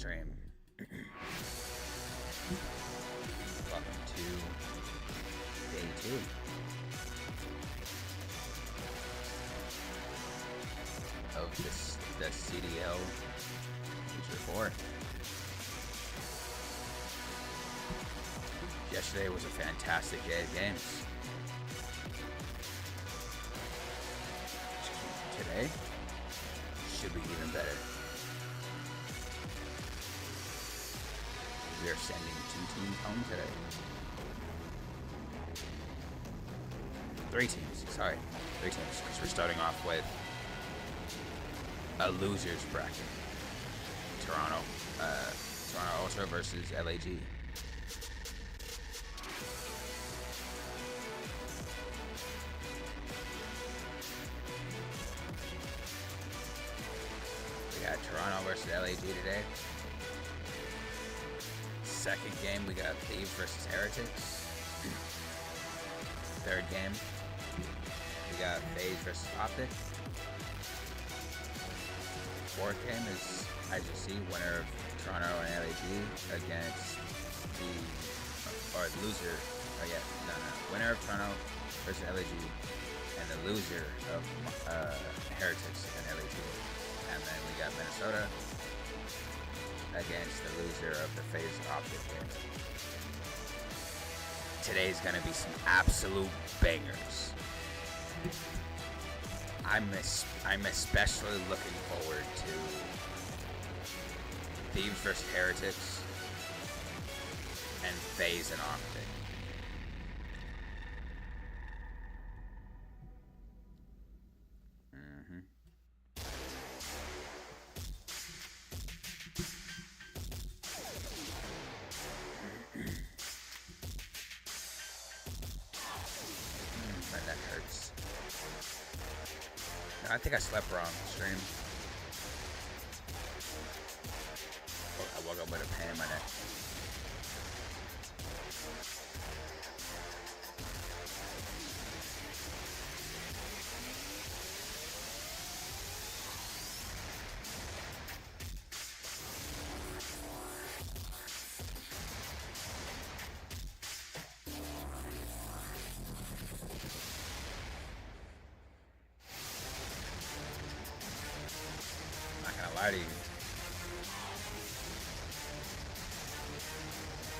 stream. Welcome to day 2. Of the CDL Major 4. Yesterday was a fantastic day of games. Today should be even better. We are sending 2 teams home today. 3 teams, sorry. 3 teams, because we're starting off with a loser's bracket. Toronto Ultra versus LAG. We got Toronto versus LAG today. Second game, we got Thieves versus Heretics. Third game, we got FaZe versus Optic. Fourth game is IGC, winner of Toronto and LAG against winner of Toronto versus LAG and the loser of Heretics and LAG. And then we got Minnesota against the loser of the FaZe Optic game. Today's gonna be some absolute bangers. I'm especially looking forward to Thieves vs. Heretics and FaZe and Optic. My neck hurts. I think I slept wrong stream. I woke up with a pain in my neck. I'm not gonna lie to you.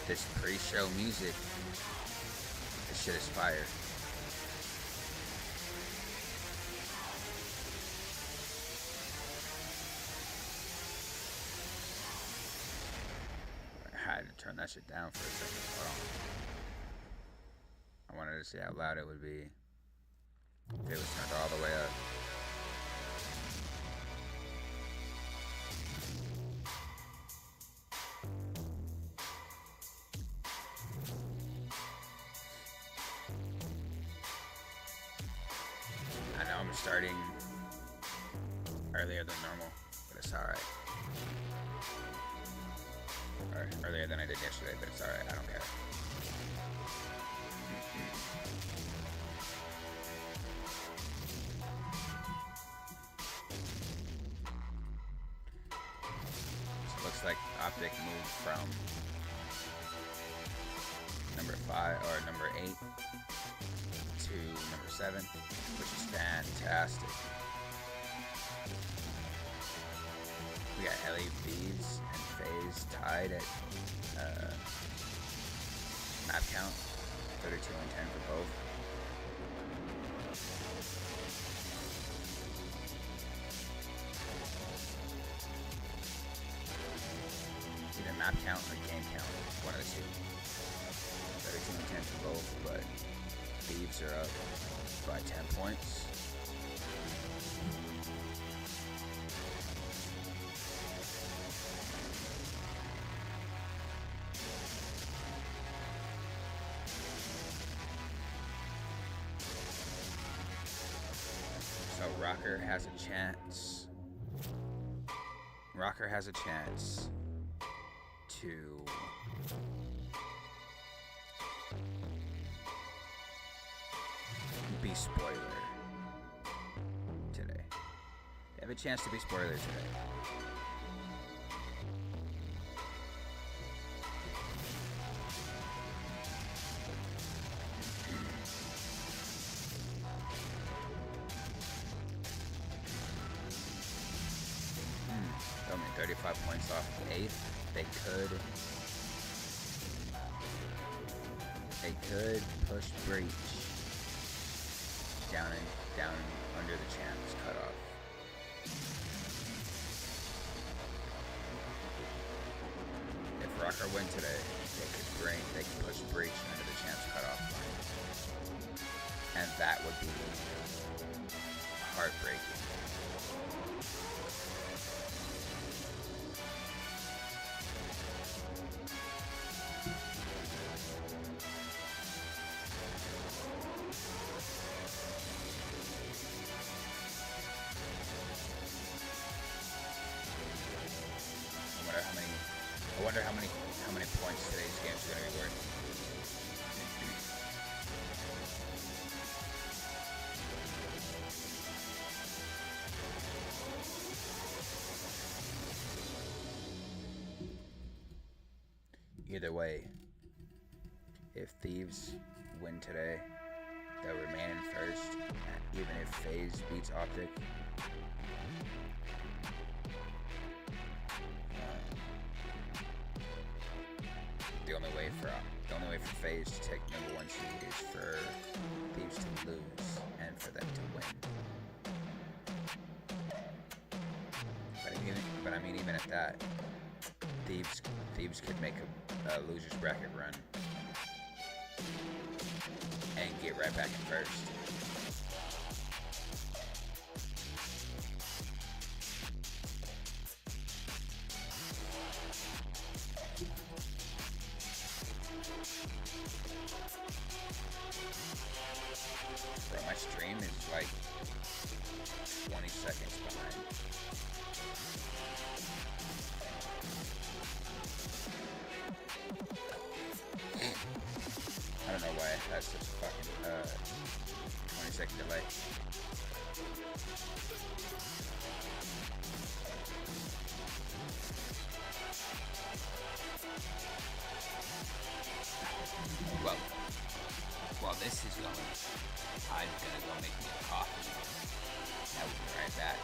This pre-show music, this shit is fire. I had to turn that shit down for a second. Hold on. I wanted to see how loud it would be if it was turned all the way up. I know I'm starting earlier than normal, but it's alright. Or earlier than I did yesterday, but it's alright, I don't care. So it looks like Optic moved from number 5 or number 8 to number 7, which is fantastic. We got LA Thieves and FaZe tied at map count, 32 and 10 for both. Either map count or game count, one of the two. 32 and 10 for both, but Thieves are up by 10 points. So Rocker has a chance. Rocker has a chance to be spoiler today. They have a chance to be spoiler today. 8th, they could push breach down under the champs cutoff. If Rocker win today, they could push breach under the champs cutoff line, and that would be heartbreaking. I wonder how many points today's games are going to be worth. Either way, if Thieves win today, they'll remain in first, even if FaZe beats Optic. The only way for FaZe to take #1 seed is for Thieves to lose and for them to win. But I mean, even at that, Thieves could make a losers bracket run and get right back in first. Bro, my stream is like 20 seconds behind. I don't know why it has such a fucking 20-second delay. Well, while this is going, I'm gonna go make me a coffee. I will be right back.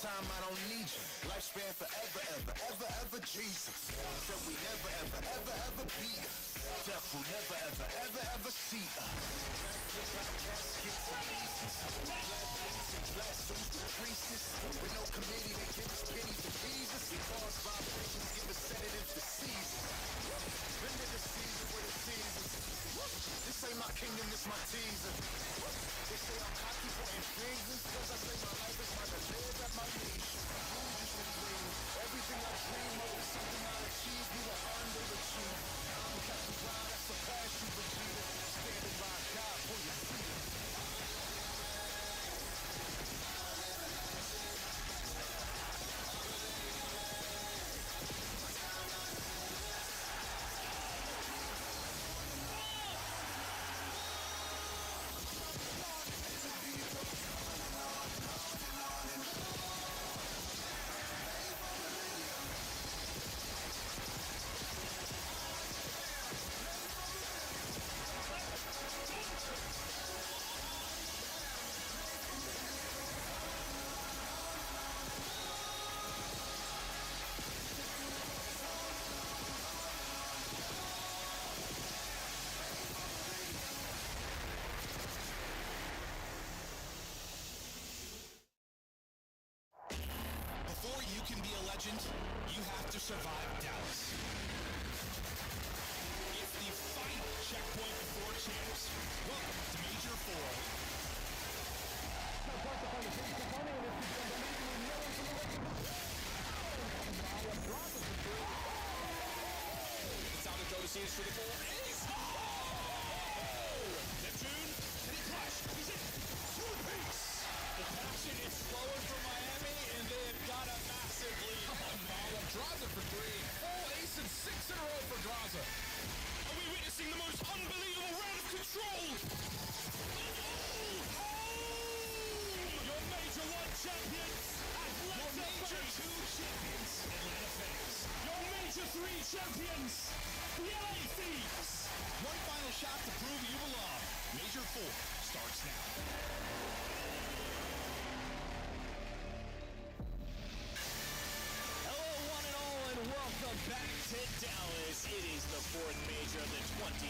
time, I don't need you. Lifespan forever, ever, Jesus. Said we never, ever beat her. Death will never, ever see her. With no committee, they give us pennies to Jesus. We cause vibrations, give us sedatives to season. Render the season with a season. This ain't my kingdom, this my teaser. They say I'm cocky for infringers, cause I say my life is mine to live at my leisure. Everything I dream of is something I'll achieve. You will underachieve. I'm Captain Blind, I surpass you, Vegeta. Standing by God for your freedom. Before you can be a legend, you have to survive Dallas. It's the fight checkpoint before champs. Welcome to Major 4. It's time to throw the seeds for the goal. And he's Neptune, can he clash? He's in. Two piece. The passion is flowing from Miami, and they have got a massive lead. Draza for 3. Full ace and 6 in a row for Draza. Are we witnessing the most unbelievable round of control? Your Major 1 champions, Atlanta. Your Major 2 champions, Atlanta fans. Your Major 3 champions, the LA Thieves. One final shot to prove you belong. Major 4 starts now. Welcome back to Dallas. It is the 4th major of the 2025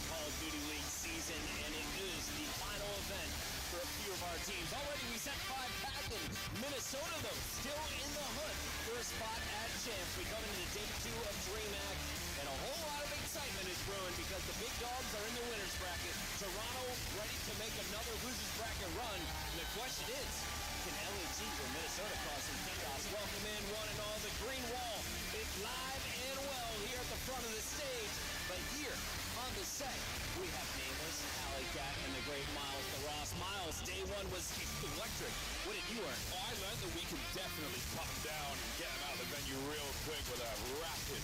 Call of Duty League season, and it is the final event for a few of our teams. Already we sent 5 packing. Minnesota, though, still in the hunt for a spot at champs. We come into day 2 of DreamHack, and a whole lot of excitement is brewing because the big dogs are in the winner's bracket. Toronto ready to make another loser's bracket run. And the question is, can LAG or Minnesota cause some chaos? Welcome in one and all. The green wall is live and well here at the front of the stage. But here on the set, we have Nameless, Alley Cat, and the great Miles DeRoss. Miles, day 1 was electric. What did you learn? Oh, I learned that we can definitely pop down and get them out of the venue real quick with a rapid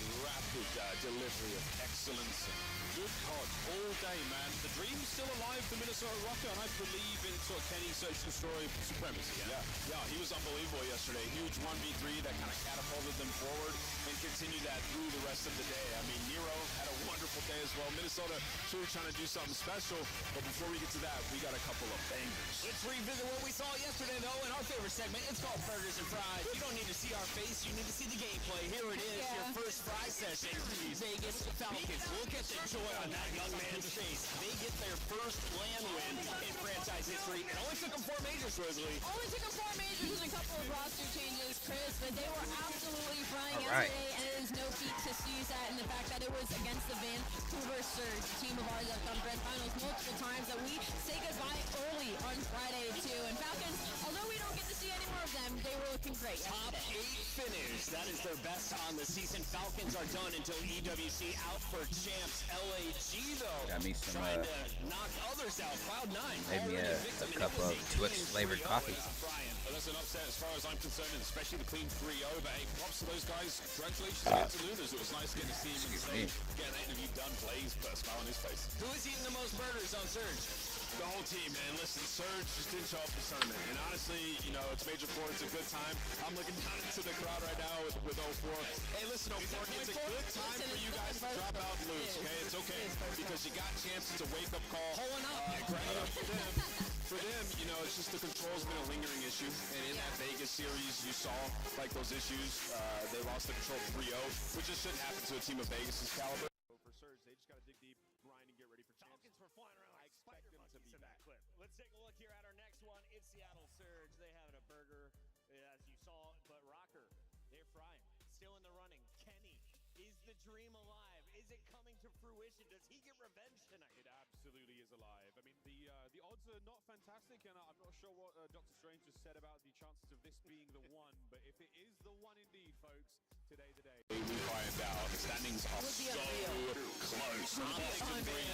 delivery of excellence and good COD all day, man. The dream's still alive for Minnesota Rocker, and I believe in sort of Kenny's search and story of supremacy. Yeah, he was unbelievable yesterday. Huge 1v3 that kind of catapulted them forward and continued that through the rest of the day. I mean, Nero had a wonderful day as well. Minnesota sure trying to do something special, but before we get to that, we got a couple of bangers. Let's revisit what we saw yesterday, though, in our favorite segment. It's called Burgers and Fries. You don't need to see our face, you need to see the gameplay. Here it is, your first fry session. Vegas Falcons. Look at the joy on that young man's face. They get their first land win in franchise history. It only took them 4 majors, Rosalie. Only took them 4 majors and a couple of roster changes, Chris, but they were absolutely flying yesterday, and it is no feat to see that in the fact that it was against the Vancouver Surge, team of ours that have come grand finals multiple times, that we say goodbye early on Friday, too. And Falcons, although we don't get to see any more of them, they were looking great Top 8 finish. That is their best on the season. Falcons are done until EWC out for champs. LAG, though, Got me some, trying to knock others out. Cloud9 made me a cup of Twix-flavored coffee. Well, that's an upset as far as I'm concerned, and especially the clean 3-0. But hey, props to those guys. Congratulations again to Lunas. It was nice getting to see him and say, getting that interview done. Blaze put a smile on his face. Who is eating the most burgers on Surge? The whole team, man. Listen, Surge just didn't show up for tournament. And honestly, you know, it's Major 4. It's a good time. I'm looking down into the crowd right now with 04. Hey, listen, 04, it's a good time for you guys to drop out and lose, okay? It's okay because you got chances to wake up call. Pulling up. Great up for them. For them, you know, it's just the control's been a lingering issue. And in that Vegas series, you saw, like, those issues. They lost the control 3-0, which just shouldn't happen to a team of Vegas' caliber. For Surge, they just got to dig deep, grind, and get ready for chance. Falcons were flying around like spider monkeys in that clip. Let's take a look here at our next one. It's Seattle Surge. They have a burger, as you saw, but Rocker, they're frying. Still in the running. Kenny, is the dream alive? Is it coming to fruition? Does he get revenge tonight? It absolutely is alive. I mean, the odds are not fantastic, and I'm not sure what Dr. Strange just said about the chances of this being the one, but if it is the one indeed, folks, today's the day. We find out. The standings are so close.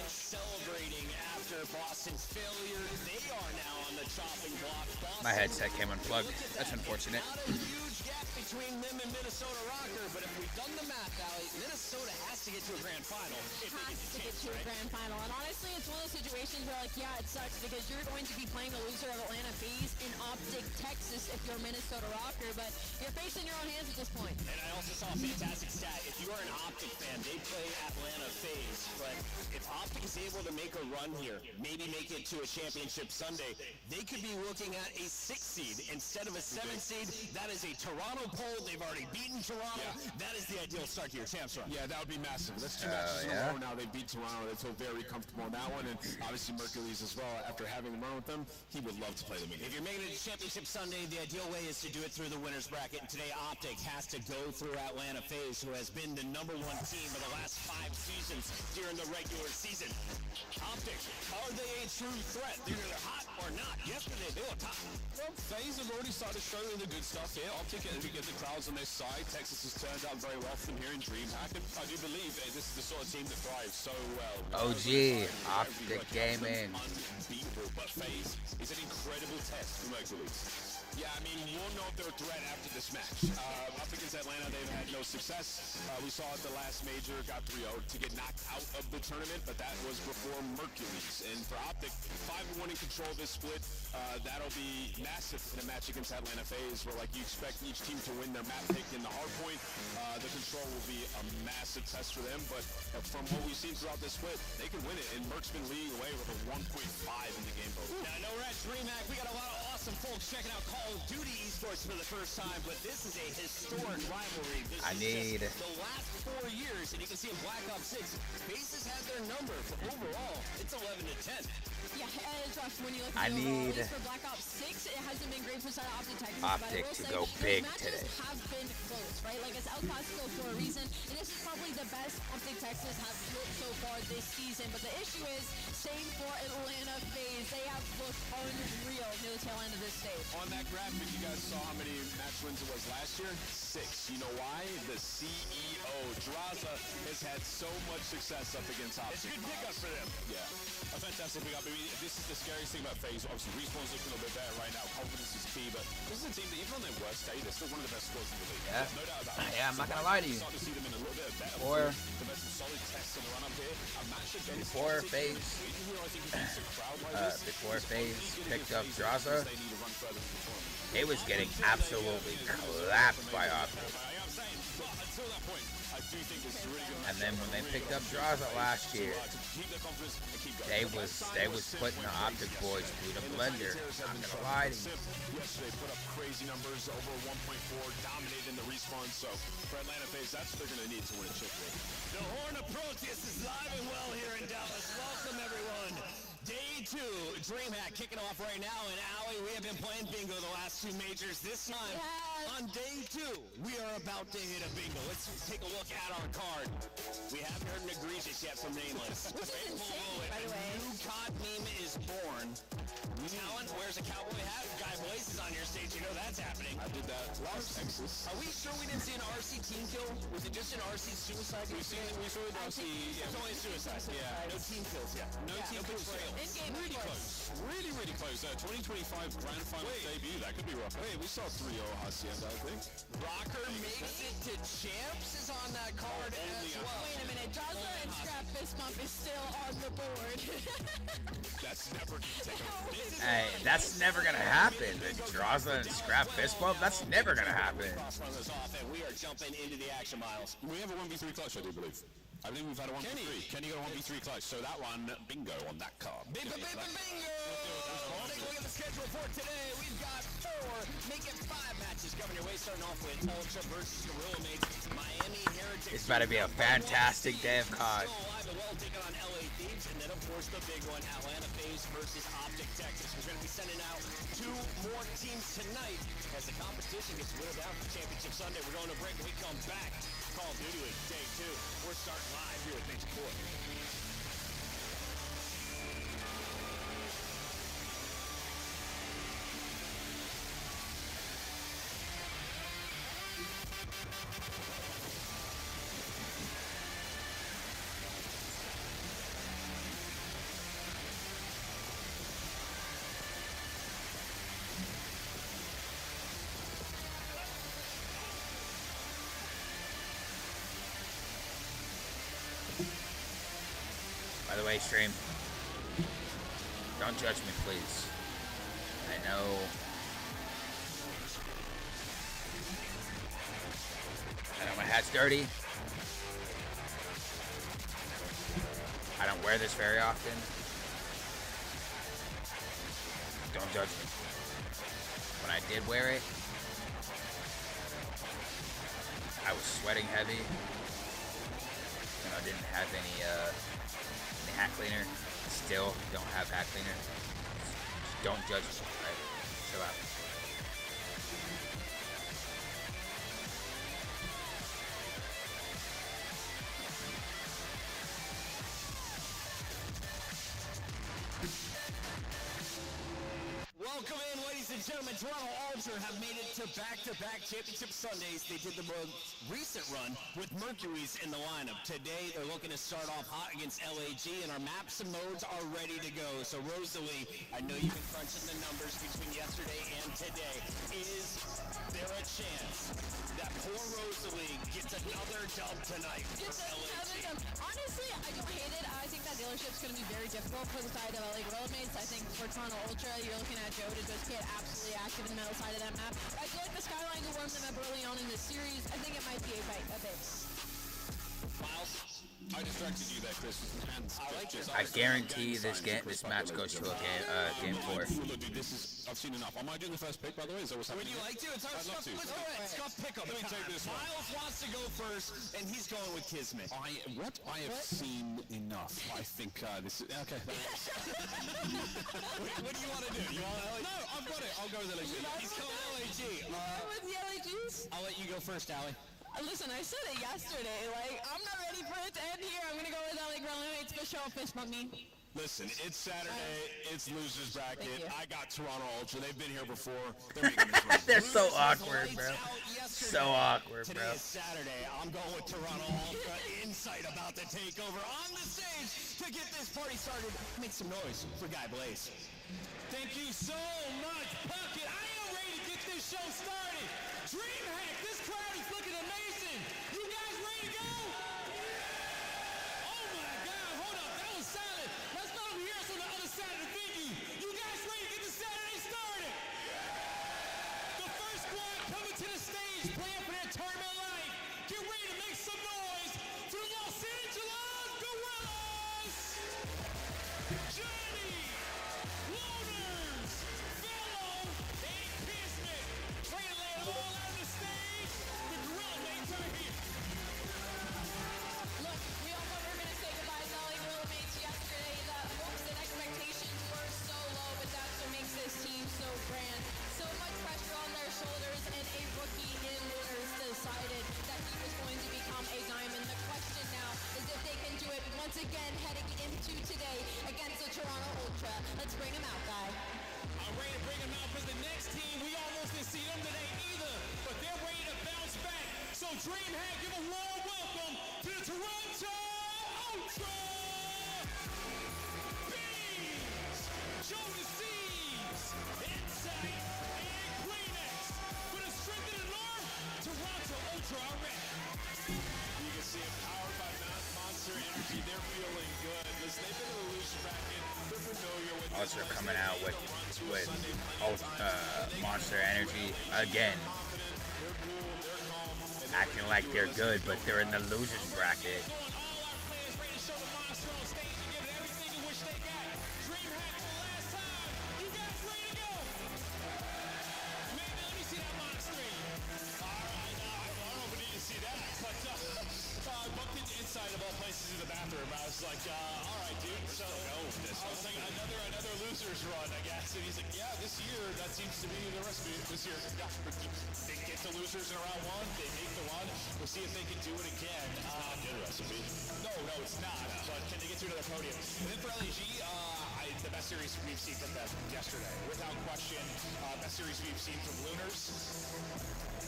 Celebrating after Boston's failure. They are now on the chopping block. My headset came unplugged. That's unfortunate. Not a huge gap between them and Minnesota Rocker, but if we've done the math, Allie, Minnesota has to get to a grand final. Has to get to a grand final. And honestly, it's one of those situations where, like, yeah, it sucks because you're going to be playing the loser of Atlanta FaZe in Optic, Texas if you're a Minnesota Rocker, but you're facing your own hands at this point. And I also saw a fantastic stat. If you are an Optic fan, they play Atlanta FaZe, but if Optic is able to make a run here, maybe make it to a championship Sunday, they could be looking at a 6 seed instead of a 7 seed. That is a Toronto poll. They've already beaten Toronto. Yeah. That is the ideal start to your champs run. Yeah, that would be massive. That's 2 matches in a row now. They beat Toronto. They feel very comfortable in that one, and obviously Mercury's as well. After having run with them, he would love to play them again. If you're making it to championship Sunday, the ideal way is to do it through the winner's bracket. And today, Optic has to go through Atlanta FaZe, who has been the #1 team of the last 5 seasons during the regular season. Optic, are they a true threat? They're either hot or not. Yesterday, they were top. Well, FaZe have already started showing the good stuff here. Optic, as we get the crowds on their side, Texas has turned out very well from here in DreamHack, and I do believe this is the sort of team that thrives so well. OG, Optic Gaming. Unbeatable, but FaZe is an incredible test for Mercury. Yeah, I mean, you won't know if they're a threat after this match. Up against Atlanta, they've had no success. We saw at the last major, got 3-0 to get knocked out of the tournament, but that was before Mercury's. And for Optic, 5-1 in control of this split. That'll be massive in a match against Atlanta FaZe, where, like, you expect each team to win their map pick in the hard point. The control will be a massive test for them, but from what we've seen throughout this split, they can win it. And Merc's been leading away with a 1.5 in the game vote. Now, I know we're at DreamHack. We got a lot of awesome folks checking out Call of Duty esports for the first time, but this is a historic rivalry. This is just the last 4 years, and you can see in Black Ops 6, FaZe has had their number, but overall, it's 11-10. Yeah, it's rough when you look at the overall. At least for Black Ops 6, it hasn't been great for side Optic Texas. Optic to go big today. Matches have been close, right? Like, it's El Clasico for a reason, and this is probably the best Optic Texas have looked so far this season. But the issue is, same for Atlanta FaZe. They have looked unreal near the tail end of this stage. On that graphic, you guys saw how many match wins it was last year? 6. You know why? The CEO, Draza, has had so much success up against Optic. It's a good pickup for them. Yeah, a fantastic pickup. I mean, this is the scariest thing about FaZe. Obviously, Respawn's looking a little bit better right now. Confidence is key, but this is a team that, even on their worst day, they're still one of the best squads in the league. Yeah. No doubt about it. Yeah, I'm not gonna lie to you. Starting to see them in a little bit of better Or they've had some solid tests on the run up here. A match against before FaZe, picked up Draza, they was getting absolutely clapped by Optic. And then when they picked up Draza last year, they was putting the Optic boys through the blender. I'm not gonna lie to you. Yesterday put up crazy numbers, over 1.4, dominated in the respawn. So for Atlanta FaZe, that's what they're gonna need to win a chip game. The Horn of Proteus is live and well here in Dallas. Welcome, everyone. Day 2, DreamHack kicking off right now. And Allie, we have been playing bingo the last 2 majors. This time, on day 2, we are about to hit a bingo. Let's take a look at our card. We haven't heard an egregious yet from Nameless. Which is insane, by the way. A new CoD meme is born. Talent wears a cowboy hat. Guy Blaze is on your stage. You know that's happening. I did that last Texas. Are we sure we didn't see an RC team kill? Was it just an RC suicide? We saw an RC. It was only a suicide. Yeah. No team kills yet. No team betrayal. In-game Really close. Really close. 2025 Grand Final debut. That could be rough. Wait, we saw 3-0 Hacienda, I think. Rocker makes it to champs is on that card as well. Wait a minute. Draza and Scrap Fist Bump is still on the board. That's never going to take a Hey, that's never gonna happen. The Draza and Scrap Fist Bump, that's never gonna happen. We are jumping into the action, Miles. We have a 1v3 clutch, I do believe. I believe we've had a 1v3. Kenny got a 1v3 clutch, so that one, bingo on that card. Bingo! take a look at the schedule for today. We've got 4, make it 5 matches coming your way, starting off with Ultra versus Gorilla Mates, Miami Heritage. It's about to be a fantastic day of COD. Still alive and well, taking on LA Thieves, and then of course the big one, Atlanta FaZe versus Optic Texas. We're going to be sending out 2 more teams tonight as the competition gets whittled down for Championship Sunday. We're going to break. When we come back, Call of Duty Week Day 2. We're starting live here with Major Court. By the way, stream, don't judge me, please. I know my hat's dirty. I don't wear this very often. Don't judge me. When I did wear it, I was sweating heavy. And I didn't have any hat cleaner. Still don't have hat cleaner. Just don't judge me, right? Chill out. Welcome in, ladies and gentlemen. Toronto Ultra have made it to back-to-back Championship Sundays. They did the most recent run with Mercury's in the lineup. Today, they're looking to start off hot against LAG, and our maps and modes are ready to go. So, Rosalie, I know you've been crunching the numbers between yesterday and today. Is there a chance that poor Rosalie gets another dub tonight for LAG? Honestly, I don't hate it. I think that dealership's going to be very difficult for the side of LA Gorilla Mates. I think for Toronto Ultra, you're looking at Joe to just get absolutely active in the metal side of that map. I feel like the Skyline will warm them up early on in this series. I think it might be a bit. Miles? I distracted you there, Chris. I guarantee this match goes to a game 4. I've seen enough. Am I doing the first pick, by the way? Is that what's happening? Would you like to? It's our I'd love Scott, to. let's go ahead. Scott Pickup. Let me take this one. Miles wants to go first, and he's going with Kismet. I have seen enough. I think this is... Okay. What do you want to do? You want LAG? No, I've got it. I'll go with LAG. He's going LAG. With the LAGs? I'll let you go first, Allie. Listen, I said it yesterday. Like, I'm not ready for it to end here. I'm going to go with LA Gorilla Mates. Fish off, fish bump me. Listen, it's Saturday. It's losers bracket. Thank you. I got Toronto Ultra. They've been here before. They're making this run. They're so awkward, bro. So awkward, Today bro. is Saturday. I'm going with Toronto Ultra. Insight about the takeover on the stage to get this party started. Make some noise for Guy Blaze. Thank you so much, Puckett. I am ready to get this show started. DreamHack, this crowd is looking amazing. You guys ready to go? Oh my God, hold up, that was silent. Let's not over here on the other side of the venue. You guys ready to get the Saturday started? The first squad coming to the stage, playing for their tournament life. Get ready to make some noise for the Los Angeles Gorillas. Johnny, Loners, Fellow, and Kismet. Trying to lay them all out on the stage. The Gorilla Mates are here. Look, we all thought we were going to say goodbye to LA Gorilla Mates yesterday. The hopes and expectations were so low, but that's what makes this team so grand. So much pressure on their shoulders, and a rookie in Winners decided that he was going to become a diamond. The question now is if they can do it once again heading into today against the Toronto Ultra. Let's bring him out, Guy. I'm ready to bring them out because the next team, we almost didn't see them today either, but they're ready to bounce back. So DreamHack, give a warm welcome to the Toronto Ultra! Beans, Jonas Steves, Insight, and Kleenex. For the strength of the North, Toronto Ultra are ready. You can see it powered by Monster Energy. They're feeling good. Listen, they've been in the loser bracket. They're familiar with this. Also coming out with Monster Energy again. Acting like they're good, but they're in the losers bracket. All our players ready to show the monster on stage and give it everything in which they got. DreamHack for the last time. You guys ready? places in the bathroom. I was like, all right, dude. So I was like, another losers run, I guess. And he's like, yeah, this year that seems to be the recipe. This year, yeah, they get the losers in round one. They make the run. We'll see if they can do it again. Good recipe. No, it's not. But can they get to another podium? And then for LAG, the best series we've seen from them yesterday, without question. Best series we've seen from Lunars.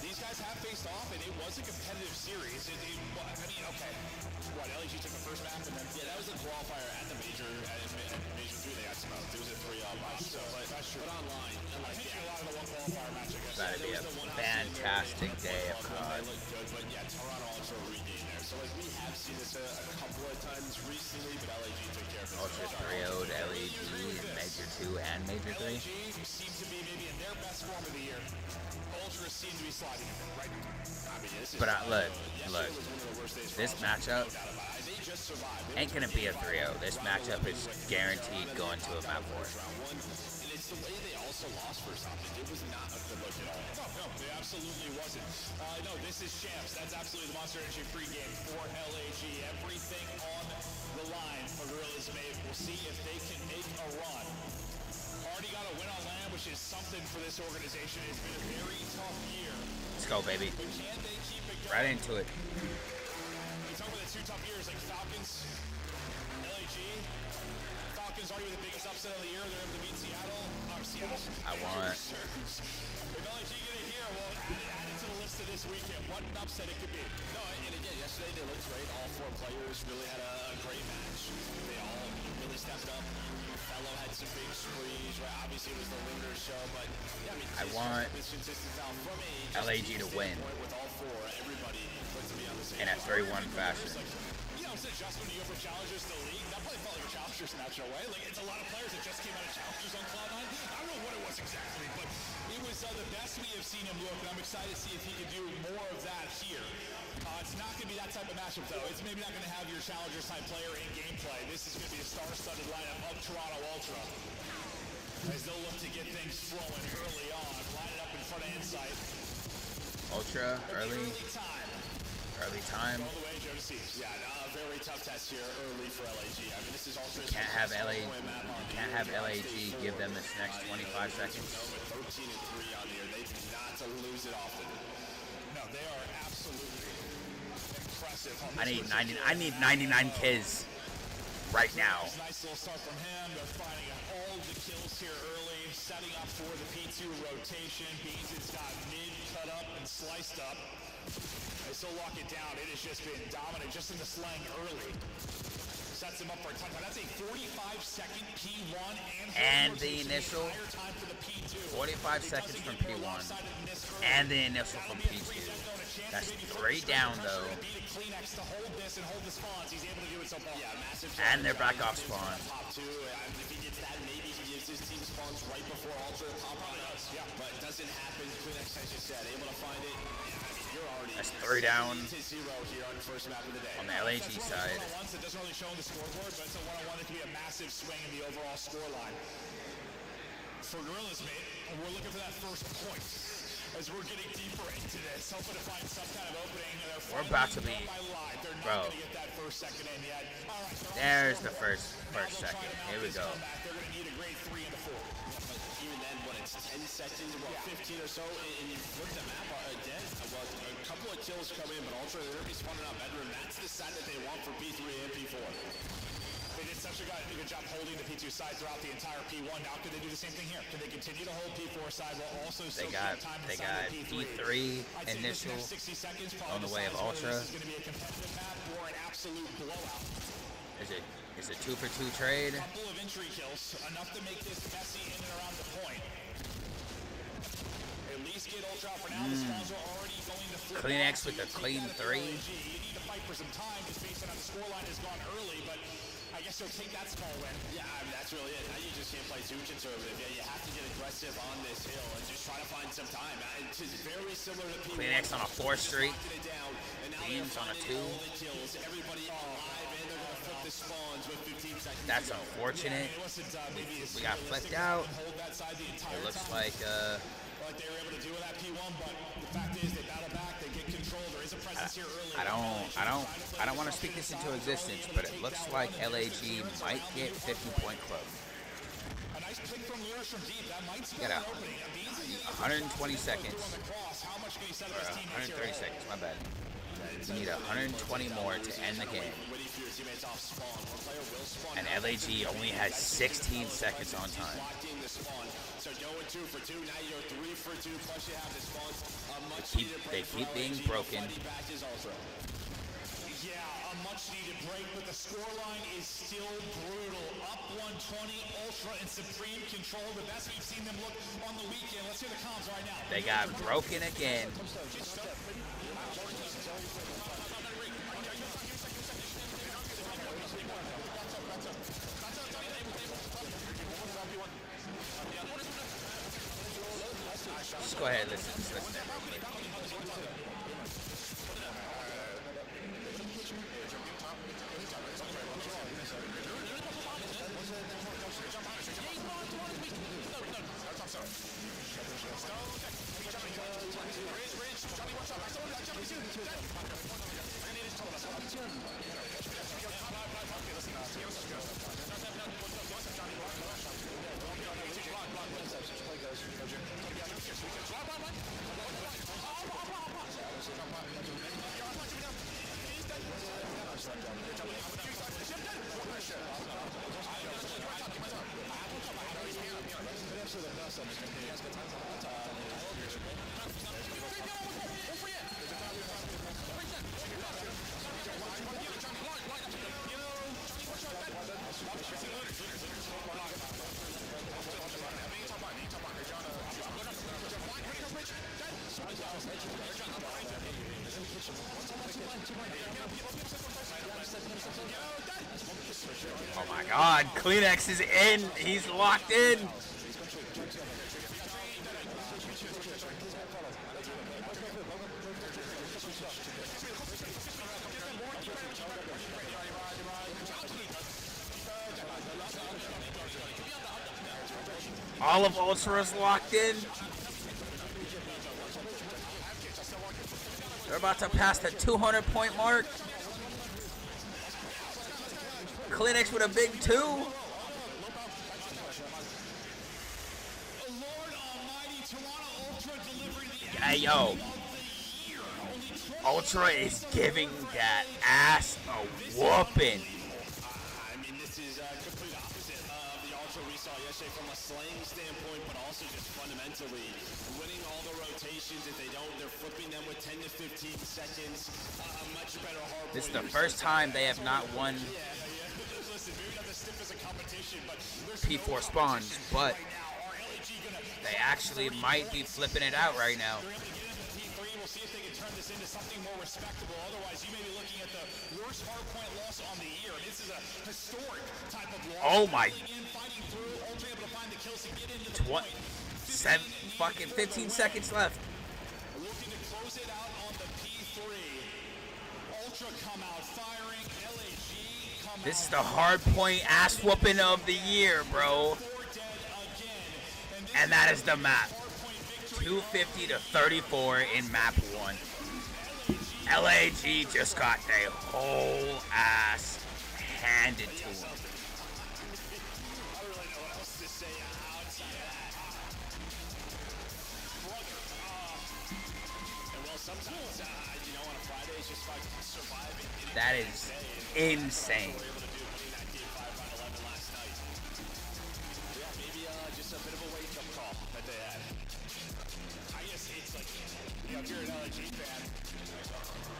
These guys have faced off, and it was a competitive series. I mean, okay. What, LAG took the first map, and then... Yeah, that was the qualifier at the Major. At Major 3, they got smoked. It was a 3-0 match. So, that's true. But online, and I think a lot of the one qualifier match, I guess. That'd be a fantastic day of CoD. looked good, but yeah, Toronto also regained there. So, like, we have seen this a couple of times recently, but LAG took care of it. Ultra 3-0'd LAG in Major 2 and Major 3. LAG seems to be maybe in their best form of the year. Ultra seem to be sliding right now. I mean, this is... But look, this matchup ain't gonna be a 3-0. This matchup is guaranteed going to a map war. And it's the way they also lost for something. It was not a good look at all. No, it absolutely wasn't. No, this is champs. That's absolutely the Monster Energy pregame for LAG. Everything on the line for Gorillas Mate. We'll see if they can make a run. Already got a win on land, which is something for this organization. It's been a very tough year. Let's go, baby. But can they keep it going? Right into it. You talk about the 2 tough years, like Falcons, LAG. Falcons already the biggest upset of the year. They're able to beat Seattle. I want. If LAG get it here, well, add it to the list of this weekend. What an upset it could be. No, and again, yesterday they looked great. All 4 players really had a great match. They all really stepped up. Fellow had some big sprees, right? Obviously it was the Lunars show, but yeah, I mean, I want LAG to win with all 4, everybody looked to be on the same in a 3-1 fashion. You know, it's just when you go from Challengers to League, that probably felt like a Challengers match in a way. Like, it's a lot of players that just came out of Challengers on Cloud9. I don't know what it was exactly, but it was the best we have seen him look, and I'm excited to see if he can do more of that here. It's not going to be that type of matchup, though. It's maybe not going to have your Challengers type player in gameplay. This is going to be a star-studded lineup of Toronto Ultra. As they'll look to get things flowing early on. Line it up in front of Insight. Ultra, early time. All the way, Joe C. Yeah, a very tough test here early for LAG. I mean, this is also Can't have LAG give them this next 25 seconds. 13-3 on here. They do not to lose it often. No, they are absolutely impressive. I need 99 kills right now. Nice little start from him. They're finding all the kills here early, setting up for the P2 rotation. Beans has got mid cut up and sliced up. They still lock it down. It has just been dominant just in the slang early. Sets him up for a touchdown. That's a 45-second P1 and the initial time for the P2. 45 seconds from P1 and the initial from P2. That's 3 down though. And they're back off spawn. If he gets that, maybe he gives his team spawns right before Ultra. Probably does. Yeah, but it doesn't happen. Kleenex, as you said, able to find it. That's 3 down Here on the first map of the day. on the LAG side. It doesn't really show on the scoreboard, but it's a one-on-one that can be a massive swing in the overall scoreline. For Gorillas, mate, we're looking for that first point as we're getting deeper into this, hoping to find some kind of opening. We're about to be, bro. There's the first second. Here we go. They're going to need a grade 3 and a 4. Even then, when it's 10 seconds, 15 or so, and you flip the map again, well, a couple of kills come in, but Ultra, they're going to be spawning out better, and that's the side that they want for P3 and P4. They did such a good job holding the P2 side throughout the entire P1. Now, could they do the same thing here? Can they continue to hold P4 side while also they got P3 initial on the way of Ultra. This is going to be a competitive map or an absolute blowout. Is it 2 for 2 trade? A couple of entry kills, enough to make this messy in and around the point. At least get Ultra out for now. The spawns are already going to flip. Kleenex with a clean 3. You need to fight for some time just based on how the scoreline has gone early, but I guess you'll take that small win. Yeah, I mean, that's really it. Now you just can't play too conservative. Yeah, you have to get aggressive on this hill and just try to find some time. It's very similar to P1. Kleenex on a 4 streak. Beans on a 2. Everybody alive, and they're going to flip the spawns with 15 seconds. That's unfortunate. We got flipped out. It looks like like they were able to do with that P1, but the fact is they battle back, they get control. There is a presence here early. I don't want to speak this into existence, but it looks like LAG might get 50-point club. A nice pick from Lewis from deep. That might spell Got an opening. 120 seconds. How much can he set up Or his teammates 130 seconds, my bad. You need 120 more to end the game. And LAG only has 16 seconds on time. So going 2 for 2, now you're 3 for 2, plus you have this spawn. They keep being broken. Yeah, a much needed break, but the scoreline is still brutal. Up 120, Ultra and Supreme control. The best we've seen them look on the weekend. Let's hear the comms right now. They got broken again. Just go ahead and listen. Just listen to everybody. Oh my God, Kleenex is in. He's locked in. All of Ultra is locked in. They're about to pass the 200-point mark. Kleenex with a big 2. Hey, yo. Ultra is giving that ass a whooping. I mean, this is complete opposite of the Ultra we saw yesterday from a slaying standpoint, but also just fundamentally winning all the rotations. If they don't, they're flipping them with 10 to 15 seconds. Much better hard. This is the first time they have not won P4 spawns, but they actually might be flipping it out right now. We'll see if they can turn this into something more respectable. Otherwise, you may be looking at the worst hardpoint loss on the year. This is a historic type of loss. Oh my. Fighting through, Ultra able to find the kills to get into the 15 seconds left. Looking to close it out on the P3. Ultra come out firing. LAG come This is the hard point ass whooping of the year, bro. And that is the map. 250 to 34 in map 1. LAG just got their whole ass handed to them. That is insane. Just a bit of a wake-up call that they had. I guess it's like, if you're an LG fan,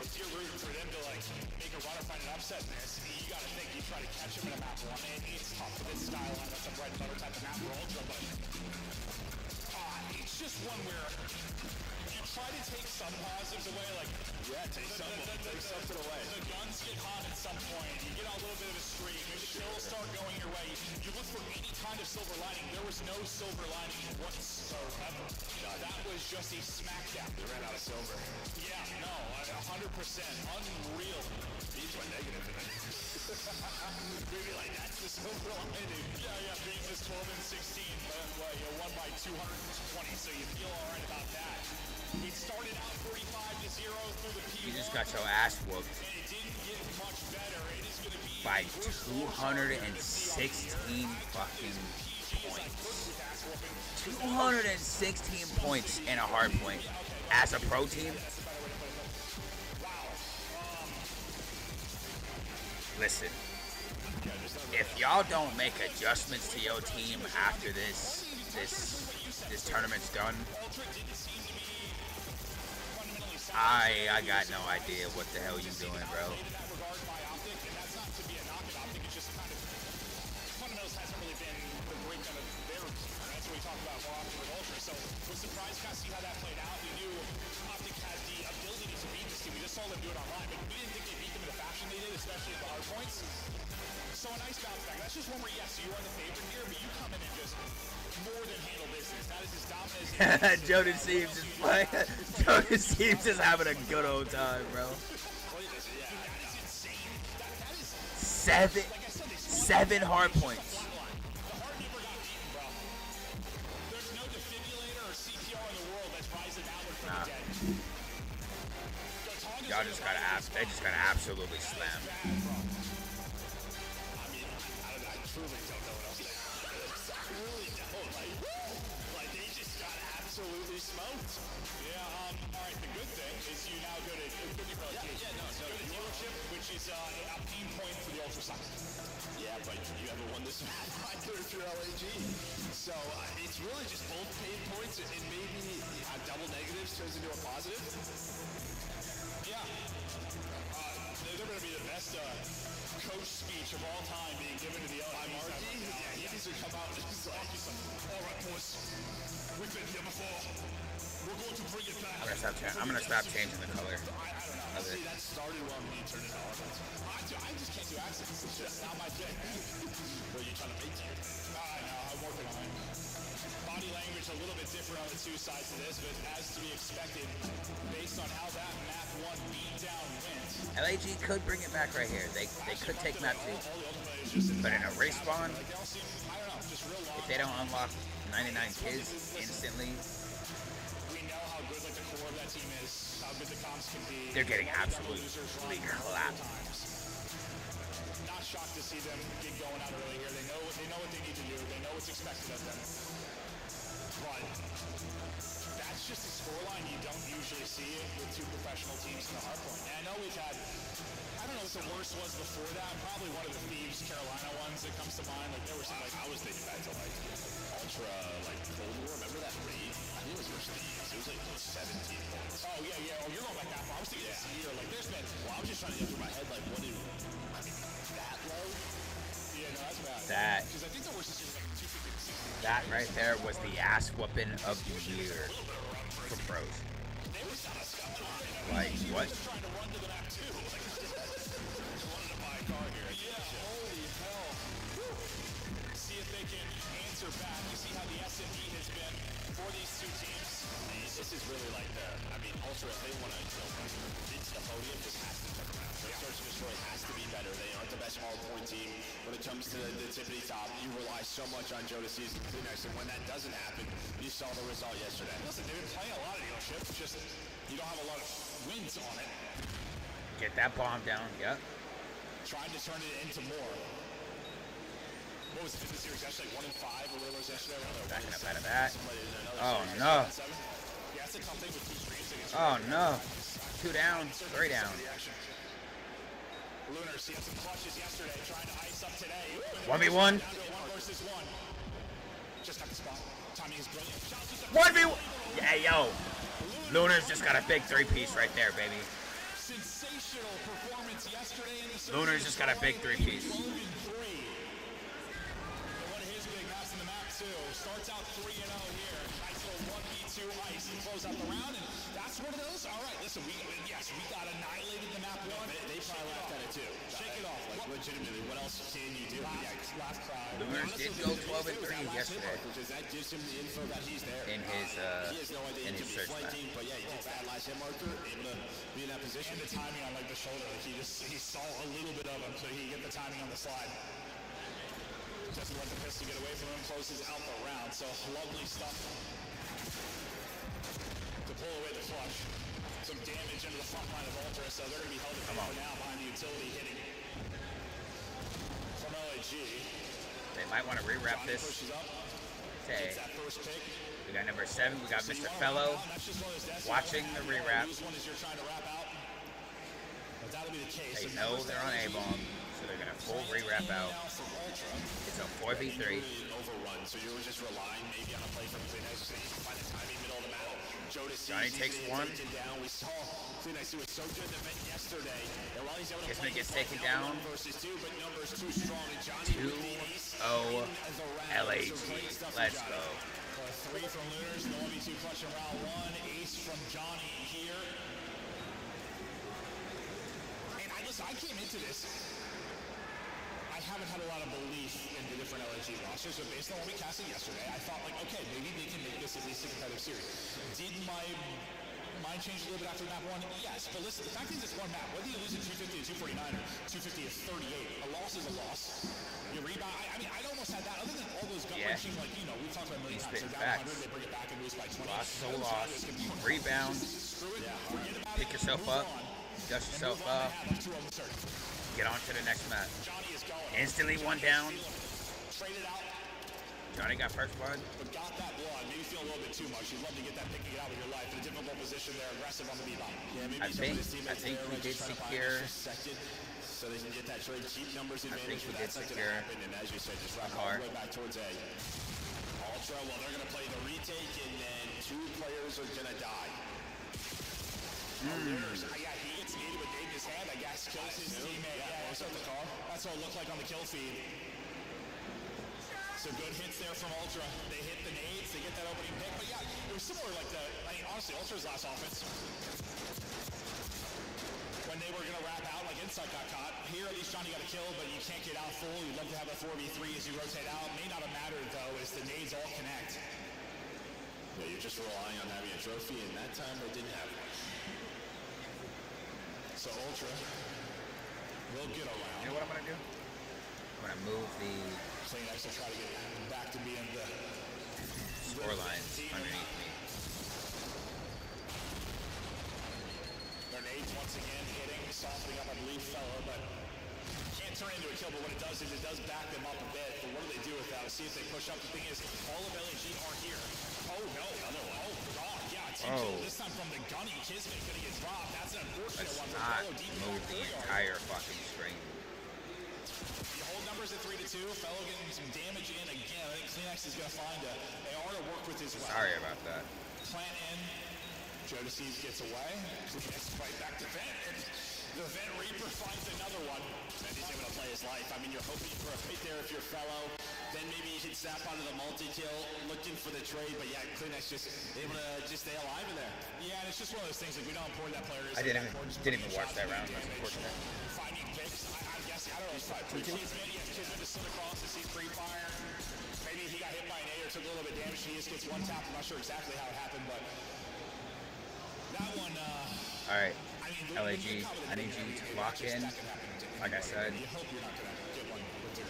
if you're rooting for them to like make a run or find an upset in this, you got to think you try to catch them in a map 1. It's tough for this style line. That's a bread and butter type of map for Ultra, but it's just one where you try to take some positives away, like take something away. The guns get hot at some point. You get a little bit of a streak. Maybe the kills start going your way. You look for any kind of silver lining. There was no silver lining whatsoever. That was just a smackdown. They ran out of silver. Yeah, no, 100%. Unreal. These went negative. Maybe like that's the silver lining. Yeah, being this 12 and 16, but you won by 220, so you feel all right about that. It started out 45-0 through the P1. You just got your ass whooped. And it didn't get much better. It is going to be by 216 fucking points. 216 points in a hard point. As a pro team, listen, if y'all don't make adjustments to your team after this tournament's done, I got no idea what the hell you doing, bro. Fundamentals hasn't really been the breakdown of their team. That's what we talk about more often with Ultra. So we're surprised to kind of see how that played out. We knew Optic had the ability to beat this team. We just saw them do it online, but we didn't think they beat them in the fashion they did, especially at the hard points. So a nice bounce back. That's just one where, yes, you are the favorite here, but you come in and just more than handle business. That is as dominant as Jordan Seems is playing. Jordan Seems is having a good old time, bro. Seven hard points. There's no defibrillator or CPR in the world that's rising outward from the dead. Y'all just gotta they just gotta absolutely slam. I truly don't know what else to say. I really don't. Like they just got absolutely smoked. Yeah, all right, the good thing is you now go to dealership, which is a pain point for the Ultra Sox. Yeah, but you haven't won this match if you're LAG. So it's really just both pain points and maybe double negatives turns into a positive. Yeah. They're going to be the best coach speech of all time being given to the LA Marky. Yeah, he needs to come out and just like, all right, boys. We've been here before. We're going to bring it back. I'm gonna stop changing the color. See, that started well when you turned into offense. I just can't do accents. It's just not my thing. What are you trying to make here? I know. I'm working on it. Body language a little bit different on the two sides of this, but as to be expected, based on how that map 1 beatdown went. LAG could bring it back right here. They could take map 2. But in a race spawn, if they don't unlock 99 kills instantly, we know how good the core of that team is, how good the comps can be. they're getting absolutely clapped. Not shocked to see them get going out early here. They know what they need to do. They know what's expected of them. But that's just a scoreline you don't usually see with two professional teams in the hardpoint. And I know we've had, I don't know what the worst was before that. Probably one of the Thieves Carolina ones that comes to mind. Like there were some I was thinking back to like Ultra, like Cold War. Remember that raid? I think it was versus Thieves. It was like 17 points. Oh yeah. Oh, you're going back that far. I was thinking this year. Like there's been. Well, I was just trying to get through my head like what did that low? Yeah, no, that's bad. That Because I think the worst is like 250. that right there was the ass whooping of the year for pros. Like what? Trying to run to the map too. Like, wanted to buy a car here. Yeah, holy hell. See if they can answer back. You see how the S&D has been for these two teams. This is really like Ultra, if they want to reach the podium, just has to turn around. Search and Destroy has to be better. They aren't the best hardpoint team. When it comes to the tippity top, you rely so much on Jodeci's next, and when that doesn't happen, you saw the result yesterday. Listen, they've been playing a lot of dealership, just you don't have a lot of wins on it. Get that bomb down. Yep. Trying to turn it into more. What was it in the series? Actually, like 1 and 5 Oilers yesterday. Backing up out of that. Oh no. Yeah, that's a tough thing with two streams against. Oh no. 2 down. 3 down. Lunar, he had some clutches yesterday, trying to ice up today. 1v1. 1 versus 1. Just got the spot. Timing is brilliant. 1v1. Yeah, yo. Lunar's just got a big 3-piece right there, baby. Sensational performance yesterday in the series. Lunar's just got a big 3-piece. 12 and 3. And one of his big maps in the map too. Starts out 3-0 here. Nice little 1v2 ice to close out the round, and that's one of those. All right, listen, we got annihilated the map 1. They probably laughed at it too. Shake it off. legitimately, what else can you do? Last cry. Lunars did go 12-3 yesterday That gives him the info that he's there. in his He has no idea in he his could be search map. flanking, but yeah, he gets that last hit marker, able to be in that position. And the timing on like the shoulder, like he saw a little bit of him, so he get the timing on the slide. Doesn't let the pistol get away from him, closes out the round. So lovely stuff to pull away the flush. Some damage into the front line of Ultra, so they're going to be held at bay for now behind the utility hitting from LAG. They might want to rewrap Johnny this. pushes up, Okay. gets that first pick. We got number 7. We got So you Mr. wanna Fellow wrap out, that's just one of those deaths. watching You the don't have rewrap. to lose one as you're trying to wrap out. But that'll be the case. They So know numbers they're on LAG. A-bomb, so they're going to full rewrap out. Now from Ultra. It's a 4v3. Overrun, so you were just relying maybe on a play from Kleenex, so you can find the timing middle of the map. Johnny takes one. Down. We saw Kleenex do it so good in the event yesterday. And while he's able to Kismet play gets his taken fight down. 1 versus 2, but numbers too strong. And Johnny 2-0 with the ace in the round. LAG. So great stuff from Let's Johnny. go. 3 from Lunars, the 1v2 clutch in round 1. Ace from Johnny here. And I came into this. I haven't had a lot of belief in the different LNG rosters, but based on what we casted yesterday, I thought like, okay, maybe they can make this at least a competitive series. Did my mind change a little bit after map 1? Yes, but listen, the fact is it's one map. Whether you lose at 250 to 249 or 250 to 38, a loss is a loss. You rebound. I mean, I'd almost had that. Other than all those gut-wrenching, like, you know, we've talked about a million times. They're down 100, they bring it back and lose by 20. Loss is a loss. You rebound, Screw it. Forget about pick it. yourself Move up, on. dust And yourself move on up, to have 2 of them start. get on to the next match. Johnny is going. Instantly one down. Traded out, Johnny got first blood. but got that blood. Maybe feel a little bit too much. You'd love to get that pick and get out of your life. In a difficult position there, aggressive on the B-bomb. Yeah, maybe I some of think his teammates we there are did just trying to find secure. extra second so they can get that trade cheap numbers advantage. we But did that's not going to secure happen. And as you said, just wrap car. all the way back towards A. Ultra, well, they're going to play the retake, and then 2 players are going to die. Lunars, yeah, he gets needed with Dave in his hand, I guess. Kills his teammate. Yeah, that's what the car. That's what it looked like on the kill feed. So good hits there from Ultra. They hit the nades, they get that opening pick. But yeah, it was similar like honestly, Ultra's last offense. When they were going to wrap out, like Insight got caught. Here, at least Johnny got a kill, but you can't get out full. You'd love to have a 4v3 as you rotate out. May not have mattered, though, as the nades all connect. Yeah, you're just relying on having a trophy, and that time they didn't have one. So Ultra will get around. You know what I'm gonna do? I'm gonna move the Kleenex will try to get back to being the score lines underneath me. Their nades once again hitting, softening up, I believe, Fellow, but can't turn into a kill, but what it does is it does back them up a bit. But what do they do with that? Let's see if they push up. The thing is, all of LAG are here. Oh, no. Another one. Oh, God. Yeah, team kill this time from the gunny. Kismet gonna get dropped. That's an unfortunate Let's one for not Fellow. Deep in move that the courtyard. entire fucking string. The whole numbers at 3-2. Fellow getting some damage in again. I think Kleenex is gonna find a AR to work with as well. Sorry about that. Plant in. Joe Deceives gets away. Kleenex right back to Vent. And the Vent Reaper finds another one. And he's able to play his life. I mean, you're hoping for a hit there if you're Fellow. Then maybe you can snap onto the multi-kill, looking for the trade. But yeah, Kleenex just able to just stay alive in there. Yeah, and it's just one of those things, like, we know how important that player is. I didn't even watch that round. That's unfortunate. Finding picks, I'm guessing, I don't know, Kismet just slid across to see free fire. Maybe he got hit by an A or took a little bit of damage. He just gets one tap. I'm not sure exactly how it happened, but that one, All right, I mean, LAG, I need you to lock in. Like I said, you hope you're not going to get one with your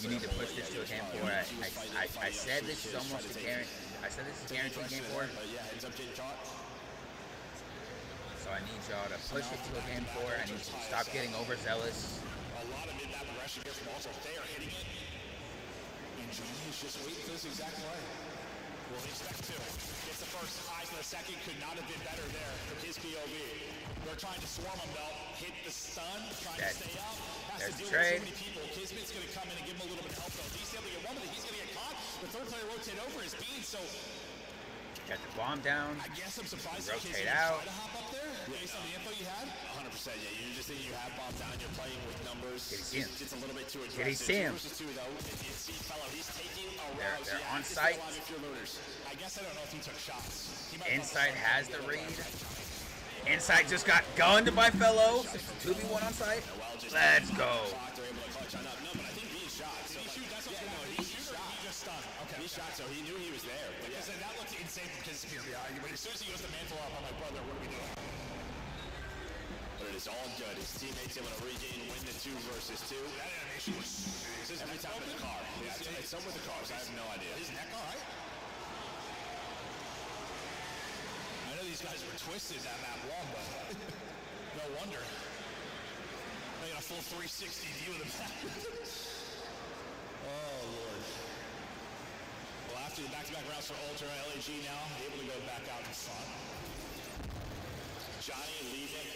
you need to push this to a game 4. I said this is almost a guarantee. I said this is a guaranteed game 4. But yeah, ends up getting caught. So I need y'all to push it to a game 4. I need you to stop getting overzealous. A lot of mid-map aggression here from Ultra. They are hitting it. And Johnny is just waiting for this exact play. Will he expect to? Gets the first, eyes on the second. Could not have been better there from his POV. They're trying to swarm him, though. Hit the stun, trying to stay up. Has There's to deal trade. with so many people. Kismet's going to come in and give him a little bit of help, though. He's able to get one, but he's going to get caught. The third player rotate over his bead, so Got the bomb down. I guess I'm surprised Rotate Kismet out. tried to hop up there based on the info you had. 100%, yeah. You just think you have bomb down, you're playing with numbers. Did he see him? It's a little bit too aggressive. Did he see him? 2 versus 2, though. You see Fellow, he's taking a They're route. on Just site. stay alive if you're Lunars. I guess I don't know if he took shots. He might have Insight has the read. Inside just got gunned by Fellow. 2v1 on site. Let's go. They're able to clutch on up. No, but I think he shot. So Did he shoot? That's what yeah, no, he shot. He just stunned. Okay. He shot, so he knew he was there. But yeah. Because that looked insane because but as soon as he goes to mantle up, I'm like, brother, what are we doing? But it is all good. His teammates able to regain, win the 2 versus 2. That animation was Every time in the car. Yeah, it's some with the cars. I have no idea. his neck all right? I know these guys were twisted that map long, but no wonder. They got a full 360 view of the map. Oh, Lord. Well, after the back-to-back rounds for Ultra, LAG now able to go back out in front. Johnny leading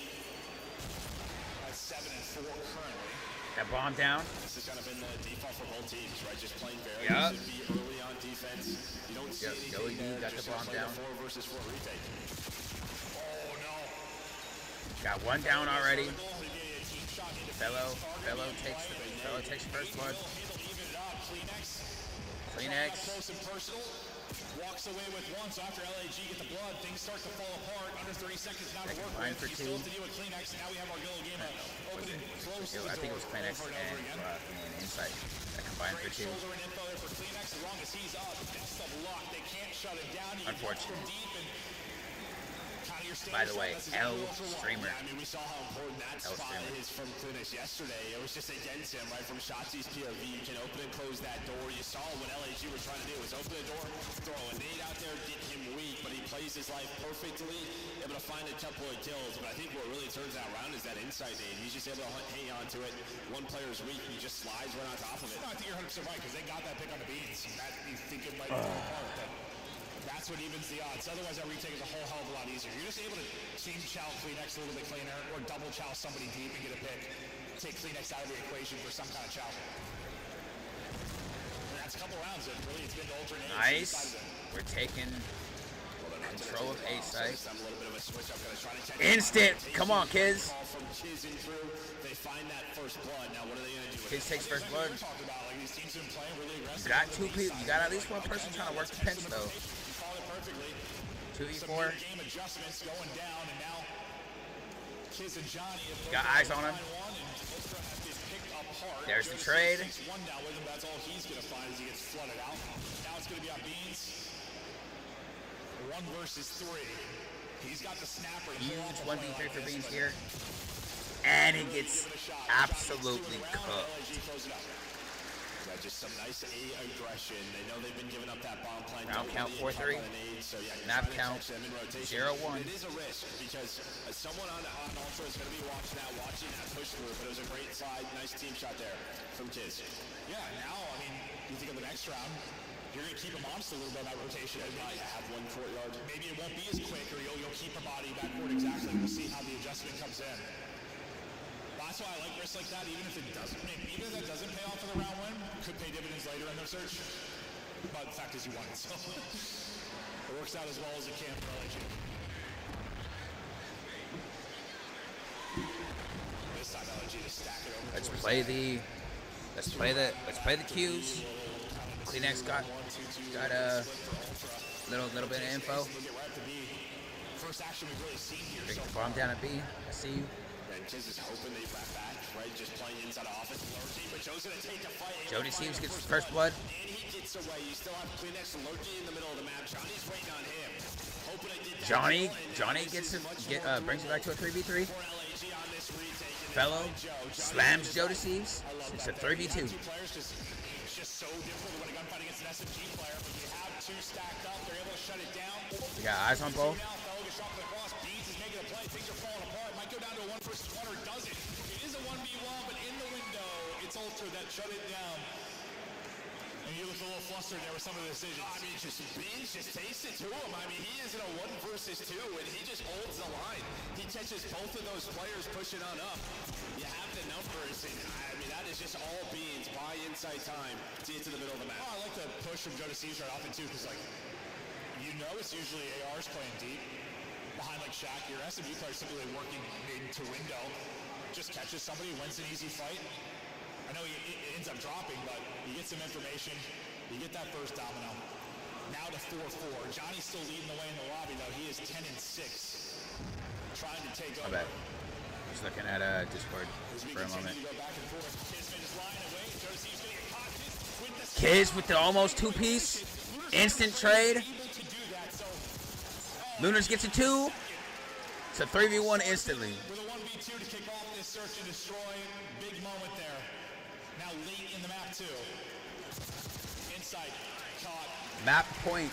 At 7-4 currently. That bomb down. This has kind of been the default for both teams, right? Just playing very Yep. to be early on defense. You don't see Yep, anything Joey D there. got the Just bomb play down. the 4 versus 4 retake. Oh, no. Got one down already. He gave a team shot into Fellow Fellow takes first blood. Even it up. Kleenex. Close and personal. Walks away with one. So after LAG get the blood, things start to fall apart. Under 30 seconds now to They work combined with. for You two. still have to deal with Kleenex. And now we have our little game of open it close. I think it was Kleenex over and over again. Insight that combined for Great 2. shoulder and info there for Kleenex. As long as he's up, best of luck. They can't shut him down. You can walk from Unfortunate. deep and kind of your By the standard way, shot. That's exactly L what we're streamer. Yeah, I mean, we saw how important that L spot streamer. is from Kleenex yesterday. It was just against him, right? From Shotzi's POV, you can open and close that door. You saw what LAG were trying to do was open the door, throw a nade out there, get him weak, but he plays his life perfectly, able to find a couple of kills. But I think what really turns that around is that inside nade. He's just able to hang on to it. One player's weak, he just slides right on top of it. No, I think you're 100% right because they got that pick on the beans. That you think it might fall apart, but that's what evens the odds. Otherwise, that retake is a whole hell of a lot easier. You're just able to team chow Kleenex a little bit cleaner or double chow somebody deep and get a pick. Take Kleenex out of the equation for some kind of chow. And that's a couple rounds. And really, it's been to alternate. Nice. We're taking control of A site. I'm a little bit of a switch up, gonna try to check Instant. Come on, kids. Call from Kiz in through. They find that first blood. Now, what are they gonna do with Kids it? takes first blood. We're talking about like these teams have been playing really aggressive. You got 2 people. You got at least 1 person trying to work the pinch though. You called it perfectly. 2v4. Some game adjustments going down, and now Kiz and Johnny have both Got eyes on him. one, and Ultra has been picked apart. There's the Joe trade. takes one down with him. That's all he's gonna find as he gets flooded out. Now it's gonna be on Beans. 1 versus 3. He's got the snapper. to pull Huge off a 1v3 play like for this, Beans but here. And he gets give it a shot. absolutely Johnny's 2 in the round, cooked. LAG close it up. Yeah, just some nice A aggression. They know they've been giving up that bomb plan. Round Don't count really 4-3. count on an aid, so yeah, you're Nap trying to count catch them in rotation. 0-1. It is a risk because someone on Ultra is going to be watching that push through. But it was a great slide, nice team shot there from Kiz. Yeah, now, I mean, you think of the next round, you're going to keep him honest a little bit on that rotation. They might have 1 courtyard. Maybe it won't be as quick, or you'll keep a body backcourt exactly. We'll see how the adjustment comes in. That's why I like risks like that, even if it doesn't, even if that doesn't pay off for the round win, could pay dividends later in their search. But the fact is, you won it, so it works out as well as it can for LAG. This time LAG to stack it over. Let's towards play that. let's play the cues. Kleenex got a little bit of info. We'll get right to B. First action we've really seen here. Bring So the bomb down at B. I see you. And Kiz is hoping they wrap back, right? Just playing inside of offense. Lurky, but Joe's going to take the fight. Jody Seems gets his first blood. And he gets away. You still have Kleenex lurking in the middle of the map. Johnny's waiting on him. Hoping they did that. Johnny gets him, brings it back to a 3v3. For LAG on this retake. And Fellow Joe. slams Joe Deceives. It's a 3v2. Two players just so difficult to win a gunfight against an SMG player. But you have 2 stacked up. They're able to shut it down. We got eyes on both. Now, Fellow gets shot to the cross. Beans is making a play. Things are falling apart. Might go down to a 1 versus 1 or doesn't. It is a 1v1, but in the window, it's Ultra that shut it down. And you look a little flustered there with some of the decisions. I mean, just Beans just takes it to him. I mean, he is in a 1 versus 2, and he just holds the line. He catches both of those players pushing on up. You have the numbers, and I mean, that is just all Beans by inside time to get to the middle of the map. Oh, I like the push from Joe Deceives right off in too, because like, you know it's usually ARs playing deep. Behind like Shaq, your SMU player simply working mid to window. Just catches somebody, wins an easy fight. I know he ends up dropping, but you get some information. You get that first domino. Now to 4-4. Johnny's still leading the way in the lobby, though. He is 10-6. trying to take My over. bad. Just looking at Discord for a moment. Kiz with the almost 2-piece. Instant trade. Lunars gets a 2. It's a 3v1 instantly. With a 1v2 to kick off this search and destroy. Big moment there. Now late in the map too. Inside. Caught. Map point.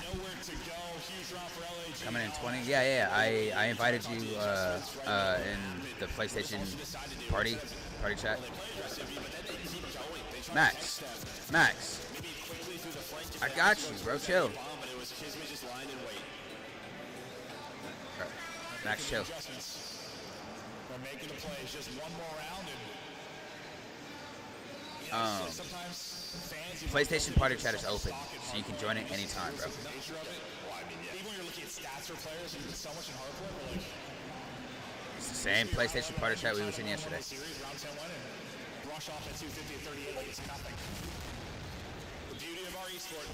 Nowhere to go. Huge round for LAG. Coming in 20. Yeah. I invited you in the PlayStation party chat. Max. I got you, bro. Chill. Right. Max, chill. We're making the plays. Just one more round and sometimes fans PlayStation party chat is open, so you can join it anytime, bro. even when you're looking at stats for players, there's so much in hardcore. Like, It's the same PlayStation party chat we was in yesterday. series, round 10 win, and rush off at 250 and 38 like it's nothing. The beauty of our esport,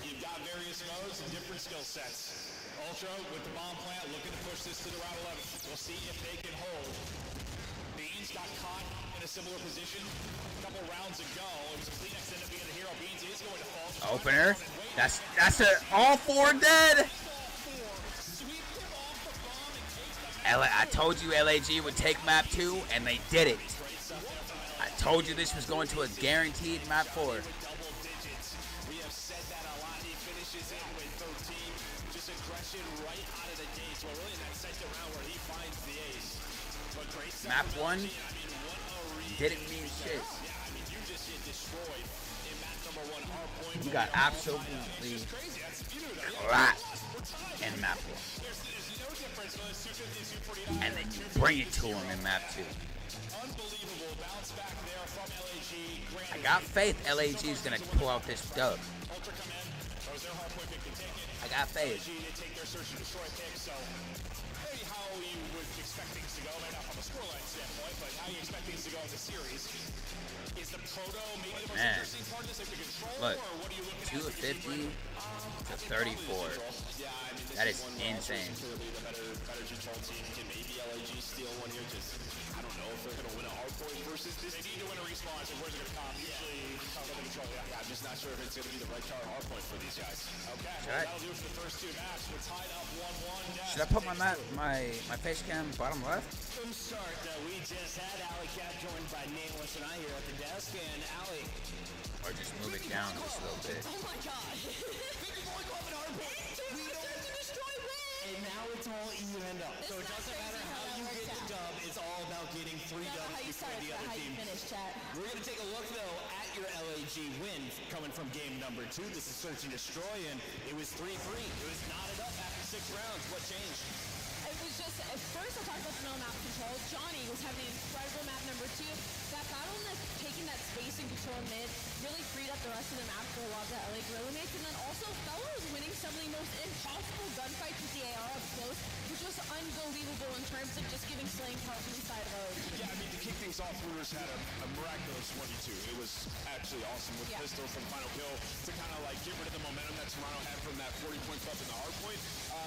you've got various modes and different skill sets. Ultra with the bomb plant looking to push this to the round 11. We'll see if they can hold. Beans got caught in a similar position a couple rounds ago. It was a clean extended being the hero. Beans is going to fall. Opener. That's it. All 4 dead. I told you LAG would take map 2, and they did it. I told you this was going to a guaranteed map 4. We have said that a lot. He finishes it with 13. Just aggression right out of the gate. Well, really, that second round where he finds the ace. But great stuff Map from 1 LAG. I mean, what a read. didn't mean shit. Yeah, I mean, you just get destroyed in map number 1. Hard point. You got absolutely clapped in map 1. There's no difference whether it's 250, 249. And then you bring it to him in map 2. Unbelievable bounce back there from LAG. I got faith LAG is going to pull out this dub. Ultra come in. Or is their hard point pick to take it? I got faith. LAG to take their search and destroy pick. So, maybe how you would expect things to go, maybe not from a scoreline standpoint, but how you expect things to go in the series. Is the proto maybe the most Man. interesting part of this, like the control, Look, or what are you looking at? 250 to 34. Yeah, I mean, this That is is one where insane. Ultra's clearly the better control team. Can maybe LAG steal one here? Just, I don't know if they're going to win a hard point versus this. They need to win a respawn, so where's it going to come? Usually, come with the control. Yeah, I'm just not sure if it's going to be the right car hard point for these guys. Okay, Should I- that'll do it for the first 2 maps. We're tied up 1-1. Should I put my face cam bottom left? From start, we just had Alley Cat joined by Nameless and I here at the desk, and Alley. Or just move it down just a little bit? Oh my god. And now it's all evened up. So it doesn't matter how you get the dub, it's all about getting 3 Not dubs how you before start, the but other how you team. finish, chat. We're going to take a look, though, at your LAG win coming from game number 2. This is Search and Destroy, and it was 3-3. It was knotted up after 6 rounds. What changed? It was just, at first I talked about the no map control. Johnny was having an incredible map number 2. That bottleneck, taking that space and control mid, really freed up the rest of the map for a lot of the LA Gorilla mates. And then also, Fellow was winning some of the most impossible gunfights with the AR up close, which was unbelievable in terms of just giving slaying power from the side of LA. Yeah, I mean, to kick things off, Lunars had a miraculous 22. It was actually awesome with Yeah. pistols and final kill to kind of like get rid of the momentum that Toronto had from that 40 points up in the hard point.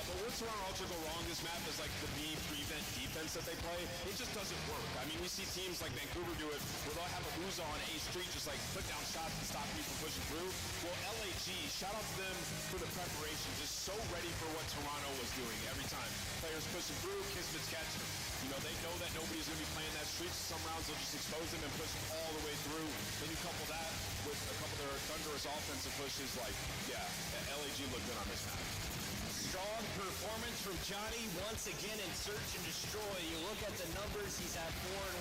But where Toronto Ultra go wrong this map is like the B prevent defense that they play. It just doesn't work. I mean, we see teams like Vancouver do it where they'll have a Uza on A Street just like put down shots and stop you from pushing through. Well, LAG, shout out to them for the preparation, just so ready for what Toronto was doing every time. Players pushing through, Kismet's catching them. You know, they know that nobody's going to be playing that street. Some rounds they'll just expose them and push them all the way through. Then you couple that with a couple of their thunderous offensive pushes, like, yeah, LAG looked good on this map. Strong performance from Johnny once again in Search and Destroy. You look at the numbers, he's at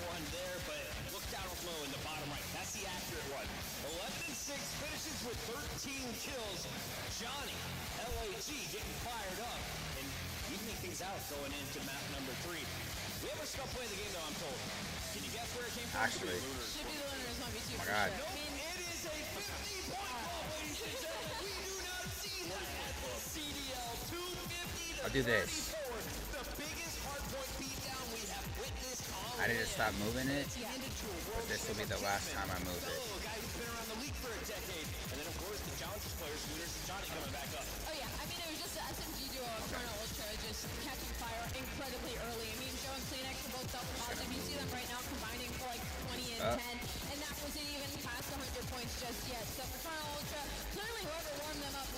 4-1 there, but look down low in the bottom right. That's the accurate one. 11-6 finishes with 13 kills. Johnny, LAG getting fired up, and we think things out going into map number 3. We haven't stopped playing the game though, I'm told. Can you guess where it came from? Actually. Should be the winners, might be 2 my for God. sure. I mean, It is a 50-point ball, ladies and gentlemen. We do not see that at the CDL. 250 to I'll do this. 34. The biggest hardpoint beatdown we have witnessed all I need to stop moving it, Yeah. but this will be the last time I move it. a guy who's been around the league for a decade. And then, of course, the Challenges players, Hooters and Johnny coming back up. Oh yeah, I mean it was just the SMG duo of Colonel Ultra just catching fire incredibly early. I mean Joe and Kleenex are both double positive. You see them right now combining for like 20 and 10, and that wasn't even past 100 points just yet. So for Colonel Ultra, clearly whoever warmed them up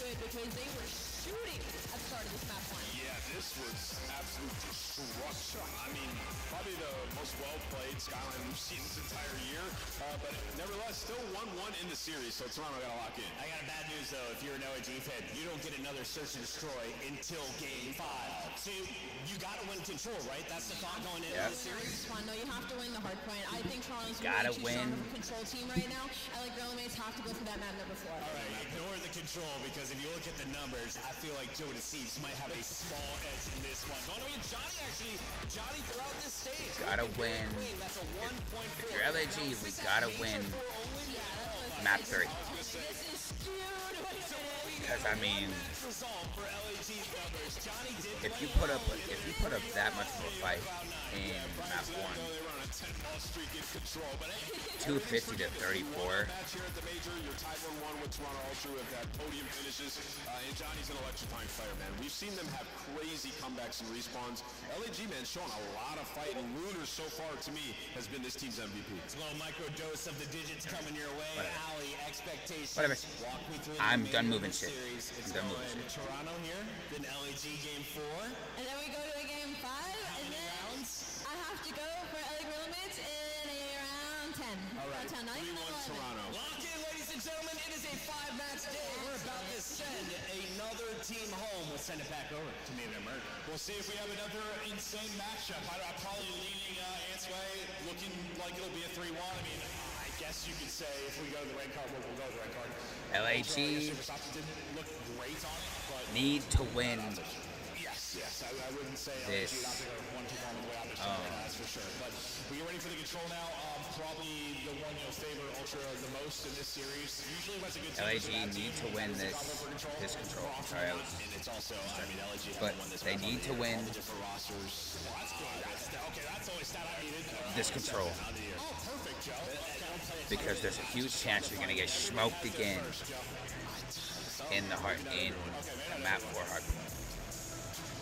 good because they were shooting at the start of this match line. Yeah, this was absolute destruction. I mean, probably the most well-played Skyline we've seen this entire year. But nevertheless, still 1-1 in the series, so Toronto got to lock in. I got bad news, though. If you're an OAG fan, you don't get another search and destroy until Game 5. So you got to win control, right? That's the thought going into Yep. the series. Fun. No, you have to win the hard point. I think Toronto's Gotta really too strong win. of a control team right now. I like Real Mates have to go for that map number 4. All right, ignore the control because if you look at the numbers, I feel like Joe DeCease might have a small edge in this one. Oh, no, Johnny actually, Johnny throughout this stage. Gotta win. That's a 1.4. If you're LAG, we gotta win map 3. This is skewed. Wait a minute. Because I mean, Result for LAG's numbers. Johnny did if you put up that much of a fight in map 1, They were on a 10-ball streak in control, but hey, 250 to 34. match here at the Major, you're tied 1-1 with Toronto Ultra with that podium finishes, and Johnny's an electrifying player, man. We've seen them have crazy comebacks and respawns. LAG, man, showing a lot of fight, and Lunar so far, to me, has been this team's MVP. a little micro dose of the digits coming your way. Ali, expectations. Whatever. Walk me through I'm the done Major moving shit. series. It's I'm done going moving shit. Toronto here, then LAG Game 4. And then we go to a game 5, and then rounds? I have to go for LA Real Mates in a round 10. All right, Round 10, not even 3-1 11. Toronto. Lock in, ladies and gentlemen. It is a 5-match day. We're about to send another team home. We'll send it back over to me and America. We'll see if we have another insane matchup. I'm probably leaning Ant's way, looking like it'll be a 3-1. I mean, I guess you could say if we go to the red card, we'll go to the red card. LAG Superstocks didn't look great on it, but need to win yes, I wouldn't say this. LAG, I don't think they're 1-2 on the way out there, that's for sure. But we get ready for the control now. Probably the one you'll favor Ultra the most in this series. Usually when it's a good team, LAG it's a bad need team. to win It's a this battle for control. control. Sorry, I was. And it's also, I mean, LAG But hasn't won this they round need all to year. win All the different rosters. Well, that's good. That's the only stat I needed. this control. Oh, perfect, Joe. Because there's a huge chance you're gonna get smoked again in the map 4 hard.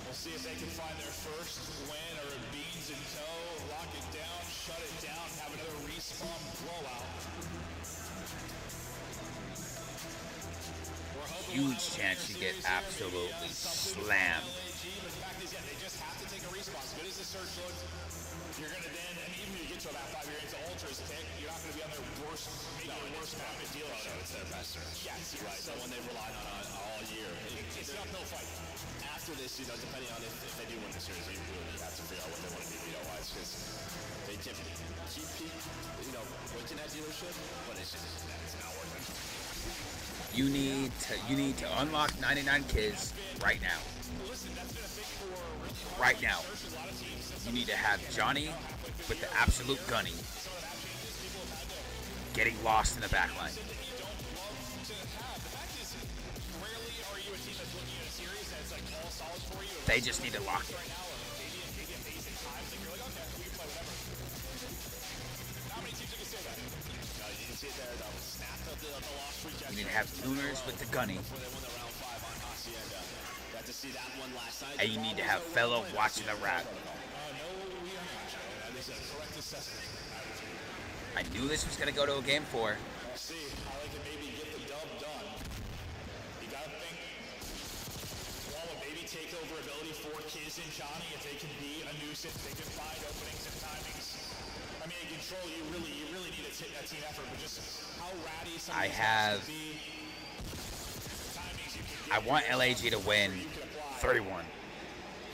We'll see if they can find their first win or a beans in tow, lock it down, shut it down, have another respawn blowout. Huge chance you get absolutely slammed. But the fact is, yeah, they just have to take a respawn. As good as the search looks, you're going to then, and even when you get to a map 5, you're into Ultra's pick, you're not going to be on their worst, maybe their worst map in dealership. It's their best search. Yes, Right, the one they relied on all year. It's an uphill fight. After this, depending on if they do win the series, they really have to figure out what they want to do veto-wise, because they can keep, working at dealership, but it's not working. You need to unlock 99 kills right now. Right now. You need to have Johnny with the absolute gunny getting lost in the backline. They just need to lock it. You need to have tuners with the gunny. And you need to have fellow watching the rap. I knew this was going to go to a game 4. See how they can maybe get the dub done. You gotta think, while a maybe takeover ability for Kiz and Johnny, if they can be a nuisance, they can find openings and timings. I mean, in control, you really need a team effort, but just how ratty some of I these have. guys can be, the timings you can get. I want LAG to win 3-1. Gonna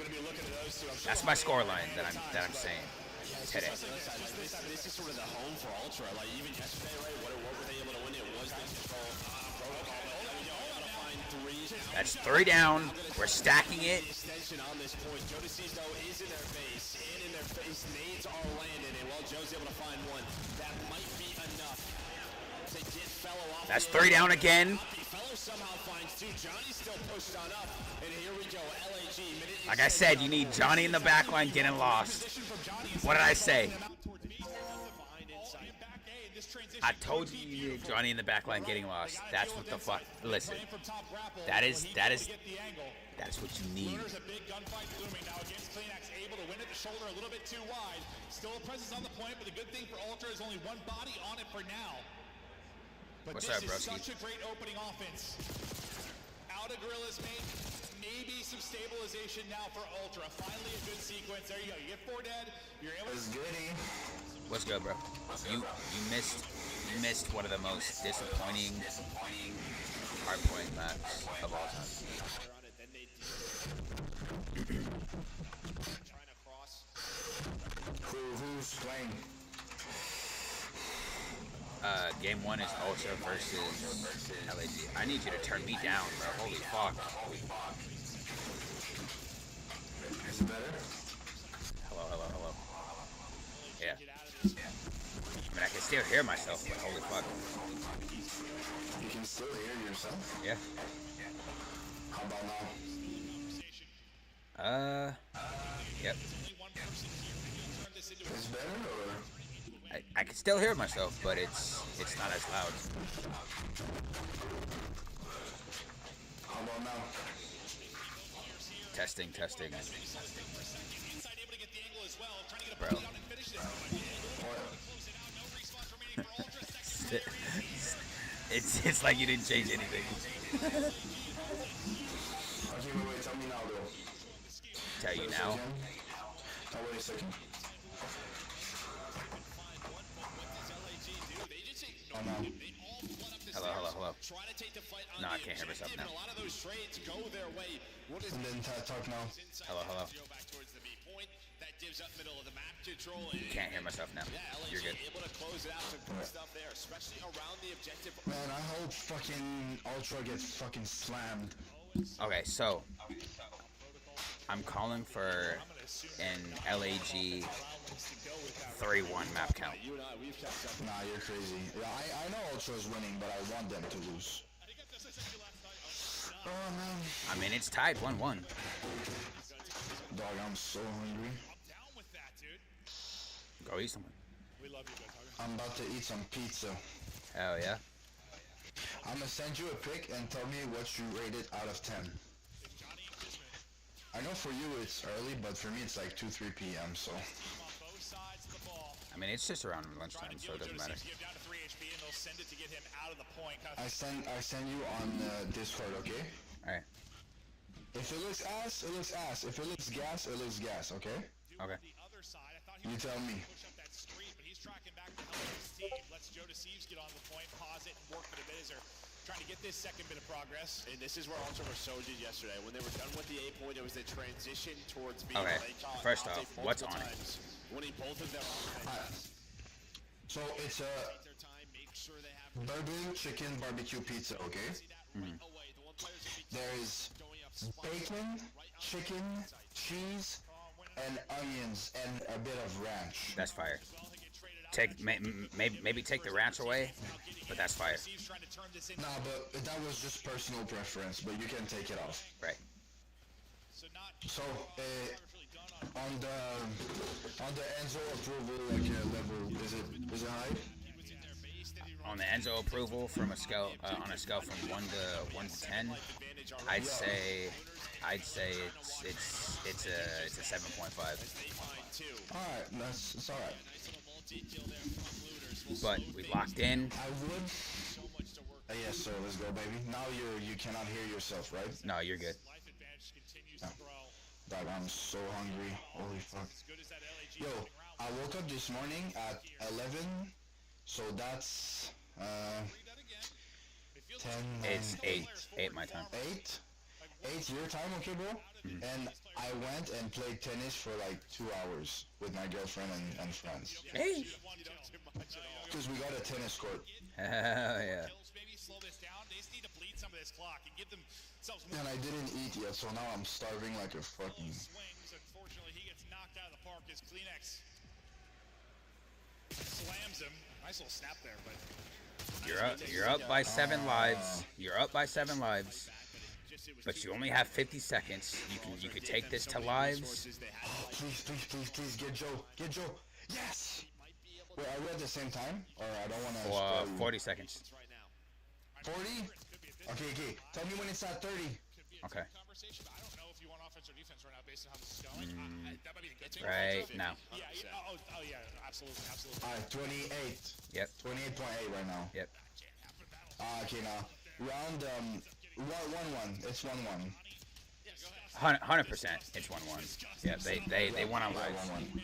be looking at those two. I'm sure That's my scoreline that I'm saying today. This is sort of the home for Ultra. Like, even yesterday, right, what were they able to win? It was the control protocol. Gotta find 3. That's 3 down. We're stacking it. Extension on this point. Joe DeCease, though, is in their face. And in their face, nades are landing. And while Joe's able to find one, that might be enough to That's 3 down again. Fellow somehow finds 2. Johnny's still pushed on up. And here we go. LAG. Like I said, you need Johnny in the back line getting lost. What did I say? I told you you needed Johnny in the back line getting lost. That's what the fuck. Listen, that is what you need. There's a big gunfight looming now against Kleenex, able to win at the shoulder a little bit too wide. Still a presence on the point, but the good thing for Ultra is only one body on it for now. But What's this up, is broski? such a great opening offense. Out of Gorilla's mate, maybe some stabilization now for Ultra. Finally a good sequence. There you go. You get 4 dead. You're able to... What's good, bro? You missed one of the most disappointing hardpoint maps of all time. Who's playing? Game 1 is Ultra versus LAG. I need you to turn me down, bro. Holy fuck. Is it better? Hello. Yeah. I mean, I can still hear myself, but holy fuck. You can still hear yourself? Yeah. How about now? Yep. Is better or? I can still hear myself, but it's not as loud. How about now? Testing. Bro. It's like you didn't change anything. Okay, wait, tell me now though. Tell you now. Oh, wait a second. Oh no. Hello. No, I can't hear myself now. A lot of those trades go their way. What is And then talk now. Hello. back towards the B point? That gives up middle of the map control. Can't hear myself now. You're good. Able to close it out. Some good stuff there, especially around the objective. Man, I hope fucking Ultra gets fucking slammed. Okay, so I'm calling for an LAG 3-1 map count. Nah, you're crazy. Yeah, I know Ultra's winning, but I want them to lose. Oh man. I mean, it's tied 1-1. Dog, I'm so hungry. Go eat something. I'm about to eat some pizza. Hell yeah. I'm gonna send you a pic and tell me what you rate it out of 10. I know for you it's early, but for me it's like 2-3 p.m. so. I mean, it's just around lunchtime, so it doesn't matter. I send you on Discord, okay? Alright. If it looks ass, it looks ass. If it looks gas, it looks gas, okay? Okay. You tell me. Let's Joe Deceives get on the point, pause it, and work it a bit as they're trying to get this second bit of progress. And this is where Ultra were so good yesterday. When they were done with the A point, it was the transition towards B. Okay, first off, what's on it? Winning both of them. So it's a bourbon chicken barbecue pizza, okay? There is bacon, chicken, cheese, and onions, and a bit of ranch. That's fire. Maybe take the ranch away, but that's fire. Nah, but that was just personal preference, but you can take it off. Right. So, on the Enzo approval level, is it high? On the Enzo approval from a scale on a scale from 1 to 10, I'd say it's a 7.5. All right, it's all right. But we locked in. I would. Yes, sir. Let's go, baby. Now you cannot hear yourself, right? No, you're good. Dog, I'm so hungry. Holy fuck. Yo, I woke up this morning at 11, so that's 10. It's 8 my time. 8 your time, okay, bro? And I went and played tennis for like 2 hours with my girlfriend and friends. Hey. Because we got a tennis court. Hell yeah. And I didn't eat yet, so now I'm starving like a fucking... Unfortunately, he gets knocked out of the park as Kleenex slams him. Nice little snap there, but You're up by 7 lives. You're up by 7 lives. But you only have 50 seconds. You could take this to lives. Please get Joe. Get Joe. Yes. Wait, are we at the same time? Or I don't want to. For 40 seconds. 40? Okay. Tell me when it's at 30. Okay. I don't know if you want offense or defense right now based on how this is going. That might be a good thing. Right now. Yeah, absolutely. Alright, 28. Yep. 28.8 right now. Yep. Okay, now. Round, 1-1. It's 1-1. 100%. It's 1-1. Yeah, they won on lives. 1-1.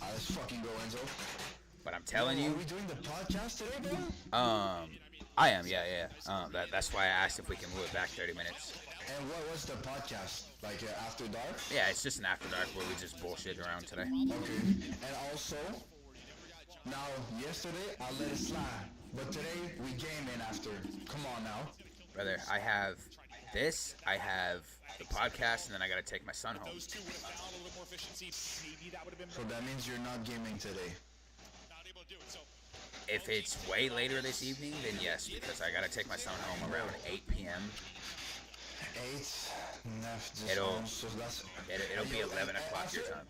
Let's fucking go, Enzo. But I'm telling you. Are we doing the podcast today, bro? I am, yeah. That's why I asked if we can move it back 30 minutes. And what was the podcast? Like After Dark? Yeah, it's just an after dark where we just bullshit around today. Okay. And also, now, yesterday, I let it slide. But today, we game in after. Come on now. Brother, I have this, I have the podcast, and then I gotta take my son home. Those two would have found a little more efficiency. Maybe that would have been So that means you're not gaming today. not able to do it. So If it's way later this evening, then yes, because I gotta take my son home around 8 p.m. 8, 9, 10, It'll- so that's... It'll be 11 o'clock your time.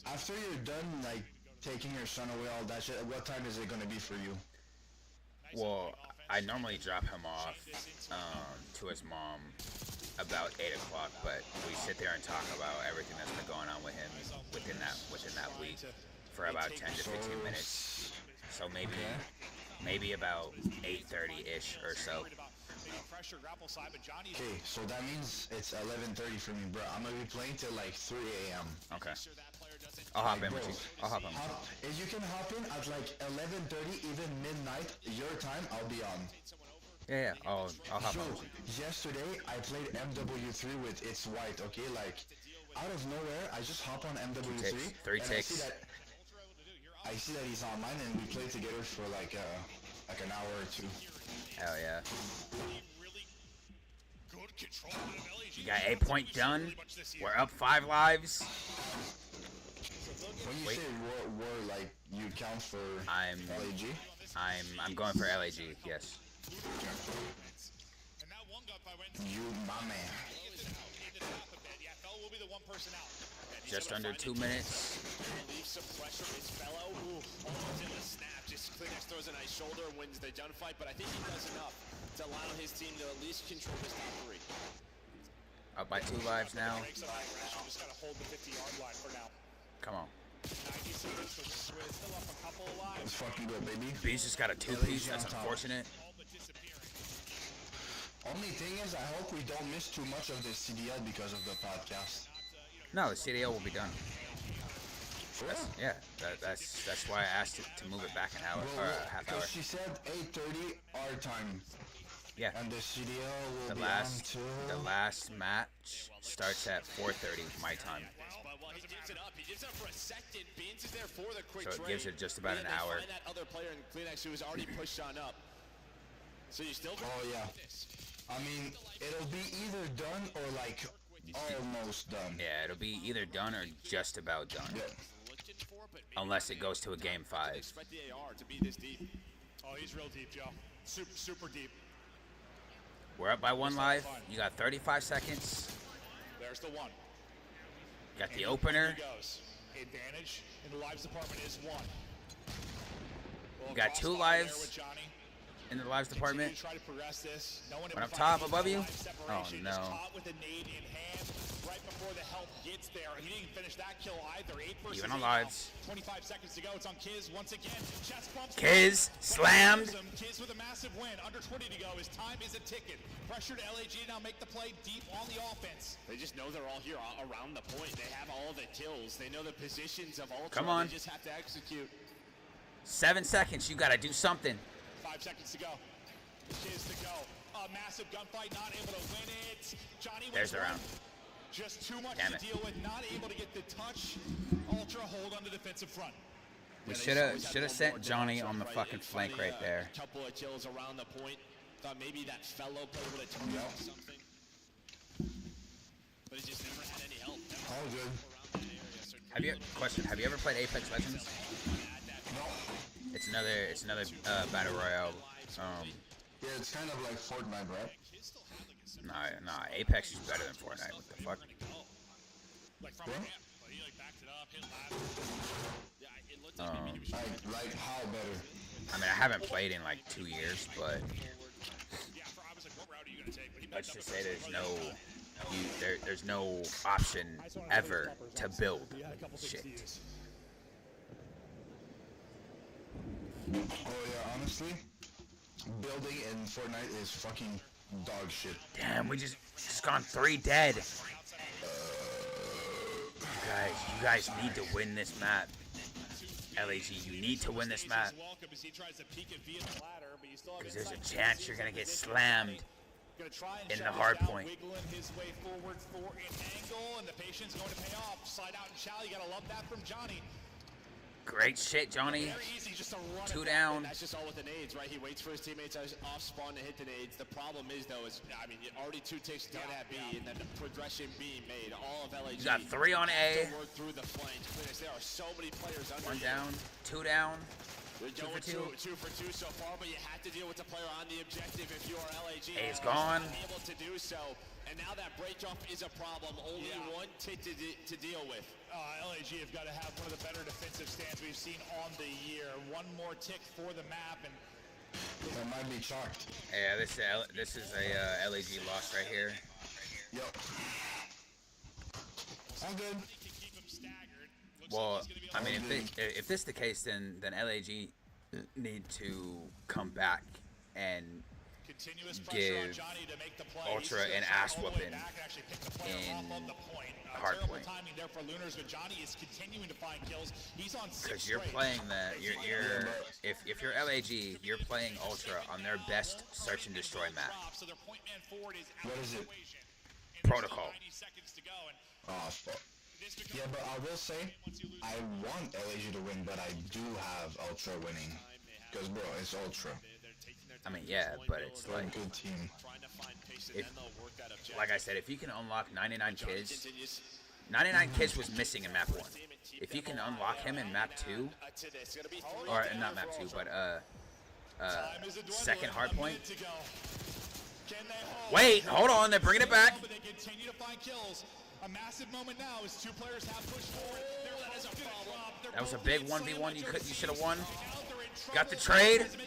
After you're done, like, taking your son away, all that shit, what time is it gonna be for you? Well, I normally drop him off to his mom about 8 o'clock, but we sit there and talk about everything that's been going on with him within that week for about 10 to 15 minutes. So maybe about 8:30-ish or so. pressure grapple side, but Johnny Okay, so that means it's 11:30 for me, bro. I'm gonna be playing till like 3 a.m. Okay. I'll hop in with you. I'll hop in. If you can hop in at like 11:30, even midnight, your time, I'll be on. Yeah. I'll hop Yo, on with you. yesterday I played MW3 with It's White, okay? Like, out of nowhere, I just hop on MW3. Three and ticks. I see that he's online and we played together for like an hour or two. Hell yeah. good control of LAG. You got 8 point done. We're up 5 lives. When you Wait. say war, like you count for I'm LAG? I'm going for LAG. Yes. And that one gunfight went You, my man. Yeah, Fell will be the one person out. Just under 2 minutes. Leaves some pressure on his fellow. Almost in the snap. Just Kleenex throws a nice shoulder and wins the gunfight, but I think he does enough to allow his team to at least control this top 3. Up by 2 lives now. Breaks up that pressure. Just gotta hold the 50-yard line for now. Come on. 90 seconds to Swiss, still up a couple of lives. Let's fucking go, baby. Beast just got a 2-piece. That's unfortunate. All but disappearing. Only thing is, I hope we don't miss too much of this CDL because of the podcast. No, the CDL will be done. For real? Yeah, that's why I asked it to move it back an hour or a half hour. Because she said 8:30 our time, Yeah. and the CDL will The be last on last match starts at 4:30 my time. But while he gives it up, he gives it up for a second. Beans is there for the quick So it trade. gives it just about And an they hour. find that other player in Kleenex who was already pushed on up. So you still Oh yeah. I mean, it'll be either done or like almost done. Yeah, it'll be either done or just about done. Yeah. Unless it goes to a game 5. expect the AR to be this deep. Oh, he's real deep, Joe. Super deep. We're up by 1 live. You got 35 seconds. There's the one. Got the opener. He goes. Advantage in the lives department is 1. You got 2 lives in the lives department. Try to progress this. No one One up top above you. Oh no. Caught with a nade in hand right before the help gets there. He didn't finish that kill either. 8 versus Even on 8 lives. now. 25 seconds to go. It's on Kiz once again. Chest bumps. Kiz slammed. Kiz with a massive win. Under 20 to go. His time is a ticket. Pressure to LAG now make the play deep on the offense. They just know they're all here around the point. They have all the kills. They know the positions of Ultra. Come on. They just have to execute. 7 seconds. You gotta do something. 5 seconds to go. Kiz to go. A massive gunfight. Not able to win it. Johnny There's the wins round. one. Just too much Damn to it. deal with. Not able to get the touch. Ultra hold on the defensive front. We Yeah, they should always have had one sent more Johnny down, on the right? fucking And flank finally, right there. A couple of kills around the point. Thought maybe that fellow player would have turned Yep. into something. But he just never had any help. All good. Have you ever played Apex Legends? It's another battle royale. Yeah, it's kind of like Fortnite, right? Nah. Apex is better than Fortnite. What the fuck? Like how better? I mean, I haven't played in like 2 years, but let's just say there's no option ever to build shit. Oh yeah, honestly, building in Fortnite is fucking dog shit. Damn, we just gone 3 dead. You guys need to win this map. LAG, you need to win this map. Because there's a chance you're gonna get slammed in the hard point. His way forward for an angle, and the patience going to pay off. Slide out and Chow, you gotta love that from Johnny. Great shit, Johnny. Very easy just to run 2 it down. That's just all with the nades, right? He waits for his teammates off spawn to hit the nades. The problem is, though, I mean, already 2 takes done at B, and then the progression being made. All of LAG. You got 3 on A. To work through the flanks. There are so many players under 1 down, 2 down. We're going 2 for 2 so far, but you have to deal with the player on the objective if you are LAG. A is gone. Able to do so, and now that break off is a problem. Only 1 tick to deal with. LAG have got to have one of the better defensive stands we've seen on the year. 1 more tick for the map, and That might be chalked. Yeah, this is a LAG loss right here. Yep. I'm good. Well, I mean, if this is the case, then LAG need to come back and give Ultra an ass whooping in hardpoint. Because you're playing if you're LAG, you're playing Ultra on their best search and destroy map. What is it? Protocol. Oh, fuck. Yeah, but I will say, I want LAG to win, but I do have Ultra winning. Because, bro, it's Ultra. I mean, yeah, but it's like, Good team. like I said, if you can unlock 99 kills, 99 kills was missing in map 1. If you can unlock him in map 2, or not map 2, but second hardpoint. Wait, hold on, they're bringing it back. a massive moment now as 2 players have pushed forward. That was a big 1v1 you should have won. Got the trade. It's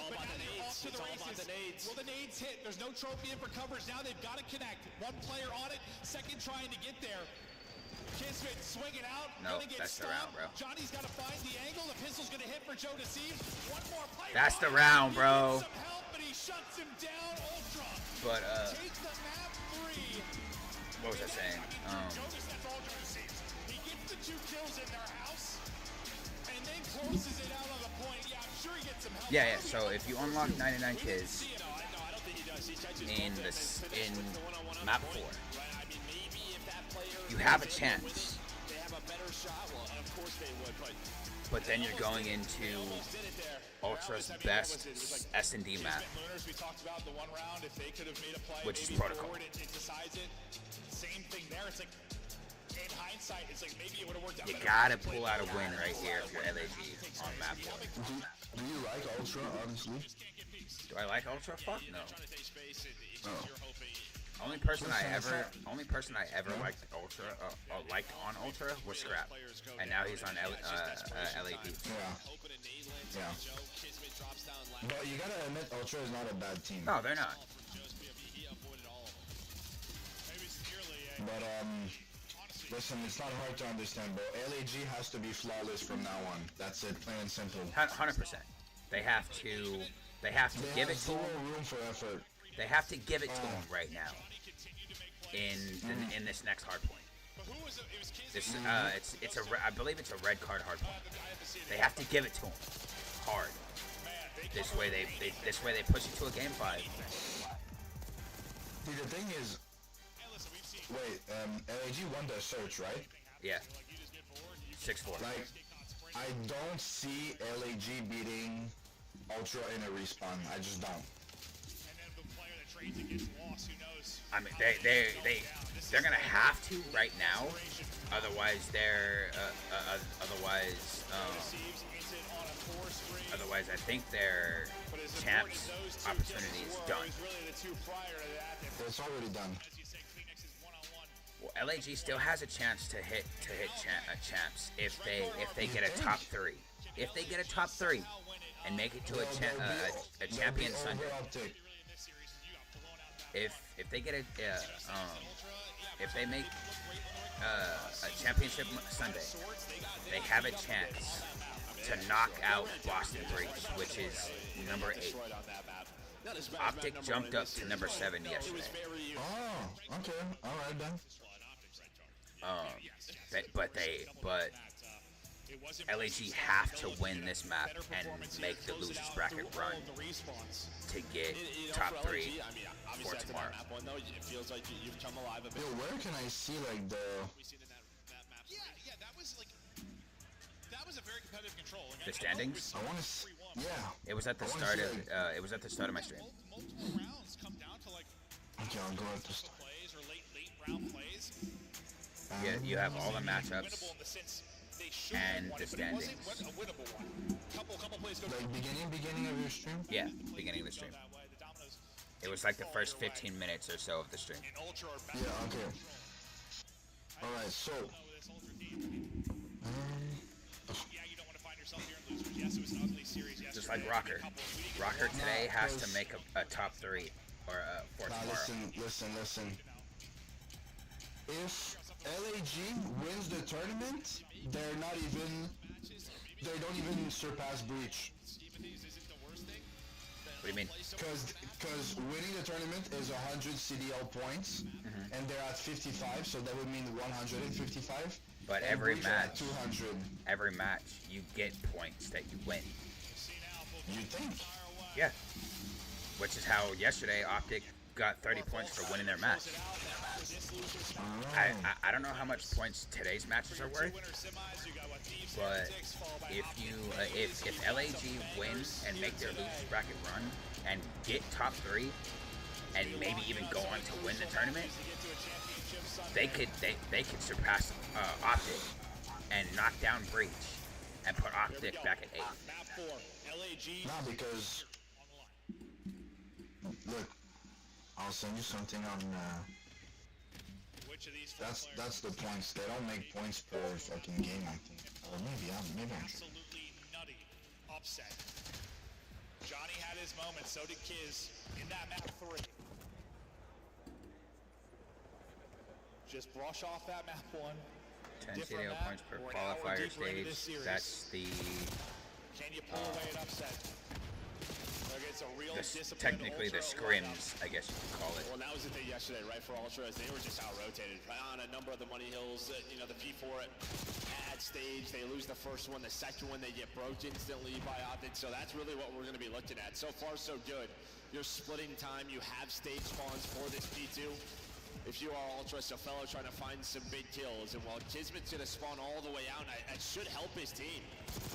all about the nades. It's all about the nades. Well, the nades hit. There's no trophy in for coverage. Now they've got to connect. 1 player on it, second trying to get there. Kismet swinging out. No, Gonna get that's the round, bro. Johnny's got to find the angle. The pistol's going to hit for Joe to see. 1 more player. That's the round, bro. Some help, but he shuts him down. Ultra. But Takes the map 3. what was I saying? He gets the 2 kills in their house and then closes it out on the point. Yeah, I'm sure he gets some help. Yeah. So if you unlock 99 kills in map 4, you have a chance. They have a better shot. Well, of course they would, But then you're going into Ultra's best S&D map, which is Protocol. Same thing there. It's like, in hindsight, it's like maybe it would have worked out. You gotta pull out a win right here if you're LAG on map 4. Do you like Ultra, honestly? Do I like Ultra? Fuck no. Oh. Only person I ever liked on Ultra was Scrap, and now he's on LAP. Yeah. But you gotta admit, Ultra is not a bad team. No, they're not. But, listen, it's not hard to understand, bro. LAG has to be flawless from now on. That's it, plain and simple. 100%. They have to give it to zero him. room for effort. They have to give it to him right now. In this next hardpoint. This I believe it's a red card hardpoint. They have to give it to him hard. This way they push it to a game 5. See, the thing is, wait, LAG won the search, right? Yeah. 6-4. Like, I don't see LAG beating Ultra in a respawn. I just don't. I mean, they're gonna have to right now Otherwise, otherwise, I think their champs opportunity is done. It's already done. Well, LAG still has a chance to hit champs if they get a top 3. If they get a top 3 and make it to a champion Sunday. If they get if they make a championship Sunday, they have a chance to knock out Boston Breach, which is number 8. Optic jumped up to number 7 yesterday. Oh, okay, all right then. But LAG have to win this map and make the losers bracket run to get top 3 for tomorrow. Yo, where can I see like the? Yeah, that was a very competitive control. The standings? I want to. Yeah. It was at the start of it was at the start of my stream. Multiple rounds come down to like Okay, I'll go at the start. plays or late round plays. Yeah, you have all the matchups and the standings. Couple plays go Like beginning of your stream? Yeah, beginning of the stream. It was like the first 15 minutes or so of the stream. Yeah, okay. Alright, so. Just like Rocker. Rocker today has to make a top 3 or for tomorrow. Listen. If LAG wins the tournament, they don't even surpass Breach. What do you mean? Because winning the tournament is 100 CDL points, and they're at 55, so that would mean 155. But every match, 200. every match, you get points that you win. You think? Yeah. Which is how yesterday Optic got 30 points for winning their match. I don't know how much points today's matches are worth, but if LAG wins and make their losers bracket run and get top 3 and maybe even go on to win the tournament, they could surpass Optic and knock down Breach and put Optic back at 8. No, because look, I'll send you something on. That's the points. They don't make points per fucking game, I think. Or maybe I'm absolutely nutty upset. Johnny had his moment, so did Kiz in that map 3. Just brush off that map 1. 10 CDO points per qualifier stage. That's the Can you pull away an upset? technically the scrims, I guess you could call it. Well, that was the thing yesterday, right, for Ultras. They were just out-rotated. On a number of the money hills, the P4 ad stage, they lose the first one. The second one, they get broke instantly by Optic. So that's really what we're going to be looking at. So far, so good. You're splitting time. You have stage spawns for this P2. If you are Ultra, so fellow trying to find some big kills. And while Kismet's going to spawn all the way out, that should help his team.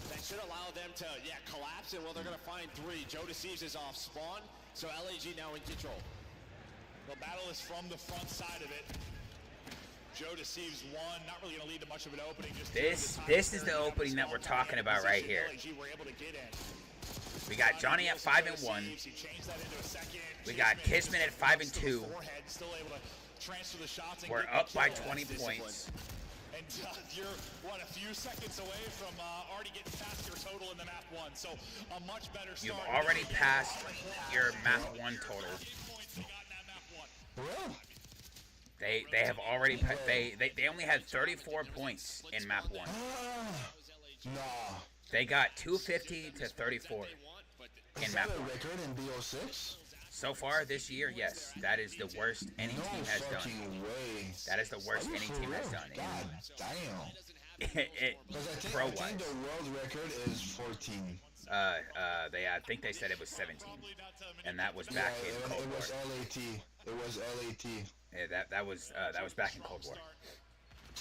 That should allow them to, collapse. And, well, they're going to find 3. Joe Deceives is off spawn, so LAG now in control. The battle is from the front side of it. Joe Deceives won. Not really going to lead to much of an opening. Just this is the opening that we're talking about right here. We got Johnny at 5-1. We got Kismet at 5-2. We're up by 20 points. And you're, a few seconds away from already getting past your total in the map 1. So a much better start. You've already passed your map 1 total. They have already they only had 34 points in map 1. No. They got 250 to 34 in map 1. Record in BO6? So far this year, yes, that is the worst any team has done. That is the worst any team has done. God damn. Pro-wise. I think the world record is 14. I think they said it was 17, and that was back in Cold War. It was LAT. Yeah, that was back in Cold War.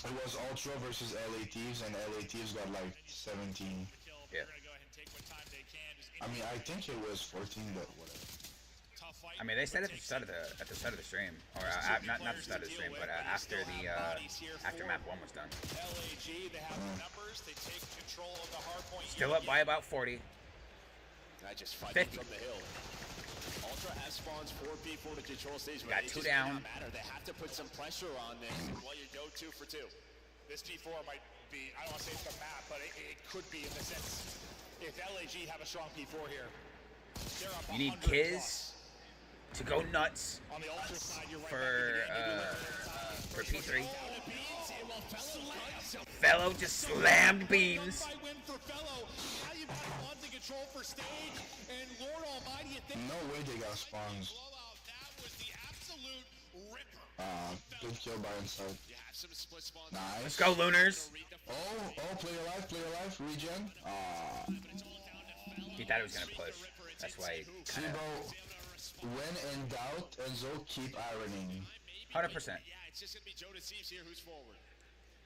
It was Ultra versus LATs, and LATs got like 17. Yeah. I mean, I think it was 14, but whatever. I mean, they said at the start of the stream, or not the start of the stream, but after map 1 was done. LAG, they have the numbers. They take control of the hard point. Still up by about 40. I just fight 50. from the hill. Ultra has spawns 4P4 to control stage, but Got it 2 just down. does not matter. They have to put some pressure on this while you go 2 for 2. This P4 might be, I don't want to say it's the map, but it could be in the sense if LAG have a strong P4 here. They're up You need 100 Kiz plus. to go nuts On the Ultra side, you're right for P3. Fellow Fellow just slammed beams. Win for Fellow. How you got on to control for stage, and Lord Almighty, you think No way they got spawns. blowout? That was the absolute ripper. Good kill by inside. You have some split spawns. Nice. Let's go, Lunars. Oh, play alive, regen. He thought he was gonna push. That's why he See, kind bro, of when in doubt, Enzo, keep ironing. 100%. Yeah, it's just going to be Joe Deceives here who's forward.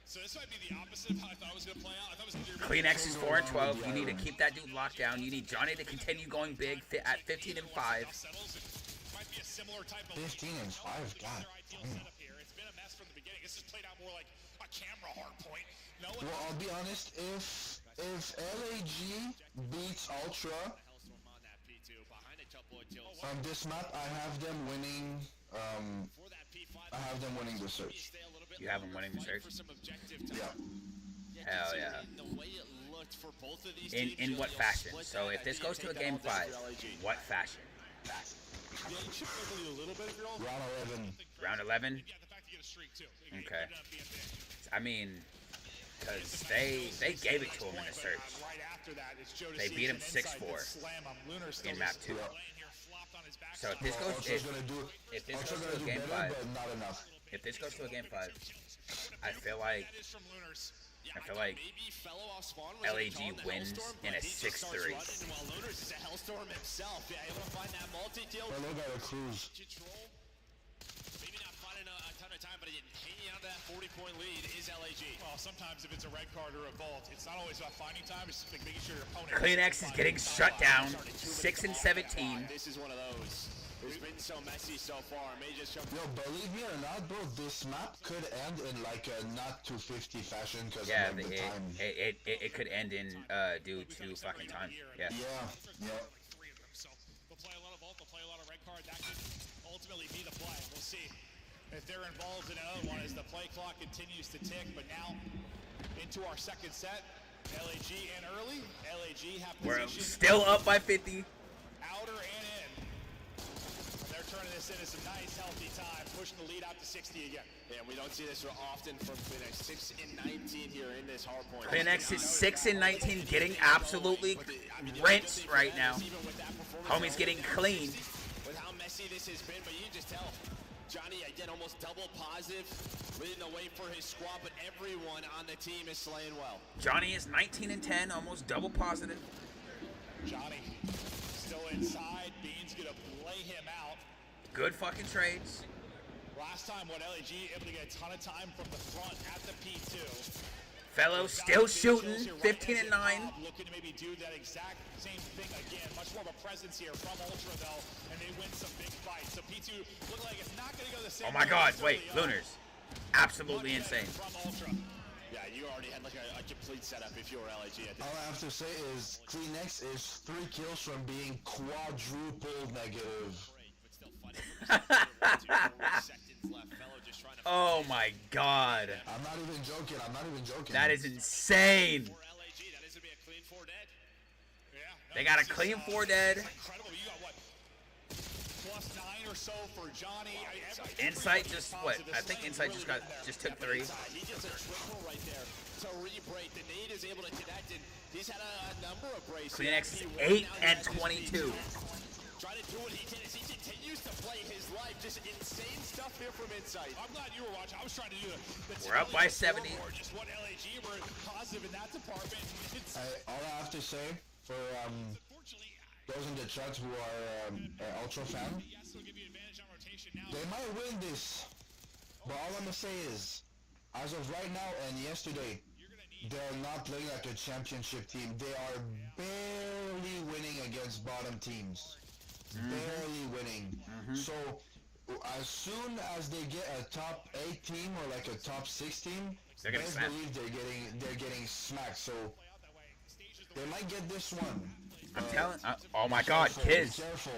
So this might be the opposite of how I thought it was going to play out. I thought it was going to be Clean X is 4 and 12. You need to keep that dude locked down. You need Johnny to continue going big at 15 and 5. Might be a similar type of 15 and 5, God. setup here. It's been a mess from the beginning. This has played out more like a camera hard point. No one Well, I'll be honest, if LAG beats Ultra Hellstorm on that P2 behind a couple of kills. on this map, I have them winning. For that P5, I have them winning the search. stay a little bit You have him longer, winning the fight search? for some objective time. Yeah. Hell yeah. In the way it looked for both of these In teams, what you'll fashion? split So that. if this I think goes you to a take game that all 5, this for LAG. what fashion? Yeah, you should probably a little bit if you're all. Round 11. Round 11? Yeah, the fact you get a streak too. Okay. It ended up being big. I mean, because they gave it to him in the search. Right after that, it's Joe They Deceives beat him and Inside 6-4 that slam him. Lunar still in map just 2. laying here, flopped on his So if backside. this goes, Ultra's gonna do. if this Ultra's goes gonna to a do game better, 5, but not enough. if this goes to a game 5, I feel like That is from Lunars. Yeah, I feel thought like maybe Fellow off spawn was LAG gonna call the wins Hellstorm, in but a he just starts 6-3. running while Lunars is a Hellstorm himself. Yeah, able to find that multi-kill. Hello, got a cruise. Control. Maybe not finding a ton of time, but hanging on to that 40-point lead is LAG. Well, sometimes if it's a red card or a vault, it's not always about finding time. It's just like making sure your opponent. Clean X is getting shut down, 6 and 17. This is one of those. It's been so messy so far. May just jump. Yo, believe me or not, bro, this map could end in like a not 250 fashion because Yeah, of like, the time. it could end in due to fucking time. Yeah. Yeah. Three of them, so they'll play a lot of vault. They'll play a lot of red card. That could ultimately be the play. We'll see if they're involved in another one as the play clock continues to tick. But now into our second set, LAG in early. LAG have We're position still up by 50. outer and in. They're turning this into some nice, healthy time, pushing the lead out to 60 again. Yeah, we don't see this often from Phoenix. 6 and 19 here in this hard point. Clean X is 6 and 19, getting absolutely rinsed right now. Homie's getting clean. With how messy this has been, but you can just tell. Johnny, again, almost double positive, leading the way for his squad, but everyone on the team is slaying well. Johnny is 19 and 10, almost double positive. Johnny still inside. Bean's gonna play him out. Good fucking trades. Last time, what LAG able to get a ton of time from the front at the P2. Fellow still shooting, 15 and 9. Looking to maybe do that exact same thing again. Much more of a presence here from Ultra though, and they win some big fights. So P2 look like it's not going to go the same. Oh my way god, as wait, early on. Lunars. Absolutely Much better insane. From Ultra. Yeah, you already had like a complete setup if you were LAG at this. All I have to say is Kleenex is 3 kills from being quadruple negative. But still fighting for 4 seconds left. Fellow just trying to Oh my god. I'm not even joking. That is insane. for LAG. That is going to be a clean 4 dead. Yeah. no, They got a this is, clean 4 dead. Incredible. You got what? Plus 9 or so for Johnny. Insight just what? I think Insight just took 3. He gets a triple right there to re-break. The nade is able to connect, and he's had a number of breaks. Clean X is 8 and 22. Trying to do what he can as he continues to play his life. Just insane stuff here from Insight. I'm glad you were watching. I was trying to do the We're up by 70. Just what LAG were positive in that department. It's All I have to say for unfortunately, those in the chat who are Ultra fan, yes, they'll give you advantage on rotation now. they might win this. But all I'm gonna say is, as of right now and yesterday, You're gonna need they're not playing like a championship team. They are barely winning against bottom teams. barely winning. So as soon as they get a top 8 team or like a top 6 team, They're getting best smacked. believe they're getting smacked. So they might get this one. I'm telling. Oh my God, Kiz. Be careful.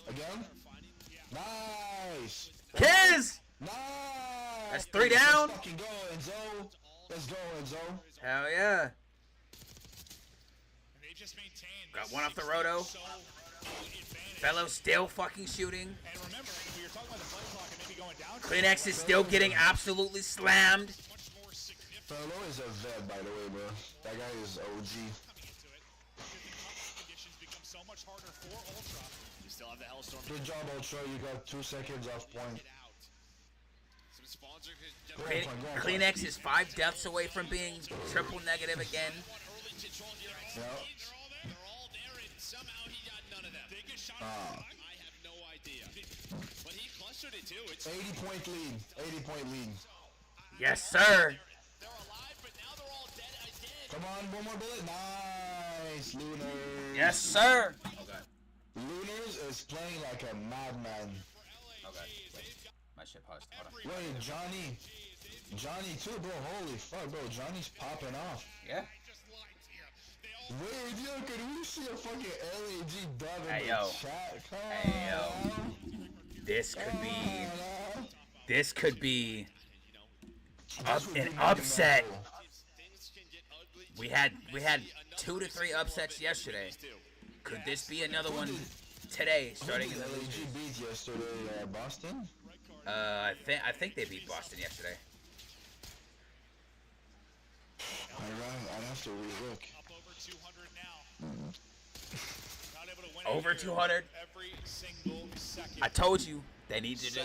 Again. Nice. Kiz. Nice. That's 3 down. Let's fucking go, Enzo. Let's go, Enzo. Hell yeah. They just maintained Got one off the roto. Fellow still fucking shooting. And remember, we were talking about the play clock and maybe going down. Kleenex is still getting absolutely slammed. Much more significant Fellow is a vet, by the way, bro. That guy is OG. coming into it. The conditions become so much harder for Ultra. You still have the Hellstorm. Good job, Ultra. You got 2 seconds off point. Some spawns are Go on, point, go on, point. Kleenex is 5 deaths away from being triple negative again. early to troll here. Yeah. They're all there, and somehow he got none of them. They get shot. I have no idea. But he clustered it too. It's 80-point lead. 80-point lead. Yes, sir. they're alive, but now they're all dead again. Come on, one more bullet. Nice, Lunars. Yes, sir. Okay. Lunars is playing like a madman. Okay. Wait. My shit paused. Hold on. Wait, Johnny too, bro. Holy fuck, bro. Johnny's popping off. Yeah. Wait, yo, can we see a fucking LAG dub in Hey, the yo. chat? Come Hey, yo. on. This could be. Come on. This could be This would an be upset. monumental. Things can get ugly. We had 2 to 3 upsets yesterday. Could this be another one today? Starting in the LAG losers? beat yesterday, Boston. I think they beat Boston yesterday. I'd have to relook. Up over 200 now. Not able to win Over it here 200. every single second. I told you they needed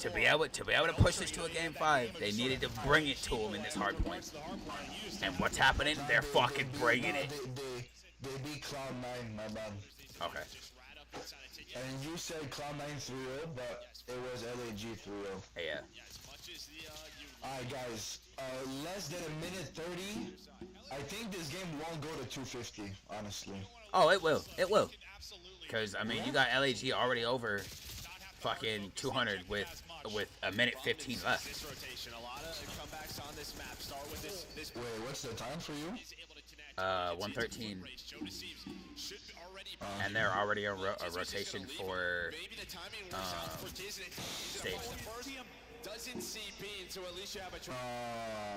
to be able to push this to a game 5. They needed to bring it to them in this hard point. And what's happening? They're fucking bringing it. They beat Cloud9, my bad. Okay. And you said Cloud9 3-0, but it was LAG 3-0. Yeah. Alright guys, less than a minute 30. I think this game won't go to 250, honestly. Oh, it will. It will. Because I mean, you got LAG already over fucking 200 with a minute 15 left. This rotation, a lot of comebacks on this map start with this. Wait, what's the time for you? 113. And they're already a rotation for stage. Doesn't see Bean, so at least you have a try. I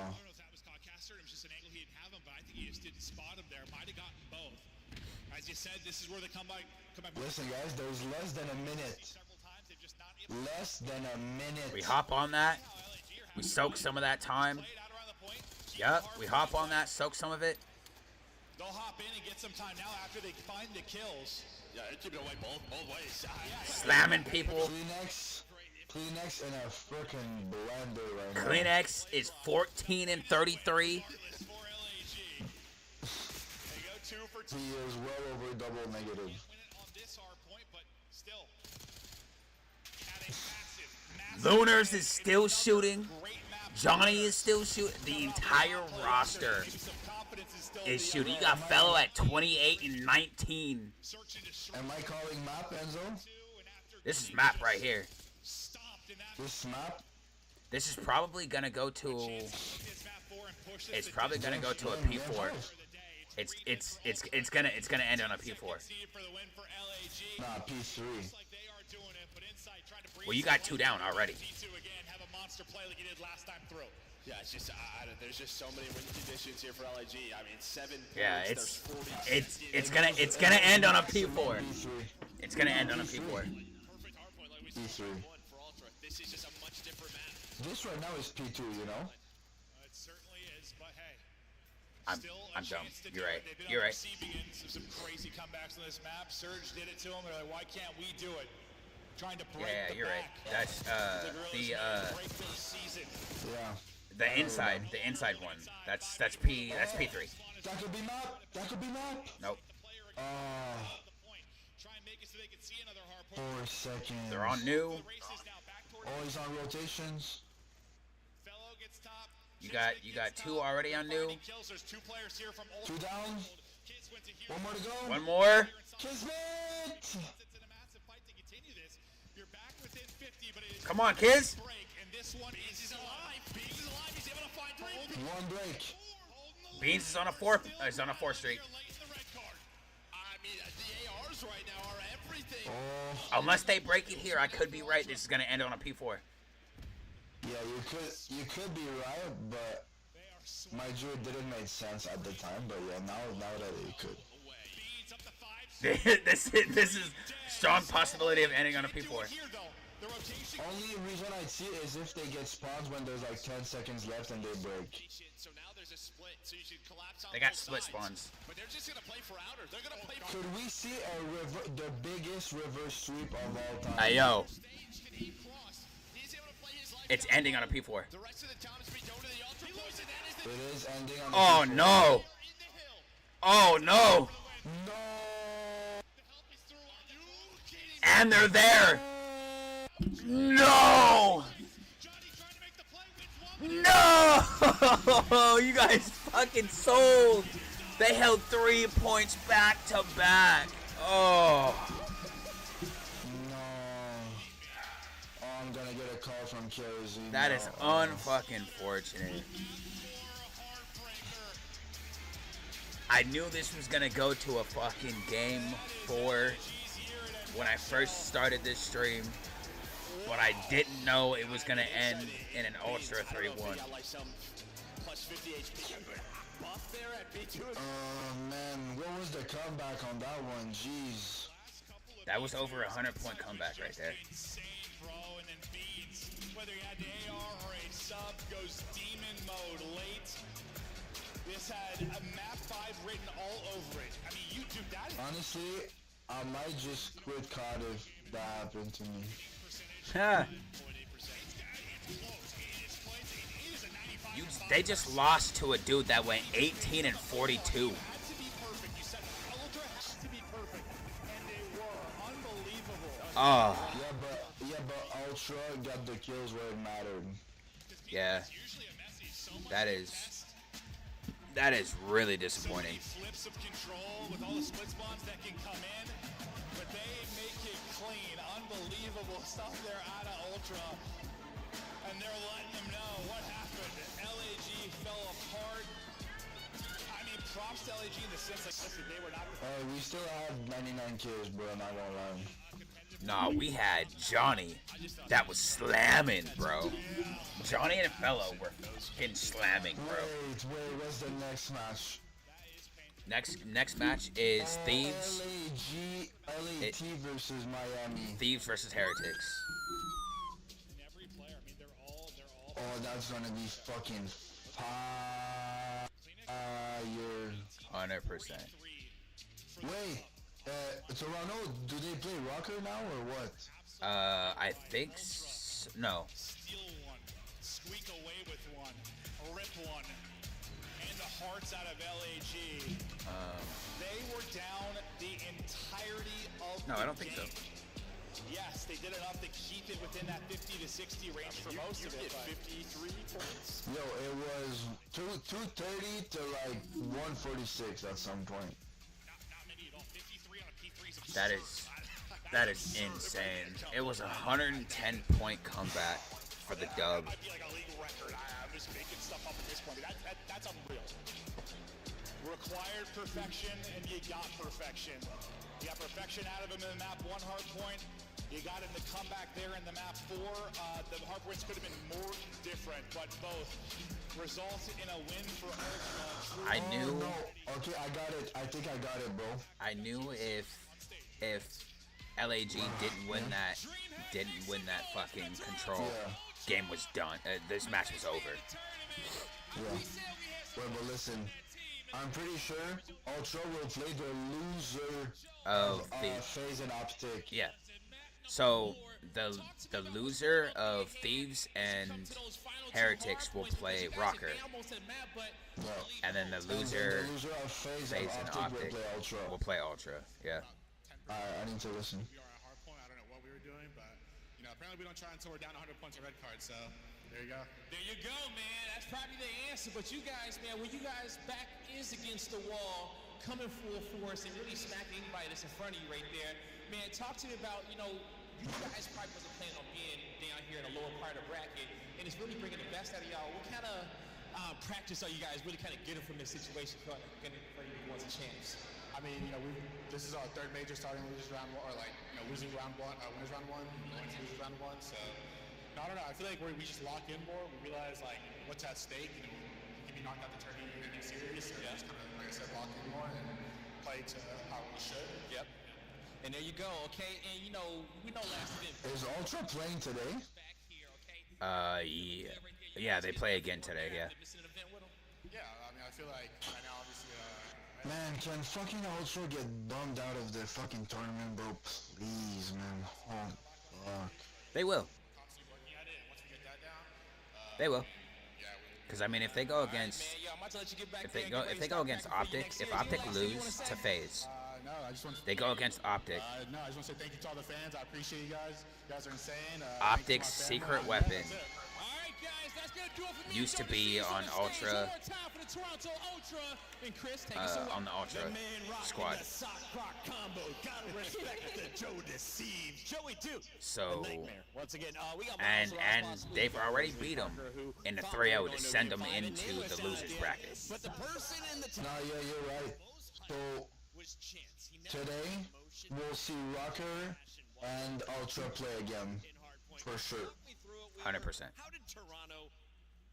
don't know if that was caught caster. It was just an angle he didn't have him, but I think he just didn't spot him there. Might have gotten both. As you said, this is where the comeback. Listen guys, there's less than a minute. Several times they've just not able Less than a minute. We hop on that. We soak some of that time. to play it out around the point. Yep. We hop on that. Soak some of it. They'll hop in and get some time now after they find the kills. Yeah, it keep it away both ways. Slamming people. Kleenex in a freaking blender right now. Kleenex is 14 and 33. For LAG. They go 2 for 2. He is well over double negative. Win it on this hard point, but still. Had a massive Lunars is still shooting. Johnny is still shooting. The entire roster is shooting. You got Fellow at 28 and 19. Am I calling map, Enzo? This is map right here. This map? This is probably gonna go to. It's probably gonna go to a P4. It's gonna end on a P4. Nah, P3. Well, you got 2 down already. Yeah, it's just there's just so many win conditions here for LIG. I mean, 7 points. Yeah, there's 40. it's gonna end on a P4. P3. It's gonna end on a P4. Perfect hard point like we said. P3. One for Ultra. This is just a much different map. This right now is P2, you know? It certainly is, but hey. I'm dumb. You're right. You're right. Some crazy comebacks on this map. Surge did it to him. They're like, why can't we do it? Trying to break Yeah, the you're right. back. That's Break their season. Yeah. the inside one. That's P3. That could be map. That could be map. Nope. Try and make it so they can see another hard point. 4 seconds. They're on new. The race is now back toward Always on rotations. Fellow gets top. You got 2 already on new. Kills. There's 2 players here from 2 down. Kids One more to go. One more. Kismet! Come on, kids. One break. Beans is on a fourth. He's on a 4th streak. Oh, Unless they break it here, I could be right. This is gonna end on a P4. yeah, you could be right, but Major didn't make sense at the time. But yeah, now that it could. this is strong possibility of ending on a P4. Only reason I see it is if they get spawns when there's like 10 seconds left and they break. They got split spawns. Could we see the biggest reverse sweep of all time? Hey, yo. It's ending on a P4. It is ending on. Oh, no. Oh, no. No. And they're there. No. No. You guys fucking sold. They held 3 points back to back. Oh. No. Oh, I'm gonna get a call from Kerosene. That is unfucking fortunate. I knew this was gonna go to a fucking game 4 when I first started this stream, but I didn't know it was gonna end in an Ultra 3-1. Oh man, what was the comeback on that one? Jeez. That was over 100-point comeback right there. Whether you had the AR or a sub, goes demon mode late. This had a map 5 written all over it. I mean, you do that. Honestly, I might just quit COD if that happened to me. Huh. They just lost to a dude that went 18 and 42. Oh. Yeah, but Ultra got the kills where it mattered. Yeah. That is really disappointing. Flips of control with all the split spawns that can come in, but they make it clean. Unbelievable stuff there out of Ultra. And they're letting them know what happened. LAG fell apart. I mean, props to LAG in the sense like, listen, they were not... We still have 99 kills, bro, not gonna lie. Nah, we had Johnny that was slamming, bro. Johnny and Fellow were fucking slamming, bro. Wait, what's the next match? Next match is Thieves. LAT versus Miami. Thieves versus Heretics. Oh, that's gonna be fucking fire. 100%. Wait, Toronto, do they play Rocker now or what? I think no. Steal one, squeak away with one, rip one, and the hearts out of LAG. They were down the entirety of No, I don't think so. Yes, they did enough to keep it within that 50 to 60 range for most of it. 53 points. Yo, it was 230 to like 146 at some point. That is insane. It was a 110-point comeback for the dub. Might be like a league record. I'm just making stuff up at this point. That's unreal. Required perfection, and you got perfection. You got perfection out of him in the map 1 hard point. You got him to come back there in the map 4. The hard points could have been more different, but both resulted in a win for Ultra. I knew. Oh, no. Okay, I got it. I think I got it, bro. I knew if LAG didn't win that fucking control, game was done. This match was over. Yeah. Wait, but listen. I'm pretty sure Ultra will play the loser of the FaZe and Optic. Yeah. So the loser of Thieves and Heretics will play Rocker. Yeah. And then the loser of FaZe and Optic will play Ultra. Yeah. I need to listen. We are at hard point. I don't know what we were doing, but apparently we don't try until we're down 100 points of red cards. So there you go. There you go, man. That's probably the answer. But you guys, man, when you guys back is against the wall, coming full force and really smacking anybody that's in front of you right there. Man, talk to me about, you guys probably wasn't planning on being down here in the lower part of the bracket, and it's really bringing the best out of y'all. What kind of practice are you guys really kind of getting from this situation for you once a chance? I mean, this is our third major starting losers round one, or losing round one, winners round one, losers round one. So, I don't know. I feel like we just lock in more. We realize what's at stake. You can be knocked out the tournament and anything serious. So just kind of, like I said, lock in more and play to how we should. Yep. And there you go. Okay. And we know last event. Is Ultra playing today? Yeah, they play again today. Yeah. Yeah. I mean, I feel like right now, obviously. Man, can fucking Ultra get bummed out of the fucking tournament, bro? Please, man. Oh, fuck. They will. They will. Because I mean, if they go against, if they go against Optic, if Optic lose to FaZe, they go against Optic. No, I just want to say thank you to all the fans. I appreciate you guys. You guys are insane. Optic's secret weapon Guys, used to be on Ultra, on the Ultra squad. So, and they've already beat them in the 3-0 to send them into the losers bracket. Nah, yeah, you're right. So, today, we'll see Rocker and Ultra play again. For sure. 100%. How did Toronto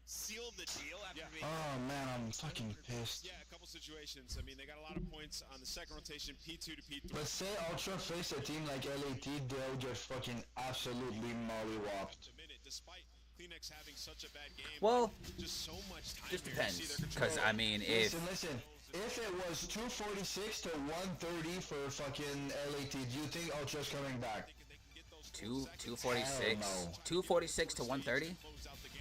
seal the deal after being... Oh man, I'm fucking pissed. Yeah, a couple situations. I mean, they got a lot of points on the second rotation, P2 to P3. But say Ultra face a team like LAT, they'll get fucking absolutely mollywopped. Despite Kleenex having such a bad game, Well, just so much time. just depends. Because I mean, Listen. If it was 246 to 130 for fucking LAT, do you think Ultra's coming back? 246 to 130.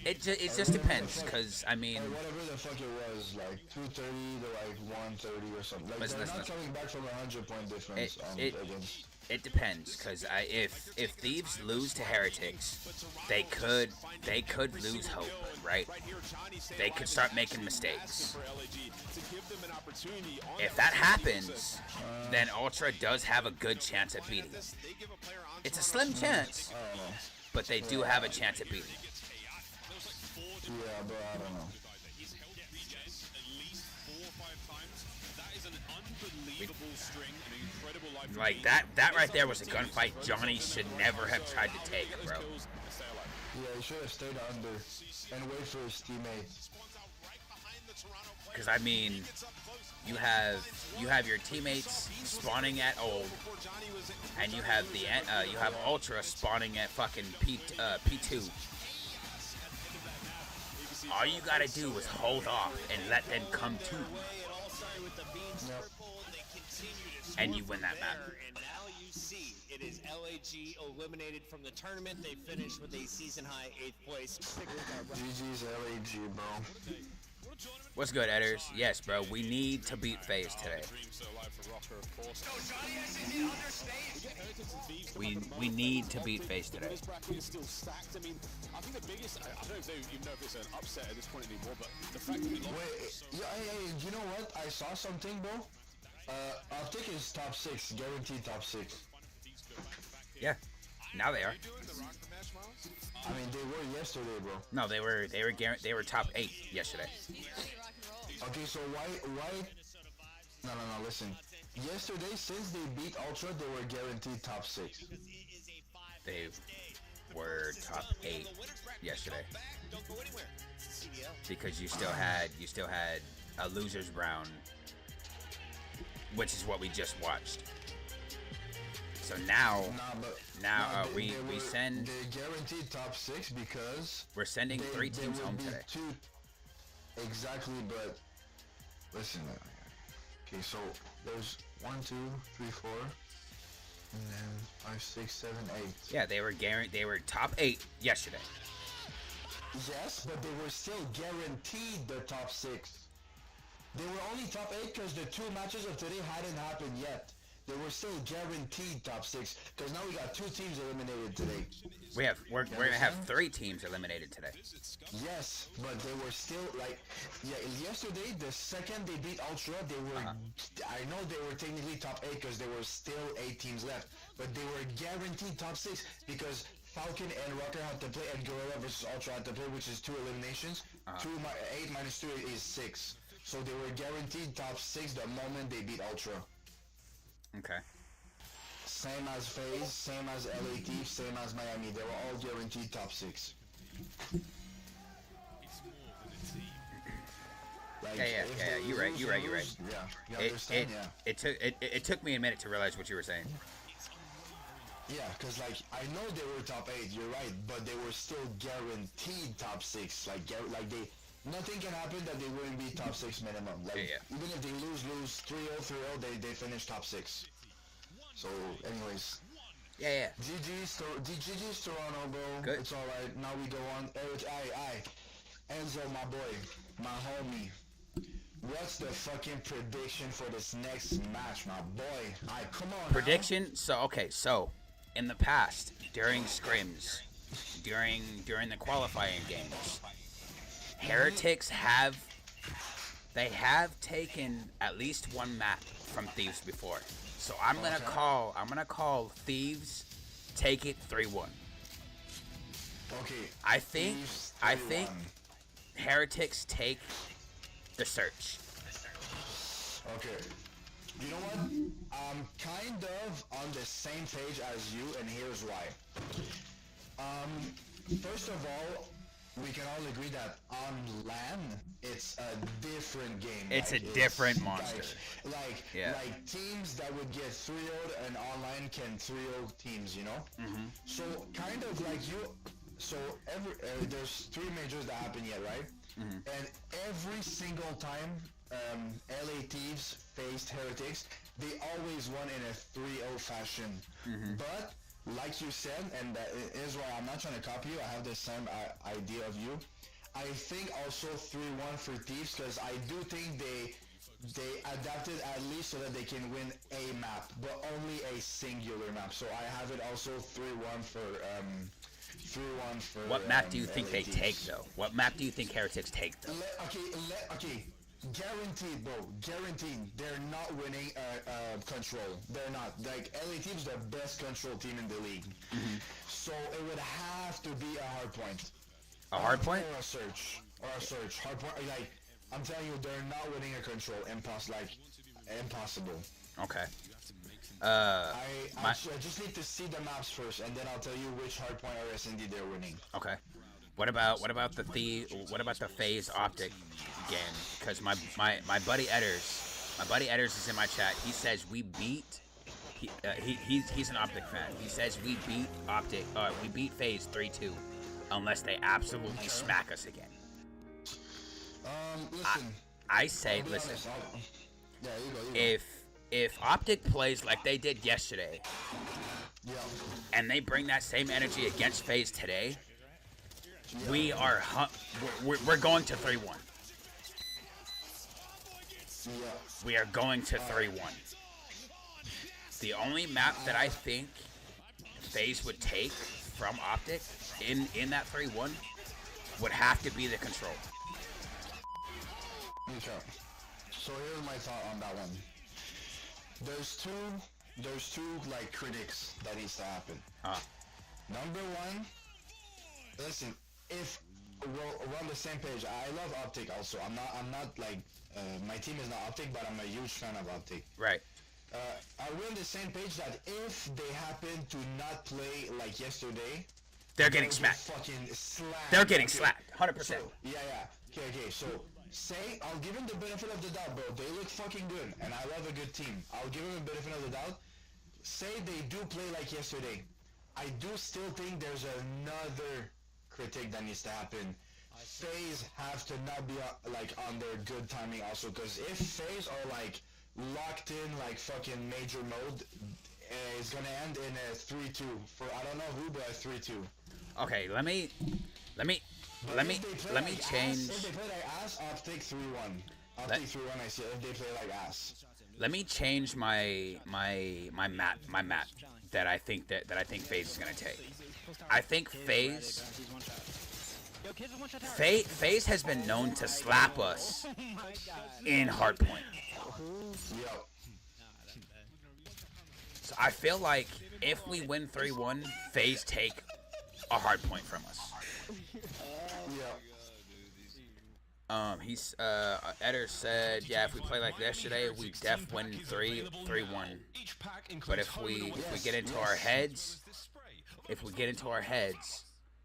It just depends, cause I mean, or whatever the fuck it was, like 230 to like 130 or something. Like they're not coming back from 100-point difference. It depends, cause if Thieves lose to Heretics, they could lose hope, right? They could start making mistakes. If that happens, then Ultra does have a good chance at beating them. It's a slim chance, but they do have a chance at beating them. Yeah, but I don't know. Like that right there was a gunfight Johnny should never have tried to take, bro. Yeah, he should have stayed under and wait for his teammates. Because I mean, you have your teammates spawning at old, and you have Ultra spawning at fucking P2. All you gotta do is hold off and let them come to. Yep. And you win that map. And now you see it is LAG eliminated from the tournament. They finished with a season-high 8th place. GG's LAG, bro. What's good, Edders? Yes, bro, we need to beat FaZe today. We need to beat FaZe today. I think the biggest, I don't even know if it's an upset at this point anymore, but the fact that we lost. Wait, hey, you know what? I saw something, bro. Optic is top 6, guaranteed top 6. Yeah, now they are. I mean, they were yesterday, bro. No, they were top 8 yesterday. Okay, so why? No, listen. Yesterday, since they beat Ultra, they were guaranteed top 6. They were top 8 yesterday. Because you still had a losers round, which is what we just watched. So now, we send. They guaranteed top 6 because we're sending 3 teams home today. Exactly, but listen. Okay, so there's 1, 2, 3, 4, and then 5, 6, 7, 8. Yeah, they were top 8 yesterday. Yes, but they were still guaranteed the top 6. They were only top 8 because the 2 matches of today hadn't happened yet. they were still guaranteed top 6 because now we got 2 teams eliminated today. We're gonna have 3 teams eliminated today. Yes, but they were still like, yesterday the second they beat Ultra, they were. I know they were technically top 8 because there were still 8 teams left, but they were guaranteed top 6 because Falcon and Rocker had to play, and Gorilla versus Ultra had to play, which is 2 eliminations. 8 minus 2 is 6. So they were guaranteed top 6 the moment they beat Ultra. Okay. Same as FaZe, same as LAT, same as Miami. They were all guaranteed top 6. Like, yeah. You're right. Yeah, you understand? It took me a minute to realize what you were saying. Yeah, because, like, I know they were top 8, you're right, but they were still guaranteed top 6. Like they... Nothing can happen that they wouldn't be top 6 minimum. Like, even if they lose 3-0, 3-0, they finish top 6. So, anyways. Yeah. GG's Toronto, bro. Good. It's alright. Now we go on. Enzo, my boy. My homie. What's the fucking prediction for this next match, my boy? Come on. Prediction? So, in the past, during scrims, during the qualifying games, Heretics have taken at least one map from Thieves before. So I'm gonna call Thieves take it 3-1. Okay. I think Heretics take the search. Okay. You know what? I'm kind of on the same page as you, and here's why. First of all, we can all agree that on LAN, it's a different game. It's a different monster. Like teams that would get 3-0'd and online can 3-0 teams, you know? Mm-hmm. So kind of like so there's 3 majors that happen yet, right? Mm-hmm. And every single time LA Thieves faced Heretics, they always won in a 3-0 fashion. Mm-hmm. But like you said, and that is why I'm not trying to copy you, I have the same idea of you. I think also 3-1 for Thieves, because I do think they adapted at least so that they can win a map, but only a singular map. So I have it also 3-1 for 3-1 for. What map do you think they LATs. take though? What map do you think Heretics take though? Okay. Guaranteed, bro. Guaranteed. They're not winning control. They're not. Like, LA Team's the best control team in the league. Mm-hmm. So it would have to be a hard point. A hard point? Or a search. Hard point. Like, I'm telling you, they're not winning a control. Impossible. Okay. I just need to see the maps first, and then I'll tell you which hard point or SND they're winning. Okay. What about the FaZe Optic game? Because my buddy Edders is in my chat. He says we beat. He's an Optic fan. He says we beat FaZe 3-2, unless they absolutely smack us again. Listen. I say listen. Yeah, you go. If Optic plays like they did yesterday, and they bring that same energy against FaZe today. We're going to 3-1. We are going to 3-1. The only map that I think FaZe would take from Optic in that 3-1 would have to be the control. Okay. So here's my thought on that one. There's two like critics that needs to happen. Number one, listen. If we're on the same page, I love Optic also. I'm not like my team is not Optic, but I'm a huge fan of Optic. Right. Are we on the same page that if they happen to not play like yesterday, they're getting smacked? Fucking slapped. They're getting slapped, 100%. So, yeah. Okay. So say I'll give them the benefit of the doubt, bro. They look fucking good, and I love a good team. I'll give them the benefit of the doubt. Say they do play like yesterday. I do still think there's another critique that needs to happen. FaZe have to not be like on their good timing also, because if FaZe are like locked in like fucking major mode, it's gonna end in a 3-2 for I don't know who, but a 3-2. Okay, let me change. If they play like ass, I'll take 3-1. I'll take 3-1. I see if they play like ass. Let me change my map that I think FaZe is gonna take. I think FaZe has been known to slap us in hardpoint. So I feel like if we win 3-1, FaZe take a hardpoint from us. Eder said, yeah, if we play like yesterday, we def win 3-1. But if we get into our heads,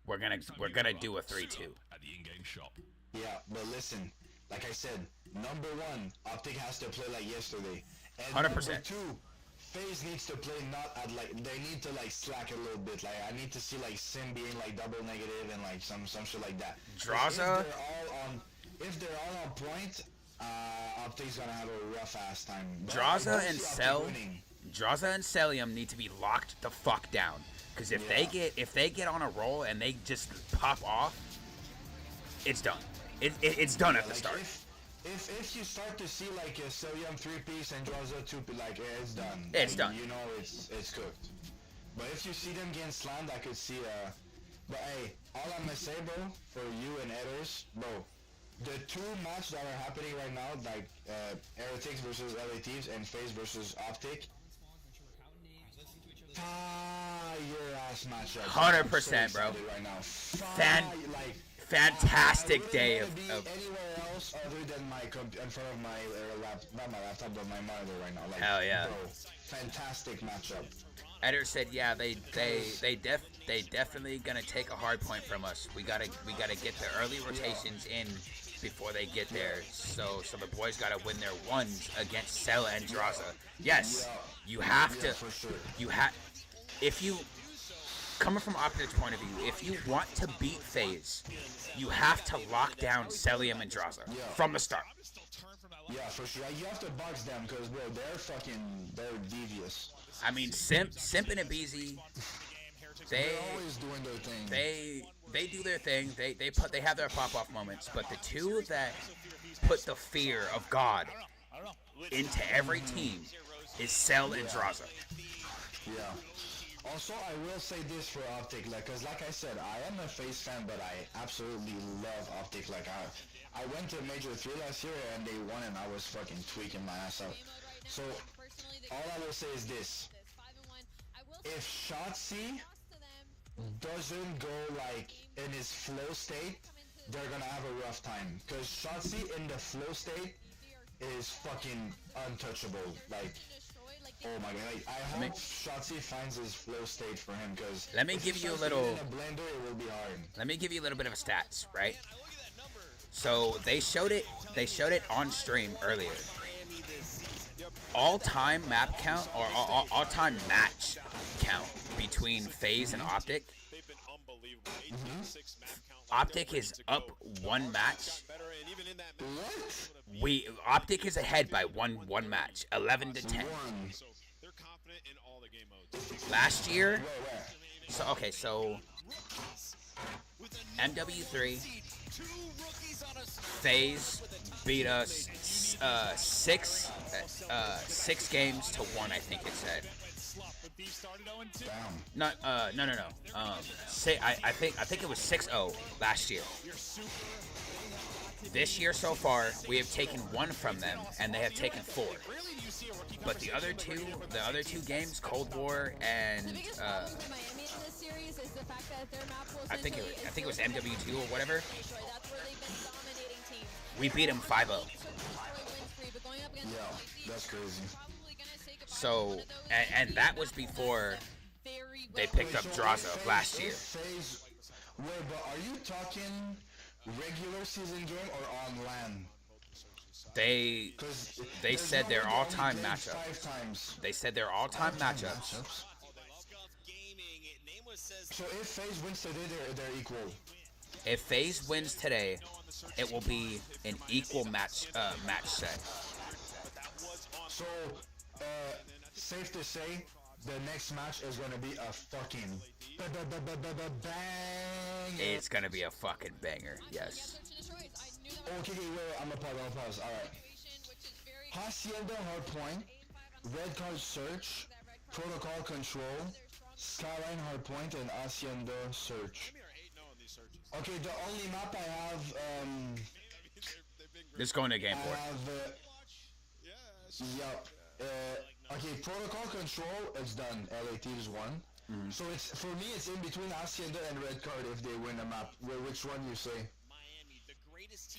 we're gonna do a 3-2. Yeah, but listen, like I said, number one, Optic has to play like yesterday. And 100%. Number two, FaZe needs to play not at like, they need to like slack a little bit. Like I need to see like Sim being like double negative and like some shit like that. Draza. If they're all on point, Optic's gonna have a rough ass time. But Draza and Celium need to be locked the fuck down. Because if they get on a roll and they just pop off, it's done. It's done at the start. If you start to see like a Celium 3-piece and Draza 2-piece, like it's done. It's like, done. You know it's cooked. But if you see them getting slammed, I could see But hey, all I'm gonna say, bro, for you and Eders, bro, the two matches that are happening right now, like Heretics versus LA Thieves and FaZe versus Optic, fire ass matchup. 100%, bro. Right now. Fantastic day of anywhere else other than in front of my not my laptop, but my monitor right now. Like, hell yeah. Bro, fantastic matchup. Eder said, yeah, they definitely gonna take a hard point from us. We gotta get the early rotations in before they get there. So the boys gotta win their ones against Cell and Draza. Yes, you have to. For sure. If you, coming from Optic's point of view, if you want to beat FaZe, you have to lock down Celium and Draza from the start. Yeah, for sure. You have to box them because, bro, they're devious. I mean, Simp and Abizi, they're always doing their thing. They do their thing. They have their pop-off moments, but the two that put the fear of God into every team is Cell and Draza. Yeah. Also, I will say this for Optic, because like I said, I am a FaZe fan, but I absolutely love Optic. Like I went to Major 3 last year and they won, and I was fucking tweaking my ass out. So all I will say is this: if Shotzi doesn't go like in his flow state, they're gonna have a rough time. Because Shotzi in the flow state is fucking untouchable. Like, oh my god! Like, I hope Shotzi finds his flow state for him. Because let me give you a little. In a blender, it will be hard. Let me give you a little bit of a stats, right? So they showed it on stream earlier. All-time map count or all-time match count between FaZe and Optic. Optic is up one match. Optic is ahead by one match, 11-10. Last year, so MW3, FaZe beat us 6 games to 1, I think it said. No. I think it was 6-0 last year. This year so far, we have taken 1 from them, and they have taken 4. But the other two games, Cold War and I think it was MW2 or whatever. We beat them 5-0. Yeah, that's crazy. So, and that was before they picked up Draza last year. Wait, but are you talking regular season game or on LAN? They said their all-time matchups. They said their all-time matchups. So if FaZe wins today, they're equal. If FaZe wins today, it will be an equal match set. So, safe to say, the next match is gonna be a fucking bang. It's gonna be a fucking banger, yes. Okay, wait, I'm gonna pause. Alright. Hacienda Hardpoint, Red Card Search, Protocol Control, Skyline Hardpoint, and Hacienda Search. Okay, the only map I have, Let's go into game I 4. have, okay, Protocol Control, it's done. LA Thieves won. So it's, for me, it's in between Hacienda and Red Card if they win a map. Which one you say?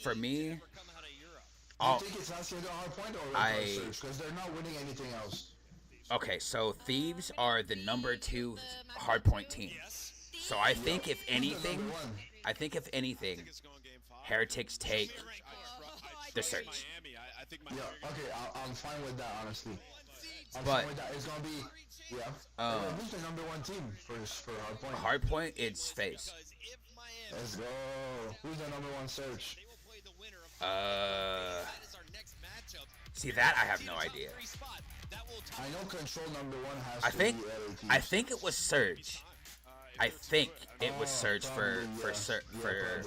For me, I think it's Hacienda Hardpoint or Red Card Search, because they're not winning anything else. okay, so Thieves are the number 2 hardpoint team. So I think if anything, Heretics take the Search. Yeah, okay, I'm fine with that, honestly. I'm But fine with that. It's gonna be, who's the number 1 team for Hardpoint? Hardpoint, it's FaZe. Let's go. Who's the number 1 Search? See that I have no idea. I know Control number 1 has I to think be LA Thieves. I think it was Surge. I think it was Surge for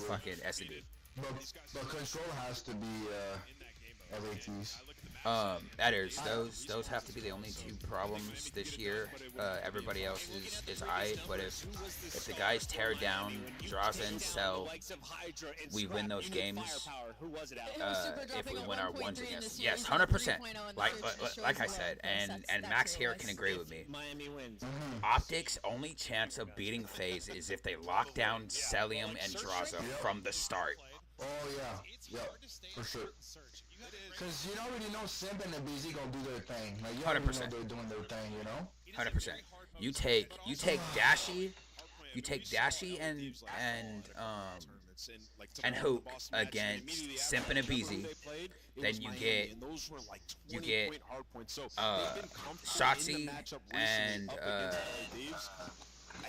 fucking S&D. But Control has to be LA Thieves. Those have to be the only 2 problems this year. Everybody else is aight, but if the guys tear down Draza and Cell, we win those games. If we win our ones against, yes, 100%. Like I said, and Max here can agree with me. Optic's only chance of beating FaZe is if they lock down Celium and Draza from the start. Oh yeah, for sure. Cause you already know Simp and the BZ gonna do their thing. Like you already know they're doing their thing, you know. 100%. You take Dashi, and Hook against Simp and Abizi. Then you get Shotzi and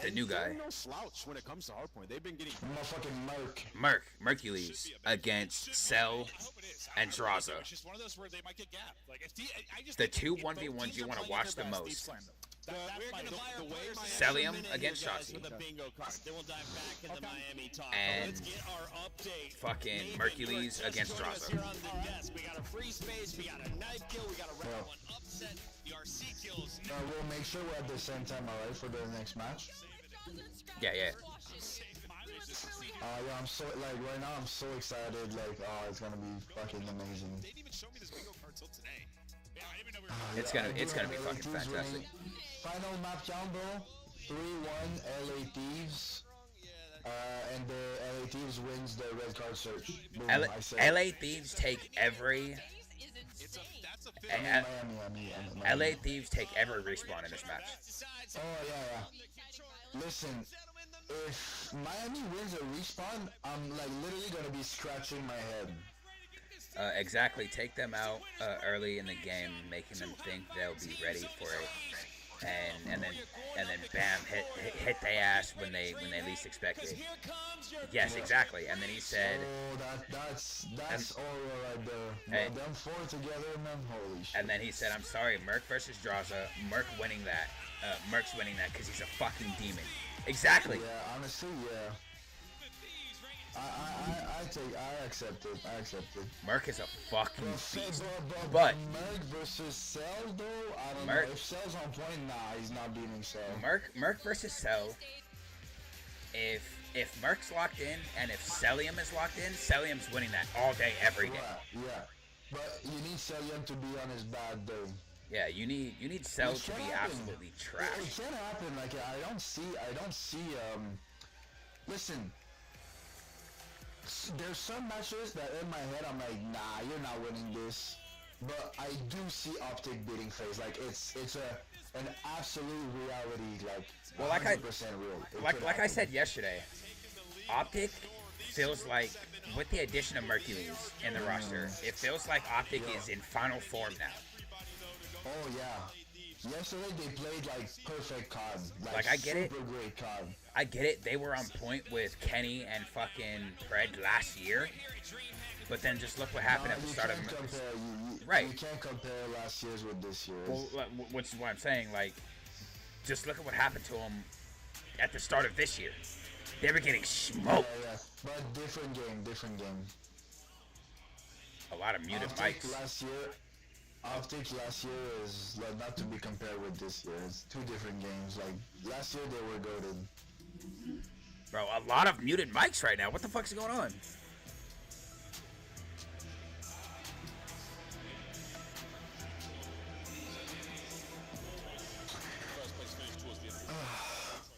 the new guy. Motherfucking Mercules against Cell and Draza. The 2 1v1s you want to watch the most. Celium against Shotzi. And fucking Mercules against Draza. We'll make sure we're at the same time, alright, for the next match. Yeah. Yeah, I'm so, like, right now I'm so excited, like, it's gonna be fucking amazing. It's gonna be fucking fantastic. Final map count, bro. 3-1 LA Thieves. And the LA Thieves wins the Red Card Search. Boom, LA Thieves take every... LA Thieves take every respawn in this match. Oh, yeah. Listen, if Miami wins a respawn, I'm, like, literally gonna be scratching my head. Exactly. Take them out early in the game, making them think they'll be ready for it, and then bam, hit their ass when they least expect it. Yes, exactly. And then he said, that's all right there. And, them 4 together, man. Holy shit. And then he said, I'm sorry, Merc versus Draza. Merc's winning that because he's a fucking demon. Exactly. Yeah, honestly, yeah. I accept it. Merc is a fucking beast. But Merc versus Cell, though, I don't know. If Cell's on point, nah, he's not beating Cell. Merc versus Cell. If Merc's locked in and if Celium is locked in, Celium's winning that all day, every day. Yeah. But you need Celium to be on his bad day. Yeah, you need Cell to be absolutely trash. It can happen. Like I don't see. Listen. There's some matches that in my head I'm like, nah, you're not winning this. But I do see Optic beating FaZe. Like it's an absolute reality. Like 100% real. Like I said yesterday, Optic feels like with the addition of Mercules in the roster, it feels like Optic is in final form now. Oh yeah. Yesterday they played like perfect CoD. Like I get it. Super great CoD. I get it. They were on point with Kenny and fucking Pred last year. But then just look what happened at the start of... Right. You can't compare last year's with this year's. Well, which is what I'm saying. Like, just look at what happened to them at the start of this year. They were getting smoked. Yeah. But different game. A lot of muted mics. Last year, Optics last year is like, not to be compared with this year. It's two different games. Like last year they were goated. Bro, a lot of muted mics right now. What the fuck's going on?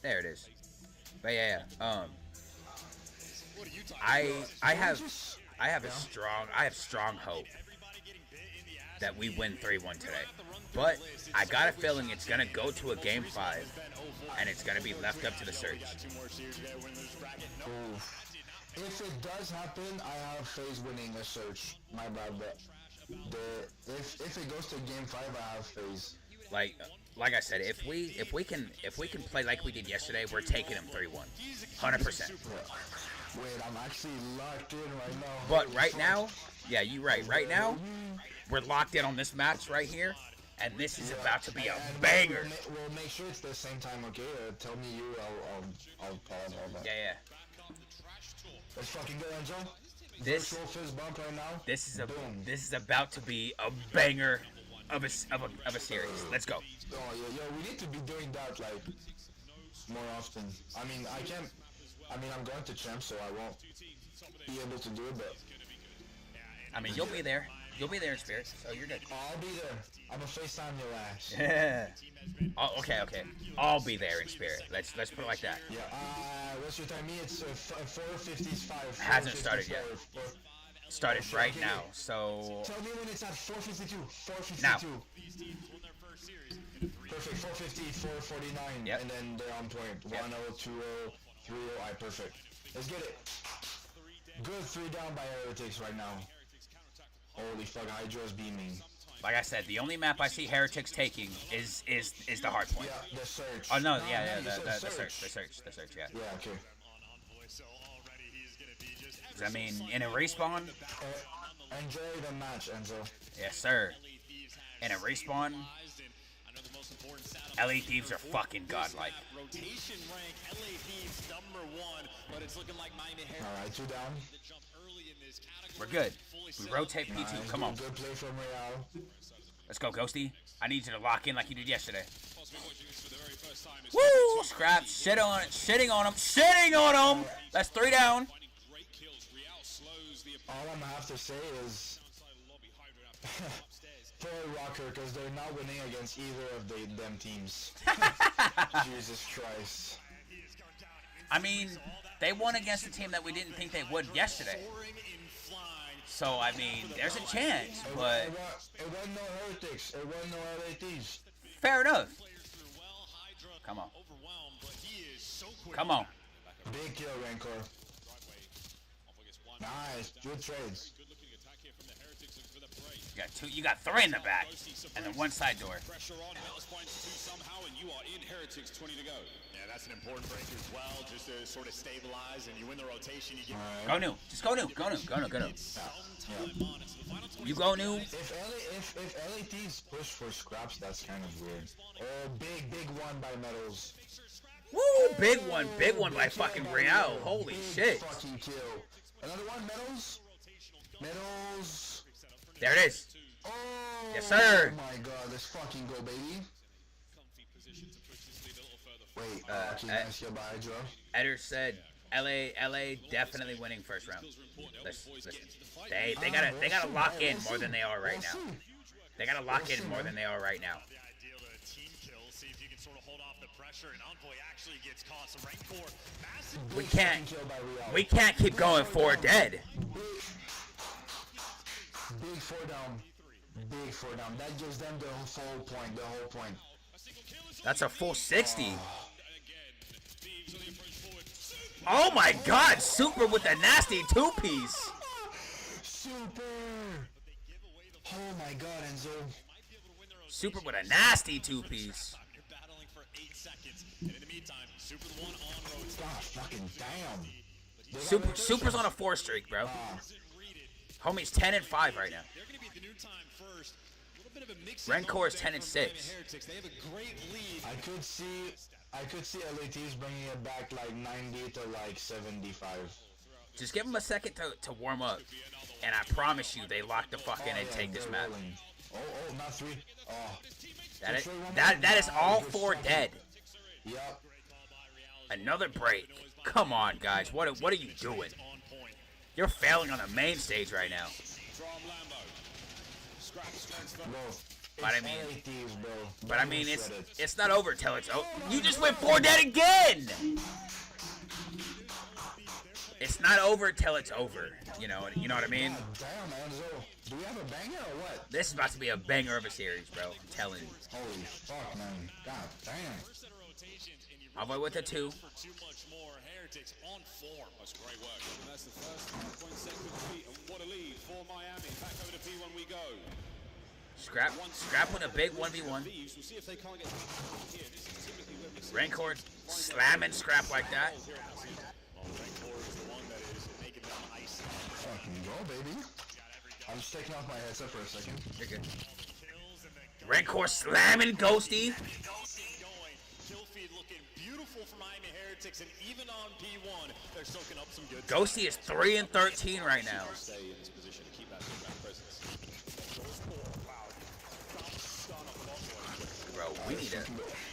There it is. But yeah. I have strong hope that we win 3-1 today. But I got a feeling it's gonna go to a game 5, and it's gonna be left up to the Surge. If it does happen, I have FaZe winning a Surge. My bad, but if it goes to game 5, I have FaZe. Like I said, if we can play like we did yesterday, we're taking them 3-1, 100%. Wait, I'm actually locked in right now. But right now, yeah, you're right. Right now, we're locked in on this match right here, and this is about to be a banger. We'll make sure it's the same time, okay? Tell me you, I'll pause all that. Yeah. Let's fucking go, Enzo. This bump right now. This is about to be a banger of a series. Let's go. Oh yeah, we need to be doing that like more often. I'm going to champ, so I won't be able to do it, but I mean, you'll be there. You'll be there in spirit, so you're good. I'll be there. I'm gonna FaceTime your ass. Yeah. Oh, okay. I'll be there in spirit. Let's put it like that. Yeah. What's your time? It's 4:55. Hasn't started yet. Started right now. So. Tell me when it's at 4:52. 4:52. Now. Perfect. 4:50, 4:49. Yep. And then they're on point. 1-0, 2-0, 3-0. Alright, perfect. Let's get it. Good 3 down by Heretics right now. Holy fuck, Hydra's beaming. Like I said, the only map I see Heretics taking is the hard point. Yeah, the search. Oh no, yeah, the search, yeah. Yeah, okay. I mean, in a respawn. Enjoy the match, Enzo. Yes, sir. In a respawn. LA Thieves are fucking godlike. Alright, 2 down. We're good. We rotate P2. Nice. Come on. Good play from Real. Let's go, Ghosty. I need you to lock in like you did yesterday. Woo! Scrap. Shitting on him. That's 3 down. All I'm gonna have to say is poor Rocker, because they're not winning against either of them teams. Jesus Christ. I mean, they won against a team that we didn't think they would yesterday. So, I mean, there's a chance, but... It wasn't no Heretics. It wasn't no LA Thieves. Fair enough. Come on. Come on. Big kill, Rancor. Nice. Good trades. You got 3 in the back, and then 1 side door. Pressure on Hell's Point 2 somehow, and you are in Heretics 20 to go. Yeah, that's an important break as well, just to sort of stabilize, and you win the rotation. You get Go new. Just go new. Go new. You go new. If LA Thieves push for scraps, that's kind of weird. Oh, big one by Metals. Woo! Big one by fucking Real. Holy shit. Fucking kill. Another one, Metals. There it is. Oh, yes, sir. Oh my god, let's fucking go, baby. Wait, nice kill by Hydra. Eder said, LA definitely winning first round. Listen. They gotta lock in more than they are right now. They gotta lock in more than they are right now. We can't keep going 4 dead. Big 4 down. Big 4 down. That gives them the whole point. That's a full 60. Oh my god, Super with a nasty 2-piece. Super. Oh my god, Enzo. Super with a nasty 2-piece. God fucking damn. Super's on a 4 streak, bro. Homie's 10-5 right now. Rancor is 10-6. I could see LATs bringing it back like 90 to like 75. Just give them a second to warm up, and I promise you they lock the fuck in and take this map. Oh, not 3. Oh. That is all 4 dead. Yep. Another break. Come on, guys. What are you doing? You're failing on the main stage right now. But I mean, it's not over till it's over. You just went 4 dead again. It's not over till it's over. You know what I mean? Damn, man. So, do we have a banger or what? This is about to be a banger of a series, bro. I'm telling you. Holy fuck, man. God damn. I'll go with a 2. Too much more. Heretics on form. That's great work. And that's the first 5.7 feet. And what a lead for Miami. Back over to P1 we go. Scrap with a big 1v1. We'll see if they can't get here. This is typically where we see Rancor slamming Scrap like that. Fucking go, baby. I'm just taking off my headset for a second. You're good. Rancor slamming Ghosty. Kill feed looking beautiful for Miami Heretics, and even on P1, they're soaking up some good. Ghosty is 3 and 13 right now. stay in this position to keep that presence. Bro, we need to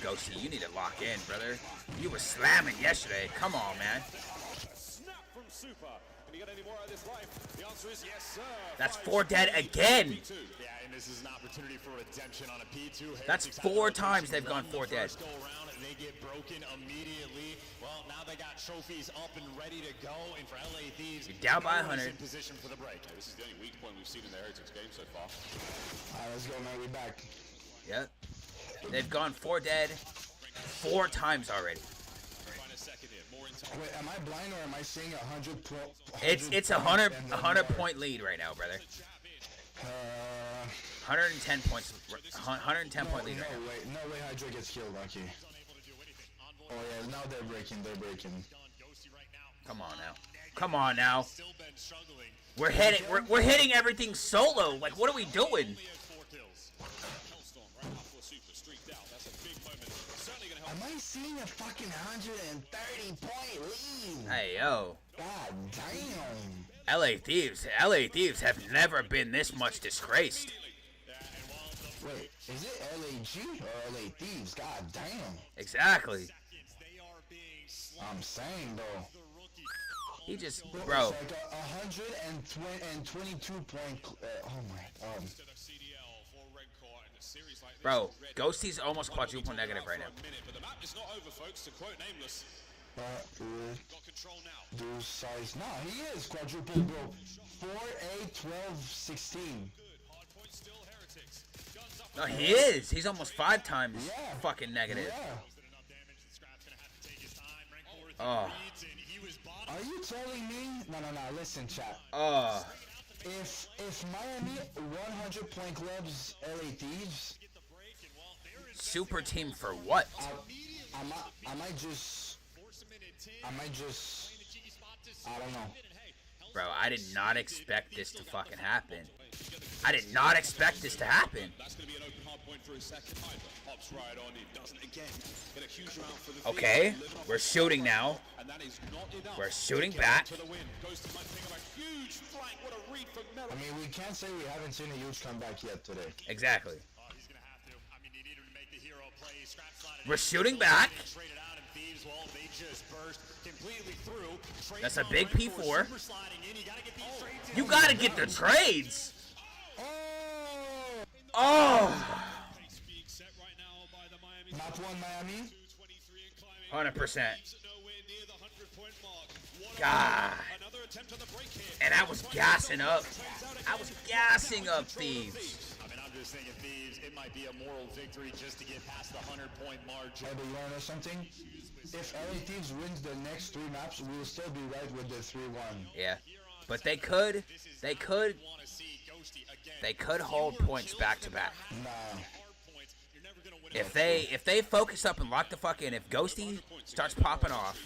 Ghosty. You need to lock in, brother. You were slamming yesterday. Come on, man. Snap from Super. Can you get any more out of this life? The answer is yes, sir. That's 4 dead again. Yeah, and this is an opportunity for redemption on a P2. That's 4 times they've gone 4 dead. Go around, they get broken immediately. Well, now they got trophies up and ready to go, and for LA Thieves, You're down by 100. in position for the break. This is the only weak point we've seen in the Heretics game so far. Alright, let's go, man. We back. Yep. They've gone 4 dead 4 times already. Wait, am I blind or am I seeing 100 It's a 100 point lead right now, brother. 110 points. 110 point lead right now. No way Hydra gets killed, Lucky. Oh yeah, now they're breaking. Come on now. We're hitting everything solo. Like, what are we doing? Am I seeing a fucking 130 point lead? Hey yo. God damn. LA Thieves have never been this much disgraced. Wait, is it LAG or LA Thieves? God damn. Exactly. I'm saying though. He just, bro. It's like 122 point. Oh my. Bro, Ghosty's almost quadruple negative right now. But the map is not over, folks. To quote Nameless. Got control now. Do size. Nah, he is quadruple, bro. 4, 8, 12, 16. No, he is. He's almost 5 times fucking negative. Yeah. Oh. Are you telling me? No. Listen, chat. If Miami 100 point clubs LA Thieves. Super team for what? I might just. I don't know. Bro, I did not expect this to fucking happen. I did not expect this to happen. That's going to be an open hard point for a second. Hops right on. He doesn't again. Get a huge round for the Okay, we're shooting now. And that is not enough. We're shooting back. To the win. Ghosty might think of a huge flank. What a read from Melo. I mean, we can't say we haven't seen a huge comeback yet today. Exactly. He's gonna have to. I mean, he needed to make the hero play. Scrap slotted We're shooting back. traded out, and Thieves, well, they just burst completely through. That's a big P4. Super sliding in. You gotta get these trades in. You gotta get the trades. Oh. Not one Miami. 100%. God. And I was gassing up. Thieves. I mean, I'm just thinking Thieves, it might be a moral victory just to get past the 100-point margin. But you wanna know something? If LA Thieves wins the next 3 maps, we will still be right with the 3-1. Yeah. But they could hold points back to back. Nah. If they focus up and lock the fuck in, if Ghosty starts popping off,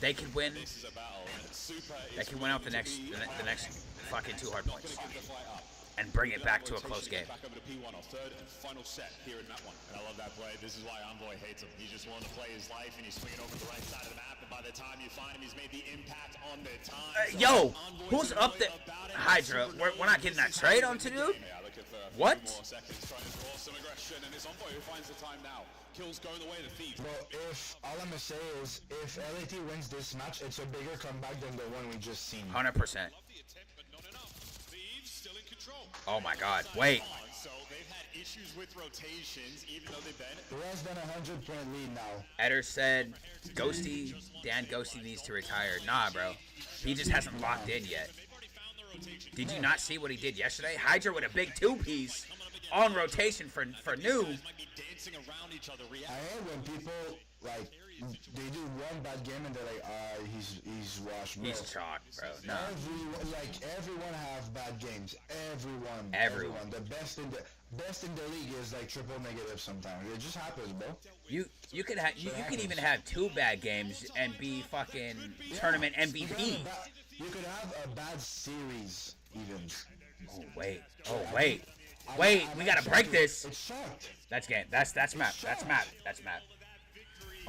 they could win. They can win out the next fucking 2 hard points and bring it back to a close game. Back over to P1, our third and final set here in that one. And I love that play. This is why Envoy hates him. He's just willing to play his life, and he's swinging over the right side of the map. but by the time you find him, he's made the impact on the time. Yo, who's up there? Hydra. We're not getting that trade onto dude? Yeah, looking for a What? few more seconds, trying to draw some aggression, and it's Envoy who finds the time now. Kills going the way of the Thief. Well, if all I'm gonna say is if LAT wins this match, it's a bigger comeback than the one we just seen. 100%. Love the attempt, but not enough. Thieves still in control. Oh my God. Wait. So they've had issues with rotations, even though they've been. Less than 100-point lead now. Eder said, Dan Ghosty needs to retire. Nah, bro. He just hasn't locked in yet. Did you not see what he did yesterday? Hydra with a big two-piece on rotation for new. Dancing around each other, I hate when people, like, they do one bad game and they're like, he's washed, bro. He's chalked, bro. No. Everyone have bad games. Everyone. The best in the league is like triple negative sometimes. It just happens, bro. You could even have two bad games and be fucking tournament MVP. You could have a bad series even. Oh wait. We gotta break this. It's shocked. That's game. That's map. That's map.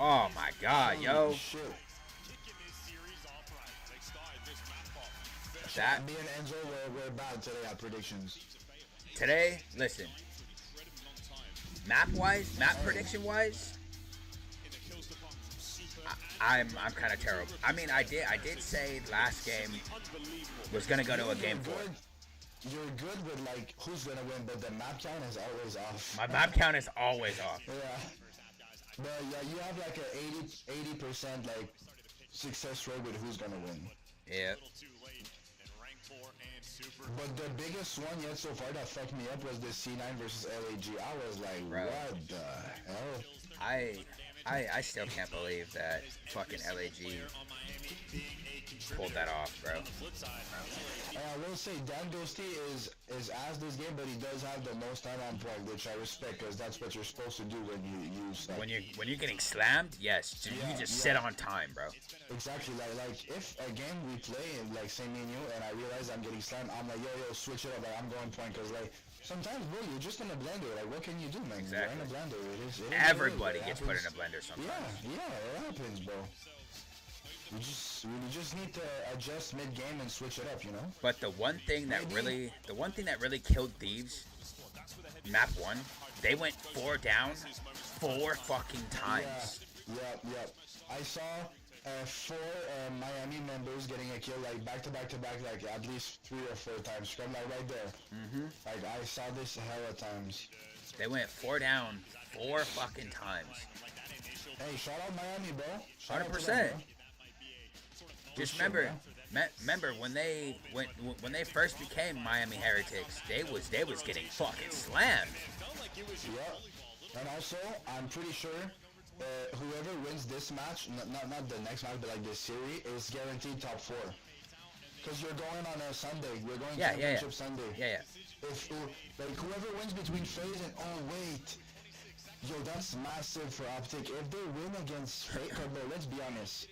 Oh my God, yo. Shit. That Me and Enzo we're bad today at predictions. today, listen. Map prediction wise, I'm kind of terrible. I mean, I did say last game was gonna go to a game 4. You're good with like who's gonna win, but the map count is always off. My map count is always off. Yeah. But yeah, you have like a 80% like success rate with who's gonna win. Yeah. But the biggest one yet so far that fucked me up was the C9 versus LAG. I was like, Bro. what the hell? I still can't believe that fucking LAG pulled that off, bro. I will say Dan Ghosty is as this game, but he does have the most time on point, which I respect because that's what you're supposed to do when you use. Like, When you're getting slammed, yes, you just sit on time, bro. exactly, like if a game we play and like say me and you, and I realize I'm getting slammed, I'm like yo switch it up, like I'm going point because like sometimes bro you're just in a blender, like what can you do, man? Exactly. You're in a blender. It is Everybody it gets put in happens. a blender sometimes. Yeah, it happens, bro. We just need to adjust mid game and switch it up, you know. But the one thing that really killed Thieves, map 1, they went 4 down 4 fucking times. Yep. I saw 4 Miami members getting a kill like back to back, like at least 3 or 4 times. From like right there. Like I saw this hella times. They went 4 down 4 fucking times. Hey, shout out Miami, bro. Shout out to 100%. them, bro. Just remember when they first became Miami Heretics, they was getting fucking slammed. Yep. And also, I'm pretty sure whoever wins this match, not the next match, but like this series, is guaranteed top 4. Because you're going on a Sunday. We're going championship Sunday. Yeah. If like whoever wins between FaZe and yo, that's massive for Optic. If they win against FaZe, let's be honest.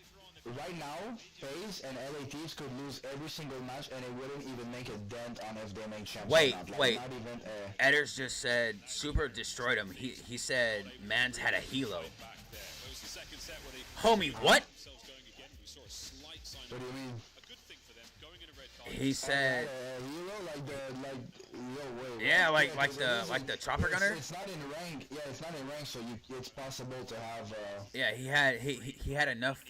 Right now, FaZe and LATs could lose every single match, and it wouldn't even make a dent on if they make champions. Wait. Not even. Edders just said Super destroyed him. He said Mans had a helo. Homie, what? What do you mean? He said. Yeah, like the chopper gunner. It's not in rank. Yeah, it's not in rank, so it's possible to have. Yeah, he had enough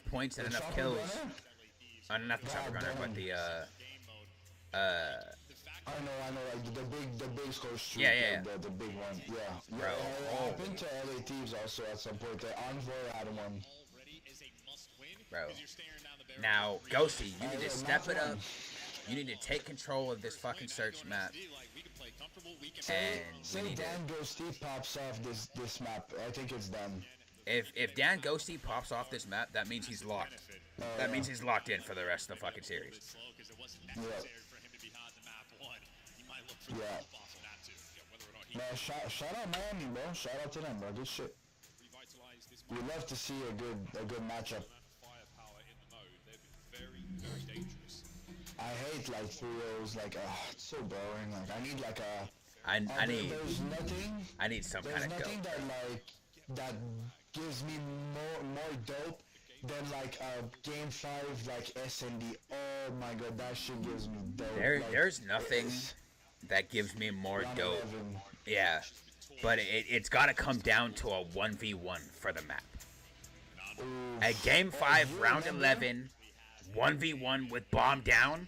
points and enough kills. Not the chopper gunner, but the I know, like the big score streak. Yeah. The big one. Yeah. Bro. It happened to LA Thieves also at some point. The Envoy had one. Bro. Now, Ghosty, you need to step it up. You need to take control of this fucking search map. And Say Dan Ghosty pops off this map. I think it's done. If Dan Ghosty pops off this map, that means he's locked. That means he's locked in for the rest of the fucking series. Yeah. Man, shout out Miami, bro. Shout out to them, bro. Good shit. We love to see a good matchup. I hate like 3-0s, like it's so boring. Like I need like a. I need some kind of There's dope. nothing that gives me more dope then like game 5 like S&D. Oh my god, that shit gives me dope. There's nothing that gives me more round dope. 11. Yeah, but it's got to come down to a 1v1 for the map. Ooh. At game 5, you round remember? 11, 1v1 with bomb down.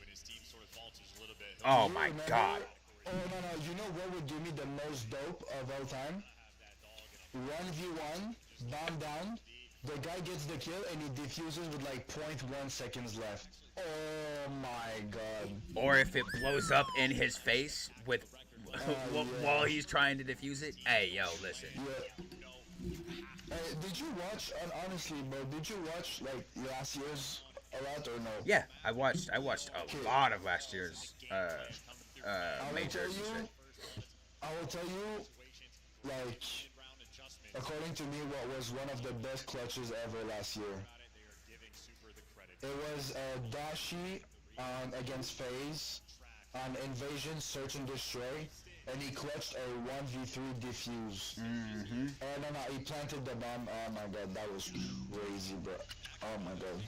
Oh You my remember? god. Oh no, you know what would give me the most dope of all time? 1v1, bomb down, the guy gets the kill and he defuses with like 0.1 seconds left. Oh my god. Or if it blows up in his face with while he's trying to defuse it. Hey, yo, listen. Yeah. Did you watch, and honestly bro, did you watch like last year's a lot or no? Yeah, I watched a lot of last year's majors. I will tell you, like, according to me, what was one of the best clutches ever last year. It was Dashi against FaZe on Invasion, Search and Destroy, and he clutched a 1v3 defuse. Mm-hmm. No, he planted the bomb. Oh my god, that was crazy, bro. Oh my god.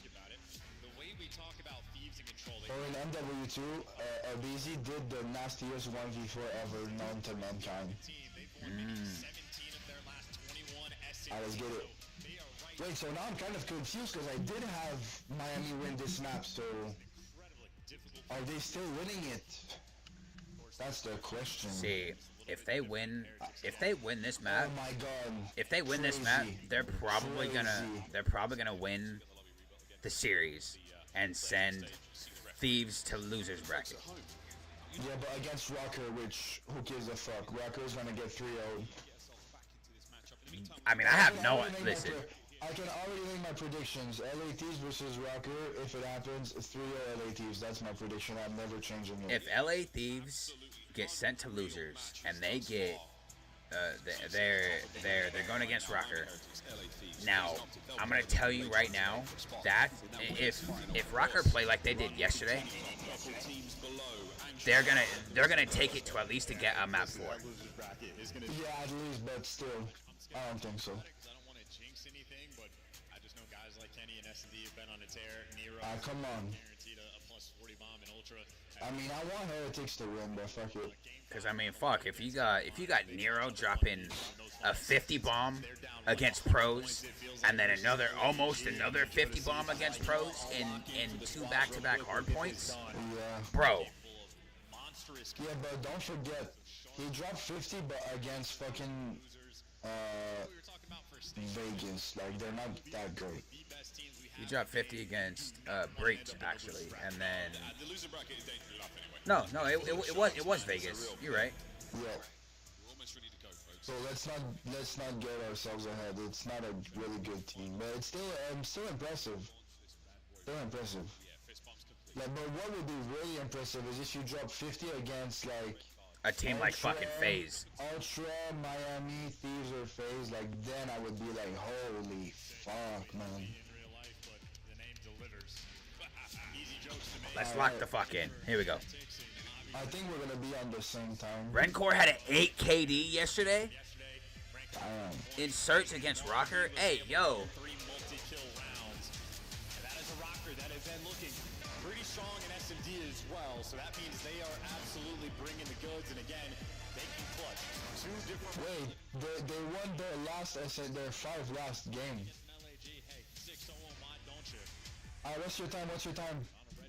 Or in MW2, BZ did the nastiest 1v4 ever known to mankind. Let's get it. Wait, so now I'm kind of confused because I did have Miami win this map, so are they still winning it? That's the question. See, if they win this map, oh my god, if they win this map, they're probably gonna win the series and send Thieves to losers bracket. Yeah, but against Rocker, which who gives a fuck? Rocker's gonna get 3-0. I mean, I have no listen. I can already make my predictions. LA Thieves versus Rocker. If it happens, 3-0 LA Thieves. That's my prediction. I'm never changing it. If LA Thieves get sent to losers and they get they're going against Rocker. Now, I'm gonna tell you right now that if Rocker play like they did yesterday, they're gonna take it to at least to get a map 4. Yeah, at least, but still, I don't think so. Come on. I mean, I want Heretics to win, but fuck it. Cause I mean, fuck, if you got Nero dropping a 50 bomb against pros, and then almost another 50 bomb against pros in 2 back-to-back hard points, Yeah. bro. Yeah, but don't forget, he dropped 50, but against fucking Vegas. Like, they're not that great. He dropped 50 against Breach actually, and then no, it was Vegas. You're right. Yeah. So let's not get ourselves ahead. It's not a really good team, but it's still impressive. Still impressive. Like, but what would be really impressive is if you drop 50 against like a team like fucking FaZe. Ultra, Miami, Thieves, or FaZe. Like, then I would be like, holy fuck, man. Let's lock the fuck in. Here we go. I think we're gonna be on the same time. Rencor had an 8 KD yesterday Damn. in Search against Rocker. Hey, yo. Strong in S&D as well, so that means they are absolutely bringing the goods, and again, they can clutch 2 different. Wait, they won their 5 last game. Alright, what's your time?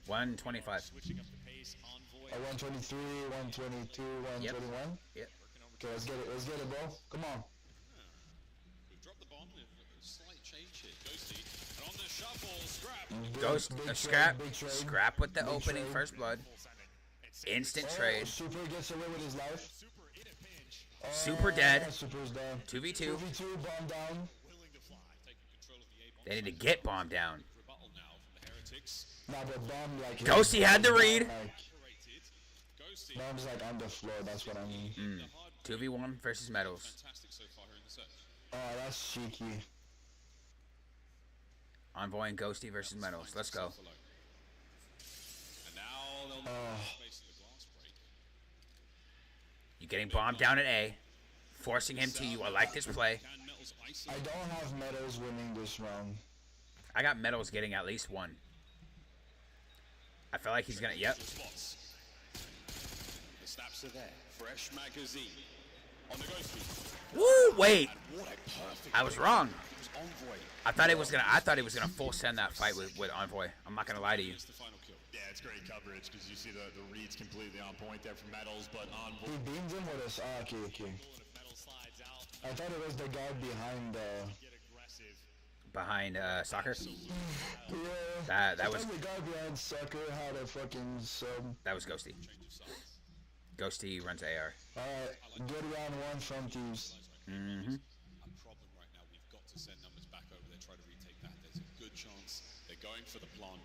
125. 123, 122, 121? Yep. Okay, let's get it, bro. Come on. Ghost, scrap with the opening trade. First blood. Instant trade. Super gets away with his life. Super dead. Super's down. 2v2. 2v2, bomb down. They need to get bomb down. Nah, but bomb like... Ghosty had the read. Bomb's like on the floor, that's what I mean. 2v1 versus Metals. Oh, that's cheeky. Envoy and Ghosty versus Metals. Let's go. You getting bombed down at A. Forcing him to you. I like this play. I don't have Metals winning this round. I got medals getting at least one. I feel like he's gonna. Yep. The snaps are there. Fresh magazine. On the ghosty. Woo! Wait. What a perfect I was wrong. Envoy. I thought it was gonna full send that fight with Envoy. I'm not gonna lie to you. It's the final kill. Yeah, it's great coverage because you see the reads completely on point there from Metals, but on He beamed him with his okay. Metal slides out. I thought it was the guy behind Get aggressive. Behind soccer. yeah. That was I thought the guy behind soccer had a fucking sub. that was Ghosty. Ghosty runs AR. Alright, good round one from Thieves. Mm-hmm. A problem right now. We've got to send numbers back over there, try to retake that. There's a good chance they're going for the plant.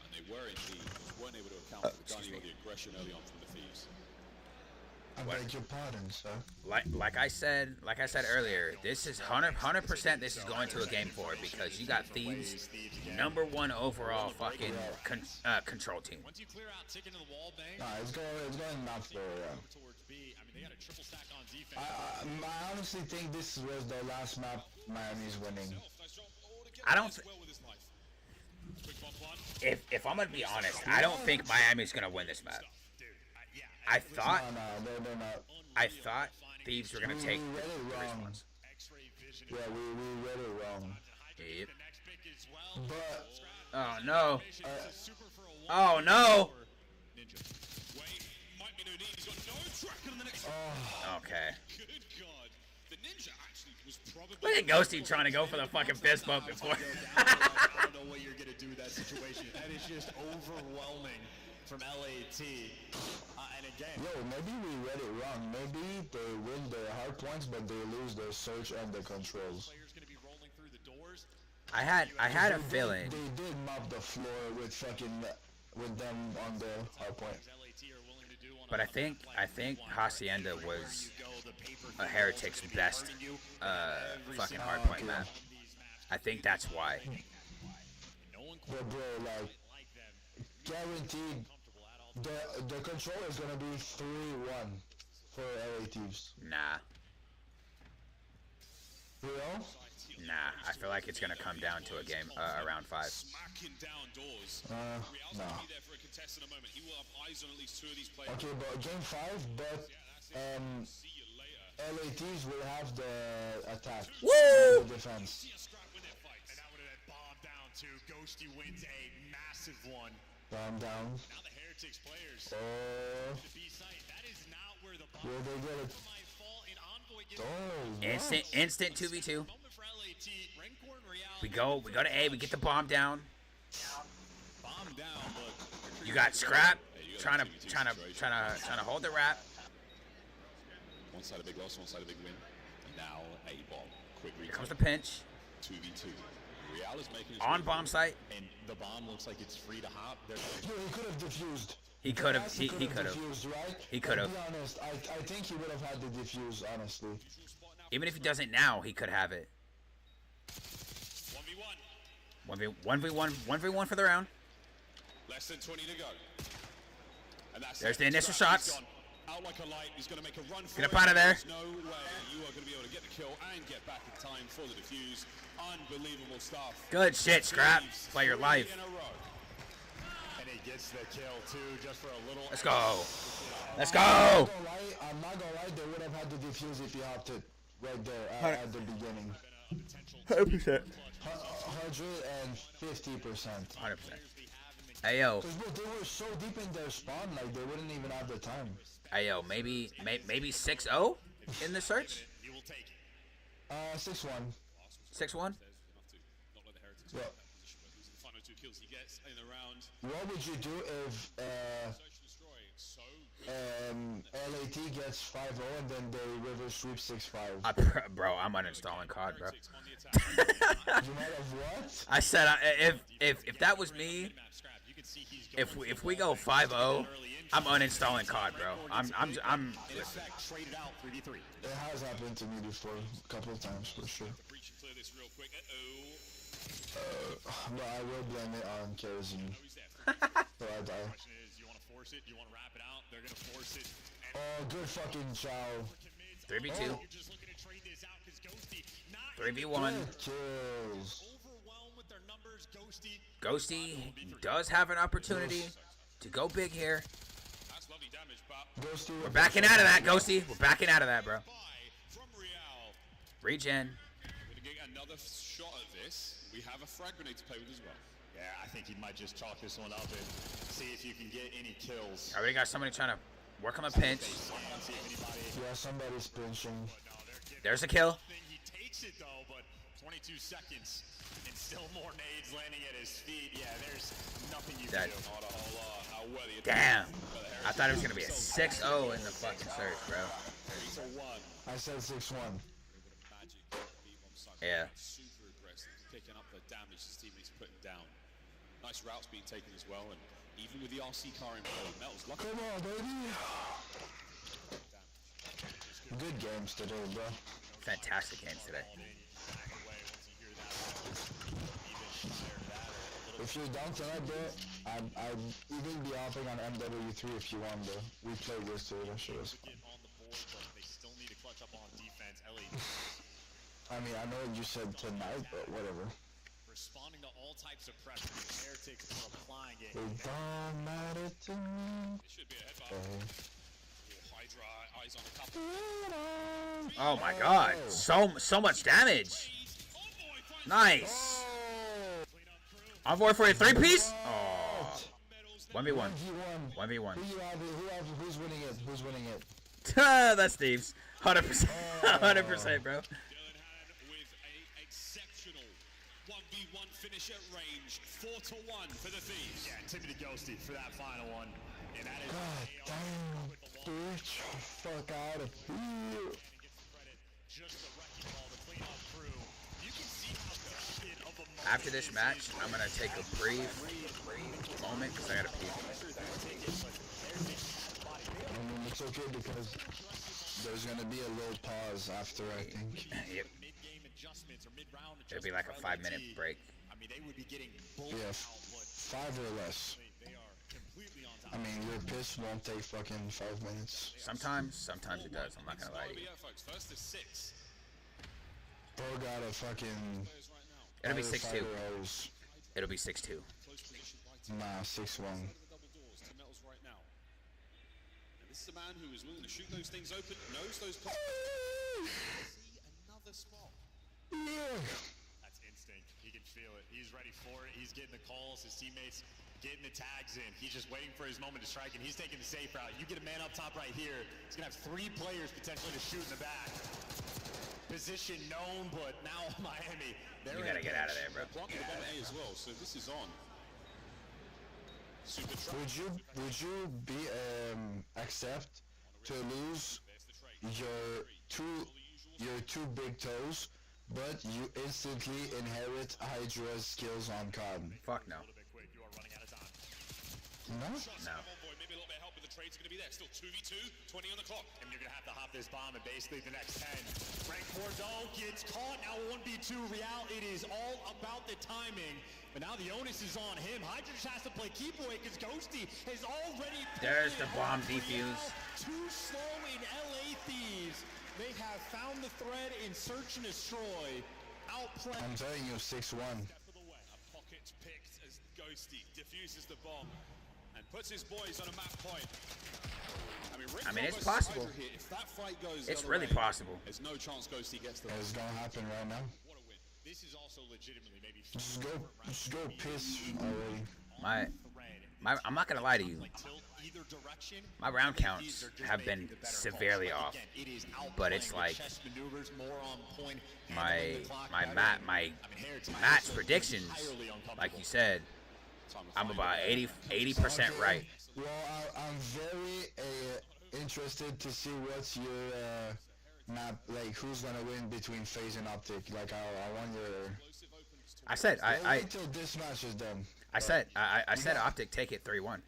And they were indeed, just weren't able to account for the gunning or the aggression early on from the Thieves. I beg your pardon, sir. Like I said earlier, this is 100%. This is going to a game 4 because you got Thieves, #1 overall fucking control team. Once you clear out, tick into the wall, bang. Nah, it's going not for Towards B. I mean, they got a triple stack on defense. I honestly think this was the last map Miami's winning. I don't. If I'm gonna be honest, I don't think Miami's gonna win this map. I thought They're not. I thought Thieves were gonna take We read it the wrong. ones. Yeah, we read it wrong. Yep. But Oh no. Oh no. Okay. Good God. The Ninja actually was probably... Look at Ghosty trying to go for the fucking fist bump before. I don't know what you're gonna do in that situation. That is just overwhelming from LAT. And again, yo, maybe we read it wrong. Maybe they win their hard points, but they lose their search and their controls. Players going to be rolling through the doors. I had a feeling. They did mop the floor with them on the hard point. LAT are willing to do on But I think Hacienda was a Heretic's best fucking hardpoint map. I think that's why. But bro, like, guaranteed, the control is gonna be 3-1 for LA Thieves. Nah. Real? Nah. I feel like it's gonna come down to a game around 5. Smacking down doors. Nah. Real's be there for a contest in a moment. He will have eyes on at least 2 of these players. Okay, but game 5, but See you later. LA Thieves will have the attack. Woo! The defense. and that would have been bombed down too. Ghosty wins a massive one. Calm down. Now the Heretics players. Oh, The B site. That is not where the bomb will they get it? might fall. And Envoy gets Instant Oh, what? 2v2. moment for LAT. Rencor and Real. We go to A. We get the bomb down. Bomb down, but... You got Scrap trying to hold the wrap. One side a big loss, one side a big win. And now a bomb. Quick Here retake. comes the pinch 2v2. Real is making his on way bomb site. And the bomb looks like it's free to hop. They're Yo, he could have diffused. He could have. He could could have. diffused, right? He could have. To be honest, I think he would have had the diffuse, honestly. Even if he doesn't now, he could have it. 1v1. 1v1 for the round. Less than 20 to go. And that's There's it. the initial Scrap, he's shots. gone. Out like a light. He's going to make a run for Get up it. out of there. There's no way you are going to be able to get the kill and get back in time for the defuse. Unbelievable stuff. Good shit, Scrap. Play your life. In a row. and he gets the kill too, just for a little. Let's go. Let's go. I'm not gonna lie, they would have had the diffuse if he hopped it right there at the beginning. 100%. 150%. 100%. Hey yo, Because they were so deep in their spawn, like they wouldn't even have the time. hey yo, maybe 6-0 in the search. 6-1. 6-1. Yeah. Final 2 kills he gets in the round. What would you do if LAT gets 5-0 and then they reverse sweep 6-5? Bro, I'm uninstalling COD, bro. You might have what? I said if that was me, if we go 5-0, I'm uninstalling COD, bro. I'm Traded out 3v3. It has happened to me before, a couple of times for sure. Breach and clear this real quick. But I will blame it on kerosene. So I die. You want to force it? You want to wrap it out? They're going to force it. Oh, good fucking chow. 3v2, You're just looking to trade this out because Ghosty not 3v1. Good kills. overwhelmed with their Ghosty does have an opportunity to go big here. That's lovely damage, but Ghosty, We're backing out of that, Ghosty. We're backing out of that, bro. from Real. Regen. We're gonna get another shot at this. We have a frag grenade to play with as well. Yeah, I think he might just chalk this one up and see if you can get any kills. Already got somebody trying to work on the pinch. See if anybody. yeah, somebody's pinching. There's a kill. He takes it though, but 22 seconds and still more nades landing at his feet. Yeah, there's nothing you Dead. can do. Not a whole lot. How well he Damn. I thought it was going to be a 6-0 in the fucking search, bro. 3-1. I said 6-1. Magic. Yeah. Super aggressive, picking up the damage his teammates putting down. Nice routes being taken as well, and even with the RC car in play, Mel's lucky. Come on, baby. Good games today, bro. Fantastic games today. If you're down tonight, bro, I'd even be hopping on MW3 if you want, bro. We played yesterday, that shit was. Get on the board, but they still need to clutch up on defense. Ellie I mean, I know you said tonight, but whatever. responding to all types of pressure. The Heretics are applying it. It don't matter to me. It should be a headbutt. Hydra eyes on a couple. Oh my god. So much damage. Nice. Envoy for a 3-piece? Oh. 1v1. 1v1. Who's winning it? Who's winning it? That's Steve's. 100%. 100%, bro. With a exceptional 1v1 finish at range. 4-1 for the Thieves. Yeah, Tippity Ghosty for that final one. And that is God damn, bitch. Fuck out of here. just the wrecking ball, the cleanup crew. You can see how the shit of a moment After this match, I'm going to take a brief moment because I got to pee. I mean, it's okay because there's gonna be a little pause after, I think. Yep. mid-game adjustments or mid-round It'll be adjustments like a for 5-minute LAT. break. I mean, they would be getting blown Yeah, out, but 5 or less. they are completely on top. I mean, your piss won't take fucking 5 minutes. Sometimes it does. I'm not going to lie to you. Yeah, folks. First to 6. Bro got a fucking... It'll be 6-2. firefighter hose. It'll be 6-2. Close position right Nah, 6-1. the double doors to Metals right now. And this is a man who is willing to shoot those things open, knows those spots. See another spot. That's instinct. He can feel it. He's ready for it. He's getting the calls. His teammates getting the tags in. He's just waiting for his moment to strike, and he's taking the safe route. You get a man up top right here. He's going to have 3 players potentially to shoot in the back. Position known, but now Miami. You got to get out of there, bro. Blocking the bomb A as well, so this is on. Super trap. Would you be accept to lose your two big toes, but you instantly inherit Hydra's skills on CoD? Fuck no. A little bit quick. You are running out of time. No? No. Boy, maybe a little bit of help with the trade's going to be there. Still 2v2, 20 on the clock. And you're going to have to hop this bomb in basically the next 10. Frank Bordeaux gets caught. Now 1v2 Real. It is all about the timing. But now the onus is on him. Hydra just has to play keep away because Ghosty has already... There's the bomb Real defuse. too slow in LA Thieves. They have found the thread in search and destroy. Outplaying. I'm telling you, 6-1. Pockets picked as Ghosty diffuses the bomb and puts his boys on a map point. I mean, it's possible. Here, if that fight goes It's the other really way, possible. There's no chance Ghosty gets the It's gonna happen right now. What a win. This is also legitimately maybe Just go piss already. I'm not gonna lie to you. tilt either direction. My round counts have been severely off, but it's like my match predictions, like you said, I'm about 80% right. Well, I'm very interested to see what's your map, like who's gonna win between FaZe and Optic. Like I want your. I said I until this match is done. I said Optic take it 3-1.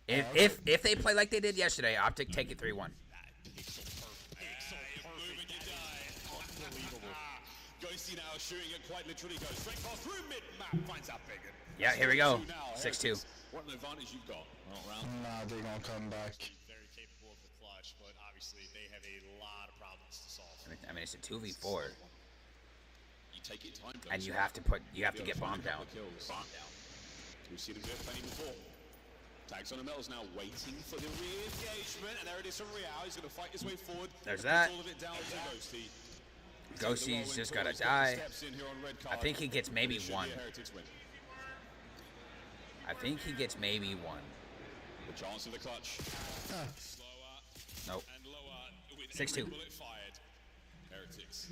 If they play like they did yesterday, Optic take it 3-1. Ghosty now shooting it quite literally goes straight across through mid-map, finds out bigger. Yeah, here we go. 6-2. What an advantage you've got. Nah, they're gonna come back. Very capable of the clutch, but obviously they have a lot of problems to solve. I mean, it's a 2v4. You take your time. And you have to get bombed down. We've seen him do it plenty before. Tags on the metals now, waiting for the re-engagement, and there it is from Real. He's going to fight his way forward. There's that. All of it down to Ghosty. Ghosty's just gotta die. I think he gets maybe one. I think he gets maybe one. The chance of the clutch. Nope. 6-2. Heretics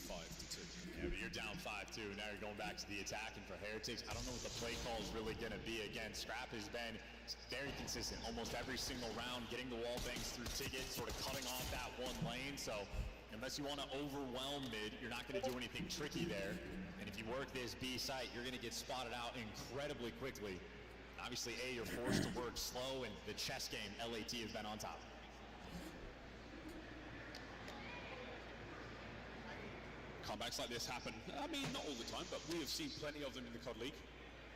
5-2. Yeah, but you're down 5-2. Now you're going back to the attack, and for Heretics, I don't know what the play call is really going to be. Again, Scrap has been very consistent almost every single round, getting the wall bangs through Ticket, sort of cutting off that one lane. So unless you want to overwhelm mid, you're not going to do anything tricky there. And if you work this B site, you're going to get spotted out incredibly quickly. Obviously, A, you're forced to work slow, and the chess game, LAT has been on top. Comebacks like this happen, I mean, not all the time, but we have seen plenty of them in the CoD League.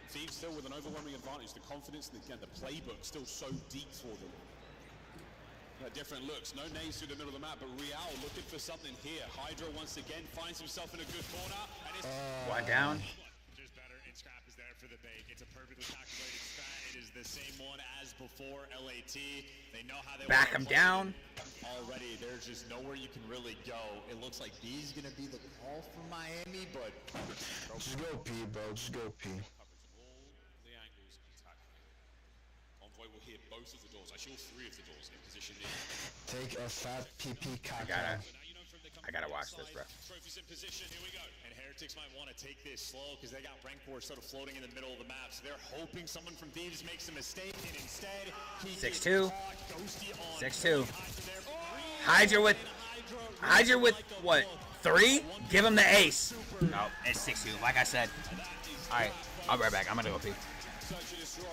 Thieves still with an overwhelming advantage, the confidence, and again, the playbook still so deep for them. Different looks, no nades through the middle of the map, but Real looking for something here. Hydra once again finds himself in a good corner, and it's one down. Just better, and Scrap is there for the bait. It's a perfectly calculated strat. It is the same one as before LAT. They know how they back him down. Already, there's just nowhere you can really go. It looks like B's gonna be the call for Miami, but just go P, bro. Just go P. The angles attack. Envoy will hit both of the doors. Actually, all three of the doors in position in. Take a fat PP caca. I gotta watch this, bro. Trophies in position. Here we go. And Heretics might want to take this slow because they got rank 4 sort of floating in the middle of the map. So they're hoping someone from Thieves makes a mistake, and instead he 6-2. 6-2. 6-2. Hydra with what? 3? Give him the ace. No, it's 6-2. Like I said. All right, I'll be right back. I'm gonna go pee. Search and destroy.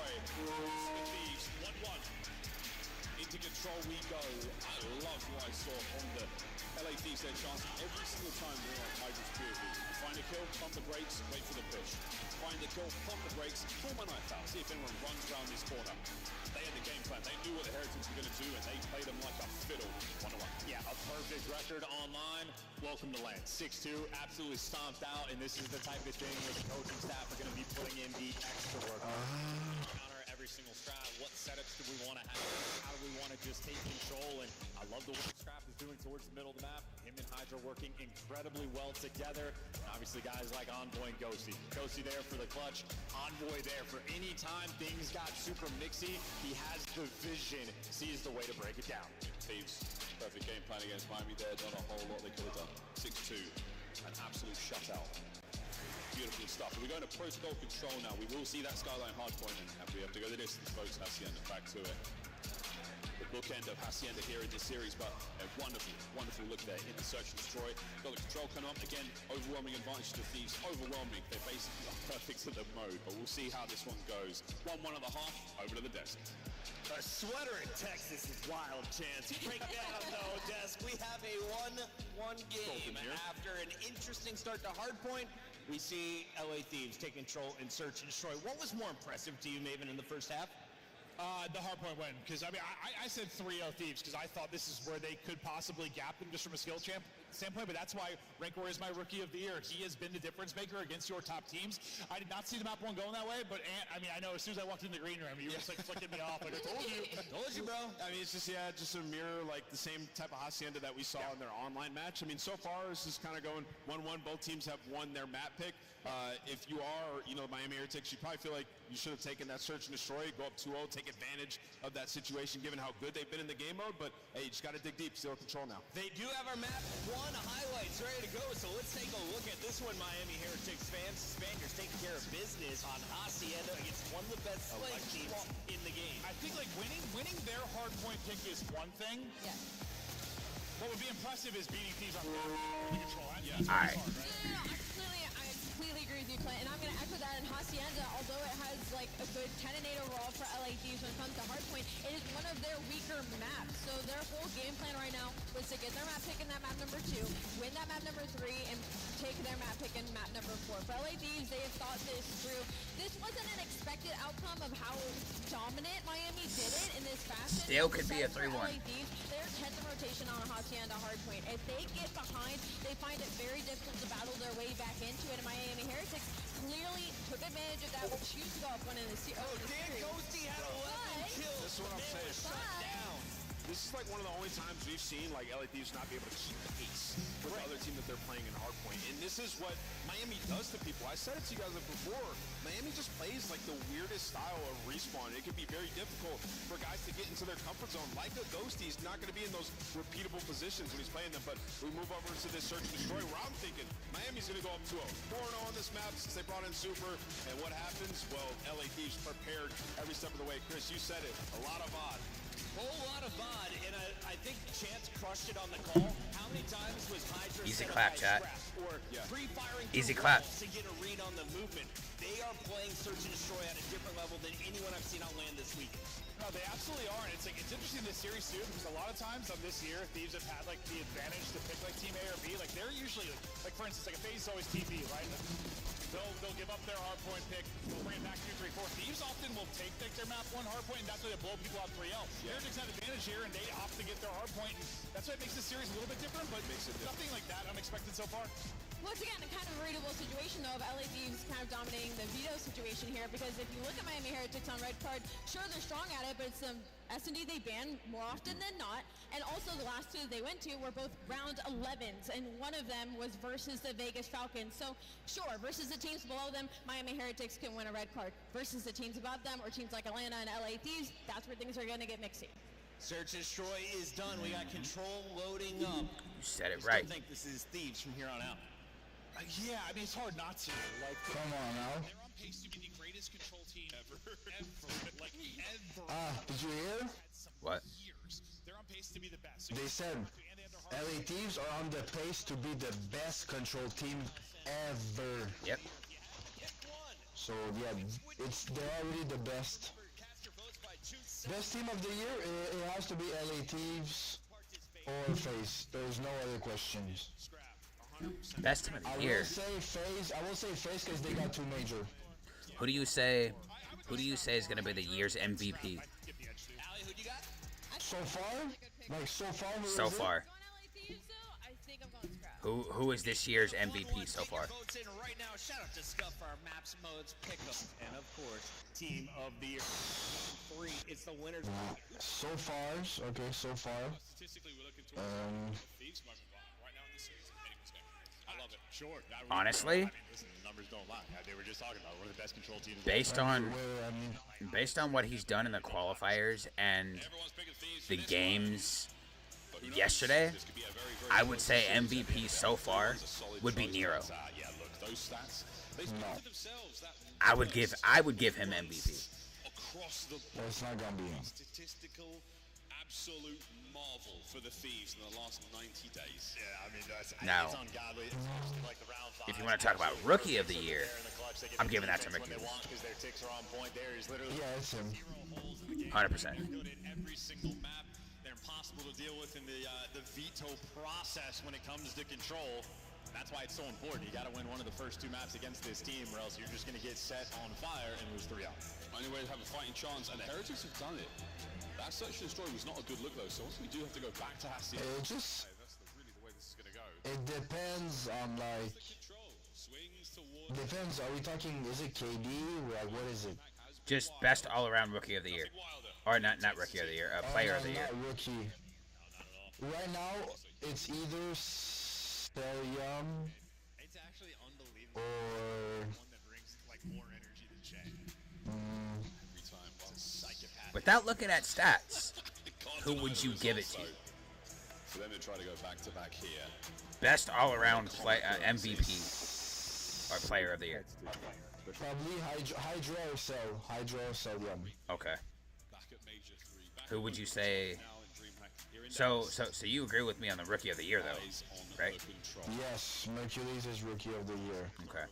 Thieves 1-1. Into control we go. I love what I saw on the LA Thieves their chance every single time they're on Hydra's POV. Find a kill, pump the brakes, wait for the push. Find the kill, pump the brakes, pull my knife out, see if anyone runs around this corner. They had the game plan. They knew what the Heretics were going to do, and they played them like a fiddle. 1-1. Yeah, a perfect record online. Welcome to land. 6-2, absolutely stomped out, and this is the type of thing where the coaching staff are going to be putting in the extra work. Counter every single strat. What setups do we want to have? How do we want to just take control? And I love the work Scrap is doing towards the middle of the map. Him and Hydra working incredibly well together. And obviously guys like Envoy and Ghosty. Ghosty there for the clutch. Envoy there for any time things got super mixy. He has the vision, sees the way to break it down. Thieves, perfect game plan against Miami there. Not a whole lot they could have done. 6-2, an absolute shutout. Beautiful stuff. We're going to protocol control now. We will see that Skyline hardpoint, and we have to go the distance, folks. Hacienda back to it. The bookend of Hacienda here in this series, but a wonderful, wonderful look there in the search and destroy. Got the control coming up again. Overwhelming advantage to Thieves. Overwhelming. They basically are perfect in the mode, but we'll see how this one goes. 1-1 and a half. Over to the desk. A sweater in Texas is wild, Chance. Break down, though, Desk. We have a 1-1 game. After an interesting start to Hardpoint, we see LA Thieves take control and search and destroy. What was more impressive to you, Maven, in the first half? The hardpoint win, because I mean, I said 3-0 Thieves because I thought this is where they could possibly gap them just from a skill standpoint, but that's why Rancor is my rookie of the year. He has been the difference maker against your top teams. I did not see the map one going that way, but I mean, I know as soon as I walked in the green room, you were just like flicking me off, like I told you. Told you, bro. I mean, it's just, yeah, just a mirror, like the same type of Hacienda that we saw in their online match. I mean, so far, this is kind of going 1-1. Both teams have won their map pick. If you are, Miami Heretics, you probably feel like you should have taken that search and destroy, go up 2-0, take advantage of that situation, given how good they've been in the game mode. But hey, you just got to dig deep, still control now. They do have our map 1 highlights ready to go, so let's take a look at this one, Miami Heretics fans. Spaniards taking care of business on Hacienda against one of the best slave teams in the game. I think like winning their hardpoint pick is one thing. Yeah. What would be impressive is beating Thieves on the control. All right. I completely agree with you, Clint, and I'm going to echo that in Hacienda. Although it has like a good 10 and 8 overall for LA Thieves when it comes to hardpoint, it is one of their weaker maps. So their whole game plan right now was to get their map pick in that map number 2, win that map number 3, and take their map pick in map number 4. For LA Thieves, they have thought this through. This wasn't an expected outcome of how dominant Miami did it in this fashion. Still could be a 3-1. LA Thieves, they're 10th in rotation on a Hacienda hardpoint. If they get behind, they find find it very difficult to battle their way back into it. And Miami Heretics clearly took advantage of that, would choose to go up one in the series. Ghosty had 11 kills. This is what I'm saying. Shut down. This is like one of the only times we've seen like LA Thieves not be able to keep the pace with the other team that they're playing in hardpoint. And this is what Miami does to people. I said it to you guys before. Miami just plays like the weirdest style of respawn. It can be very difficult for guys to get into their comfort zone. Like a Ghosty, he's not going to be in those repeatable positions when he's playing them. But we move over to this search and destroy where I'm thinking Miami's going to go up 2-0. 4-0 on this map since they brought in Super. And what happens? Well, LA Thieves prepared every step of the way. Chris, you said it. A lot of odd. Whole lot of VOD, and I think Chance crushed it on the call. How many times was Hydra Easy set clap, up by chat. Scrap or pre-firing Easy through clap. walls to get a read on the movement? They are playing Search and Destroy at a different level than anyone I've seen on land this week. No, they absolutely are. And it's interesting in this series too, because a lot of times on this year, Thieves have had like the advantage to pick like team A or B. Like they're usually like for instance, like a FaZe is always TP, right? They'll give up their hardpoint pick, they'll bring it back 2, 3, 4. Thieves often will take their map 1 hardpoint, and that's why they blow people out 3L. Heretics have advantage here, and they opt to get their hardpoint, and that's why it makes this series a little bit different, but nothing like that unexpected so far. Once again, a kind of readable situation, though, of LA Thieves kind of dominating the veto situation here, because if you look at Miami Heretics on red card, sure, they're strong at it, but it's S&D they ban more often than not, and also the last 2 they went to were both round 11s, and one of them was versus the Vegas Falcons. So, sure, versus the teams below them, Miami Heretics can win a red card. Versus the teams above them, or teams like Atlanta and LA Thieves, that's where things are going to get mixy. Search and Destroy is done. We got control loading up. You said it I right. think this is Thieves from here on out. Yeah, I mean, it's hard not to. Like, Come on now. They're on pace to be the greatest control team ever. Like, ever. Did you hear? What? Years. They're on pace to be the best. So They said LA Thieves are on the pace to be the best control team ever. Yep. So yeah, they're already the best. Best team of the year, it has to be LA Thieves or FaZe. There's no other questions. Best team of I the year. will say FaZe because they got 2 major. Who do you say is going to be the year's MVP? Ali, who do you got? So far? Like so far? So far. Going LA Thieves, though, I think I'm going Scrap. Who is this year's MVP so far? Votes in right now. Shout out to Scuff for our maps, modes, pickup, and of course, Team of the Year. 3, it's the winners. So far, okay, so far. Statistically, we're looking towards Thieves moment, but right now in this series, anyone's game. I love it. Sure. Honestly, I mean, listen, the numbers don't lie. They were just talking about one of the best control teams. based on what he's done in the qualifiers and the games yesterday, I would say MVP so far would be Nero. Yeah, look, those stats. I would give him MVP. Across the That's not gonna be him. statistical absolute marvel for the Thieves in the last 90 days. Yeah, I mean, Now, it's ungodly. Especially like the round 5. if you want to talk about Rookie of the Year, I'm giving that to When Ricky. they want because their ticks are on point. There is literally Yeah, it's him. 100%. good at every single map. They're impossible to deal with in the veto process when it comes to control. That's why it's so important. You got to win one of the first 2 maps against this team, or else you're just going to get set on fire and lose 3 out. Only way to have a fighting chance, and the Heretics have done it. That search and destroy was not a good look though, so also we do have to go back to Hacienda. It just That's really the way this is going to go. it depends on like Control swings towards depends. Are we talking? Is it KD? Like what is it? Just best all-around Rookie of the Year, or not Rookie of the Year, Player of the Year. Not rookie. Right now, it's either Stelium It's actually unbelievable. or One that brings like more energy than Shay. every time. Wow. Psychopath. Without looking at stats, who would you give it to? For them to try to go back to back here. Best all-around MVP or Player of the Year. probably Hydra or Cell. Hydra or Celium. Okay. Back at Major 3. Back Who would you say? now in DreamHack. Here in So you agree with me on the Rookie of the Year though, eyes on right? the control. Yes, Mercules is Rookie of the Year Okay. A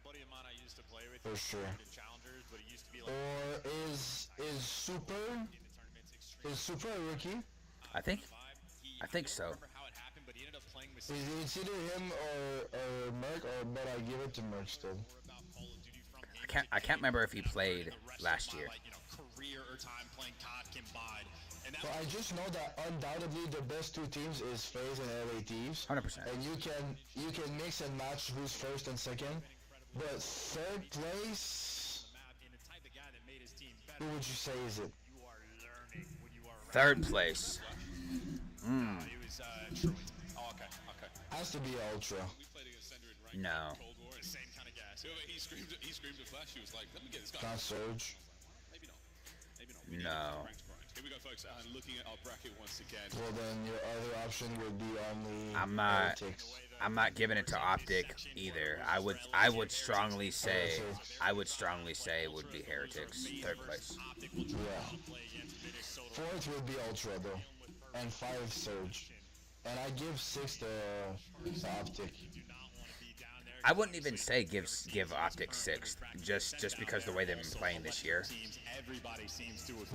buddy of mine I used to play with for sure. in challengers, but he used to be like Or is Super in the tournaments extreme. is Super a rookie? I think I so. remember how it happened, but he ended up playing with It's either him or Merc, but I give it to Merc still. about Call of Duty from him. I can't remember if he played last year. Like, career or time playing COD combined. But I just know that undoubtedly the best two teams is FaZe and LA Thieves. 100%. And you can mix and match who's first and second. But third place, who would you say is it? Third place. Has to be Ultra. No. He screamed at Flash. He was like, "Let me get this guy." Not Surge. Maybe not. We need No. ranked grind. Here we go, folks. And looking at our bracket once again. Well, then your other option would be only I'm not Heretics. giving it to Optic either. I would strongly say it would be Heretics. Third place. Yeah. Fourth would be Ultra though, and fifth Surge, and I give sixth to Optic. I wouldn't even say give Optic sixth, just because the way they've been playing this year.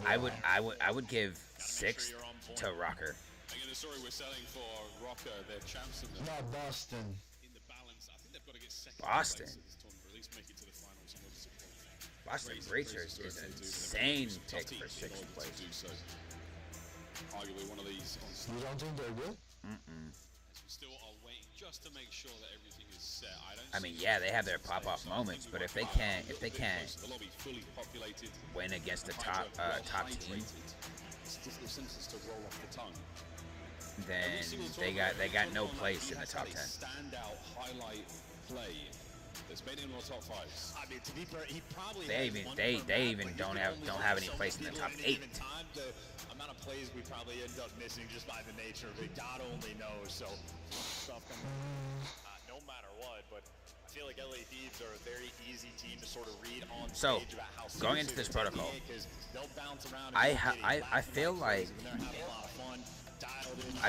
I would give sixth to Rocker. Again, the story we're selling for Rocker, they're champs in the Not Boston. in the balance. I think they've got to get second. Boston. Place of this tournament, or at least make it to the finals and obviously qualify. Boston Breachers is an insane pick for sixth place. To do so. Arguably one of these on You don't think they're good? as we still are waiting just to make sure that everything is set. I mean, yeah, they have their pop-off moments, but if they can't the lobby fully populated, win against the top team, it's difficult sentences to roll off the tongue. then they got no place in the top 10. Standout highlight play that's made it in the top fives. I mean, to be fair, he probably They even don't have any place in the top 8. The amount of plays we probably end up missing just by the nature of it, God only knows. So stuff coming no matter what, but I feel like LA Thieves are a very easy team to sort of read on So, stage about how going into this seriously they protocol, take the game, 'cause they'll bounce around and I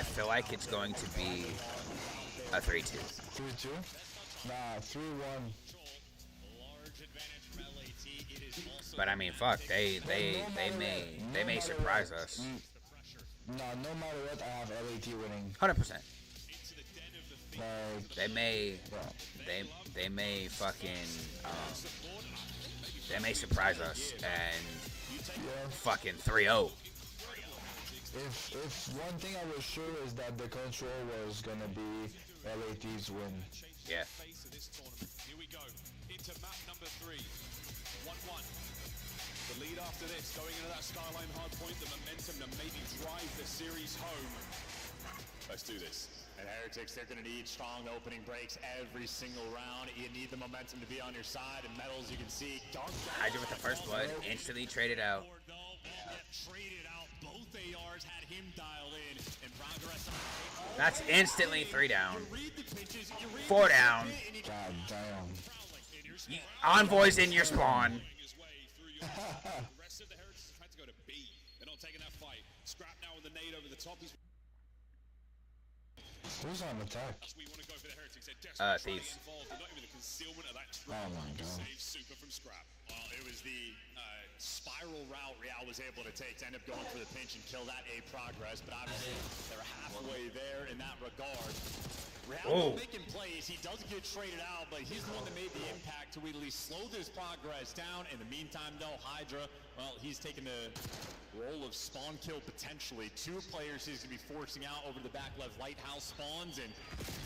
feel like it's going to be a 3-2. 3-2? Nah, 3-1. But I mean, fuck, they may surprise us. Nah, no matter what, I have LAT winning. 100%. Like, They may fucking they may surprise us and fucking 3-0. if one thing I was sure is that the control was gonna be LAT's win. Yeah. Here we go into map number 3. 1-1. The lead after this, going into that Skyline hard point, the momentum to maybe drive the series home. Let's do this. And Heretics, they're going to need strong opening breaks every single round. You need the momentum to be on your side. And Metals, you can see, Hydra with the first blood, instantly traded out. Traded out. Both ARs had him dialed in. And Progress. That's instantly 3 down. 4 down. God damn. Envoy's in your spawn. The rest of the Heretics tried to go to B. They're not taking that fight. Scrap now with the nade over the top. Who's on attack? We want to go for the Heretics. They're desperately Thieves. involved. They're not even the concealment of that Oh my god. save Super from Scrap. Well, it was the spiral route Real was able to take to end up going for the pinch and kill that A Progress, but obviously they're halfway there in that regard. Real making plays, he does get traded out, but he's the one that made the impact to at least slow this Progress down. In the meantime, though, Hydra, well, he's taking the role of spawn kill potentially. 2 players he's going to be forcing out over the back left lighthouse spawns, and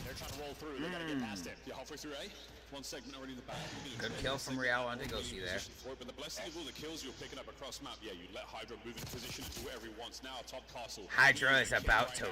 they're trying to roll through. They got to get past it. Yeah, halfway through A. One segment already in the back. Good kill from Real on Degosi there. But the blessing of all the kills you're picking up across map, yeah, you let Hydra move in position and do whatever he wants. Now, top castle. Hydra is about to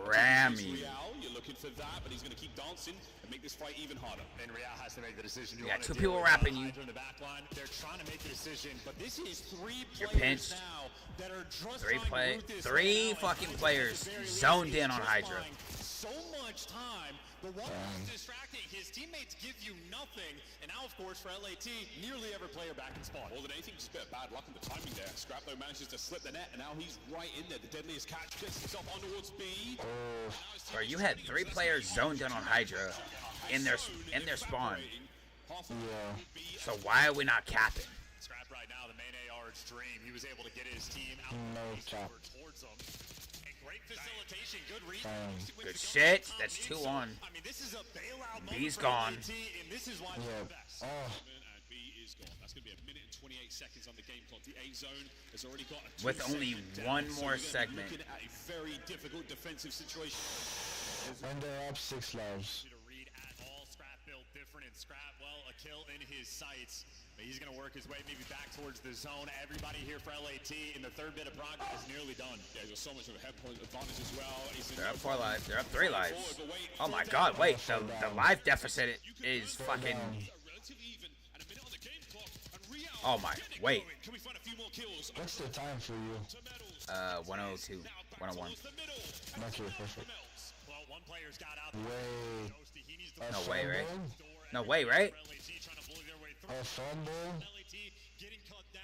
ram you. You're looking for that, but he's going to keep dancing and make this fight even harder. And Real has to make the decision. You got 2 people wrapping you. Hydra in the back line. They're trying to make the decision, but this is 3 You're players pinched. now that are just 3 trying to root this three one out. fucking players zoned in on Hydra. So much time, but one is distracting. His teammates give you nothing, and now, of course, for LAT, nearly every player back in spawn. More than anything, just a bit of bad luck in the timing there. Scrap, though, manages to slip the net, and now he's right in there. The deadliest catch gets himself on towards B. Bro, you had 3 players zoned in on Hydra in their spawn. Yeah. So why are we not capping? Scrap right now, the main AR's dream. He was able to get his team out No cap. towards them. And great facilitation, good read. Good shit. That's 2-1. I mean, this is a bailout moment B's for gone. LAT, and this is why Yeah. they're the best. Oh. And B is gone. That's going to be a minute and 28 seconds on the game clock. The A zone has already got a with only one more segment. Looking at a very difficult defensive situation. And they're up 6 lives. To read at all, Scrap built different, and Scrap, well, a kill in his sights. But he's going to work his way maybe back towards the zone. Everybody here for LAT in the third bit of progress is nearly done. Yeah, there's so much of a head point advantage as well. They're up 4 lives. They're up 3 lives. Oh my god, wait. The live deficit is fucking... Oh my, wait. What's the time for you? 102. 101. Okay, perfect. Well, one player's got out. Wait. No way, right? No way, right? A fumble?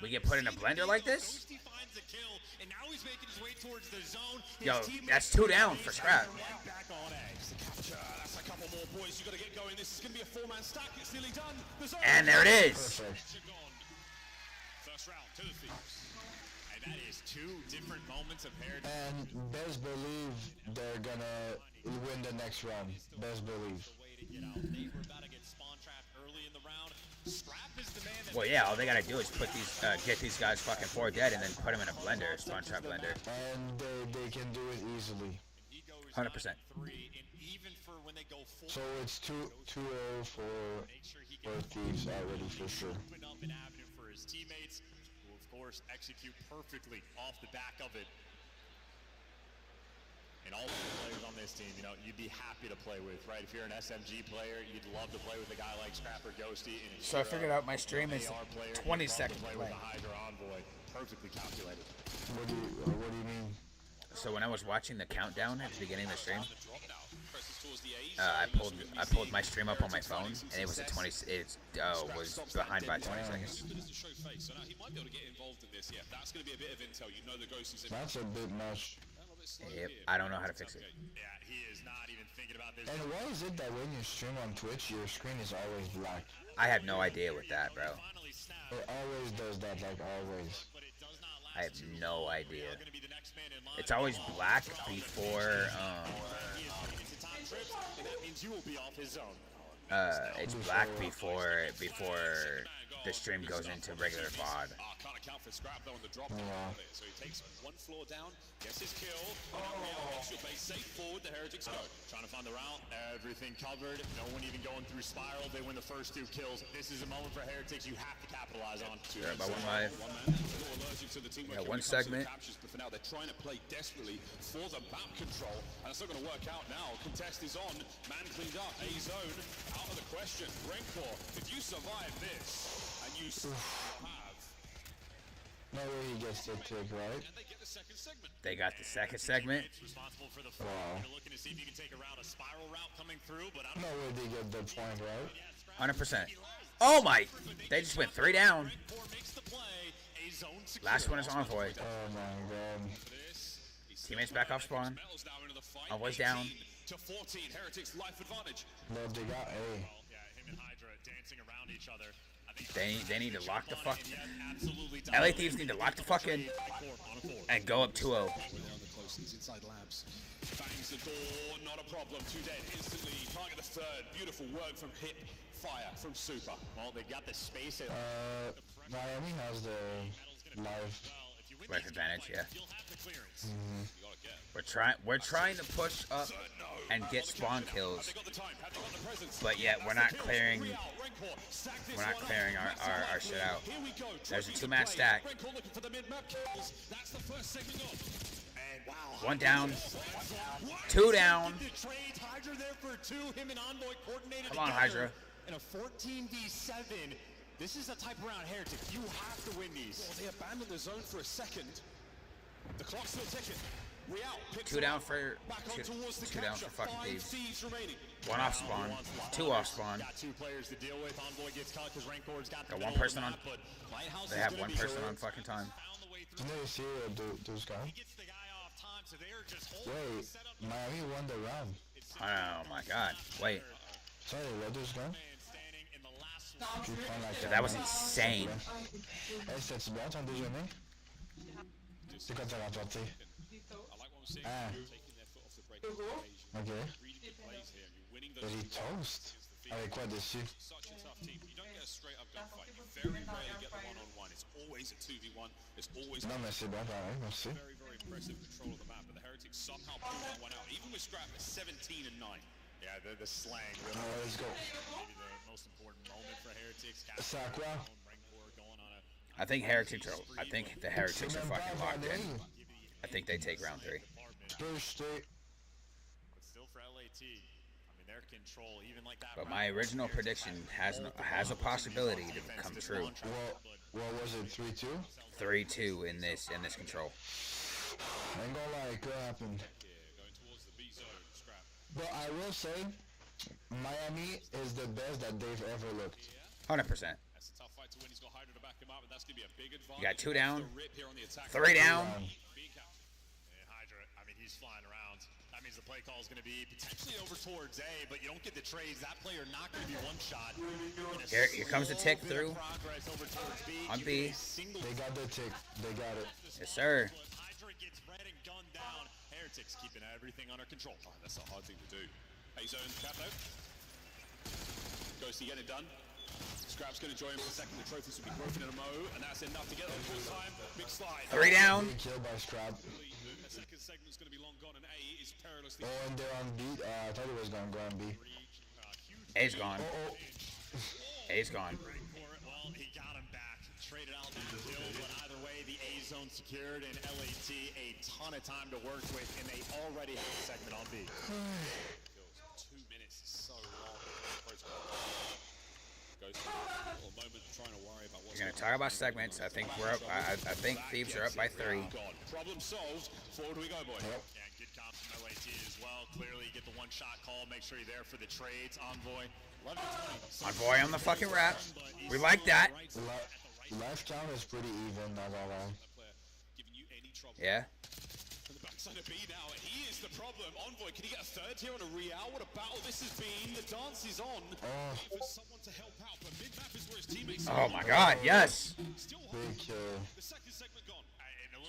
We get put in a blender like this? And now he's making his way towards the zone. Yo, that's 2 down for Scrap. Back on edge. That's a couple more points. You got to get going. This is going to be a 4-man stack. It's nearly done. And there it is. Perfect. First round to the fields. And that is 2 different moments of heritage. And best believe they're gonna win the next round. Best believe. They were about to get spawn trapped early in the round. Scrap is the man that Well, yeah, all they gotta do is put these, get these guys fucking 4 dead and then put them in a blender, spawn trap blender. And they can do it easily. 100%. So it's 2-0 for Thieves already for sure. open up an avenue for his teammates, who of course execute perfectly off the back of it. And all the players on this team, you'd be happy to play with, right? If you're an SMG player, you'd love to play with a guy like Scrapper Ghosty. And So I figured out my stream is 20 seconds play away. with the Hydra Envoy. Perfectly calculated. What do you mean? So when I was watching the countdown at the beginning of the stream, I pulled my stream up on my phone, and it was at 20. It was behind by 20 seconds. So now he might be able to get involved in this. Yeah, that's going to be a bit of intel. You know the Ghost is. That's a bit much. Yep, I don't know how to fix it. Yeah, he is not even thinking about this. And why is it that when you stream on Twitch, your screen is always black? I have no idea with that, bro. It always does that, like always. I have no idea. It's always black before, it's black before the stream goes into regular VOD. Can't account for Scrap though on the drop. So he takes 1 floor down, gets his kill. Gets your base safe forward. The Heretics go. Trying to find the route. Everything covered. No one even going through Spiral. They win the first 2 kills. This is a moment for Heretics you have to capitalize on. They're about 1 life. Yeah, 1 segment. Captures, but for now they're trying to play desperately for the map control, and it's not going to work out now. Contest is on. Man cleaned up. A zone out of the question. Renkor, if you survive this and you have. No way he gets the tick, right? And they get the second segment. They got the second segment. Responsible for the Wow. You're looking to see if you can take around a Spiral route coming through, but No way they get the point, right? 100%. Oh my! They just went 3 down. makes the play. A zone secure. Last one is Envoy. Oh my god. Teammates back off spawn. Envoy's down. To 14, Heretics life advantage. No, they got A. Yeah, him and Hydra dancing around each other. They need to lock the fuck. LA Thieves need to lock the fuck in and go up 2-0. Inside labs. Bangs the door, not a problem. 2 dead instantly. Target the third. Beautiful work from Hip. Fire from Super. Well, they got the space. Miami has the life advantage, yeah. You'll have the clearance. We're trying to push up and get spawn kills, but yet we're not clearing our shit out. There's a 2-match stack. 1 down, 2 down. Come on, Hydra. In a 14v7, this is the type of round, Heretic. You have to win these. Well, they abandoned the zone for a second. The clock's still ticking. We out. 2 down for two down for fucking Thieves. 1 off spawn, 2 off spawn. Got 2 players to deal with. Envoy gets cut because Rancor's got the 1 person on. They have 1 person on fucking time. Didn't they see those guys? Wait, Miami won the round. Oh my god. Wait. Sorry, what those guys? That was insane. C'est bien ton déjeuner? C'est quoi ta rencontré? Ah. Ok. Des toast? Avec quoi dessus? a straight up gunfight. You very rarely get the one-on-one. It's always a 2v1. It's always Non, mais c'est bon, pareil, merci. very, very impressive control of the map. But the Heretics somehow pull that one out. Even with Scrap at 17 and 9. Yeah, the slang really. Let's go. Maybe the most important moment for Heretics. C'est à quoi? I think Heretics are. I think the Heretics are fucking locked in. I think they take round 3. Push it. But still for LAT, I mean, their control, even like that. But my original prediction has a possibility to come true. What was it? 3-2. 3-2 in this control. Ain't gonna lie, it could happen. But I will say, Miami is the best that they've ever looked. 100%. That's a tough fight to win. He's got Hydra to back him up, and that's going to be a big advantage. You got 2 down, The rip here on the attack. 3 down. And Hydra, I mean, he's flying around. That means the play call is going to be potentially over towards A, but you don't get the trades. That player not going to be one shot. Here comes the tick through. On B. They got the tick. They got it. Yes, sir. Hydra gets red and gunned down. Heretics keeping everything under control. Oh, that's a hard thing to do. A-zone cap though. Goes to get it done. Scrap's going to join him for a second. The trophies will be broken in a mo, and that's enough to get the full time. Big slide. 3 down. Big kill by Scrap. The second segment's going to be long gone, and A is perilously. Oh, and they're on B. I thought it was gonna go on B. A's gone. Oh. A's gone. Well, he got him back. Traded out that kill, but either way, the A zone secured, and LAT a ton of time to work with, and they already have a segment on B. 2 minutes is so long. Goes for a little moment trying to worry about what's We're gonna talk about segments. I think we're up. I think Thieves are up by 3. Problem solved. Forward we go, boy. Yep. Yeah, good comps from LAT as well. Clearly, get the one-shot call. Make sure you're there for the trades. Envoy. 11-20. Envoy on the fucking wrap. We like that. Life count is pretty even, not gonna lie. Giving you any trouble. Yeah. From the backside of B now, he is the problem. Envoy, can he get a third here on a Real? What a battle this has been. The dance is on. For someone to help out, but mid-map is where his teammates Oh my God. Yes. still Big kill. the second segment gone.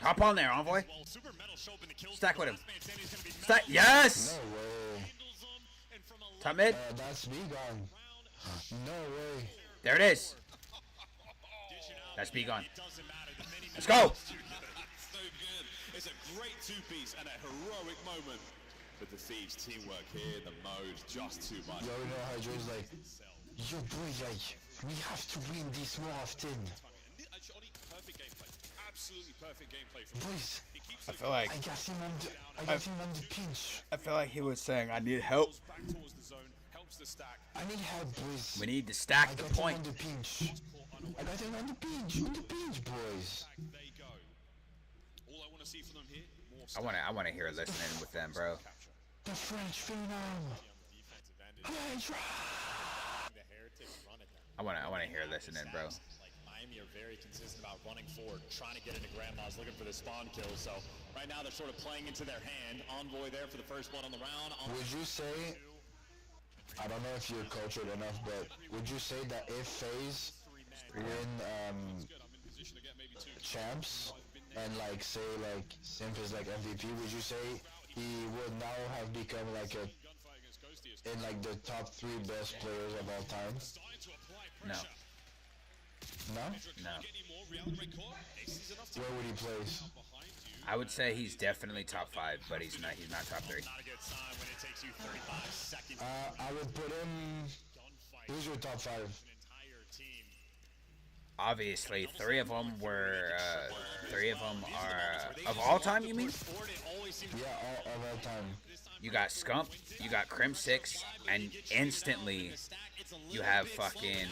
Hop on there, Envoy. Well, Super Metal show up in the kill Stack streak. with him. The last man standing is gonna be Stack. Metal. Yes. No way. Handles him, and from a Top mid. That's B gone. No way. There it is. That's B gone. Let's go. That's so good. It's a great two-piece and a heroic moment. But the Thieves' teamwork here, the mode, just too much. You already know how Joe's like, yo boy, like, we have to win this more often. Actually, perfect gameplay. Absolutely perfect gameplay from Boys, He keeps I feel like I got him on the pinch. I feel like he was saying I need help. back towards the zone, helps the stack. I need help, boys. We need to I stack the got him point. on the pinch. I got him on the pinch, boys. They go. All I want to see from them here, more I wanna hear listening with them, bro. capture. The French phenom. French The Heretics run at them. I wanna hear listening, bro. Like Miami are very consistent about running forward, trying to get into Grandma's, looking for the spawn kill. So right now they're sort of playing into their hand. Envoy there for the first one on the round. Would you say, I don't know if you're cultured enough, but would you say that if FaZe win champs and like say like Simp is like MVP, would you say he would now have become like in like the top 3 best players of all time? No. No? No. Where would he place? I would say he's definitely top 5, but he's not top 3. Not a good sign when it takes you 35 seconds. I would put him. Who's your top 5? An entire team. Obviously, 3 of them are of all time. You mean? Yeah, of all time. You got Scump, you got Crim6, and instantly you have fucking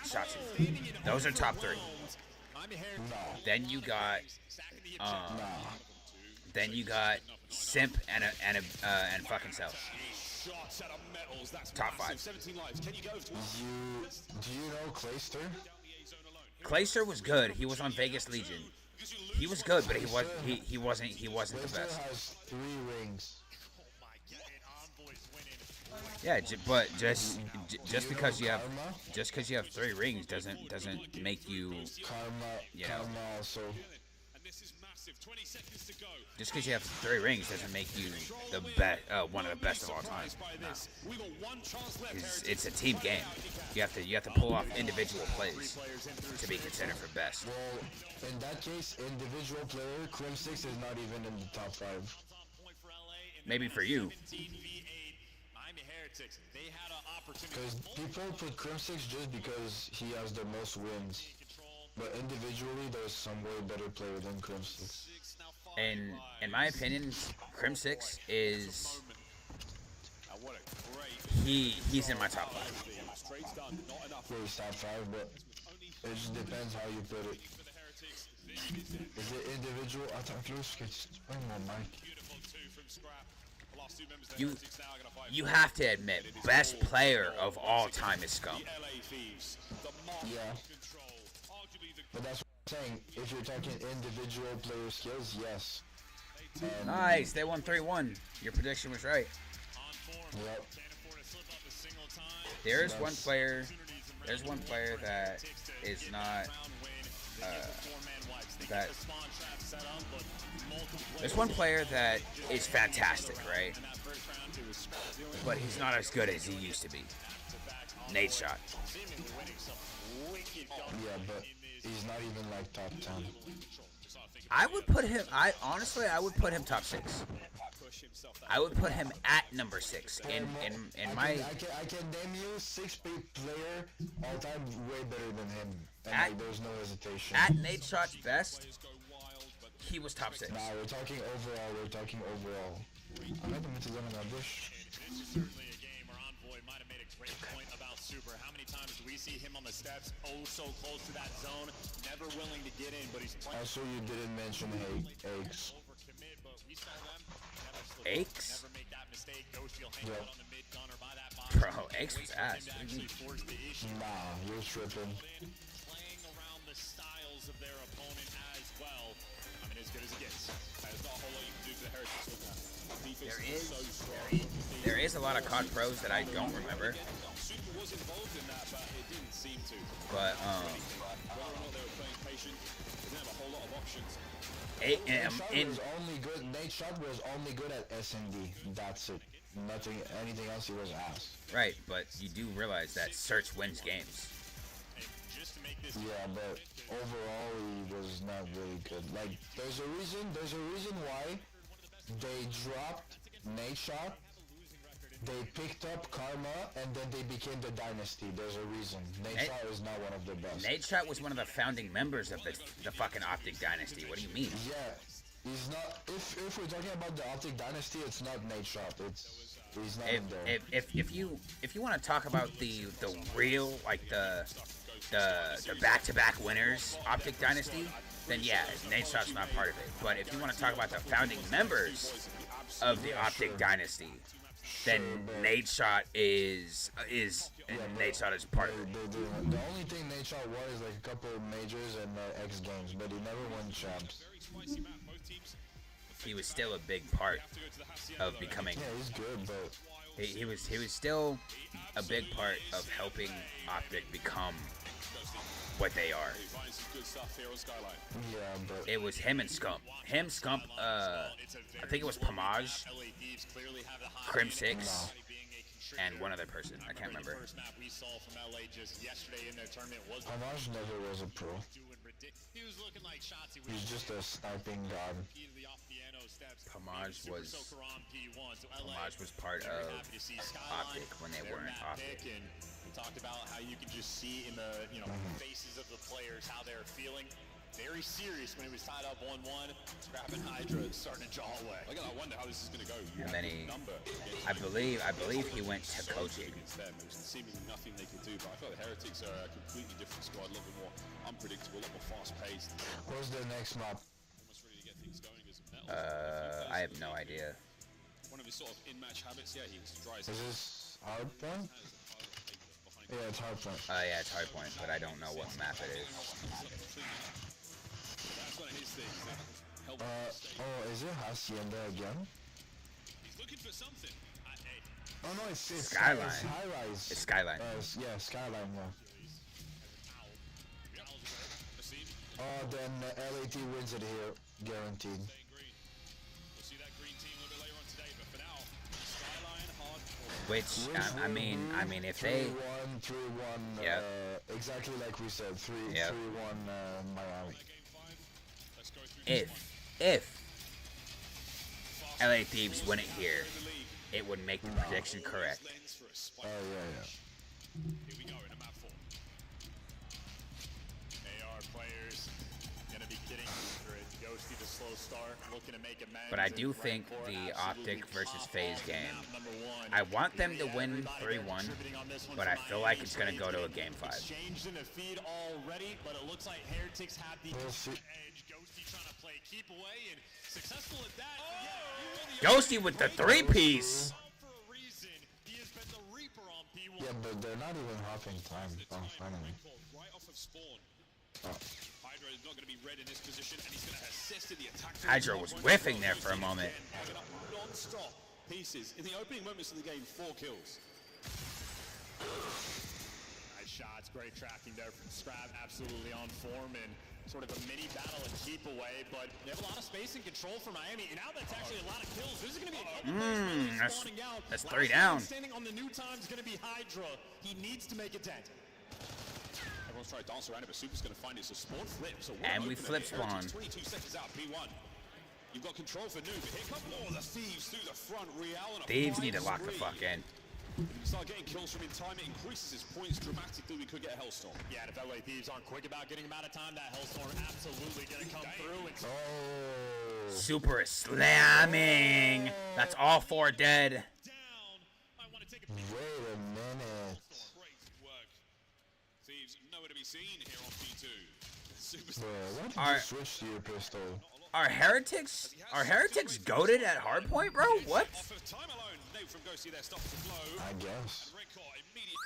Shotzi. Those are top 3. Then you got Simp and fucking Self. Top 5. Do you know Clayster? Clayster was good. He was on Vegas Legion. He was good, but he wasn't the Clayster best. has 3 rings. Yeah, but just because you have 3 rings doesn't make you Karma, you know. Karma also. Just because you have 3 rings doesn't make you the best, one of the best of all time. No. It's a team game. You have to pull off individual plays to be considered for best. Well, in that case, individual player, Crim6 is not even in the top 5. Maybe for you. Because people put Crim6 just because he has the most wins. But individually, there's some way better player than Crim6. And in my opinion, Crim6 is he's in my top 5. Yeah, he's top 5, but it just depends how you put it. Is it individual? Bring my mic. You have to admit, best player of all time is Scum. Yeah. But that's what I'm saying. If you're talking individual player skills, yes. Nice, they won 3-1. Your prediction was right. Yep. There's one player that is not there's one player that is fantastic, right? But he's not as good as he used to be. Nate Shot. Yeah, but he's not even like top 10. I would put him. I would put him top 6. I would put him at number 6. In my. I can name you 6 player all time way better than him. And there's no hesitation. At Nate Shot's best, he was top 6. Nah, we're talking overall. I'm not going to go on this. This is certainly a game where Envoy might have made a great point about Super. How many times do we see him on the steps, oh so close to that zone, never willing to get in, but he's playing. Also, you didn't mention Eggs. Eggs? Never make that mistake. Ghost, hang out on the mid gunner by that box. Bro, Eggs was ass. What do you mean? Nah, you're tripping. Playing around the styles of their opponent as well. I mean, as good as it gets. There's not a whole lot you can do to the Heretics with that. There is a lot of COD pros that I don't remember. Super was involved in that, but it didn't seem to. But Whether or not they were playing patient, they didn't have a whole lot of options. Nate Shot was only good at S&D. That's it. Anything else he was ass. Right, but you do realize that search wins games. Yeah, but overall he was not really good. Like, there's a reason why they dropped Nate Shot, they picked up Karma, and then they became the Dynasty. There's a reason. Nate Shot is not one of the best. Nate Shot was one of the founding members of the fucking Optic Dynasty. What do you mean? Yeah, he's not. If we're talking about the Optic Dynasty, it's not Nate Shot. He's not in there. If you want to talk about the real, like the back-to-back winners Optic Dynasty, then yeah, Nate Shot's not part of it. But if you want to talk about the founding members of the Optic Dynasty, then Nate Shot is Nate Shot is part of it. The only thing Nate Shot won is like a couple of majors and X Games, but he never won champs. He was still a big part of becoming. Yeah, he's good, but he was still a big part of helping Optic become what they are. Yeah, but it was him and Scump. Scump, I think it was Pomage, Crim6, and one other person. I can't remember. Pomage never was a pro. He's just a sniping god. Pomage was part of Optic when they weren't Optic. We talked about how you can just see in the faces of the players how they're feeling. Very serious when he was tied up 1-1. Scrapping Hydra, starting to jaw away. I wonder how this is going to go. And then I believe he went to coaching. There was seemingly nothing they could do, but I feel like the Heretics are a completely different squad, a little bit more unpredictable, a lot more fast-paced. What's the next map? Almost ready to get things going. Is Metal. I have no idea. One of his sort of in-match habits, yeah, he dries. Is this Hardpoint? Yeah, it's Hardpoint. Yeah, it's Hardpoint, but I don't know what map it is. That's one of his things. Is it Hacienda again? He's looking for something. Oh no, it's Skyline. It's High-Rise. It's Skyline. Yeah, Skyline, yeah. Oh, then LAT wins it here. guaranteed. We'll see that green team a little bit later on today, but for now, Skyline hard. Which I mean, if they 3-1, Yep. Exactly like we said, 3-1 Yep. Miami. Let's go through if LA Thieves win it here, it would make the prediction correct. Oh yeah. Here we go in a map 4. AR players gonna be getting after it. Ghosty the slow start, looking to make amends. But I do and think Rancor the absolutely Optic versus pop FaZe off game, map number 1. I want them to win Everybody 3-1, contributing on this one but for I feel Miami. like it's going to go to a game 5. Exchanged in the feed already, but it looks like Heretics have the We'll see. edge. Ghosty trying to play keep away and successful at that. Ghosty with the 3-piece. For a reason, he has been the Reaper on P1. Yeah, but they're not even hopping time. Oh, finally. Right off of spawn. Oh. Hydra is not going to be red in this position, and he's going to assist in the attack. Hydra was whiffing there for a moment. Picking up non-stop pieces. In the opening moments of the game, 4 kills. Nice shots, great tracking there from Scrap, absolutely on form and sort of a mini battle and keep away, but they have a lot of space and control for Miami, and now that's actually a lot of kills. This is going to be a couple players spawning out. That's Last 3 man down. Standing on the new time is going to be Hydra. He needs to make a dent. Everyone's trying to dance around it, but Super's going to find it's a spawn flip. So And we flip spawn. 22 seconds out, P1. You've got control for Noob. Here come all the Thieves through the front. Real and a Thieves need to fine lock the spree. fuck in. If you start getting kills from in time, it increases his points dramatically. We could get a Hellstorm. Yeah, and if LA Thieves aren't quick about getting him out of time, that Hellstorm absolutely going to come through. And Oh. Super is slamming. That's all 4 dead. Down. I want to take a peek. Wait a minute. Great work. Thieves nowhere to be seen here on P2. Superstar. Bro, why did Alright. you switch to your pistol? Are heretics goated at hardpoint, bro? What? Off of time alone, Nate from Ghosty there stops the flow. I guess. Rancor immediately.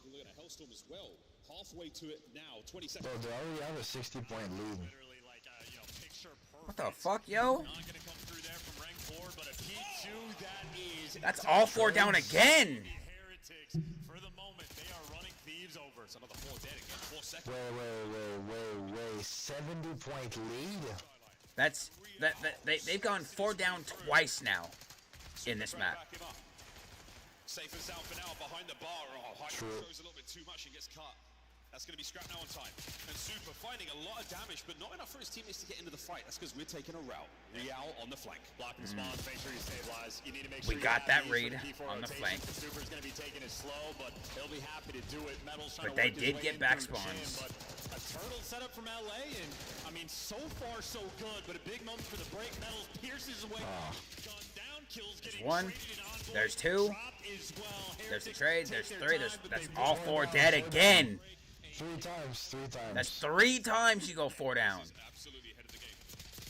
Look at a Hellstorm as well. Halfway to it now. 20 seconds. Bro, they already have a 60-point lead. literally like picture perfect. What the fuck, yo? Not going to come through there from Rancor, but a P2 that is. That's all 4 down again. The Heretics, for the moment, they are running Thieves over. It's another 4 dead again. 4 seconds. Wait. 70-point lead? That's they've gone 4 down twice now in this map. Back him up. Safe and sound for now behind the bar. Oh, Hydra True. throws a little bit too much and gets cut. That's going to be scrapped now on time. And Super finding a lot of damage, but not enough for his teammates to get into the fight. That's because we're taking a route. Real on the flank. Blocking spawns, make sure you stabilize. You need to make sure We you got have that these for read the P4 on the rotation. flank. Super's going to be taking it slow, but he'll be happy to do it. Metal's trying But to they work his did way get in back through spawns. Chin, but a turtle setup from LA, and I mean, so far so good, but a big moment for the break. Metals pierces away. Gun down, kills getting one. traded in Envoy. There's 2. Drop as well. There's the Heretics trade. take There's their 3. time, but That's they all win. 4 dead again. 3 times. That's 3 times you go 4 down. Absolutely ahead of the game.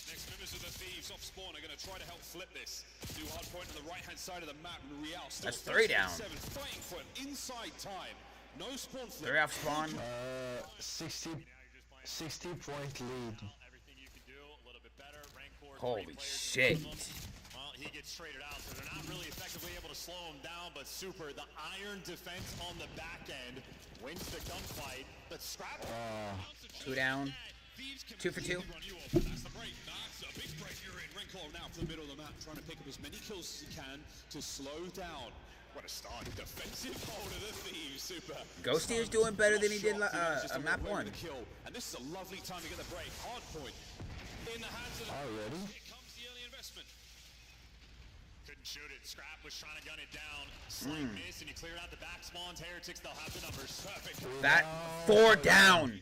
Next members of the Thieves off spawn are going to try to help flip this. New hard point on the right-hand side of the map. And Real still That's 3 down. 7, fighting for an inside time. No spawn flip. 3 off spawn. 60-point lead. Everything you can do, a little bit better. Rancor, Holy 3 players shit. in the middle. Well, he gets traded out, so they're not really effectively able to slow him down, but Super, the iron defense on the back end, wins the gunfight, but Scrap... 2 down. 2 for 2. That's the break. That's a big break you're in. Rancor now from the middle of the map, trying to pick up as many kills as he can to slow down. What a start. Defensive hold of the Thieves. Super. Ghosty is doing better than he did Just map away 1. with the kill. And this is a lovely time to get the break. Hard point. In the hands of the... Already? Here comes the early investment. Couldn't shoot it. Scrap was trying to gun it down. Slight miss, and he cleared out the back spawns. Heretics, they'll have the numbers. Perfect. That 4 down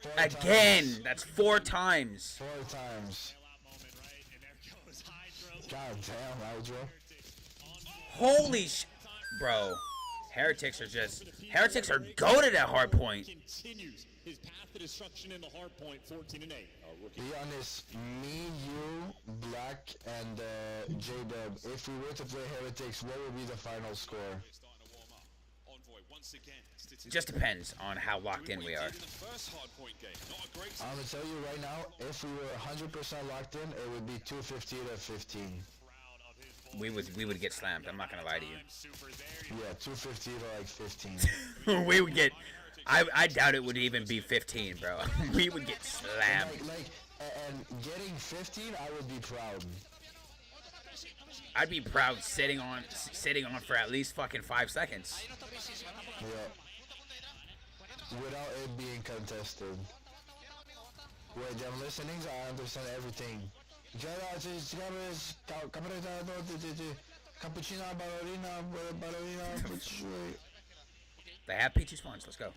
4 again. times. That's 4 times. 4 times. Bailout moment, right? And there goes Hydro. God damn, Hydra. Holy sh... Bro. Heretics are goated at hardpoint. Continues his path to destruction in the hard point, 14-8. Be honest, me, you, Black, and J-Dub, if we were to play Heretics, what would be the final score? Starting to warm up. Envoy once again. Just depends on how locked in we are. In the first hard point game. Not a great I'm gonna tell you right now, if we were 100% locked in, it would be 250 to 15. We would get slammed. I'm not gonna lie to you. Yeah, 250 to like 15. We would get... I doubt it would even be 15, bro. We would get slammed. Like And getting 15, I would be proud. I'd be proud sitting on for at least fucking 5 seconds. Yeah. Without it being contested. Wait, I'm listening, so I understand everything. Cappuccino, ballerina, They have peachy spawns. Let's go.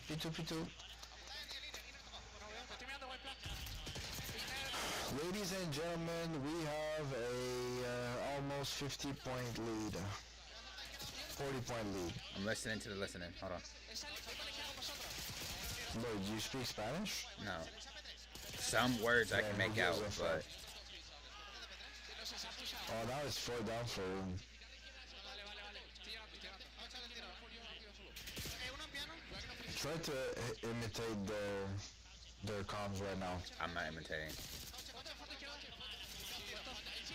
Pitu. Ladies and gentlemen, we have a almost 50-point lead. 40-point lead. I'm listening to the listening. Hold on. Wait, do you speak Spanish? No. Some words I can make out, but... Oh, now it's 4 down for him. Try to imitate their comms right now. I'm not imitating.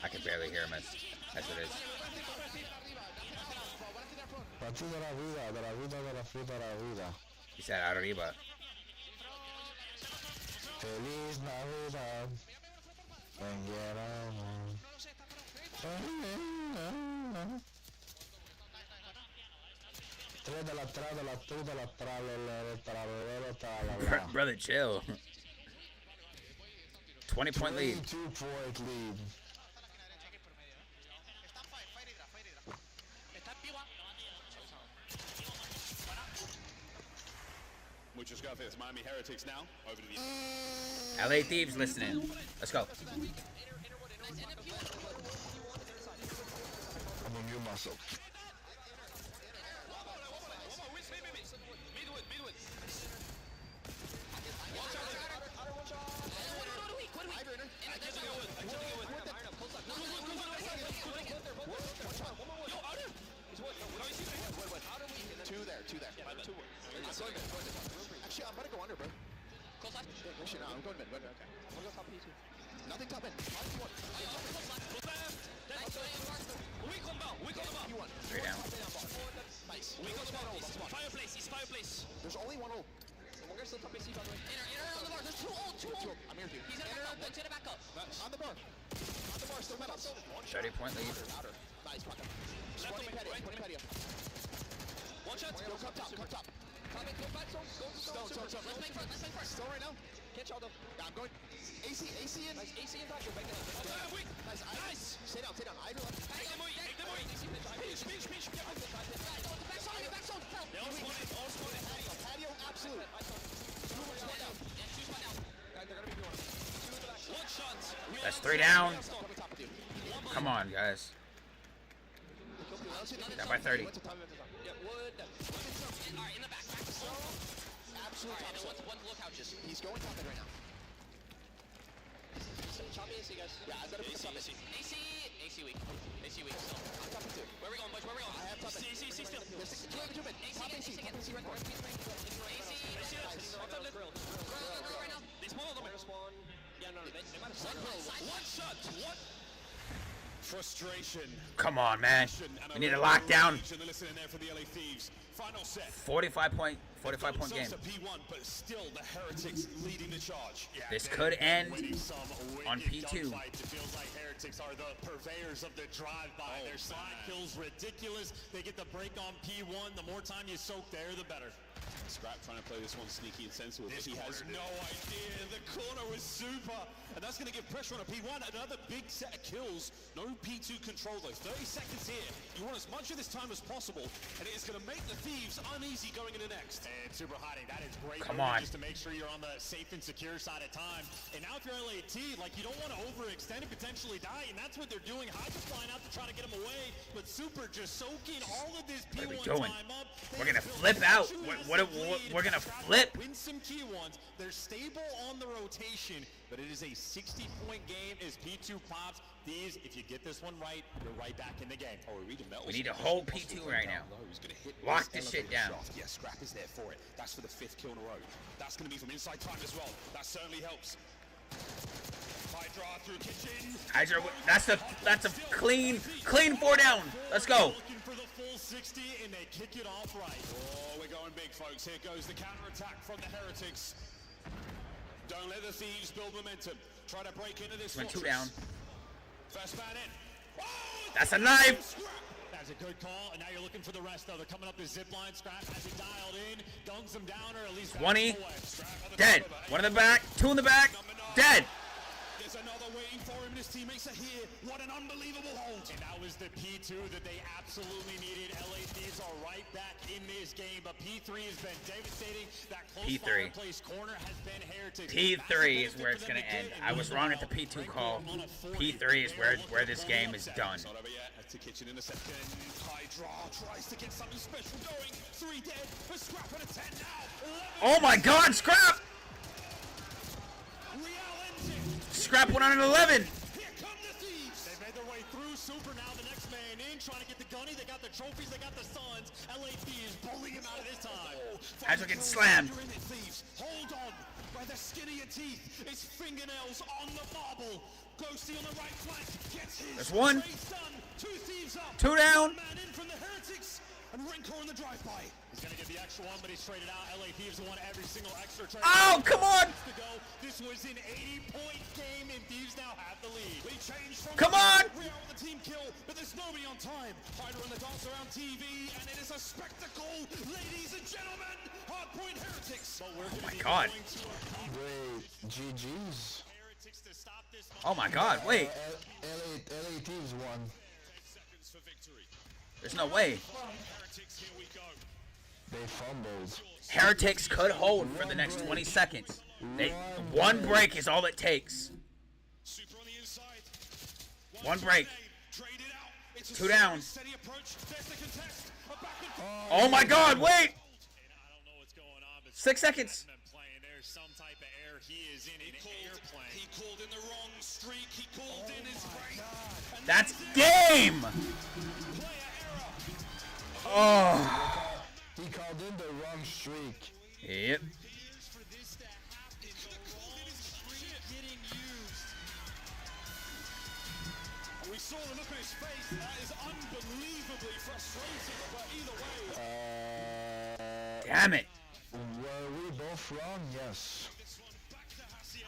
I can barely hear him as it is. He said arriba. Feliz Navidad. Brother, chill. 20-point lead. 22-point lead. Muchos gracias. Miami Heretics now. Over to the LA Thieves listening. Let's go. I'm gonna mute myself. Two there. Actually, I'm about to go under, bro. Close left. Actually, no, I'm going mid. Okay. I'm gonna go top P2. Nothing top mid. P1. 3 down. Nice. He's fireplace. There's only one ult. One guy's still top AC, by the way. Inner on the bar. There's two ult. I'm here with you. He's gonna back up. On the bar. Still metal. 30-point lead. Outer. Nice, back up. 20 patio. One shot. Go come top. Go stone. Let's make first. Stone right now. Catch all them. Yeah, I'm going. AC in. Nice. AC in back. Nice. Stay down. Either left. Pinch. Back zone. All spawning. Patio, absolute. They're gonna be doing one shots. That's 3 down. Come on, guys. Down by 30. Yeah, wood. Alright, in the back. Absolute top. One look couches. He's going top mid right now. Chop AC, guys. Yeah, I've got to put the top AC. AC weak. So, I'm top two. Where we going, boys? I have top AC still. There's 2 mid. Top AC right there. AC. Grill right now. They spawn on them. Yeah, no. They might have spawned. One shot. What? frustration. Come on, man. We need to lock down. 45-point game. But still the Heretics leading the charge. This could end on P2. It feels like Heretics are the purveyors of the drive-by. Their side kills ridiculous. They get the break on P1. The more time you soak there, the better. Scrap trying to play this one sneaky and sensible, but he has no idea. The corner was super, and that's going to give pressure on a P1. Another big set of kills. No P2 control though. 30 seconds here. You want as much of this time as possible, and it is going to make the Thieves uneasy going into next. And super hiding. That is great. Come on. Just to make sure you're on the safe and secure side of time. And now if you're LAT, like, you don't want to overextend and potentially die, and that's what they're doing. Hydra's flying out to try to get him away, but Super just soaking all of this P1 time up. We're going to flip out. We're gonna flip. Win some key ones. They're stable on the rotation, but it is a 60-point game as P2 pops. These, if you get this one right, you're right back in the game. Oh, we need to hold P2 right now. Lock this shit down. Yeah, Scrap is there for it. That's for the 5th kill in a row. That's going to be from inside time as well. That certainly helps. Hydra, that's a clean 4 down. Let's go. Looking for the full 60, and they kick it off right. Oh, we're going big, folks. Here goes the counter-attack from the Heretics. Don't let the Thieves build momentum. Try to break into this Went 2 fortress. down. First man in. Oh, That's a knife. That's a good call, and now you're looking for the rest, though. They're coming up the zip line. Scrap has it dialed in, guns them down, or at least 20. Dead. 1 in the back. 2 in the back. Dead. There's another waiting for him, and his teammates are here. What an unbelievable hold. And that was the P2 that they absolutely needed. LA Thieves are right back in this game, but P3 has been devastating. That close P3. fireplace corner has been Heretics. P3 is where it's going to end. I was wrong at the P2 call. P3 is where this game is done. Not over yet. That's the kitchen in a second. Hydra tries to get something special going. 3 dead. A Scrap at a 10 now. Oh my God, Scrap! Scrap went on an 11. Here come the Thieves. They made their way through. Super now the next man in, trying to get the gunny. They got the trophies. They got the Suns. LA Thieves bullying him out of this time. Hydra gets slammed. You're in it, Thieves. Hold on. By the skin of your teeth. His fingernails on the marble. Ghosty on the right flank. Gets his. There's 1. Race done. 2 Thieves up. 2 down. Man in from the Heretics. And Renko on the drive-by. He's going to get the extra one, but he's traded out. LA Thieves won every single extra trade. Oh, come on. To go. This was an 80-point game, and Thieves now have the lead. We change from Come on. Real with the team kill, but there's nobody on time. Hydra and the dance around TV, and it is a spectacle, ladies and gentlemen. Hardpoint Heretics. But we're Oh my gonna be God. going to a Wait, GG's. Heretics to stop this. Oh my God, wait. LA Thieves won. Seconds for victory. There's no way. Heretics, here we go. They fumbled. Heretics could hold for the next 20 seconds. One break is all it takes. Super on the inside. 1 break. Trade it out. It's a 2 down. steady approach. There's the contest. A back and Oh my God, wait. And I don't know what's going on, but 6 seconds. been playing. There's some type of error. He is in an airplane. he called in the wrong streak. He called in his right. And That's game. player error. Oh. He called in the wrong streak. Yep. For this to happen, the wrong streak getting used. We saw the look on his face. That is unbelievably frustrating. But either way, Damn it. Were we both wrong? Yes.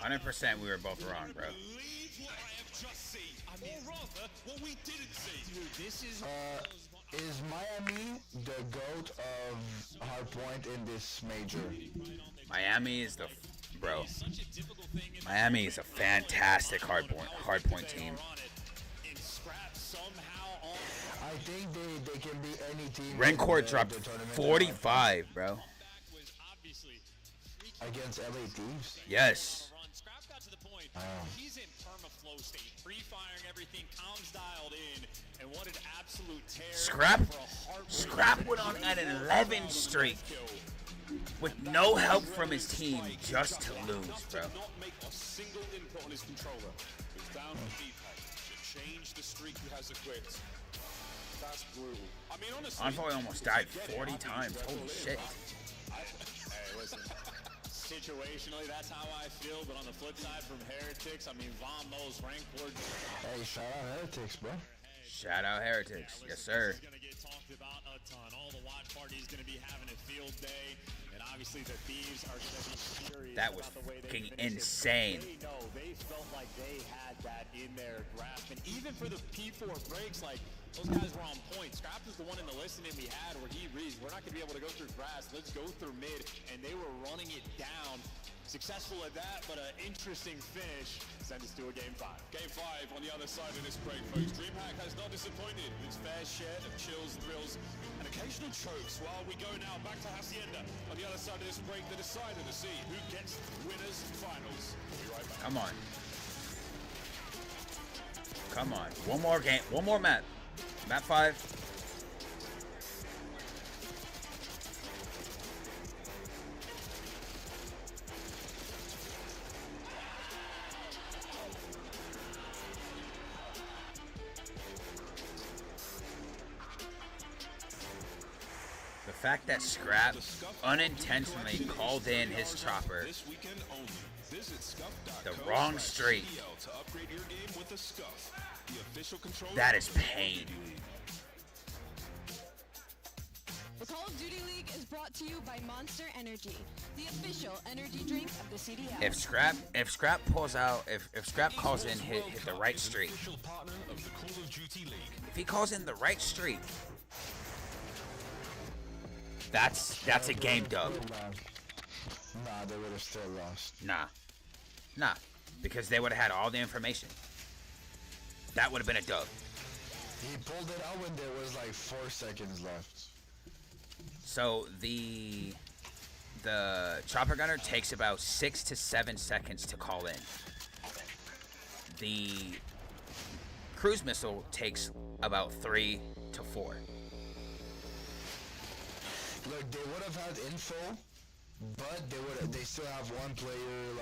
100% we were both wrong, bro. believe what I have just seen. Or rather, what we didn't see. Dude, this is Is Miami the GOAT of hardpoint in this major? Miami is the bro. Miami is a fantastic hardpoint team. I think they can beat any team. Rencourt in the dropped tournament 45, bro. against LA Thieves. Yes. Scrap got to the point. Wow. He's in perma-flow state, pre-firing everything, comms dialed in, and what an absolute tear. Scrap went on an 11 streak with no help from his team just to lose, bro. Not make a single input on his controller. It's down to D-pad to change the streak he has equipped. That's brutal. I mean, honestly, Envoy almost died 40 times. Holy shit. Hey, listen. Situationally, that's how I feel, but on the flip side from Heretics, I mean, Von knows Rankford. Hey, shout out Heretics, bro. Shout out Heretics. Yes, sir. This is going to get talked about a ton. All the watch parties going to be having a field day, and obviously the Thieves are going to be furious That was about the way they fucking finished it. insane. They know, they felt like they had that in their grasp, and even for the P4 breaks, like, those guys were on point. Scrap is the one in the listening we had where he reads, we're not going to be able to go through grass. Let's go through mid. And they were running it down. Successful at that, but an interesting finish. Send us to a game 5. Game 5 on the other side of this break, folks. DreamHack has not disappointed with its fair share of chills, thrills, and occasional chokes. While we go now back to Hacienda on the other side of this break, the decider to see who gets winners finals. We'll be right back. Come on. Come on. One more game. One more map. Map 5. The fact that Scrap unintentionally called in his chopper Visit The wrong streak. to upgrade your game with a Scuff, the official controller. That is pain. The Call of Duty League is brought to you by Monster Energy, the official energy drink of the CDL. If Scrap pulls out, if Scrap calls in hit the right streak, if he calls in the right streak, that's a game dub. Nah, they would have still lost. Nah, because they would have had all the information. That would have been a dub. He pulled it out when there was like 4 seconds left. So the chopper gunner takes about 6 to 7 seconds to call in. The cruise missile takes about 3 to 4. Look, they would have had info, but they still have one player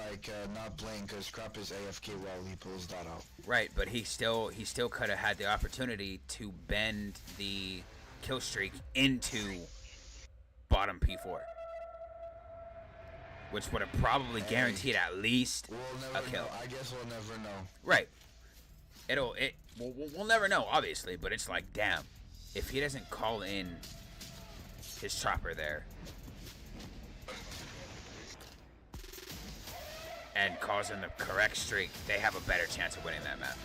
like not playing because Crap is AFK while he pulls that out. Right, but he still could have had the opportunity to bend the kill streak into bottom P4, which would have probably guaranteed at least a kill. Know. I guess we'll never know. Right. We'll never know, obviously, but it's like, damn, if he doesn't call in his chopper there and calls in the correct streak, they have a better chance of winning that map.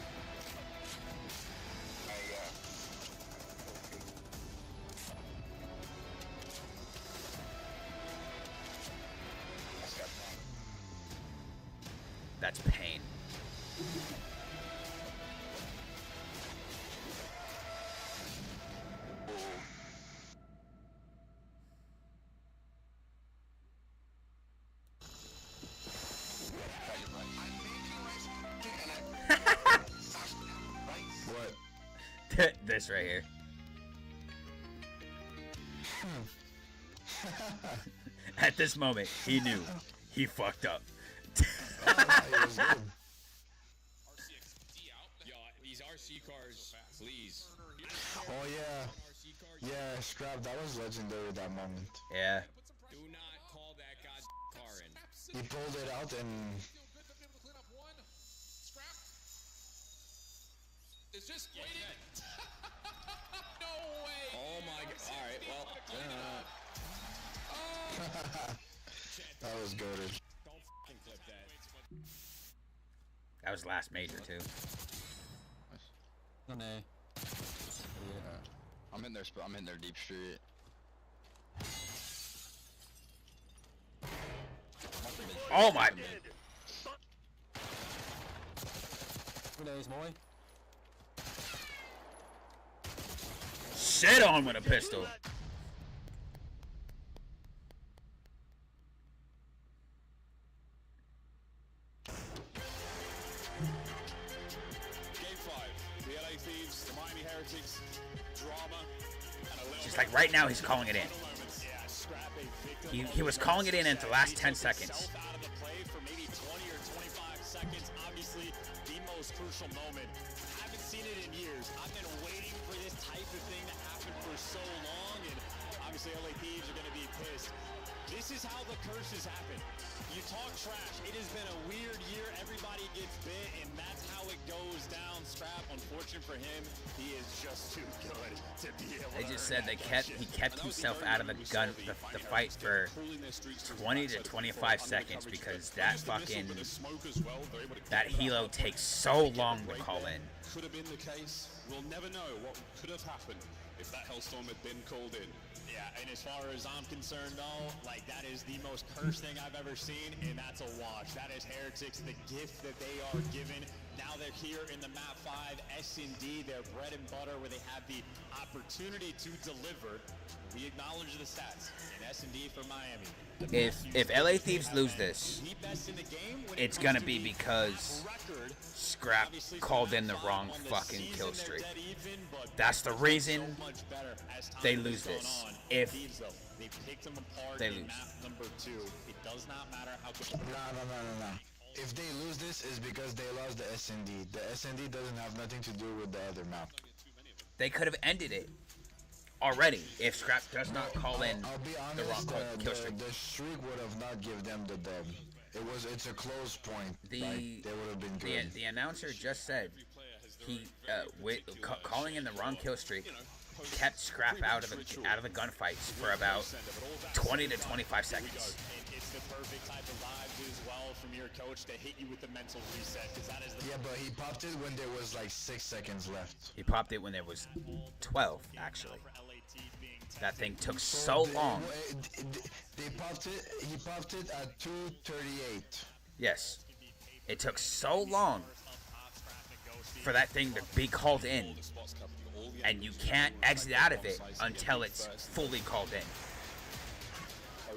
That's pain. What? This right here. At this moment, he knew he fucked up. These RC cars, please. Oh yeah. Yeah, Scrap, that was legendary that moment. Yeah. Do not call that god car in. He pulled it out and It's just waiting. No way. Oh my god. Alright, well. that was goated. Don't fucking clip that. That was last major too. Yeah. I'm in their deep street. Oh my. Good days, Molly. Shit on with a pistol. Game 5, the LA Thieves, the Miami Heretics, drama, and a little Just like right now, he's calling it in. yeah, scrap a victim. He was calling it in at the last 10 seconds. Out of the play for maybe 20 or 25 seconds. Obviously, the most crucial moment. Haven't seen it in years. I've been waiting for this type of thing to happen for so long, and obviously LA Thieves are going to be pissed. This is how the curses happen. You talk trash. It has been a weird year. Everybody gets bit, and that's how it goes down. Scrap, unfortunate for him, he is just too good to be able They to just earn said that he kept himself out of the fight for 20 to 25 seconds because that helo takes so long to call in. Could have been the case. We'll never know what could have happened if that hellstorm had been called in. Yeah, and as far as I'm concerned, though, like, that is the most cursed thing I've ever seen, and that's a wash. That is Heretics, the gift that they are given. Now they're here in the Map 5 S&D, their bread and butter, where they have the opportunity to deliver. We acknowledge the stats in S&D for Miami. If LA Thieves lose this, it's gonna be because Scrap called in the wrong fucking kill streak. That's the reason they lose this. If they lose. Number 2. It does not matter how good. No. If they lose this, is because they lost the S&D. The S&D doesn't have nothing to do with the other map. They could have ended it already if Scrap does not call in I'll be the wrong honest, kill streak. the streak would have not given them the dub. It's a close point. The Like, they would have been good. the announcer just said he calling in the wrong kill streak kept Scrap out of the gunfights for about 20 to 25 seconds. It's the perfect type of vibes as well from your coach to hit you with the mental reset, because that is the Yeah, but he popped it when there was like 6 seconds left. He popped it when there was 12, actually. That thing took so long. He popped it at 2:38. Yes. It took so long for that thing to be called in. And you can't exit out of it until it's fully called in. Oh,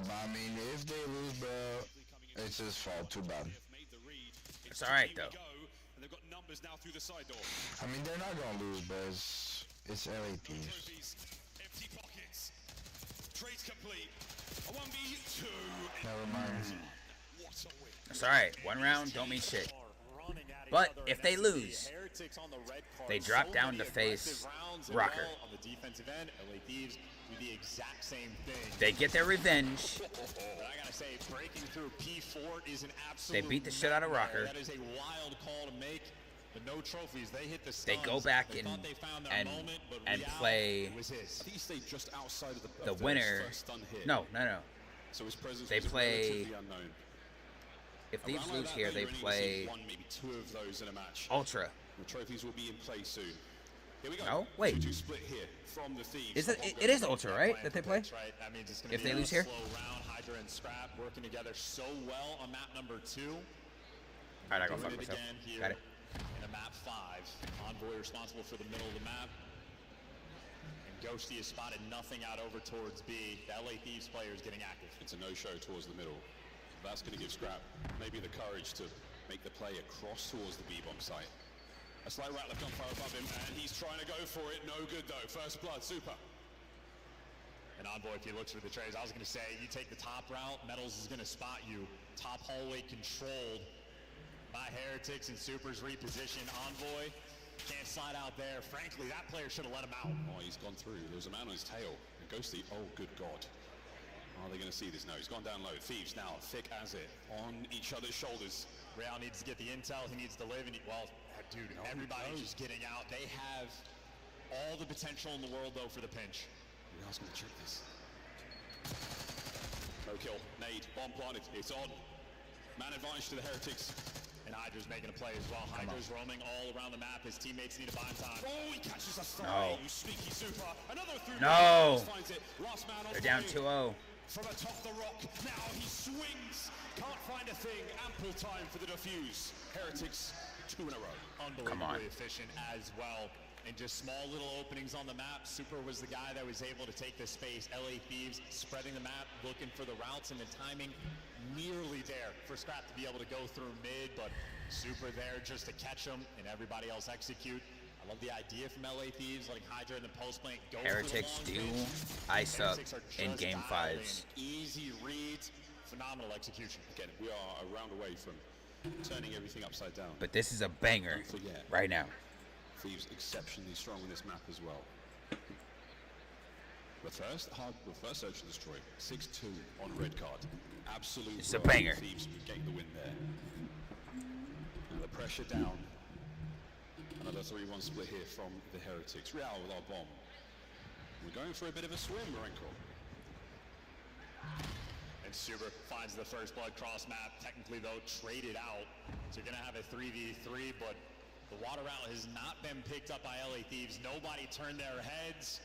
but I mean, if they lose, bro, it's his fault. Too bad. It's alright, though. I mean, they're not gonna lose, but it's LA Thieves. Never mind. It's alright. One round don't mean shit. But if they lose, they drop down to face Rocker. On the defensive end, LA Thieves do the exact same thing. They get their revenge. But I gotta say, breaking through P4 is an absolute. They beat the shit out of Rocker. That is a wild call to make. But no trophies. They hit the stuns. They go back and play just outside of the winner. No. So his presence they play. Unknown. If these lose here, they play one, maybe two of those in a match. Ultra. The trophies will be in play soon. Here we go. No, wait. Split here from the Thieves. Is it is Ultra, right? That they play? Right. That means it's gonna if be they lose here. Slow round. Hydra and Scrap working together so well on map number 2. All right, I go fuck myself. Got it. In a map 5, Envoy responsible for the middle of the map. And Ghosty has spotted nothing out over towards B. The LA Thieves player is getting active. It's a no-show towards the middle. That's going to give Scrap maybe the courage to make the play across towards the B-bomb site. A slight rattle of gunfire above him, and he's trying to go for it. No good, though. First blood, super. And Envoy, if he looks for the trays, I was going to say, you take the top route, Metals is going to spot you. Top hallway controlled by Heretics, and Super's reposition. Envoy can't slide out there. Frankly, that player should have let him out. Oh, he's gone through. There was a man on his tail. And Ghosty, oh, good God. Are they going to see this? No, he's gone down low. Thieves now, thick as it, on each other's shoulders. Real needs to get the intel. He needs to live. And dude, everybody's just getting out. They have all the potential in the world, though, for the pinch. Real's going to check this. No kill. Nade. Bomb planted. It's on. Man advantage to the Heretics. And Hydra's making a play as well. Hydra's roaming all around the map. His teammates need to buy time. Oh, he catches a throw. No. You sneaky Super. Another through. No. Finds it. Last man on They're down 2-0. From atop the rock, now he swings. Can't find a thing. Ample time for the defuse. Heretics, 2 in a row. Unbelievably efficient as well. And just small little openings on the map. Super was the guy that was able to take the space. LA Thieves spreading the map, looking for the routes, and the timing nearly there for Scrap to be able to go through mid, but Super there just to catch him and everybody else execute. I love the idea from LA Thieves, letting Hydra in the post plant go. Heretics do ice up in game 5s. Easy reads, phenomenal execution. Again, we are a round away from turning everything upside down. But this is a banger right now. Thieves exceptionally strong in this map as well. The first search and destroy, 6-2 on red card. Absolute. It's a banger. Thieves getting the win there. And the pressure down. Another 3-1 split here from the Heretics. Real with our bomb. We're going for a bit of a swim, Marenko. And Super finds the first blood cross map. Technically, though, traded out. So you're going to have a 3v3, but the water route has not been picked up by LA Thieves. Nobody turned their heads.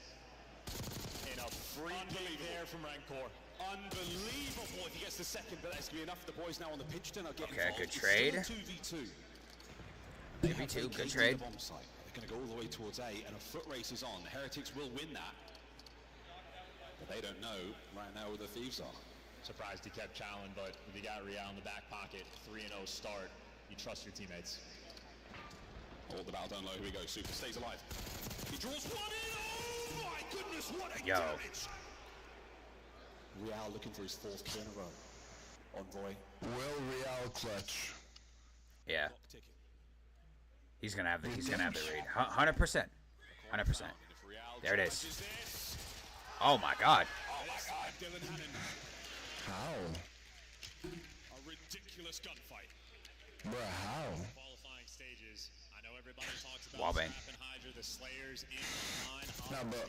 And a free pick there from Rancor. Unbelievable if he gets the second, but that's going to be enough for the boys now on the pinch turn. Okay, good trade. 2v2. 2v2, good trade. They're going to go all the way towards A, and a foot race is on. The Heretics will win that. But they don't know right now where the Thieves are. Surprised he kept challenging, but if you got Real in the back pocket, 3-0 start, you trust your teammates. Oh, the battle down low. Here we go. Super stays alive. He draws one in. Oh my goodness, what a damage! Real looking for his 4th kill in a row. Envoy. Will Real clutch? Yeah. He's gonna have the read. 100%. 100%. There it is. Oh my God. How? A ridiculous gunfight. Bruh, how? Qualifying stages. I know everybody talks about Wallbang. Scrap and Hydra, the Slayers in line. No, but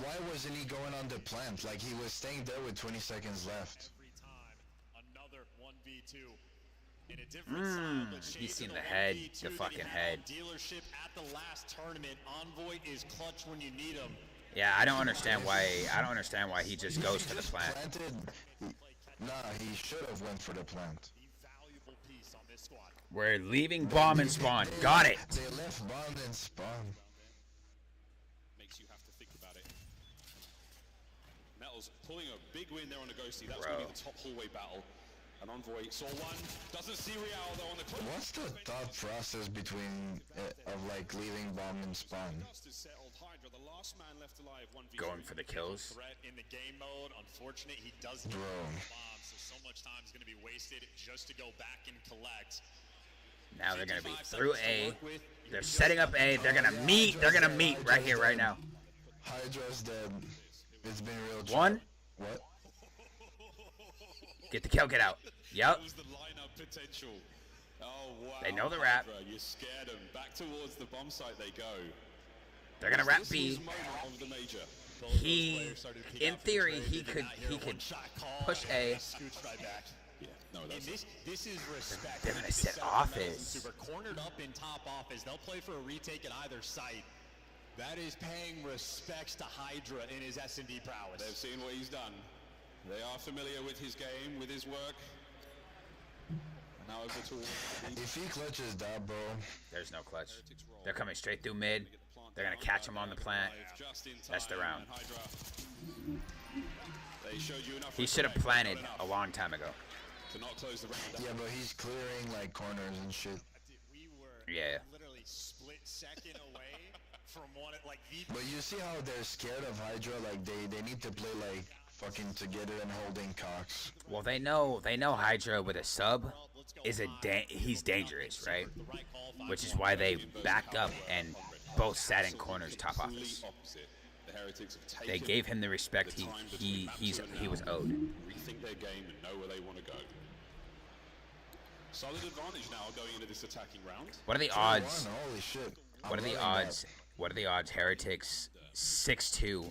why wasn't he going on the plant? Like, he was staying there with 20 seconds left. Every time, another 1v2. In a different style, but He's shades seen of the the head, 1v2 the that he fucking had head. on dealership at the last tournament. Envoy is clutch when you need him. Yeah, I don't understand why. I don't understand why he just goes to the plant. Nah, he should have went for the plant. Valuable piece on this squad. We're leaving bomb and spawn. Got it. They left bomb and spawn. Makes you have to think about it. Metals pulling a big win there on the Ghosty. That's Bro. going to be the top hallway battle. An Envoy saw one. Doesn't see Real though on the close. What's the thought process between of like leaving bomb and spawn? Dust has settled. Hydra, the last man left alive. 1v3. Going for the kills. Threat in the game mode. Unfortunate, he doesn't Bro. have the bomb, so much time is going to be wasted just to go back and collect. Now they're gonna be 55 through seconds to A. work with. They're setting up A. They're gonna meet. They're gonna meet right here, right now. Hydra's dead. It's been real. One. What? Get the kill. Get out. Yup. That was the lineup potential. Oh wow. They know the rap. Hydra, you scared them. Back towards the bomb site they go. They're gonna wrap This B. was moment of the major. He, in theory, he could push A. Scooch right back. Yeah, no, And that's this is respect. They're gonna This is set setup for Metals and office. Super cornered up in top office. They'll play for a retake at either site. That is paying respects to Hydra in his S&D prowess. they've seen what he's done. They are familiar with his game, with his work. And now over towards the If he clutches that, bro. There's no clutch. They're coming straight through mid. They're gonna catch him on the plant. just in time. That's the round. And Hydra, they showed you enough He should have respect, planted not a enough long time ago. to not close the round down. Yeah, but he's clearing like corners and shit. We were Yeah. literally split second away from one like the But you see how they're scared of Hydra? Like they need to play like fucking together and holding cocks. Well, they know Hydra with a sub is he's dangerous, right? Which is why they backed up and both sat in corners top office. Opposite. The Heretics have taken They gave him the respect the time between map 2 and he was now. owed. Rethink their game and know where they want to go. Solid advantage now going into this attacking round. What are the odds? Holy shit. What are the odds? What are the odds? Heretics 6-2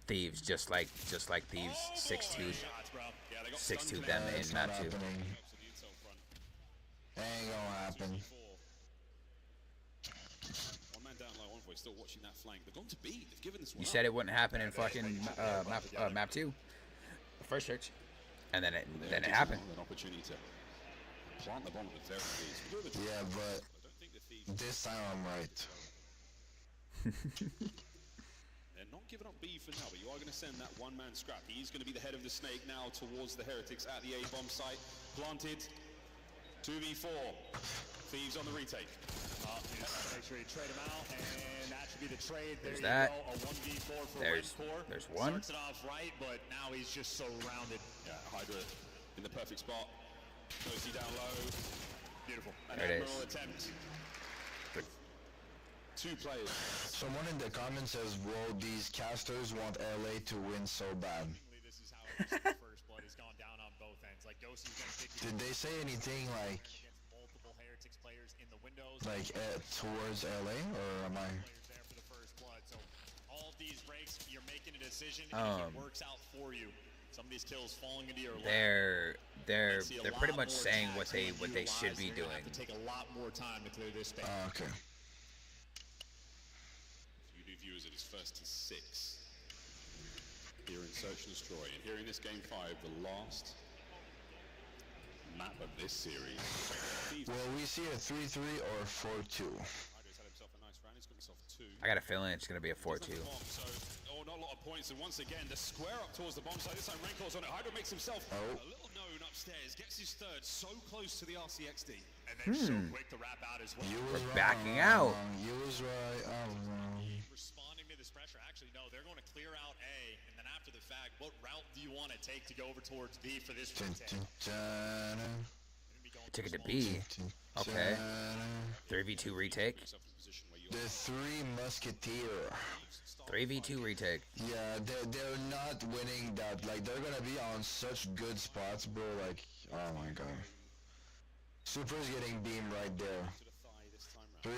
thieves, just like thieves 6-2 Yeah, they got 6-2 stunned them today. in map 2. Happening. To the intel front. Ain't gonna happen. One man down low, Envoy still watching that flank. They've gone to B. They've given this one You up. said it wouldn't happen in fucking map 2, the first search, and then it happened. An opportunity to plant the bomb at the very least. Yeah, but I don't think the Thieves, this time I'm right. they're not giving up B for now, but you are going to send that one-man scrap. He's going to be the head of the snake now towards the Heretics at the A-bomb site. Planted. 2v4. Thieves on the retake. Make sure you trade him out, and that should be the trade. There's you that. go, a 1v4 for There's Core. one. Starts it off right, but now he's just so rounded. Yeah, Hydra in the perfect spot. Ghosty down low. Beautiful. An There it admiral is. attempt. Two players. Someone in the comments says, "Whoa, these casters want LA to win so bad." This is how the first blood has gone down on both ends. Like Ghosty's gonna kick Did they say anything like against multiple Heretics players in the windows. towards LA, or am I? Players there for the first blood. So all of these breaks, you're making a decision, and if it works out for you, some of these kills falling into your lap. They're See a pretty lot much more saying tags what they being should be utilized. They're gonna doing. have to take a lot more time to clear this space. Okay. You do viewers, it is first to 6. Here in Search and Destroy. And here in this game 5, the last map of this series. Will we see a 3-3 or 4-2? Hydro's had himself a nice round. He's got himself 2. I got a feeling it's gonna be a 4-2. So, not a lot of points. And once again, the square up towards the bomb site. This time Rancor's on it. Hydro makes himself a little known upstairs. Gets his third so close to the RCXD. And they're so quick to wrap out as well. You was We're wrong, backing out. You was right. I was wrong. Responding to this pressure. Actually, no, they're going to clear out A, and then after the fact, what route do you want to take to go over towards B for this retake? Took it to B. Okay. 3v2 retake. The Three Musketeer. 3v2 retake. Yeah, they're not winning that. Like, they're gonna be on such good spots, bro. Like, Oh my god. Super's getting beamed right there. 3.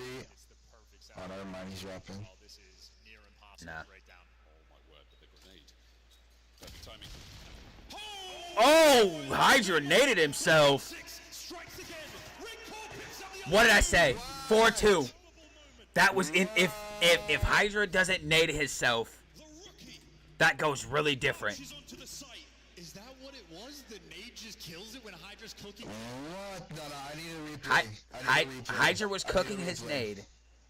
Oh, never mind, he's rapping. Nah. Oh, Oh, Hydra naded himself. What did I say? 4-2. That was in if Hydra doesn't nade himself, that goes really different. Is that what it was? The nade just kills it when Hydra's cooking? What? No, I need a replay. Hydra was cooking his nade,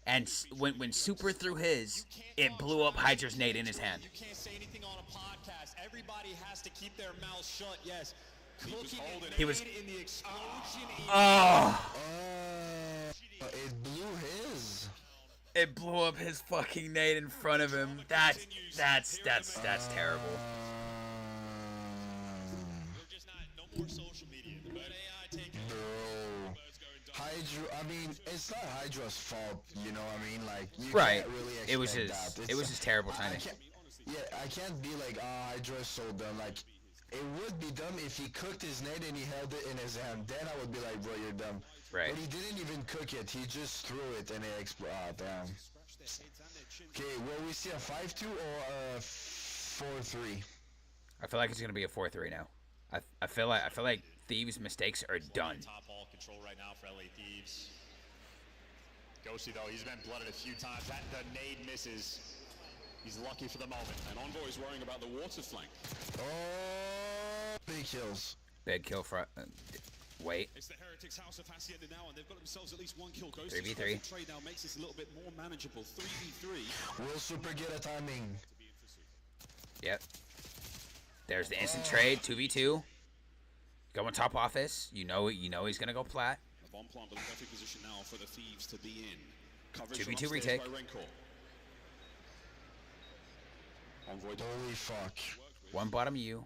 and when Super threw his, it blew up Hydra's nade in his hand. You can't say anything on a podcast. Everybody has to keep their mouth shut. Yes. He was. In the explosion. Oh. It blew his. It blew up his fucking nade in front of him. That's terrible. No more social media. Let AI take it. Bro. Hydra, I mean, it's not Hydra's fault, you know what I mean? Like, you Right. can't really expect It was his. that. It was his terrible timing. I can't be like, oh, Hydra's so dumb. Like, it would be dumb if he cooked his nade and he held it in his hand. Then I would be like, bro, you're dumb. Right. But he didn't even cook it. He just threw it and it exploded. Oh, damn. Okay, will we see a 5-2 or a 4-3? I feel like it's gonna be a 4-3 now. I feel like Thieves' mistakes are done. Top ball control right now for LA Thieves. Ghosty though, he's been blooded a few times. The nade misses. He's lucky for the moment. And Envoy's worrying about the water flank. Oh, big kills. Big kill for. Wait. It's the Heretics House of Hacienda now, and they've got themselves at least one kill. 3v3. Trade now makes this a little bit more manageable. 3v3. Will Super get a timing? Yep. There's the instant trade. 2v2. Going top office. You know he's gonna go plat. The bomb plant with a perfect position now for the Thieves to be in. Coverage 2v2 retake. Holy fuck. One bottom U.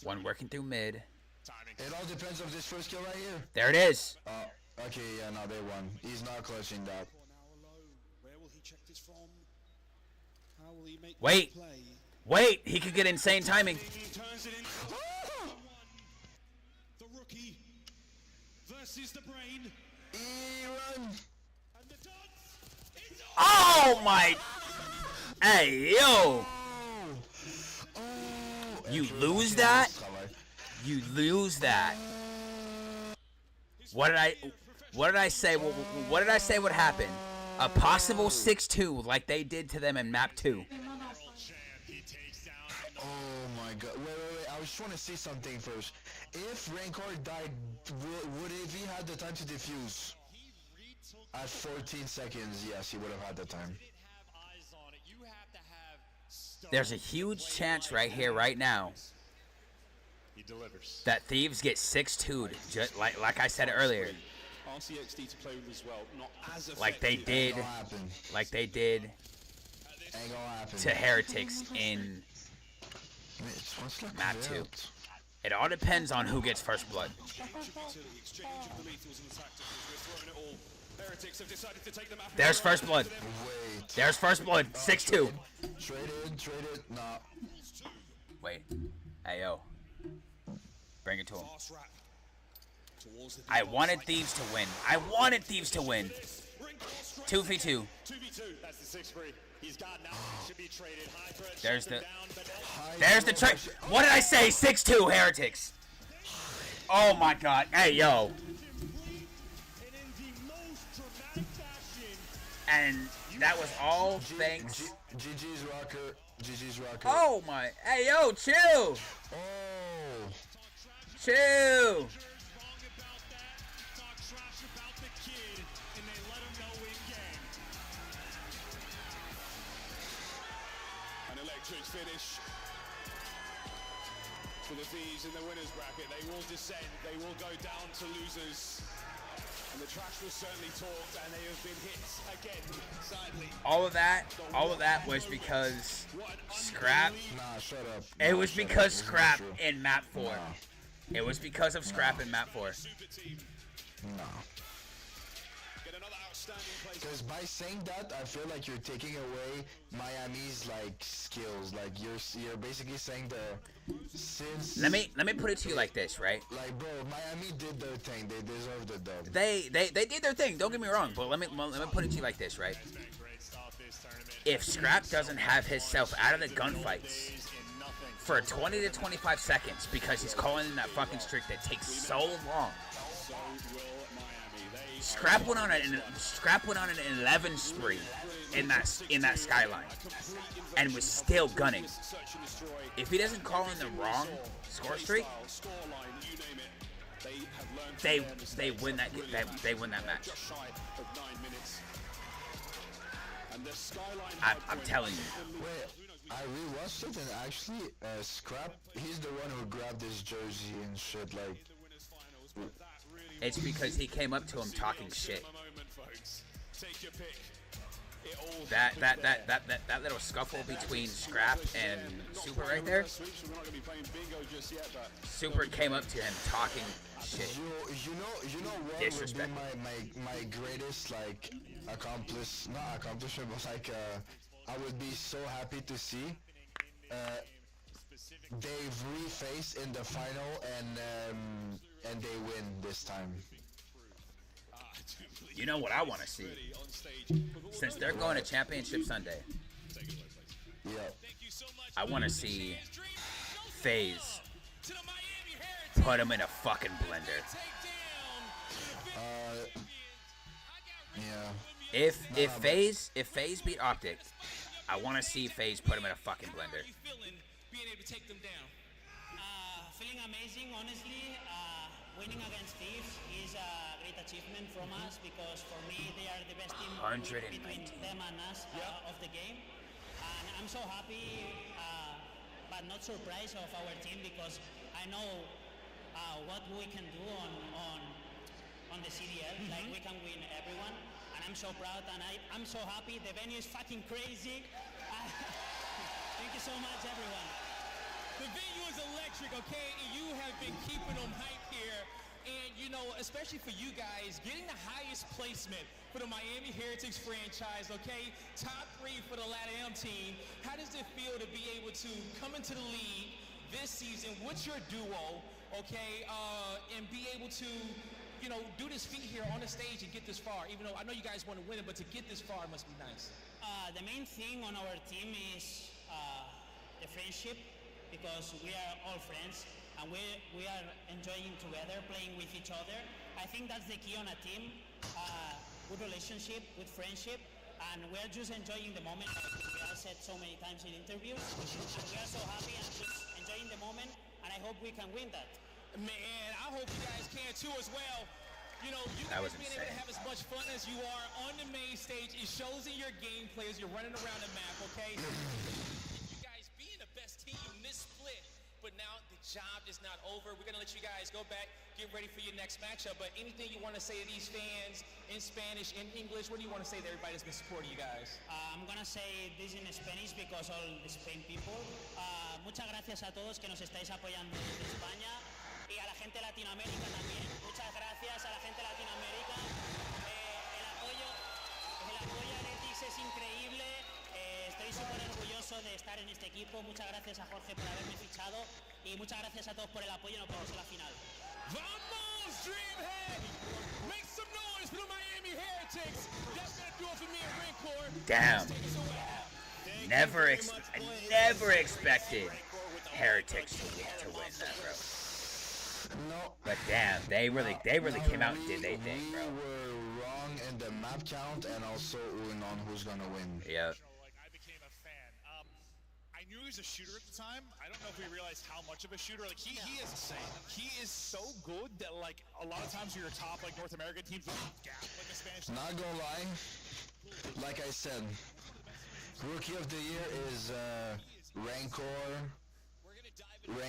One working through mid. It all depends on this first kill right here. There it is. Okay, yeah, no, they won. He's not clutching that. Where will he check this from? How will he make Wait. play? Wait, he could get insane timing. Turns it in. The rookie versus the brain. Run. And the dots. Oh my. Hey, yo. You lose that? You lose that. What did I say? What did I say would happen? A possible 6-2 like they did to them in map 2. Oh my god. Wait. I just want to see something first. If Rancor died, would if he had the time to defuse? At 14 seconds, yes, he would have had the time. There's a huge chance right here, right now, He delivers. that Thieves get 6-2'd, just like I said earlier. RCXD to play with as well, not as effective. Like they did Ain't gonna happen. to Heretics in map 2. It all depends on who gets first blood. There's first blood. Wait. There's first blood. 6-2. Traded, nah. Wait. Hey, yo. Bring it to him. I wanted Thieves to win. 2v2. 2v2. That's the 6 free. He's got now. Should be traded. There's the trade. What did I say? 6-2 Heretics. Oh my god. Hey, yo. And that was all thanks. GG's Rocker. Oh my. Hey, yo, chill. Oh. Chill. An electric finish for the Thieves in the winners bracket. They will descend. They will go down to losers. And the trash was certainly talked, and they have been hit again, sadly. All of that was because Scrap. Nah, shut up. It was because Scrap in map 4. It was because of Scrap in map 4. Nah. Because by saying that, I feel like you're taking away Miami's like skills. Like you're basically saying since let me put it to you like this, right? Like, bro, Miami did their thing. They deserved it, though. They did their thing. Don't get me wrong, but let me put it to you like this, right? If Scrap doesn't have himself out of the gunfights for 20 to 25 seconds because he's calling in that fucking streak that takes so long. Scrap went on an 11 spree in that skyline and was still gunning. If he doesn't call in the wrong score streak, they win that match. I'm telling you. Wait, I rewatched it and actually, Scrap, he's the one who grabbed his jersey and shit. Like, it's because he came up to him talking shit. That little scuffle between Scrap and Super right there. Super came up to him talking shit. You know what would be my greatest like not accomplishment, but like I would be so happy to see they've refaced in the final and they win this time. You know what I want to see? Since they're going to Championship Sunday, I want to see FaZe put him in a fucking blender. If FaZe beat Optic, I want to see FaZe put him in a fucking blender. Feeling amazing, honestly. Winning against Thieves is a great achievement from us because for me they are the best team between them and us of the game. And I'm so happy, but not surprised of our team because I know what we can do on the CDL. Like we can win everyone, and I'm so proud and I'm so happy. The venue is fucking crazy. Thank you so much, everyone. The venue is electric, okay? And you have been keeping them hype here. And, you know, especially for you guys, getting the highest placement for the Miami Heretics franchise, okay? Top 3 for the LATAM team. How does it feel to be able to come into the league this season with your duo, okay? And be able to, you know, do this feat here on the stage and get this far. Even though I know you guys want to win it, but to get this far must be nice. The main thing on our team is the friendship, because we are all friends and we are enjoying together, playing with each other. I think that's the key on a team, good relationship, good friendship, and we are just enjoying the moment, like we have said so many times in interviews, and we are so happy and just enjoying the moment, and I hope we can win that. Man, I hope you guys can too as well. You know, you guys being able to have as much fun as you are on the main stage, it shows in your gameplay as you're running around the map, okay? Best team this split, but now the job is not over. We're gonna let you guys go back, get ready for your next matchup, but anything you want to say to these fans in Spanish, in English, what do you want to say to everybody that's been supporting you guys? I'm gonna say this in Spanish because all the Spain people. Muchas gracias a todos que nos estáis apoyando desde España y a la gente de Latinoamérica también. Muchas gracias a la gente de Latinoamérica. El apoyo a Heretics es increíble. Estoy súper orgulloso de estar en este equipo. Muchas gracias a Jorge por haberme fichado y muchas gracias a todos por el apoyo. Nos vemos en la final. Vamos, Dreamhead! Make some noise for the Miami Heretics. That's gonna do it for me and Rancor. Damn. Never expected Heretics to win that, bro. No. But damn, they really came out and did their thing, bro. We were wrong in the map count and also on who's gonna win. Yep. I knew he was a shooter at the time. I don't know if we realized how much of a shooter. Like he is insane. He is so good that like a lot of times your top like North American teams will gap like the Spanish. Not gonna lie, like I said, Rookie of the Year is Rancor or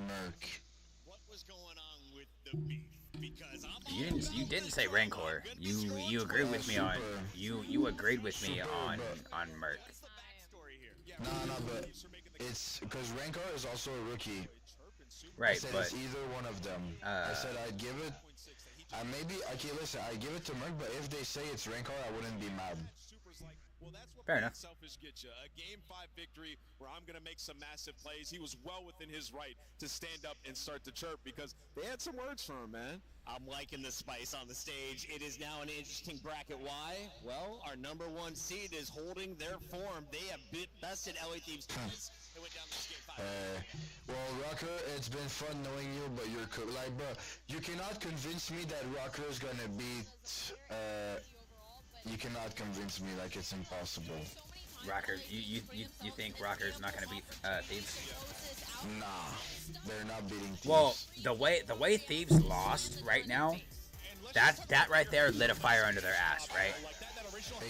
Merc. What was going on with the beef? Because you didn't say Rancor. You agreed with me on you agreed with me on Merc. No, but it's because Rancor is also a rookie. Right, I said but it's either one of them. I said I'd give Maybe, okay, listen, I give it to Merc, but if they say it's rank R, I wouldn't be mad. Well, that's what Fair enough. Selfish gets you. A Game 5 victory where I'm going to make some massive plays. He was well within his right to stand up and start to chirp because they had some words for him, man. I'm liking the spice on the stage. It is now an interesting bracket. Why? Well, our number 1 seed is holding their form. They have bested LA Thieves twice. They went down this Game 5. Well, Rocker, it's been fun knowing you, but you're like, bro, you cannot convince me that Rocker is gonna beat, you cannot convince me, like, it's impossible. Rocker, you think Rocker's not gonna beat Thieves? Nah, they're not beating Thieves. Well, the way Thieves lost right now, that right there lit a fire under their ass, right?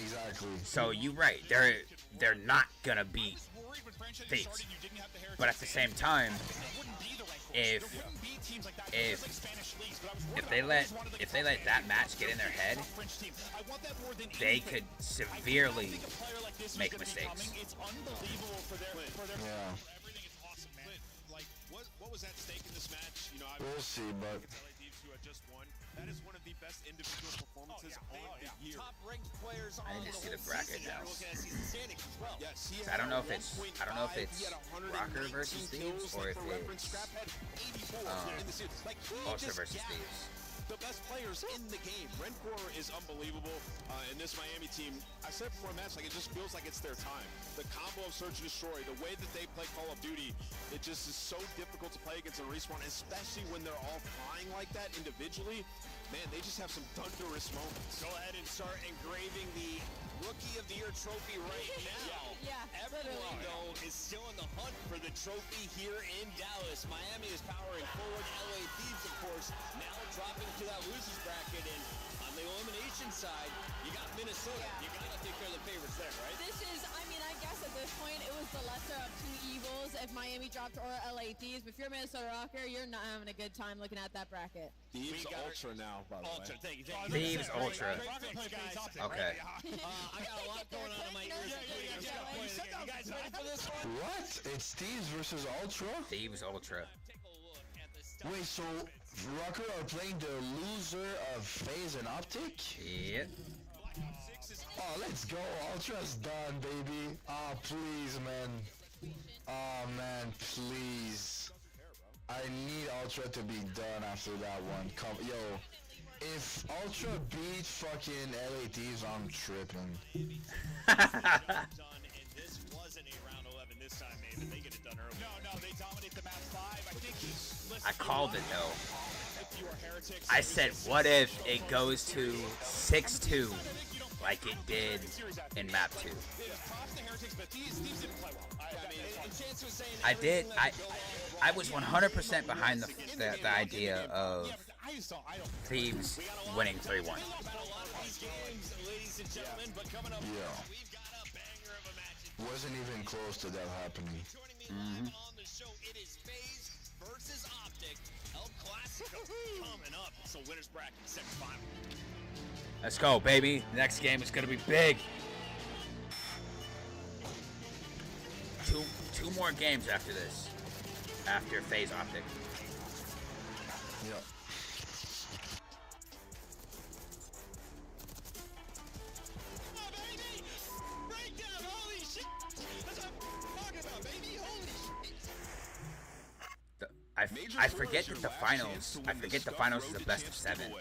Exactly. So you're right. They're not gonna beat Thieves, but at the same time, if they let that match get in their head, they could severely make mistakes. Yeah. What was at stake in this match? You know, We'll see, but LA Thieves who had just won. That is one of the best individual performances of the year. Top-ranked players I need to see the bracket now. Yes, he So I don't know if it's Rocker versus Thieves or if it's Ultra versus Thieves. The best players in the game. Rencor is unbelievable. And this Miami team, I said before the match, like, it just feels like it's their time. The combo of Search and Destroy, the way that they play Call of Duty, it just is so difficult to play against a respawn, especially when they're all flying like that individually. Man, they just have some thunderous moments. Go ahead and start engraving the Rookie of the Year trophy right now. Everyone, though, is still in the hunt for the trophy here in Dallas. Miami is powering forward. LA Thieves, of course, now dropping to that losers bracket. And on the elimination side, you got Minnesota. You got to take care of the favorites there, right? This is, I mean, I guess at this point, it was the lesser of two evils if Miami dropped or LA Thieves. But if you're a Minnesota Rocker, you're not having a good time looking at that bracket. Thieves Ultra now, by the way. Thank you. Thieves Ultra. Okay. I got a lot going on in my ears. You guys ready for this one? what? It's Thieves versus Ultra? Thieves Ultra. Wait, so Rocker are playing the loser of FaZe and Optic? Yep. Oh, let's go. Ultra's done, baby. Oh, please, man. Oh, man, please. I need Ultra to be done after that one. Come, yo. If Ultra beat fucking LA Thieves, I'm tripping. This wasn't a round 11 this time, maybe. They get it done early. No, they dominate the map 5. I think I called it though. I said, what if it goes to 6-2 like it did in map 2? I was 100% behind the idea of Thieves winning 3-1. Yeah. Wasn't even close to that happening. On the show, it is FaZe versus Optic. El Clasico coming up. So winners bracket semifinal. Let's go, baby. Next game is gonna be big. Two more games after this. After FaZe Optic. Yep. I forget that the finals. I forget the finals is the best of 7.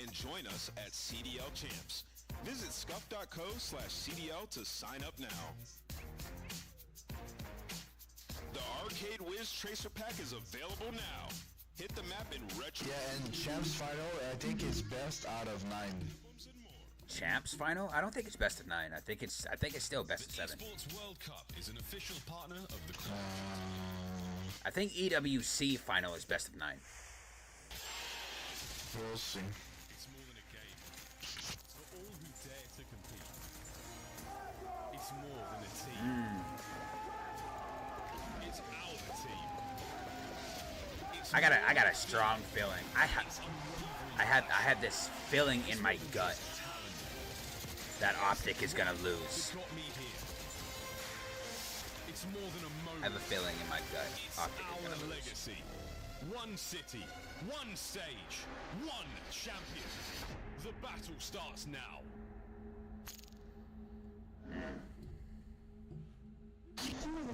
And join us at CDL Champs. Visit scuff.co/CDL to sign up now. The Arcade Wiz Tracer Pack is available now. Hit the map in retro. Yeah, and Champs Final, I think it's best out of 9. Champs final? I don't think it's best of 9. I think it's still best of 7. Sports World Cup is an official partner of the I think EWC final is best of 9. We'll see. It's more than a game. It's for all who dare to compete. It's more than a team. It's our team. I got a strong feeling. I have this feeling in my gut that Optic is gonna lose. It's more than a moment. I have a feeling in my gut Optic is gonna lose. Legacy. One city, one stage, one champion. The battle starts now.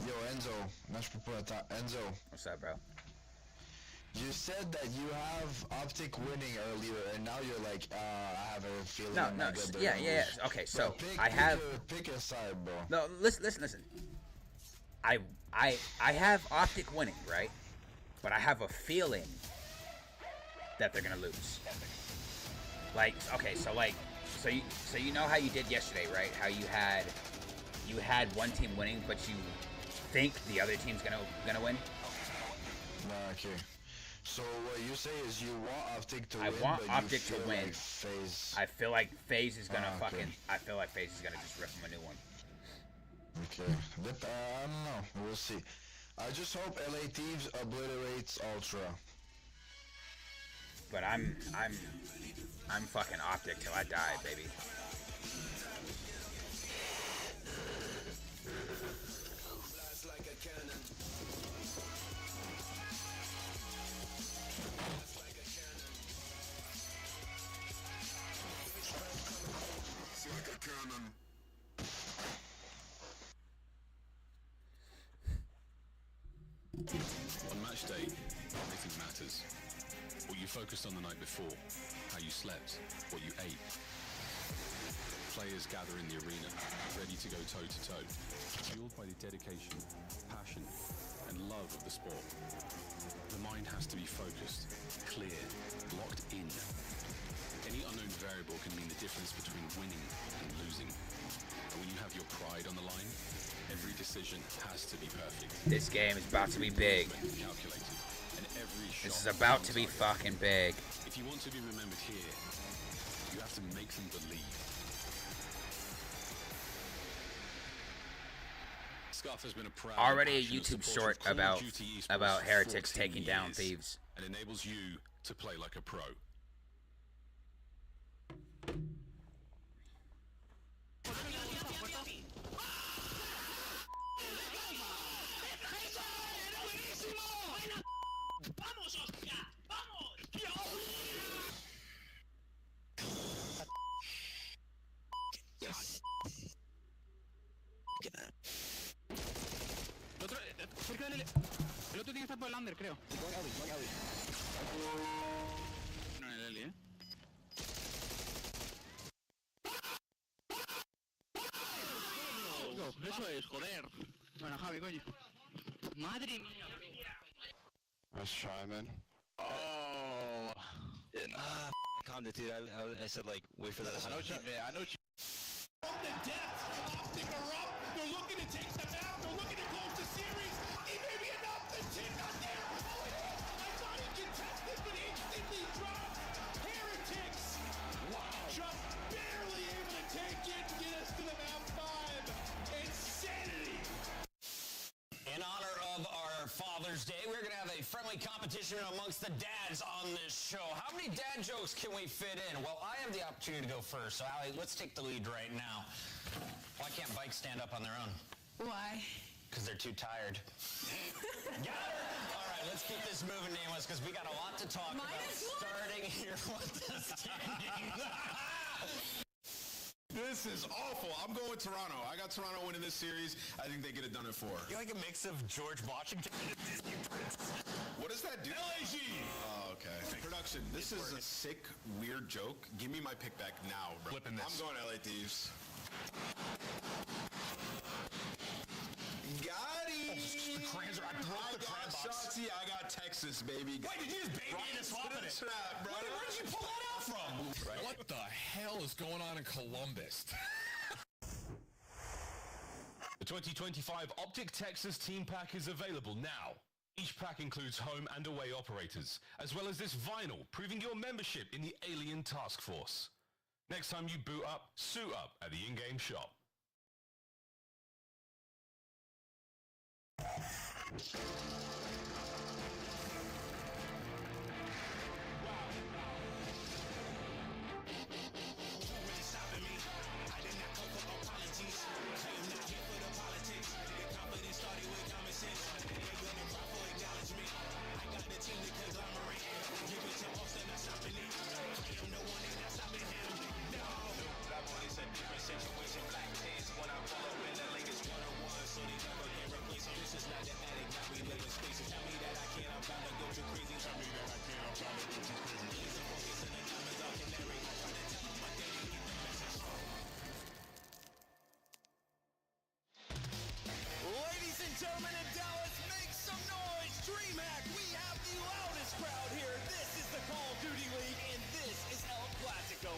Yo, Enzo. Enzo. What's up, bro? You said that you have Optic winning earlier, and now you're like, I have a feeling. No. Yeah. Okay, so I have. Pick a side, bro. No, listen. I have Optic winning, right? But I have a feeling that they're gonna lose. Like, okay, so you know how you did yesterday, right? How you had one team winning, but you think the other team's gonna win. Okay. So what you say is you want Optic to win, I want but Optic you to feel win. Like FaZe. I feel like FaZe is gonna okay. I feel like FaZe is gonna just rip them a new one. Okay. But, I don't know. We'll see. I just hope LA Thieves obliterates Ultra. But I'm fucking Optic till I die, baby. On match day, everything matters. What you focused on the night before, how you slept, what you ate. Players gather in the arena, ready to go toe-to-toe, fueled by the dedication, passion, and love of the sport. The mind has to be focused, clear, locked in. Any unknown variable can mean the difference between winning and losing. And when you have your pride on the line, every decision has to be perfect. This game is about to be big. This is about to be fucking big. If you want to be remembered here, you have to make them believe. Scuff has been a proud already a YouTube short about heretics taking down thieves. And enables you to play like a pro. El otro tiene que estar por el under, creo. No, en el Eli, Eso es, joder. Bueno, Javi, coño. Madre mía. Let's try, man. Oh. I calmed it, dude. I said, like, wait for that. I know what you... From the depths, Optic are up. They're looking to take them out. They're looking to close the series. It may be enough. The chin not there. Oh, it is. I thought he contested, but instantly dropped. Heretics. Wow. Just barely able to take it and get us to the map 5. Insanity. In honor of our Father's Day, we're going to have a friendly competition amongst the dads on this show. How many dad jokes can we fit in? Well, I have the opportunity to go first. So, Allie, let's take the lead right now. Why can't bikes stand up on their own? Why? Because they're too tired. Got her? All right, let's keep this moving, Nameless, because we got a lot to talk about starting here with the standings. This is awful. I'm going with Toronto. I got Toronto winning this series. I think they get it done in 4. You're like a mix of George Washington and Disney Prince. What does that do? LAG! Oh, okay. Production, this is a sick, weird joke. Give me my pick back now, bro. Flipping this. I'm going LA Thieves. Got him! I got Shotzi, I got Texas, baby. Wait, did you just baby and swapping it? Trap, bro. Where did you pull that out from? Right. What the hell is going on in Columbus? The 2025 Optic Texas Team Pack is available now. Each pack includes home and away operators, as well as this vinyl proving your membership in the Alien Task Force. Next time you boot up, suit up at the in-game shop. Started with common sense. They gonna cry for acknowledgement. I got the team to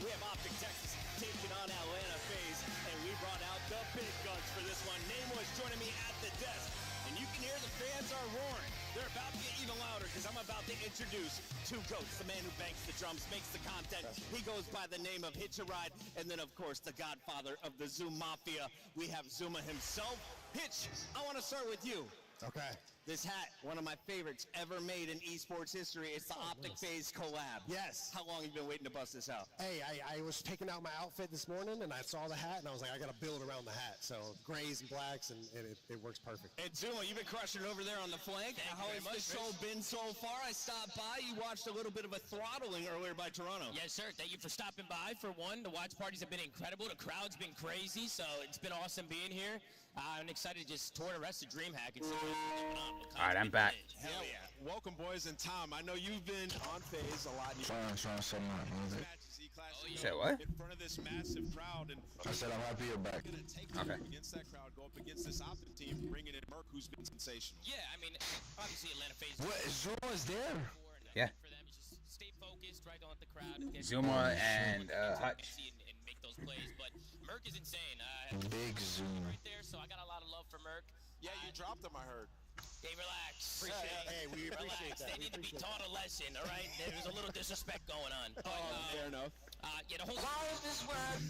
we have Optic Texas taking on Atlanta FaZe, and we brought out the big guns for this one. Nameless joining me at the desk, and you can hear the fans are roaring. They're about to get even louder because I'm about to introduce two goats, the man who banks the drums, makes the content. He goes by the name of Hitch a Ride, and then, of course, the godfather of the Zoom Mafia. We have Zuma himself. Hitch, I want to start with you. Okay. This hat, one of my favorites ever made in esports history. It's the Optic FaZe collab. Yes. How long have you been waiting to bust this out? Hey, I was picking out my outfit this morning, and I saw the hat, and I was like, I got to build around the hat. So grays and blacks, and it works perfect. And Zuma, you've been crushing it over there on the flank. How has the show been so far? I stopped by. You watched a little bit of a throttling earlier by Toronto. Yes, sir. Thank you for stopping by. For one, the watch parties have been incredible. The crowd's been crazy, so it's been awesome being here. I'm excited to just tour the rest of DreamHack and see what's going on. All right, I'm back. Hell yeah. Welcome, boys. And Tom, I know you've been on FaZe a lot. Trying to say that. You said what? In front of this massive crowd, and I said I'm happy you're back. Okay. Against that crowd, go up against this Optic team, bringing in Merc, who's been sensational. Yeah, I mean, obviously Atlanta FaZe. What? Zuma's there? Yeah. For them, just stay focused, right? Don't let the crowd get Zuma and Hutch. and make those plays. But Merc is insane. Big Zuma. Right there, so I got a lot of love for Merc. Yeah, you dropped him, I heard. Hey, relax. Hey, we appreciate Relax. that. They need to be taught a lesson, all right? There's a little disrespect going on. But, Fair enough. Yeah, the whole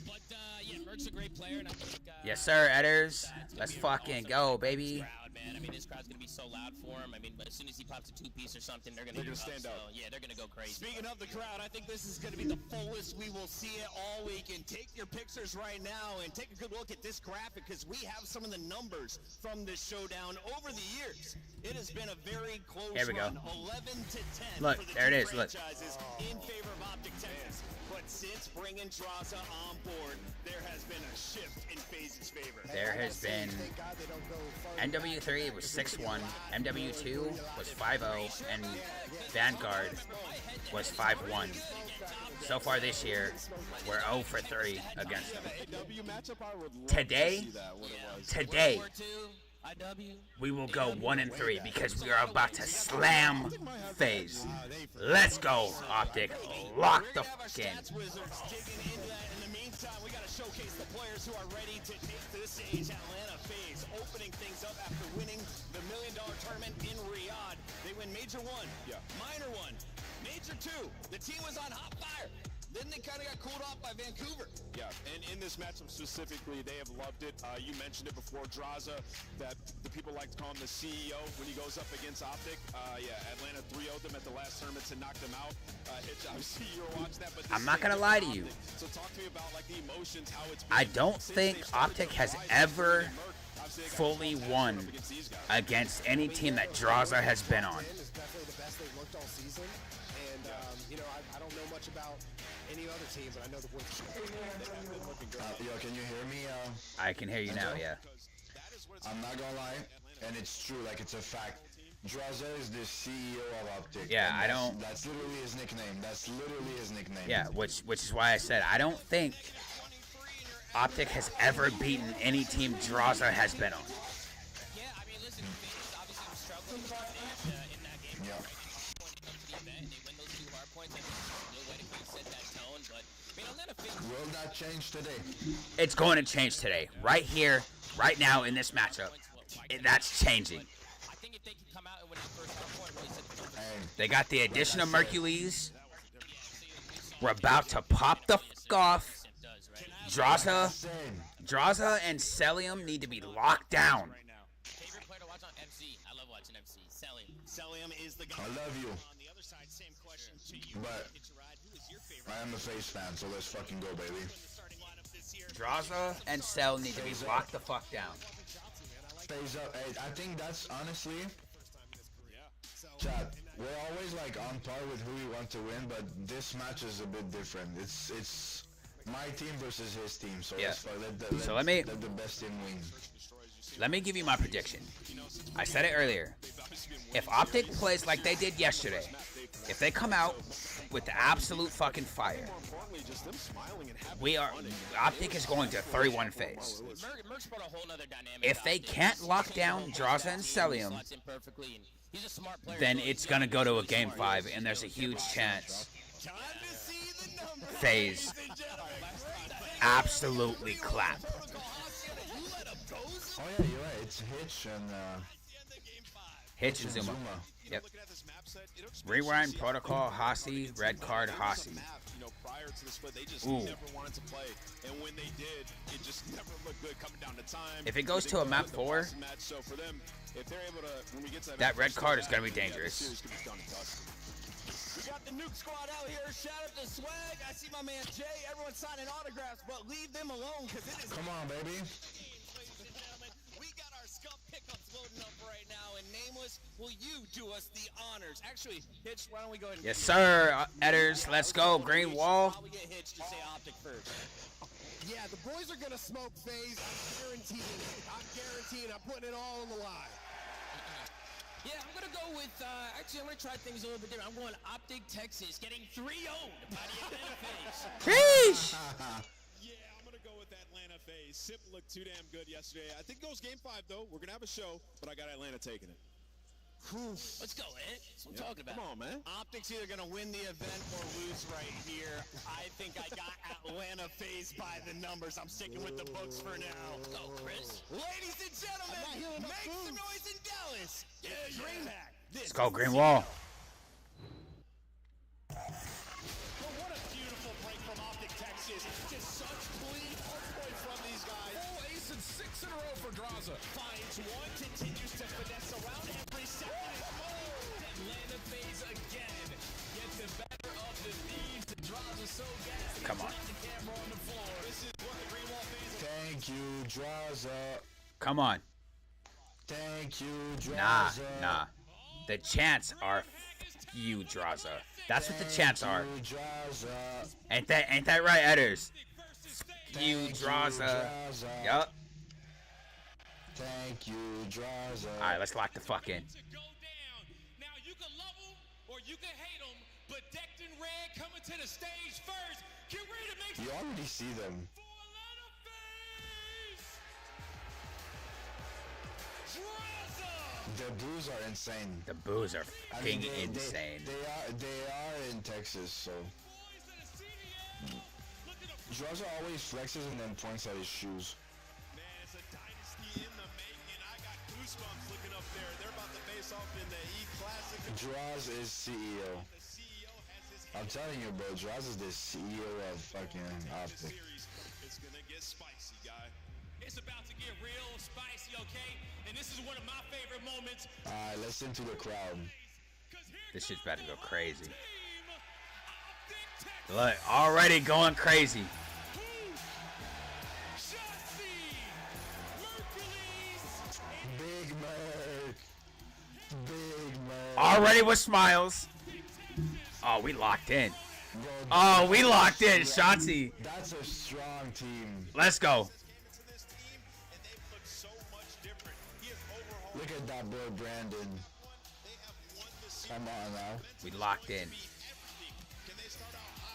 But, yeah, Merc's a great player, and I think... Yes, sir, Edders. Let's fucking go, baby. Crowd, man. I mean, this crowd's going to be so loud for him. I mean, but as soon as he pops a two-piece or something, they're going to stand up. So, yeah, they're going to go crazy. Speaking of the crowd, I think this is going to be the fullest we will see it all week. And take your pictures right now and take a good look at this graphic because we have some of the numbers from this showdown over the years. It has been a very close Here we go. run, 11 to 10 Look, for the there it two is, look. franchises in favor of Optic Texas. But since bringing Draza on board, there has been a shift in FaZe's favor. There has been NW3 was 6-1, MW2 was 5-0, and Vanguard was 5-1. So far this year, we're 0 for 3 against them. Today, we will go 1 3 because we are about to slam FaZe. Let's go, Optic. Lock the fuck in. In the meantime, we got to showcase the players who are ready to take to the stage. Atlanta FaZe opening things up after winning the $1 million tournament in Riyadh. They win Major 1, Minor 1, Major 2. The team was on hot fire. Then they kind of got cooled off by Vancouver. Yeah, and in this matchup specifically, they have loved it. You mentioned it before, Draza, that the people like to call him the CEO when he goes up against Optic. Yeah, Atlanta 3-0'd them at the last tournament to knock them out. Hitch, obviously you were watching that, but I'm not gonna lie to you. So talk to me about like the emotions, how it's been. I don't think Optic has ever fully won against any team that Draza has been on. It's definitely the best they've looked all season. And, you know, I don't know much about any other team, but I know the boys. Yo, can you hear me? I can hear you now, yeah. I'm not gonna lie, and it's true, like it's a fact. Draza is the CEO of Optic. Yeah, I don't. That's literally his nickname. That's literally his nickname. Yeah, which is why I said I don't think Optic has ever beaten any team Draza has been on. Yeah, I mean, listen, FaZe obviously was struggling in that game. Yeah. And they win those 2 hard points. I think no way to kind of set that tone, but I mean, Atlanta FaZe. Will that change today? It's going to change today. Right here, right now in this matchup. That's changing. I think if they can come out and win the first hard point, really set the tone. They got the addition of Mercules. We're about to pop the fuck off. Draza and Celium need to be locked down. Favorite player to watch on MC? I love watching MC. Celium is the guy. I love you. On the other side, same question to you. But Who is your favorite? I am a FaZe fan, so let's fucking go, baby. Draza and Cell need to be locked the fuck down. FaZe up. Hey, I think that's honestly. Chat, we're always like on par with who we want to win, but this match is a bit different. It's my team versus his team, so Yeah. let the best team win. Let me give you my prediction. I said it earlier. If Optic plays like they did yesterday, if they come out with the absolute fucking fire, Optic is going to 3-1 FaZe. Merc's brought a whole nother dynamic. If they can't lock down Draza and Celium, He's a smart player. then it's gonna go to a game 5, and there's a huge chance. FaZe absolutely clap. Oh yeah, you're right. It's Hitch and Hitch and Zuma. Yep. Rewind, Protocol, Hasi, red card, Hasi. Prior to the split, they just Ooh. never wanted to play, and when they did, it just never looked good coming down to time. If it goes to a map 4, so for them, if they're able to, when we get to that red card is going to be dangerous. We got the Nuke squad out here. Shout out to Swag. I see my man Jay. Everyone's signing autographs, but leave them alone because it is. Come on, baby. Ladies and gentlemen, we got our Scum pickups loading up right now, and Nameless, will you do us the honors? Actually, Hitch, why don't we go ahead and... Yes, sir. Edders, let's go. Green wall. While we get Hitch to say Optic first. Yeah, the boys are going to smoke FaZe. I'm guaranteeing. I'm putting it all on the line. Yeah, I'm going to go with, actually, I'm going to try things a little bit different. I'm going Optic Texas, getting 3-0'd by the Atlanta FaZe. Sheesh! Yeah, I'm going to go with Atlanta FaZe. Sip looked too damn good yesterday. I think it goes game 5, though. We're going to have a show, but I got Atlanta taking it. Let's go, Ed. That's what I'm talking about. Come on, man. Optic's either going to win the event or lose right here. I think I got Atlanta FaZe by the numbers. I'm sticking with the books for now. Go, Chris. Ladies and gentlemen, make some noise in Dallas. Green back. Let's go, Green wall. Well, what a beautiful break from Optic Texas. Just such clean play from these guys. Full ace and 6 in a row for Draza. Finds one, continues to finesse around every second. Atlanta FaZe again. Get the better of the thieves. The draws are so gassy. Come on. The camera on the floor. This is what the Green Wall FaZe. Thank you, Draza. Come on. Thank you, Draza. Nah. The chants are you, Draza. That's what the chants are. Ain't that right, Edders? You, Draza. Yup. Thank you, Draza. Alright, let's lock the fuck in. Now you can love them or you can hate them, but decked in red coming to the stage first. Get ready to make You already see them. The boos are insane. The boos are fucking insane. They are in Texas, so. Draza always flexes and then points at his shoes. Man, it's a dynasty in the making. I got goosebumps looking up there. They're about to face off in the E-Classic. Draz is CEO. I'm telling you, bro, Draz is the CEO of fucking Optic. It's gonna get spicy, guy. It's about to get real spicy, okay? And this is one of my favorite moments. Alright, listen to the crowd. This shit's about to go crazy. Look, already going crazy. Big Merc. Big Merc. Already with smiles. Oh, we locked in. Oh, we locked in, Shotzi. That's a strong team. Let's go. Look at that boy, Brandon. Come on now. We locked in.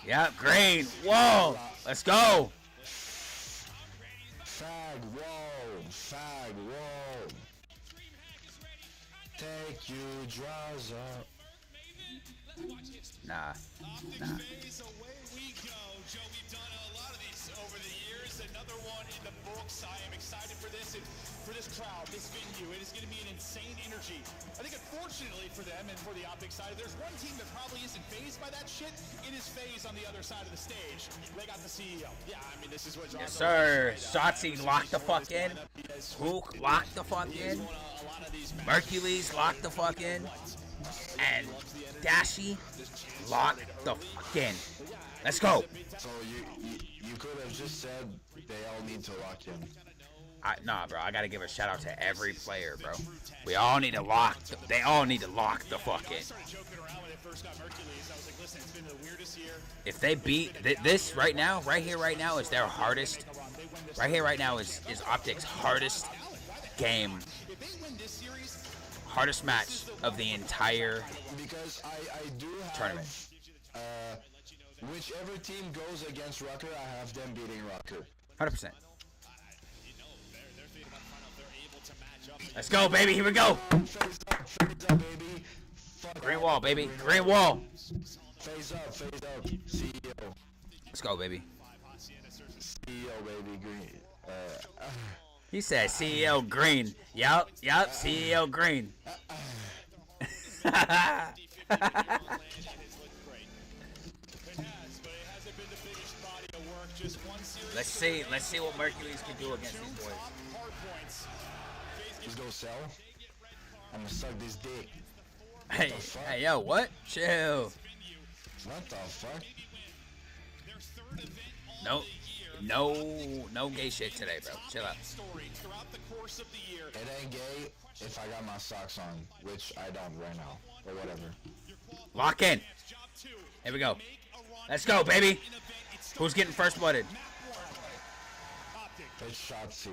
Yep, green. Whoa. Let's go. Fag wall. Fag wall. Take you, Draza. Nah. Away we go, Joe. We've done a lot of these over the years. Another one in the books. I am excited for this and for this crowd, this venue. It is going to be an insane energy. I think unfortunately for them and for the Optic side, there's one team that probably isn't fazed by that shit. It is FaZe on the other side of the stage. They got the CEO. Yeah, I mean, this is what Yes, sir. Shotzi locked the fuck in. Hook locked the fuck in. Mercules locked the fuck in. And Dashi locked the fuck in. Let's go. So you could have just said they all need to lock in. Nah, bro. I gotta give a shout out to every player, bro. We all need to lock. They all need to lock the fuck in. If they beat this right now, right here, right now is their hardest. Right here, right now is Optic's hardest game. Hardest match of the entire because I do have tournament. Whichever team goes against Rucker, I have them beating Rucker. 100%. Let's go, baby. Here we go. Phase up, baby. Green wall, baby. Green wall. Phase up, CEO. Let's go, baby. CEO, baby, green. He said CEO Green. Yup, CEO Green. Let's see what Mercury's can do against these boys. Let's go, Cell. I'm gonna suck this dick. Hey, yo, what? Chill. What the fuck? No gay shit today, bro. Chill out. It ain't gay if I got my socks on, which I don't right now, or whatever. Lock in. Here we go. Let's go, baby. Who's getting first blooded? It's Shotzi.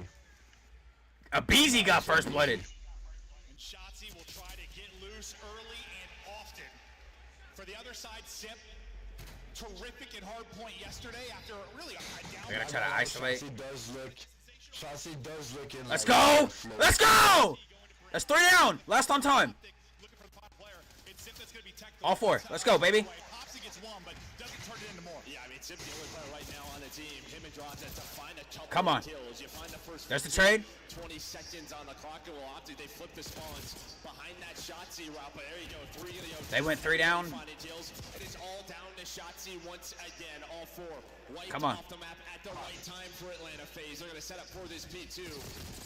Abizi got first blooded. And Shotzi will try to get loose early and often. For the other side, Sip, terrific at hard point yesterday after really a down. We're gonna try to isolate. Shotzi does look in. Let's go! Let's go! That's 3 down. Last on time. All 4. Let's go, baby. Sip the only player right now on the team. Him and Drops to find a couple Come on. kills. You find the first There's the trade. 20 seconds on the clock. It will optic. They flip the spawns behind that Shotzi route, but there you go. 3. They went 3 down. It is all down to Shotzi once again. All 4 wiped Come on. off the map at the right time for Atlanta FaZe. They're going to set up for this P2.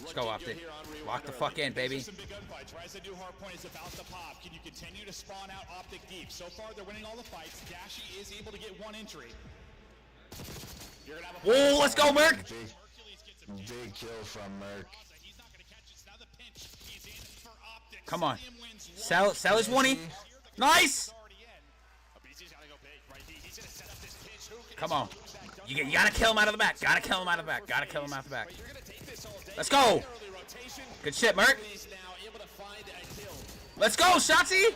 Let's go, Optic. Lock the fuck in, baby. Some big gunfights. Tries to do hard point. It's about to pop. Can you continue to spawn out Optic deep? So far, they're winning all the fights. Dashy is able to get 1 entry. Oh, let's go, Merc. Big kill from Merc. Come on. Sell his 20. Nice. Come on. You gotta kill him out of the back. Gotta kill him out of the back. Gotta kill him out of the back. Let's go. Good shit, Merc. Let's go, Shotzi.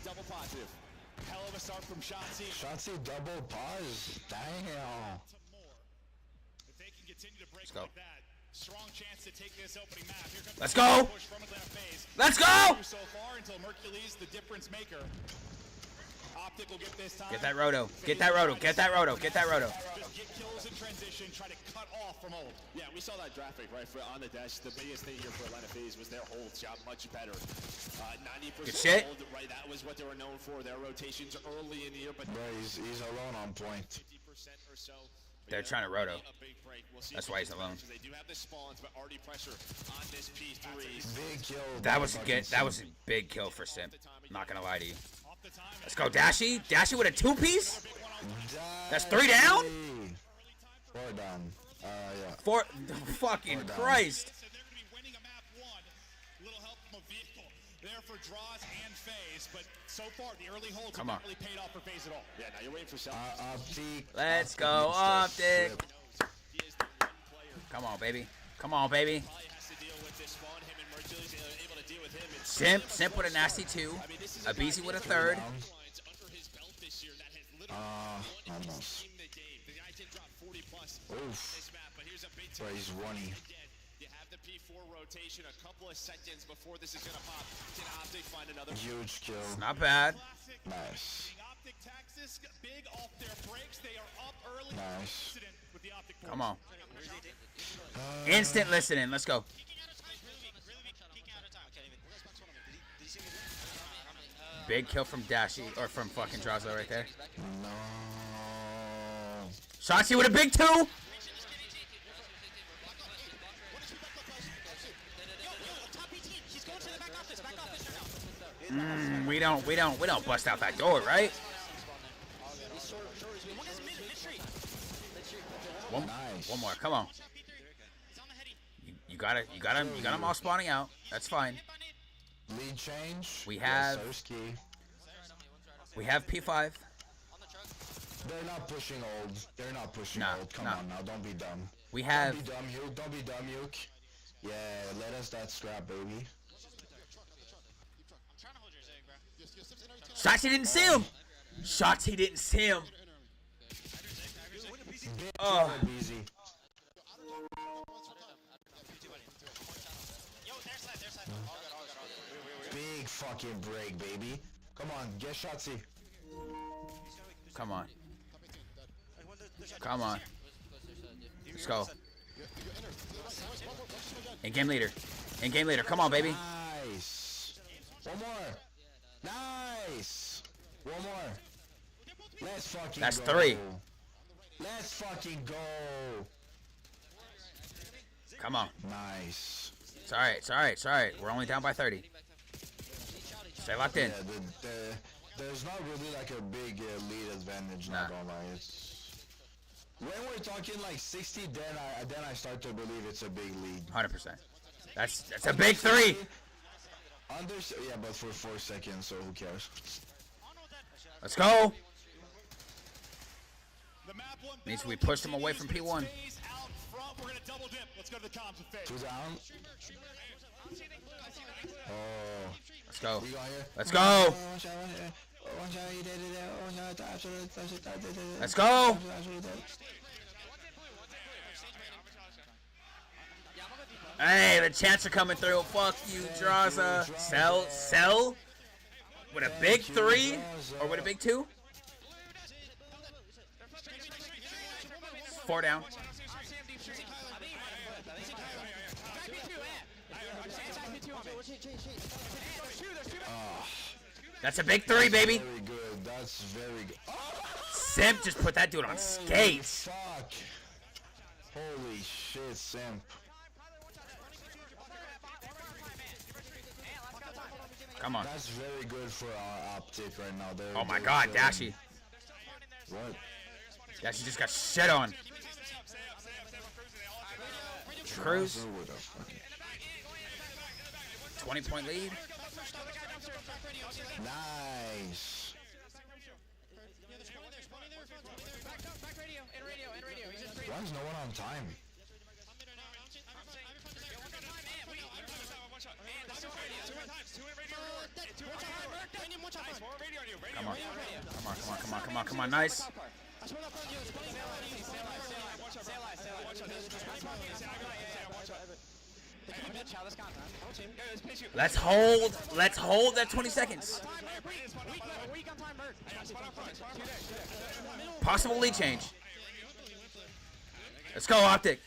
Double positive. Hell of a start from Shotzi. Shotzi double pause. Damn. If they can continue to break Let's go. like that, strong chance to take this opening map. Here comes Let's go. push from Atlanta FaZe. Let's go. So far until Mercules, the difference maker. Optic will get this time. Get that roto. Get that roto. Get that roto. Get that roto. Just get kills in transition. Try to cut off from ult. Yeah, we saw that graphic right on the dash. The biggest thing here for Atlanta FaZe was their hold shot much better. 90% Good shit. hold, right? That was what they were known for. Their rotations early in the year, but Bro, he's alone on point. 50% or so. They're trying to roto. That's why he's alone. They do have the spawns, but already pressure on this P3. Big kill. That was a big kill for Simp. Not gonna lie to you. Let's go, Dashy. Dashy with a 2-piece. That's 3 down. 4 down. Yeah. 4. Fucking Christ. There for draws and FaZe, but so far the early holds Come have on. not really paid off for FaZe at all. Yeah, now you're waiting for Self. Optic. Let's go, Optic. Come on, baby. Come on, baby. Simp with a nasty 2. Abizi with a 3rd. Almost. Oof. Bro, he's 1-y. You have the P4 rotation a couple of seconds before this is gonna pop. Can Optic find another Huge kill. Not bad. Nice. Optic Texas big off their breaks. They are up early. Nice. With the Optic Come on. Instant listening. Let's go. Big kill from Dashy, or from fucking Drazo right there. No. Shotzi with a big 2. We don't bust out that door, right? One more. Come on. You got him all spawning out. That's fine. Lead change. We have P5. They're not pushing old. They're not pushing old. Come on now, don't be dumb. We have. Don't be dumb, Hugh. Don't be dumb, Hugh. Yeah, let us that scrap, baby. Shotzi didn't see him. Shotzi didn't see him. Oh. Big fucking break, baby. Come on, get Shotzi. Come on. Come on. Let's go. In-game leader. In-game leader. Come on, baby. Nice. One more. Nice. One more. Let's fucking That's go. 3. Let's fucking go. Come on. Nice. It's alright. It's alright. It's alright. We're only down by 30. Stay locked in. Yeah, there's not really like a big lead advantage, not gonna lie. It's when we're talking like 60, then I start to believe it's a big lead. 100%. That's a big 3. Yeah, but for 4 seconds, so who cares? Let's go. Means we pushed him away from P1. We're gonna double dip. Let's go to the comms with FaZe. 2 down. Oh. Let's go. We got here. Let's go. Let's go. Hey, the chants are coming through. Fuck you, Draza. Sell. With a big 3 or with a big 2? 4 down. That's a big 3, baby. Very good. That's very good. Simp just put that dude on skates. Fuck. Holy shit, Simp. Come on. That's very good for our optic right now. Oh my god, Dashy. What? Dashy just got shit on. Cruz. 20-point lead. Nice. Why is no one on time? Come on, nice. Let's hold that 20 seconds. Possible lead change. Let's go, Optic.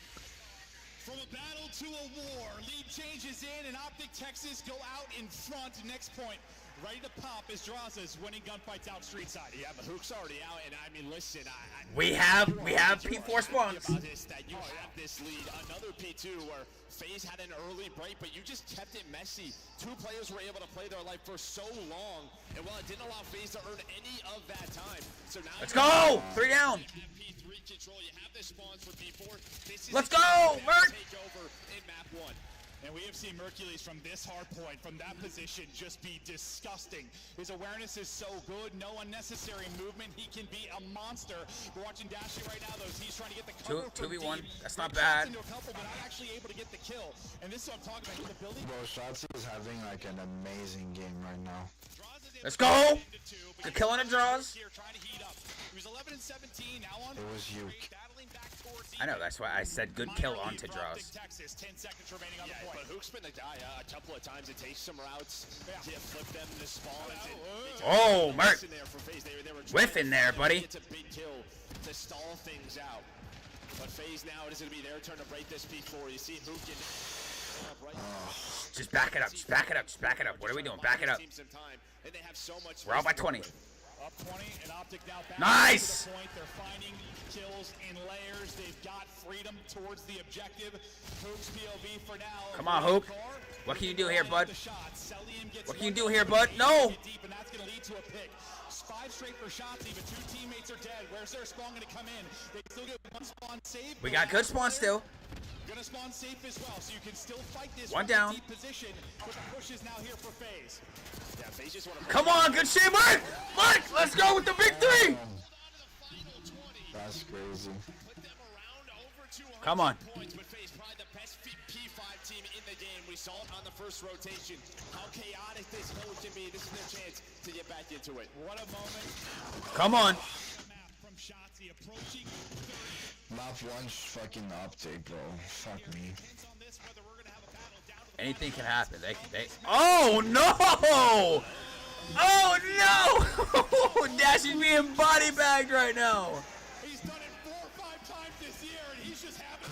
From a battle to a war, lead changes in and Optic Texas go out in front. Next point, ready to pop as Draza's winning gunfights out street side. Yeah, but Hook's already out, and I mean, listen, we have P4 spawns. That you have this lead, another P2 where FaZe had an early break, but you just kept it messy. 2 players were able to play their life for so long, and while it didn't allow FaZe to earn any of that time, so now let's go. 3 down. P3 control, you have the spawns for P4. Let's go, Merc. Take over in map 1. And we have seen Mercules from this hard point, from that position, just be disgusting. His awareness is so good, no unnecessary movement. He can be a monster. We're watching Dashy right now, though. He's trying to get the cover 2v1. deep. That's not bad. Into a couple, but not actually able to get the kill. And this is what I'm talking about. The building. Bro, Shotzi is having like an amazing game right now. Let's go. Good kill on the draws. He was 11 and 17, now on. It was you. I know, that's why I said good kill onto draws. Texas, 10 seconds remaining on the point. But Hook's been the guy a couple of times to take some routes, to flip them to spawns. Oh, Merc. Whiff in there, buddy. It's a big kill to stall things out. But FaZe now, it is going to be their turn to break this P4. You see Hook in. Just back it up. Just back it up. Just back it up. What are we doing? Back it up. We're out by 20. Up 20 and Optic now back nice. to the point. They're finding kills in layers. They've got freedom towards the objective. Hook's POV for now. Come on, Hook. What can you do here, bud? What can you do here, bud? No. Deep, and that's going to lead to a pick. 5 straight for shots, even 2 teammates are dead. Where's their spawn going to come in? They still get 1 spawn safe. We got good spawn still. Gonna spawn safe as well, so you can still fight this 1 down. Deep position. But the push is now here for FaZe. Yeah, FaZe just want to come on, good shit, Mark! Mark, let's go with the big 3! That's crazy. Come on. Points, but FaZe probably the best P5 team in the game. We saw it on the first rotation. How chaotic this hill can be. This is their chance to get back into it. What a moment. Come on. From Shotzi approaching. Map 1's fucking Optic, bro. Fuck me. Anything can happen. They. Oh no! Oh no! Dashy's being body bagged right now. He's done it 4 or 5 times this year, and he's just happy.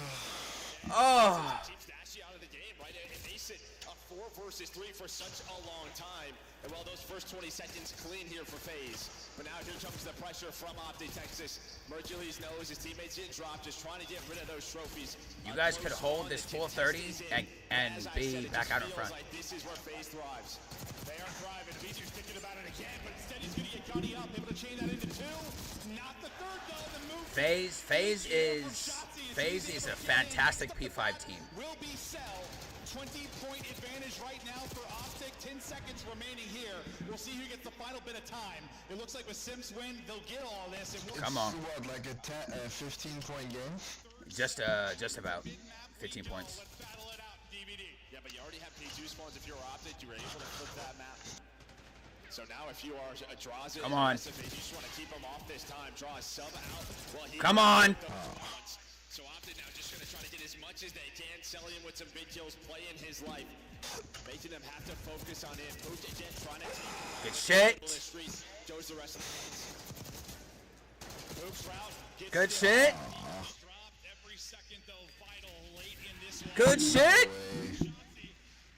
Oh. Keeps Dashy out of the game, right? It makes it a 4 versus 3 for such a long time. And well, those first 20 seconds clean here for FaZe. But now here comes the pressure from Optic Texas. Mercules knows his teammates get dropped, just trying to get rid of those trophies. You guys could hold this full 30 and be back out in front. Like this is where FaZe thrives. They are thriving. Beezy's thinking about it again, but instead he's going to get Gunny up, able to chain that into 2. Not the third, though. The move. FaZe is a fantastic P5 team. Will be Cell. 20-point advantage right now for Optic. 10 seconds remaining here. We'll see who gets the final bit of time. It looks like with Sims win, they'll get all this. And Come on. What, like a 15-point game? Just about 15 points. Yeah, but you already have P2 spawns. If you're Optic, you were able to flip that map. So now if you are a draws it, come on. You just want to keep him off this time. Draw a sub out. Well, come on. So Optic now just going to try to get as much as they can, selling him with some big kills, playing his life, making them have to focus on him. Again, trying to good shit. Goes the rest of the moves route. Good shit. Good shit.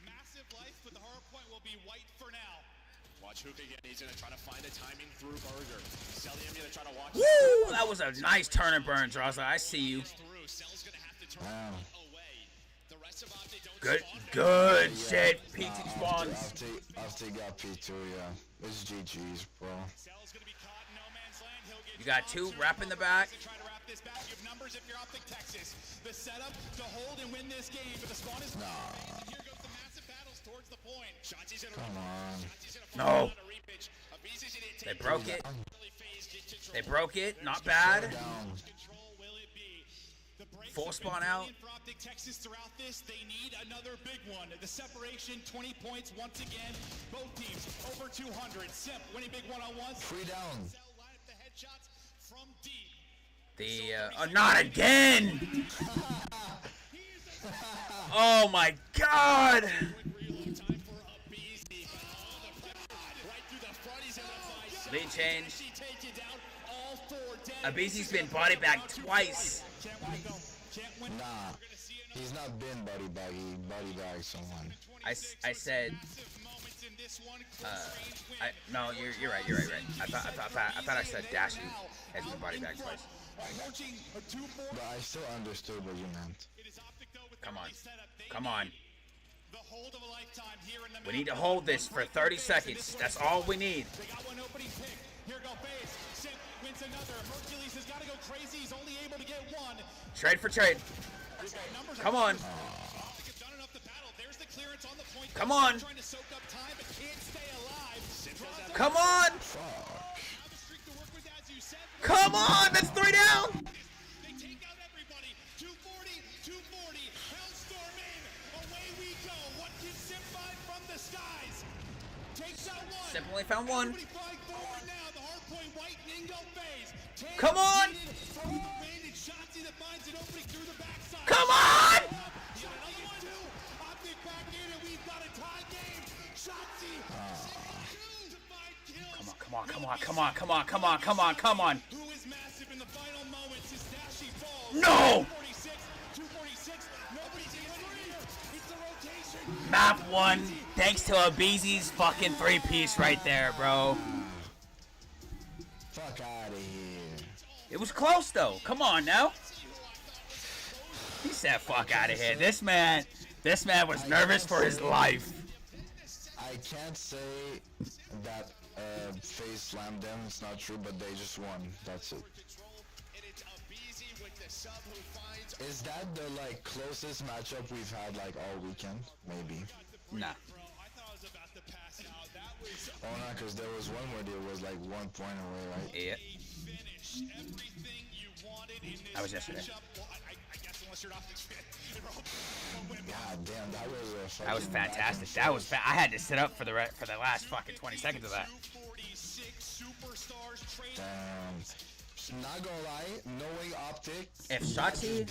Massive life, but the hard point will be white for now. Watch Hook again. He's going to try to find the timing through Burger. Celium going to try to watch. Woo! That was a nice turn and burn, Droza. I see you. Good shit. PT spawns. Optic got P2, yeah. It's GG's, bro. You got 2 wrap in the back. Numbers if you're Optic Texas. The setup to hold and win this game, but the spawn is here goes the massive battles towards the point. Come on. No. They broke it. They broke it. Not bad. Full spawn out. For Optic Texas throughout this, they need another big one. The separation, 20 points once again. Both teams over 200. Simp winning big one-on-ones. 3 down. The headshots from deep. Not again! Oh my god! Lead change. Abizi's been body bagged twice. Nah, he's not been body bag. He body bagged someone. I said. No, you're right. I thought I said Dashy has been body bagged twice. But I still understood what you meant. Come on. We need to hold this for 30 seconds. That's all we need. They got one opening pick. Here go FaZe. Simp wins another. Mercules has got to go crazy. He's only able to get one. Trade for trade. Come on. Come on. Come on. Come on. That's 3 down. They take out everybody. 240, 240. Hellstorm in. Away we go. What can Simp find from the skies? Takes out one. Simp only found one. Now the hard point white Ningo FaZe. Come on. Come on. Come on. Who is massive in the final moments as Dashy falls. No. 246. Nobody's here. It's the rotation. Map 1. Thanks to Abizi's fucking 3-piece right there, bro. Fuck out of here. It was close though. Come on now. He said fuck out of here. This man was nervous for his life. I can't say that FaZe slammed them. It's not true, but they just won. That's it. Is that the like closest matchup we've had like all weekend? Maybe. Nah. Oh no, because there was one where there was like 1 point away, right? Yeah. That was yesterday. God damn, that was fantastic. That was I had to sit up for the last fucking 20 seconds of that. Damn. Not gonna lie, knowing Optic, if Shotzi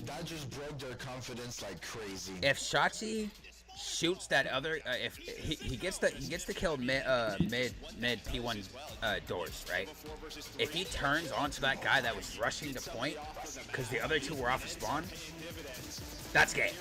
that just broke their confidence like crazy. If Shotzi shoots that other, if he gets the kill mid P1 doors, right? If he turns onto that guy that was rushing the point, because the other two were off of spawn, that's game.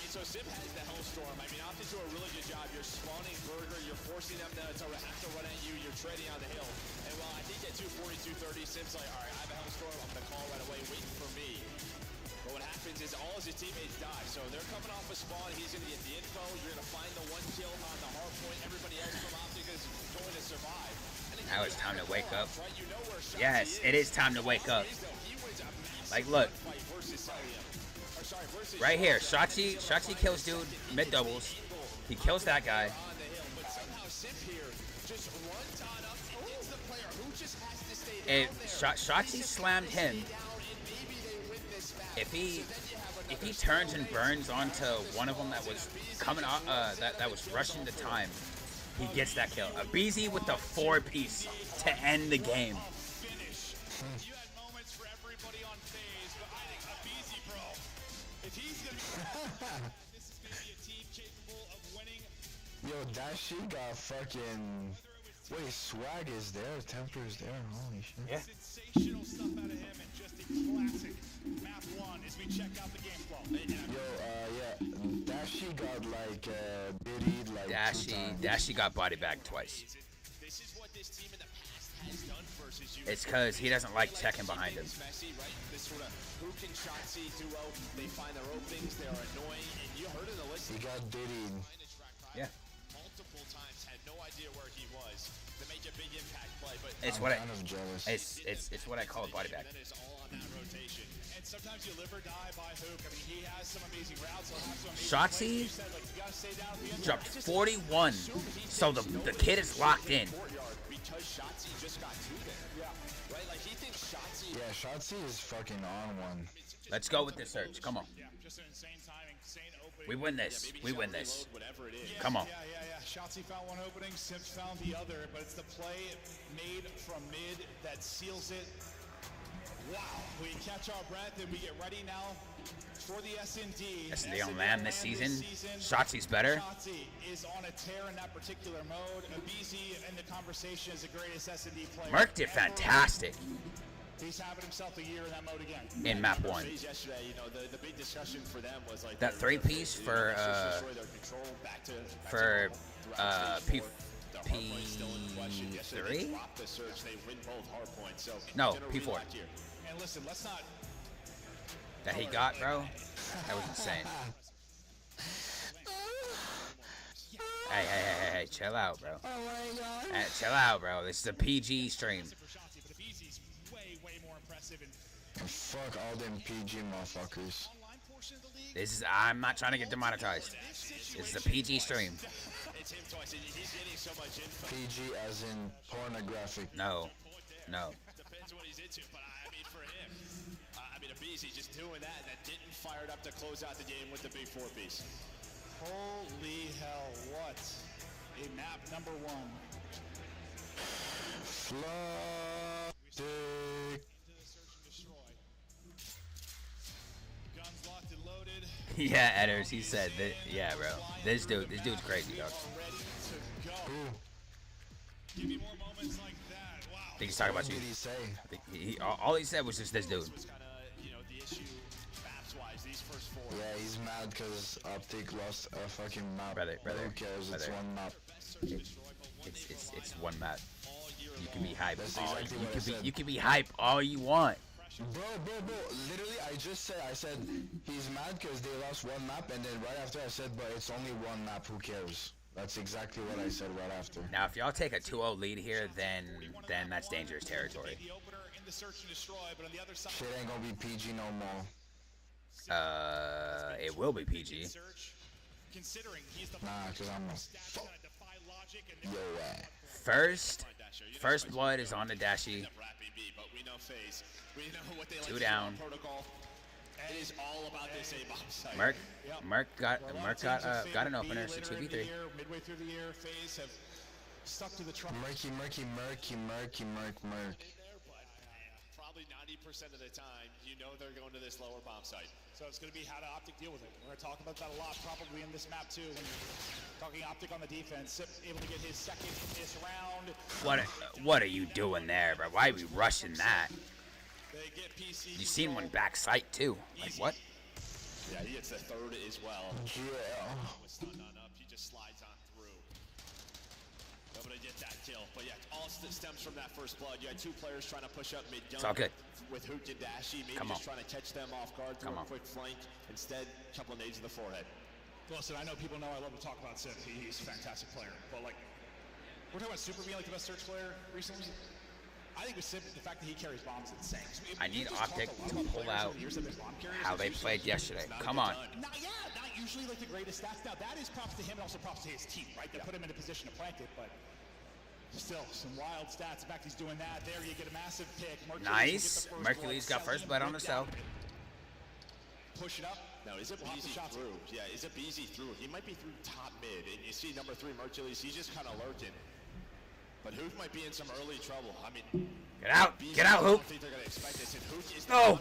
So Sim has the Hellstorm. I mean, Optics do a really good job. You're spawning Burger, you're forcing them to have to run at you, you're trading on the hill. And while I think at 240, 230, Sim's like, all right, I have a Hellstorm, I'm going to call right away, waiting for me. But what happens is all of his teammates die. So they're coming off a spawn, he's going to get the info, you're going to find the one kill on the hard point, everybody else from Optic is going to survive. Now it's time to wake up. Yes, it is time to wake up. Like, look. Right here, Shotzi kills dude mid doubles. He kills that guy. If Shotzi slammed him, if he turns and burns onto one of them that was coming off, that was rushing the time, he gets that kill. A BZ with the 4-piece to end the game. Yo, Dashi got fucking... Wait, swag is there, temper is there, holy shit. Yeah. Sensational stuff out of him and just a classic map 1 as we check out the game flow. Yo, yeah, Dashi got like, biddied like Dashi got body bagged twice. This is what this team in the past has done versus you. It's because he doesn't like checking behind him. Messy, right? This sort of who can Shotzi duo, they find their openings, they're annoying, and you heard in the list. He got diddied. Yeah. Multiple times, had no idea where he was to make a big impact play, but it's what it's what I call a body bag. that is all on that rotation. And sometimes you live or die by hook. I mean, he has some amazing routes. He'll have some amazing Shotzi plays. You gotta stay down at the end. dropped 41, so the kid is locked in. Because Shotzi just got two there. Yeah. Right? Like he thinks Shotzi. Yeah, Shotzi is fucking on one. Let's go with this search. Come on. Yeah, just an insane timing, insane opening. We win this. We win this. Come on. Yeah. Shotzi found one opening, Sims found the other, but it's the play made from mid that seals it. Wow. We catch our breath and we get ready now for the S&D. S&D on land this season. Shotzi's better. Shotzi is on a tear in that particular mode. Abizi in the conversation is the greatest S&D player. Merc did fantastic. He's having himself a year in that mode again. In map 1. Yesterday, you know, the big discussion for them was like that 3-piece for P3? No, P4. And listen, let's not. That he got, bro. That was insane. Hey, chill out, bro. Oh my god. Hey, chill out, bro. This is a PG stream. Fuck all them PG motherfuckers. I'm not trying to get demonetized. This is a PG stream. PG as in pornographic. No. Depends what he's into, but I mean for him, I mean Abizi just doing that didn't fire it up to close out the game with the big 4-piece. Holy hell, what a map number 1. Flooded. Yeah, Edders, he said that. Yeah, bro. This dude's crazy, dog. Give me more moments like that. Wow. I think he's talking about you. What did he say? I think all he said was just this dude. Yeah, he's mad because Optic lost a fucking map. Brother, who cares? It's one map. It's one map. You can be hype. Exactly You can be hype all you want. Bro, literally I said he's mad because they lost one map, and then right after I said, but it's only one map, who cares? That's exactly what I said right after. Now if y'all take a 2-0 lead here, then that's dangerous territory. Shit ain't gonna be PG no more. It will be PG. Nah, cause I'm a First blood is on the Dashi. 2 down. It is all about this A-bomb site. Merc got an opener, so 2v3. Midway through the year, FaZe have stuck to the truck. Murky. Probably 90% 90% of the time, you know they're going to this lower bomb site. So it's going to be how to Optic deal with it. We're going to talk about that a lot probably in this map too. When you're talking Optic on the defense, Sip able to get his second in this round. What are you doing there, bro? Why are we rushing that? They get PC. You seen one back sight too. Like what? Yeah, he gets the third as well. Yeah. With stun on up, he just slides on through. Able to get that kill. But yeah, all stems from that first blood. You had two players trying to push up mid-gun. It's all good. With Hook and Dashy, maybe just trying to catch them off guard through a quick flank. Instead, a couple of nades to the forehead. Listen, I know people know I love to talk about Sip. He's a fantastic player. But like, we're talking about Super being like the best search player recently. I think with Sip, the fact that he carries bombs is insane. I need Optic to pull out how they played yesterday. Come on. Not usually like the greatest stats. Now that is props to him and also props to his team, right? They put him in a position to plant it, but still some wild stats. In fact, he's doing that. There you get a massive pick. Nice. Mercury's got first blood on the cell. Push it up. No, is it easy through? Yeah, is it easy through? He might be through top mid, and you see number 3 Mercules. He's just kind of lurking. But Hook might be in some early trouble. I mean, get out, Hook. I don't think they're gonna expect this. And Hook is the no.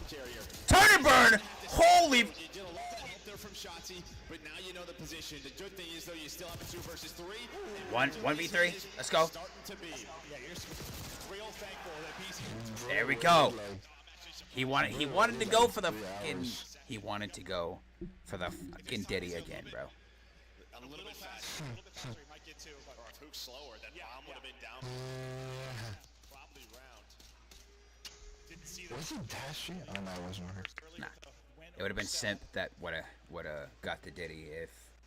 Turn and burn. Holy. You did a lot of help there from Shotzi, but now you know the position. The good thing is though, you still have a 2 versus 3. 1v3. Let's go. Starting to be. Yeah, you're real thankful that PC. There we go. He wanted to go for the fucking. He wanted to go for the fucking Diddy again, bro. A little bit faster. He might get to. Or if Hook's slower, then bomb would have been down. Probably round. Didn't see that. Was it Dashy? Oh no, it wasn't her. Nah. It would have been Simp that would have got the Diddy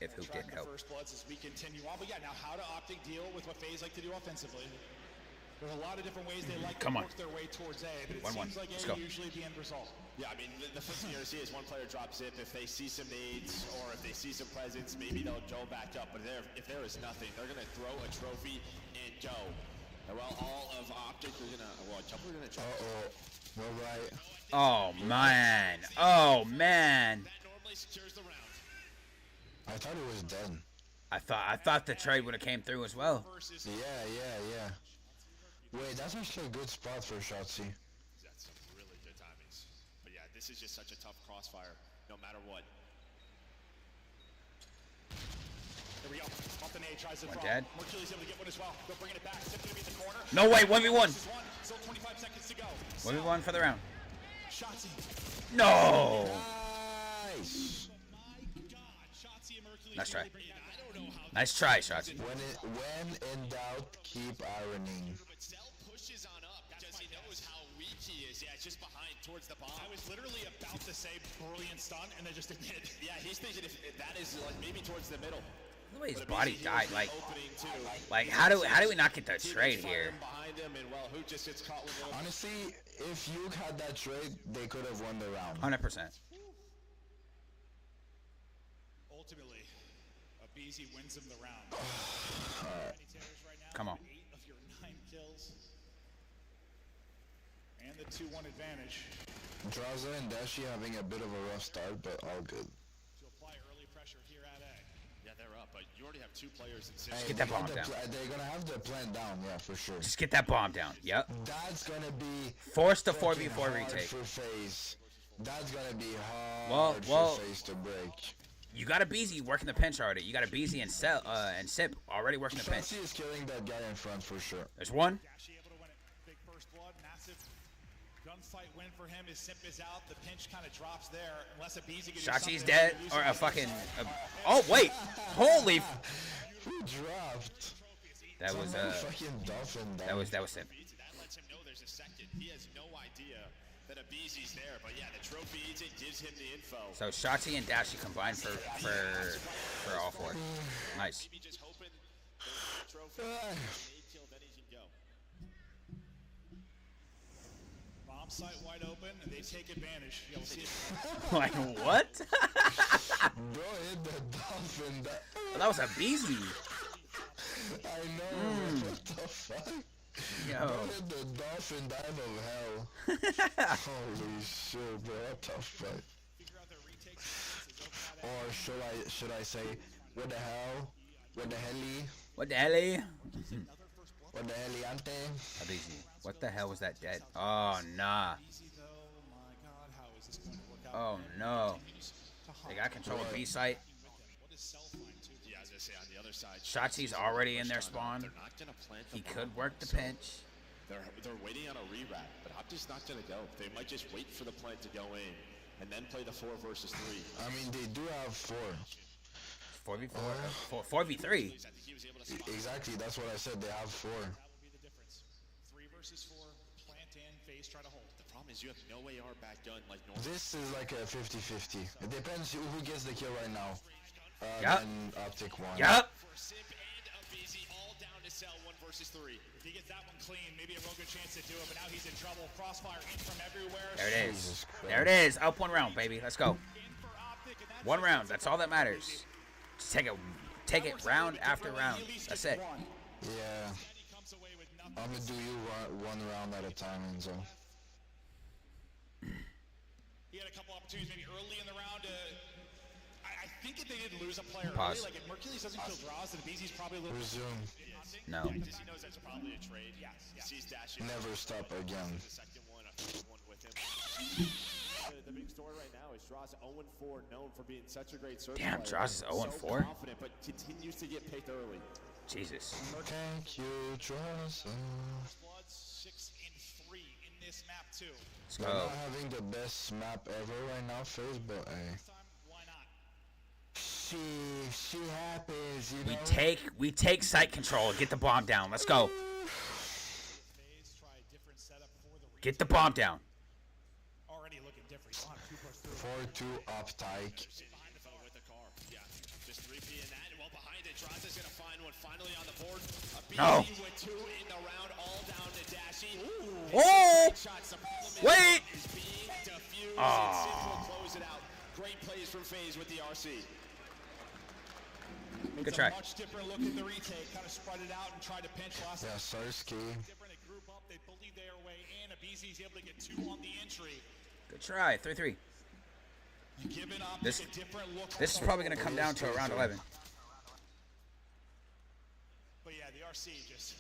if Hook didn't help. First bloods as we continue on, but yeah, now how to Optic deal with what FaZe like to do offensively. There's a lot of different ways they like to work their way towards A, but it seems like A usually the end result. Yeah, I mean, the first thing you're going to see is one player drop Zip. If they see some nades or if they see some presence, maybe they'll go back up. But if there is nothing, they're going to throw a trophy and go. And well, all of Optic are going to, Jumper going to try. Uh-oh. All right. Oh, man. Oh, man. That normally secures the round. I thought it was done. I thought the trade would have came through as well. Yeah. Wait, that's actually a good spot for Shotzi. That's some really good timings. But yeah, this is just such a tough crossfire, no matter what. Here we go. Off the nade, tries to One throw. dead. Mercury's able to get one as well. They'll bring it back. Zip gonna be in the corner. No way, 1v1. Still 25 seconds to go. 1v1 for the round. Shotzi. No. Nice. Nice try. Nice try, Shotzi. When in doubt, keep ironing. Pushes on up because he knows how weak he is. Yeah, just behind towards the bomb. I was literally about to say brilliant stun and then just didn't hit. Yeah, he's thinking if that is like maybe towards the middle. The way his body died, like how do we not get the trade here? Behind him and well, who just gets caught with it? Honestly, if you had that trade, they could have won the round. 100%. Ultimately, BZ wins him the round. Come on. 8 of your 9 kills. And the 2-1 advantage. Draza and Dashi having a bit of a rough start, but all good. To apply early pressure here at A. Yeah, they're up, but you already have 2 players in 6. Just get that bomb down. They're gonna have their plan down, yeah, for sure. Just get that bomb down. Yep. That's gonna be force the 4v4 retake. For FaZe. That's gonna be hard for FaZe to break. You got a BZ working the pinch already. You got a BZ and Sip already working the pinch. Shotzi is killing that guy in front for sure. There's one. Dashi able to win it. Big first blood, massive gunfight win for him. His Sip is out. The pinch kind of drops there. Unless a BZ gets Shotzi's dead or a fucking. Oh wait! Holy. Who dropped? That was fucking dolphin. That was Sip. That lets him know there's a second. He has no idea that a BZ's there, but yeah, the trophy eats it, gives him the info. So Shotzi and Dashi combined for all 4. Nice. Maybe just hoping the trophy kill, then he can go. Bomb site wide open, and they take advantage. You'll see it. Like what? Bro hit the dolphin. That was a BZ. I know. What the fuck? Yo. Bro hit the dolphin dive of hell. Holy shit, bro. What the fuck? Or should I say, what the hell? What the helly? What the helly? What the heliante? A BZ. What the hell was that dead? Oh nah. is this going to work out? Oh no. They got control of B site. What is Cell flying to? Yeah, I was gonna say on the other side. Shotzi's already in their spawn. They're not gonna plant the He bomb, could work the so pinch. They're waiting on a re-wrap, but Opti's not gonna go. They might just wait for the plant to go in and then play the 4 versus 3. I mean, they do have 4. 4v4? 4v3? Exactly, that's what I said. They have 4. That will be the difference. 3 versus 4, plant and phase, try to hold. The problem is you have no AR back gun like normal. This is like a 50-50. It depends who gets the kill right now. Yep. Then Optic 1. Yep. For Simp and Abizi all down to Cell 1 versus 3. If he gets that one clean, maybe a real good chance to do it, but now he's in trouble. Crossfire in from everywhere. There it is. There it is. Up 1 round, baby. Let's go. 1 round. That's all that matters. Just take it round after round. That's it. Yeah. I'm gonna do you 1 round at a time, Enzo. He had a couple opportunities maybe early in the round. I think if they didn't lose a player Pause. early, like if Mercules doesn't kill Draws, then Beezy's probably a little... Resume. No. He knows that's probably a trade. Yes. He sees dashing. Never stop again. The second one, a third one with him. The big story right now is Draws 0-4, known for being such a great surge Damn, player. Draws is 0-4? So confident, but continues to get picked early. Jesus. Thank you, Draws. Blood 6-3 in this map too. Let's We're go. not having the best map ever right now, FaZe, but hey. Why not? She happens, you know. We take site control and get the bomb down. Let's go. Phase try a different setup for the Get the bomb down. already looking different. He's on 2+3. 4-2 Optic. Behind the phone with the car. Yeah, just 3P in that. Well, behind it, Draws is gonna find one finally on the board. No. With 2 in the round, all down to Dashy. Oh! Shots. The problem Wait! is being defused. Oh. And Simp will close it out. Great plays from FaZe with the RC. Good try. A much different look at the retake. Kind of spread it out and tried to pinch last. Yeah, Sarsky. Different. They group up. They believe their way in. Abizi's able to get 2 on the entry. Good try. 3-3. Giving up This a different look. is probably going to come down to a round 11. But yeah, the RC just.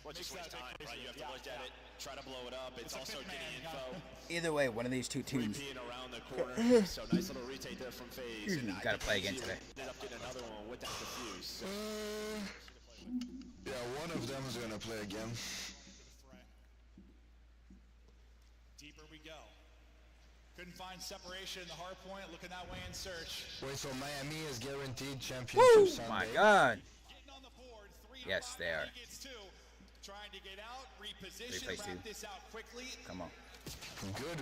Well, just waste time, right? You have to look at it, try to blow it up. It's also getting info. Either way, one of these two teams. Repeating around the corner. So nice little retake there from FaZe. And I Gotta think play again he today. Ended up getting another one with that defuse. Yeah, one of them is gonna play again. Deeper we go. Couldn't find separation in the hard point. Looking that way in search. Wait, so Miami is guaranteed Woo! championship Sunday? My God. Getting on the board. 3 Yes, they are. He gets 2. Trying to get out. Reposition. 3 plays 2. Wrap this out quickly. Come on. Good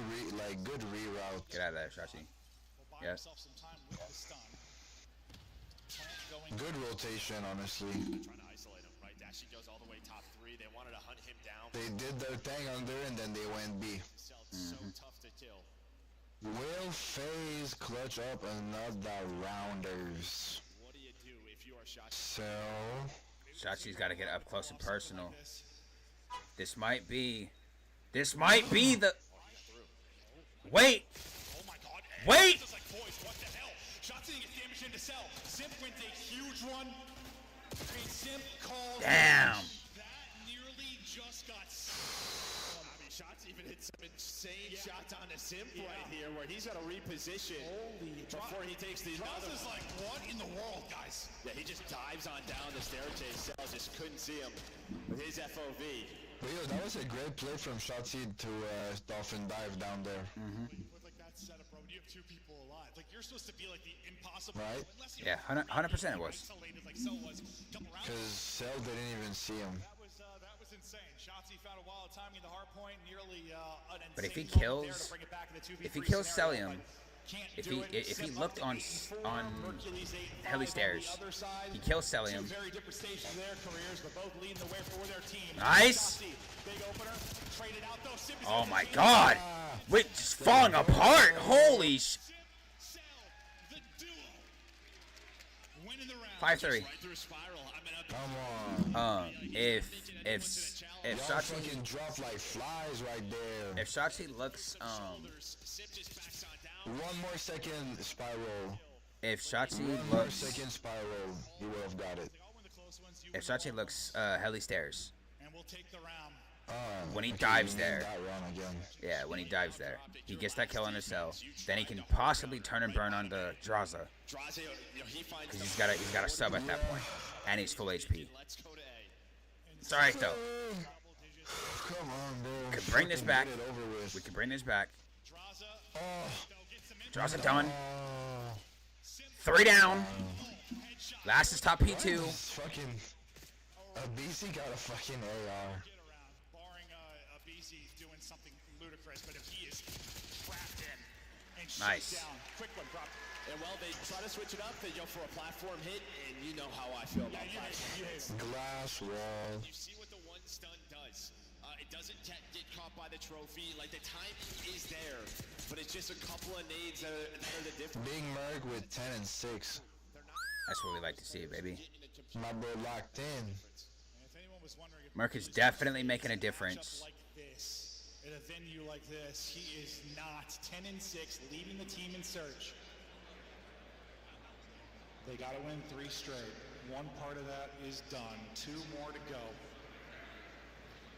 reroute. Get out of there, Shashi. Will buy Yes. himself some time with the stun. Plant going. Good rotation, honestly. Trying to isolate him, right? Dashy goes all the way top 3. They wanted to hunt him down. They did their thing under and then they went B. So tough to kill. Will FaZe clutch up another rounders? What do you do if you are shot? So Shachi's got to get up close and personal. This might be the. Wait. Oh my God. Wait. Just like, boys, what the hell? Shots didn't get damage into Cell. Simp went a huge one. I mean, Simp called. Damn. That nearly just got. I mean, Shots even hit some insane shots on the Simp right here, where he's got to reposition before he takes the Draws other is one. like, what in the world, guys? Yeah, he just dives on down the staircase. Cell just couldn't see him with his FOV. but yo, that was a great play from Shotzi to dolphin dive down there. With like that setup, bro, when you have 2 people alive, like you're supposed to be like the impossible. Right. Unless you Yeah, 100% it was. isolated like Cell was. Couple rounds. Because Cell didn't even see him. That was insane. Shotzi found a wild timing in the hard point, nearly an insane But if he moment there kills, to bring it back in the 2v3 if he kills scenario, Celium, but can't if do he it. if he Simp looked up to on 84, Mercules 8-5 heli on the stairs, other side. he kills 2 Celium. very different stages of their careers, but both leading the way for their team. Nice. Shotzi, big opener, traded out though. Simp is Oh able to my see God. Wait, just falling apart. Holy sh. Cell, the duo, winning the round. 5-3. Right through spiral. I mean, Come on. If Y'all Shotzi fucking drop like flies right there. if Shotzi looks Simp just backs on down. 1 more second spiral. if Shotzi 1 more looks second spiral. You would have got it. if Shotzi looks heli stairs, And we'll take the round. When he Okay, dives you mean there. that run again. Yeah, when he dives there. He gets that kill on his cell. Then he can possibly turn and burn on the Draza. Because he's got a sub at that point. And he's full HP. It's alright though. Come on, bro. We could bring this back. Get it over with. We could bring this back. Oh. Draza done. 3 down. Last is top P2. Fucking BC got a fucking AR. Barring BC doing something ludicrous, but if he is trapped in and Nice. shut down, quick one drop. And well, they try to switch it up. They go for a platform hit, and you know how I feel about platform. Glass wall. You see what the one stun does. It doesn't get caught by the trophy. Like, the timing is there, but it's just a couple of nades that are the difference. Big Merc with 10 and 6. That's what we like to see, baby. My bro locked in. Merc is definitely making a difference. Like this, at a venue like this, he is not 10 and 6, leading the team in search. They got to win 3 straight. One part of that is done. 2 more to go.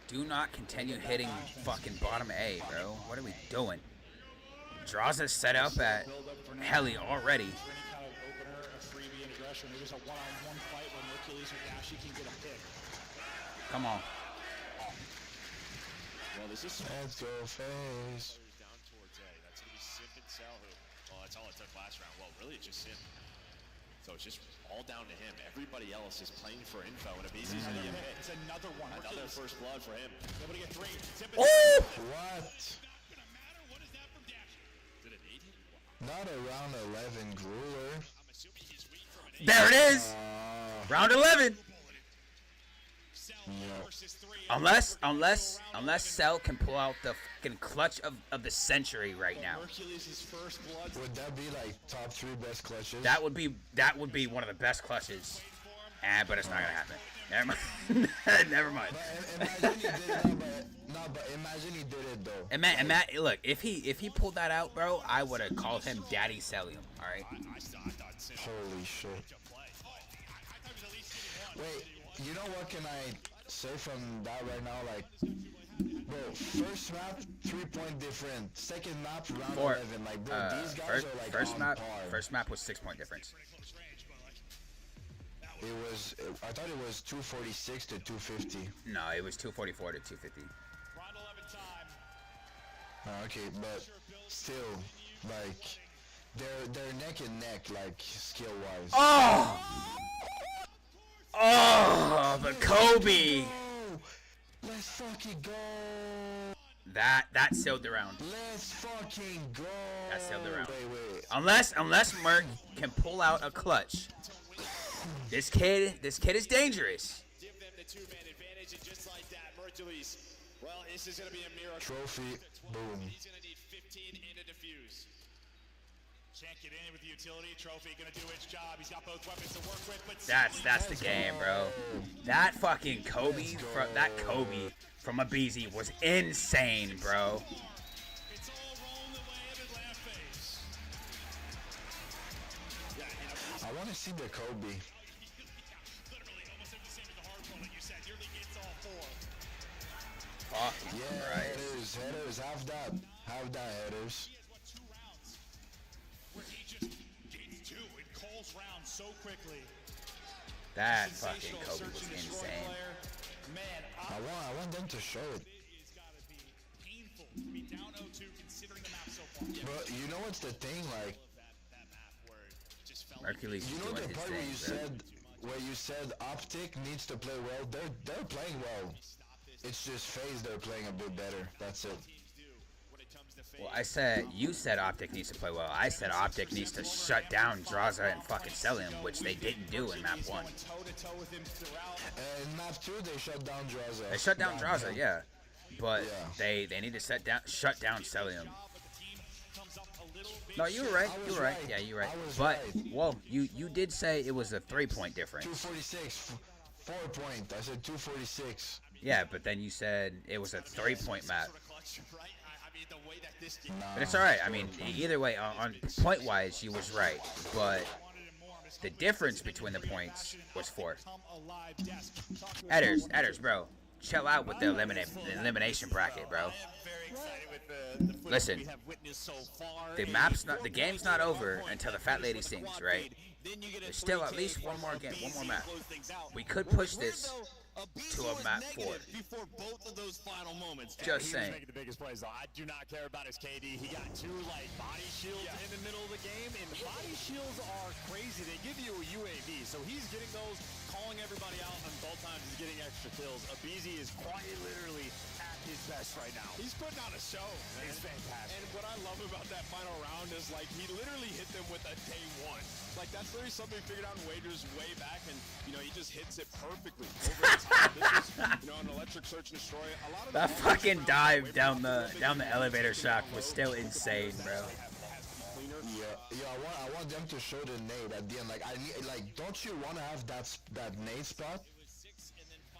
Do not continue hitting fucking bottom A, bro. What are we doing? Draza's set up at Heli already. Any kind of opener, a freebie, and aggression. There's a one-on-one fight when Hercules or Dashi can get a pick. Come on. Well, this is Let's go face. down towards A. That's going to be Simp and Sal who, well, that's all it took last round. Well, really, it's just Simp. So it's just all down to him. Everybody else is playing for info, and Abizi's going to get hit. It's another one. Another first blood for him. Able to get 3. Simp Oh! What? Did it eat him? Not a round 11 grueler. There it is! Round 11! Unless Cell can pull out the fucking clutch of the century right now. Hercules' first blood. Would that be like top 3 best clutches? That would be one of the best clutches. But it's not gonna happen. Never mind. Never mind. Imagine he did it, but imagine he did it though. And Matt, look, if he pulled that out, bro, I would have called him Daddy Celium. All right. Holy shit. Wait, you know what can I say from that right now? Like, bro, first map 3-point different. Second map round 11. Like, bro, these guys are like first on map. par. First map was 6-point difference. It was. I thought it was 246 to 250. No, it was 244 to 250. Okay, but still, like, they're neck and neck, like skill wise. Oh, but Kobe. Let's fucking go. That sealed the round. Let's fucking go. That sealed the round. Wait. Unless Merc can pull out a clutch. This kid is dangerous. Give them the 2-man advantage, and just like that, Hercules, well, this is going to be a miracle. Trophy, boom. He's going to need 15 and a defuse. Can't get in with the utility. Trophy going to do its job. He's got both weapons to work with, but That's the game, bro. That fucking Kobe from Abizi was insane, bro. it's all rolling the way of Atlanta face. I want to see the Kobe. Literally almost the same as the hard one, like you said. Nearly gets all 4. Fucking Yeah, Christ. headers, have that headers. He has, 2 rounds where he just gets 2 and calls rounds so quickly. That fucking Kobe was insane. Man, I want them to show it. it's got to be painful to be down 0-2 considering the map so far. But you know what's the thing, like, Hercules is you know doing the his part thing, bro. where you said Optic needs to play well. They're playing well. It's just FaZe they're playing a bit better. That's it. Well, you said Optic needs to play well. I said Optic needs to shut down Draza and fucking Celium, which they didn't do in map 1. And map 2 they shut down Draza. They shut down Draza, yeah. But they need to shut down Celium. No, you were right. You were right. Yeah, you were right. But, well, you did say it was a 3-point difference. 246, 4 point. I said 246. Yeah, but then you said it was a 3-point map. Nah. But it's alright. I mean, either way, on point-wise, you was right. But the difference between the points was 4. Headers, bro. chill out with the elimination bracket, bro. Listen, the game's not over until the fat lady sings, right? There's still at least one more map. We could push this to a map 4. Before both of those final moments. Just saying. Making the biggest plays, though. I do not care about his KD. He got 2 body shields in the middle of the game, and body shields are crazy. They give you a UAV, so he's getting those, calling everybody out, and both times he's getting extra kills. Abizi is quite literally at his best right now. He's putting on a show, man. It's fantastic. And what I love about that final round is he literally hit them with a day 1. That's literally something we figured out in wagers way back, and he just hits it perfectly over the top. This is, an electric search and destroy. A lot of that fucking dive down the elevator shaft was still insane, bro. Yeah, I want them to show the nade at the end. Don't you want to have that nade spot?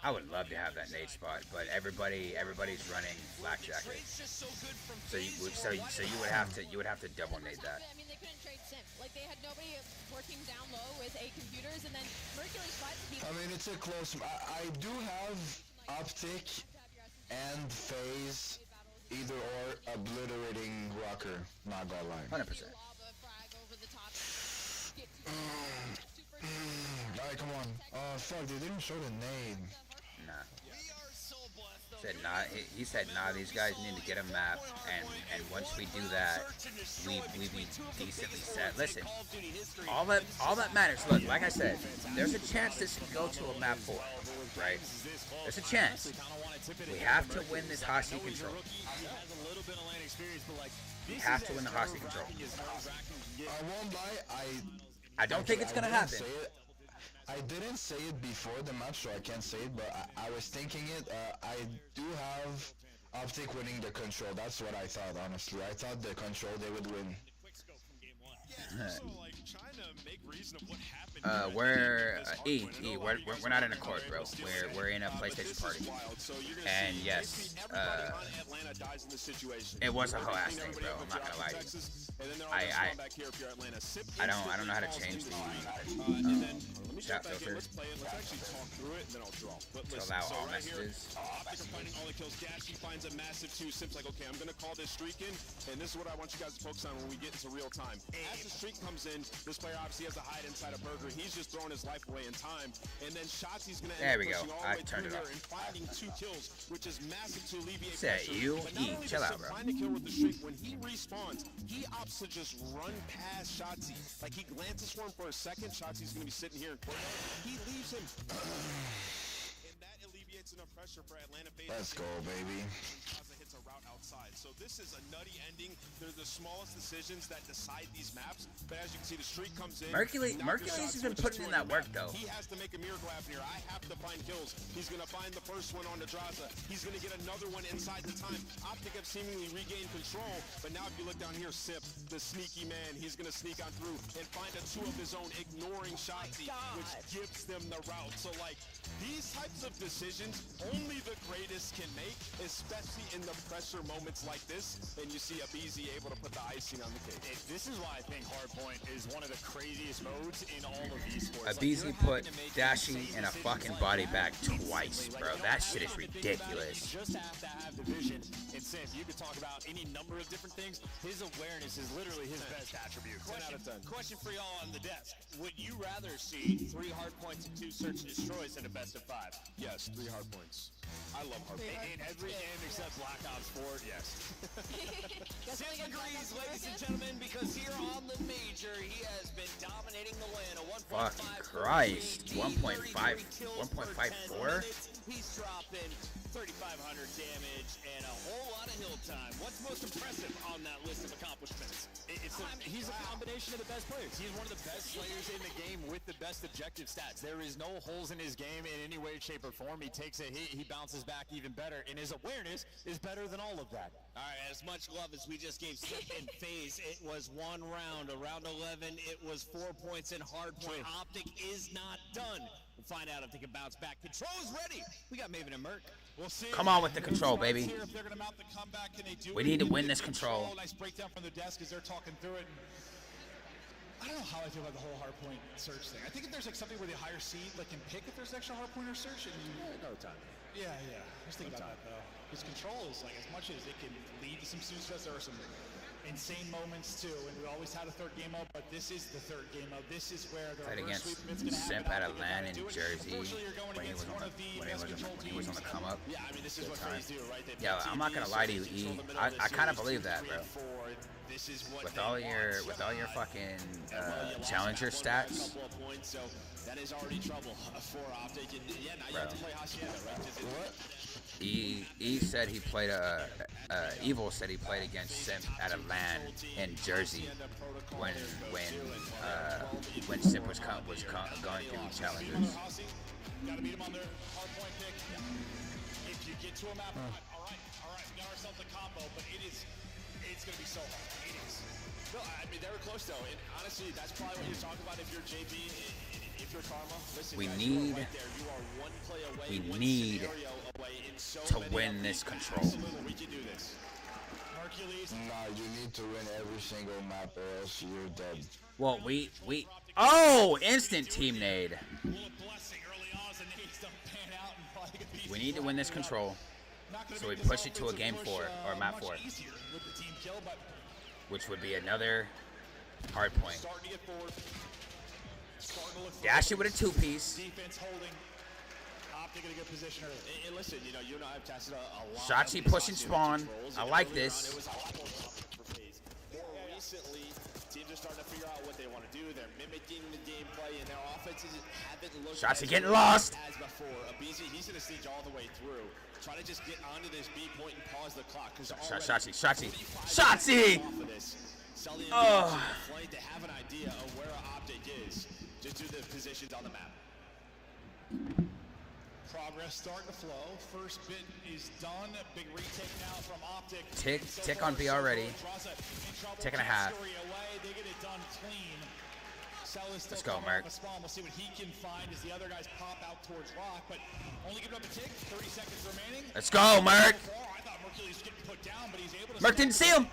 I would love to have that nade spot, but everybody's running flak jacket. So you would have to double nade that. I mean, they couldn't trade sim. They had nobody working down low with 8 computers, and then Mercury tried to keep. I mean, it's a close. I do have Optic and Phase, either or obliterating Rocker. Not gonna lie. 100%. Alright, come on. Oh fuck, they didn't show the nade. Nah. Said nah. He said nah. These guys need to get a map, and once we do that, we be decently set. Listen, all that matters. Look, like I said, there's a chance this can go to a map 4, right? There's a chance. We have to win this hot seat control. We have to win the hot seat control. I won't lie. I don't think it's gonna happen. I didn't say it before the match, so I can't say it, but I was thinking it. I do have Optic winning the control. That's what I thought, honestly. I thought the control, they would win. We're not in a court, bro. We're in a PlayStation party. And yes, it was a whole ass thing, bro. I'm not gonna lie to you. I don't know how to change the chat filter to allow all messages. All the kills. Dashi finds a massive 2. Sim's like, okay, I'm gonna call this streak in, and this is what I want you guys to focus on when we get into real time. As the streak comes in, this player obviously has a hide inside a burger. He's just throwing his life away in time, and then Shotzi's gonna end up pushing all the way through here and finding 2 kills, which is massive to alleviate pressure. Chill out, bro. Find a kill with the streak. When he respawns, he opts to just run past Shotzi. He glances for him for a second. Shotzi's gonna be sitting here in corner. He leaves him. And that alleviates enough pressure for Atlanta. Let's go, baby. Hits a route outside. So this is a nutty ending. They're the smallest decisions that decide these maps. But as you can see, the streak comes in. Mercury's been putting in that work, though. He has to make a miracle happen here. I have to find kills. He's going to find the first one on the Draza. He's going to get another one inside the time. Optic have seemingly regained control. But now if you look down here, Sip, the sneaky man, he's going to sneak on through and find a 2 of his own, ignoring Shotzi, which gives them the route. So, these types of decisions only the greatest can make, especially in the pressure moments like this, and you see Abizi able to put the icing on the cake. This is why I think Hardpoint is one of the craziest modes in all of esports. Abizi put Dashi in a fucking body bag twice, bro. That shit is ridiculous. You just have to have the vision. And Sim, you could talk about any number of different things. His awareness is literally his best attribute. 10 out of 10. Question for y'all on the desk. Would you rather see 3 hard points and 2 search and destroys in a best of 5? Yes, 3 hard points. I love hard points. In every game except Black Ops 4, yes. Sim agrees, ladies and gentlemen, because here on the Major, he has been dominating the lane. A 1.5 fucking Christ. 1.54? He's dropping 3,500 damage and a whole lot of hill time. What's most impressive on that list of accomplishments? He's a combination of the best players. He's one of the best players in the game with the best objective stats. There is no holes in his game in any way, shape, or form. He takes a hit, he bounces back even better, and his awareness is better than all of that. All right, as much love as we just gave Sip and FaZe, it was 1 round. Around 11, it was 4 points in hardpoint. Optic is not done. We'll find out if they can bounce back. Control's ready. We got Maven and Merc. We'll see. Come on with the control, baby. If they're gonna mount the comeback, can they do We it? need to win this control. Nice breakdown from the desk as they're talking through it. I don't know how I feel about the whole hardpoint search thing. I think if there's like something where the higher seed like can pick if there's an extra hardpointer search, and Another time. yeah. Just think about that though. His control is like as much as it can lead to some snooze fest, there are some insane moments too, and we always had a third game up, but this is the third game up. This is where the Played reverse against sweep is going to Simp happen. at Atlanta in Jersey when he was on the come up. Yeah, I mean, this is what FaZe do, right? Yeah, I'm not gonna lie to you, E. I kind of believe that, bro. With all your fucking challenger stats, that is already trouble for Optic. And yeah, now you have to play Hacienda, right? E said he played Evil said he played against Simp at a LAN in Jersey when Simp was going through challengers. Gotta beat him on their hard point pick. If you get to him after, all right, we got ourselves a combo, but it's gonna be so hard. It is. No, I mean, they were close though, and honestly, that's probably what you're talking about if you're JP, if you're Karma. Listen, We guys, need right there. You are one play away, we one need scenario away in so to many win of this these. control. Absolutely, we can do this. Hercules. Nah, you need to win every single map or else you're dead. Well, we oh, instant team nade. We need to win this control, so we push it to a game 4 or map 4, which would be another hard point. Dash it with a 2-piece. Defense holding. Optic in a good position early. And listen, you know, you and I have tested a lot. Shotzi pushing spawn. I like this. It was a lot more for FaZe. More recently, teams are starting to figure out what they want to do. They're mimicking the gameplay, and their offenses haven't looked Shotzi as getting good lost. as before. Abizi, he's going to siege all the way through. Try to just get onto this B point and pause the clock. Shotzi. Oh. To have an idea of where Optic is, just do the positions on the map. Progress starting to flow. First bit is done. Big retake now from Optic. Tick on B already. Tick and a half. They get it done clean. Let's go, Merc. We'll see what he can find as the other guys pop out towards Rock, but only giving up a tick. 30 seconds remaining. Let's go, Merc. I thought Hercules was getting put down, but he's able to. Merc didn't see him.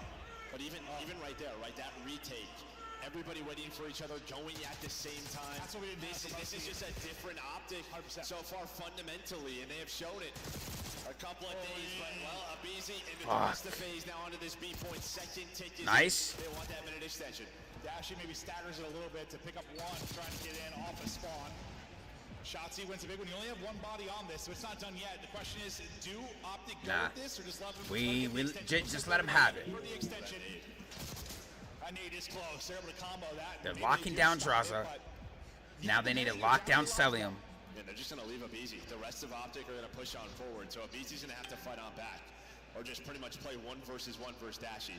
But even right there, right, that retake, everybody waiting for each other, going at the same time. That's what we did. This is just a different optic 100%. So far fundamentally, and they have shown it a couple of days. But well, Abizi into the rest of FaZe now onto this B point. Second tick is nice. They want that minute extension. Dashi maybe staggers it a little bit to pick up one, trying to get in off the spawn. Shotzi wins a big one. You only have one body on this, so it's not done yet. The question is, do Optic go with this, or just let them? Just let him have it. For the extension. I need is close. They're able to combo that. They're locking down Draza. Now they need to lock down Celium. Yeah, they're just going to leave Abizi. The rest of Optic are going to push on forward, so Abizi's going to have to fight on back, or just pretty much play 1 versus 1 versus Dashi.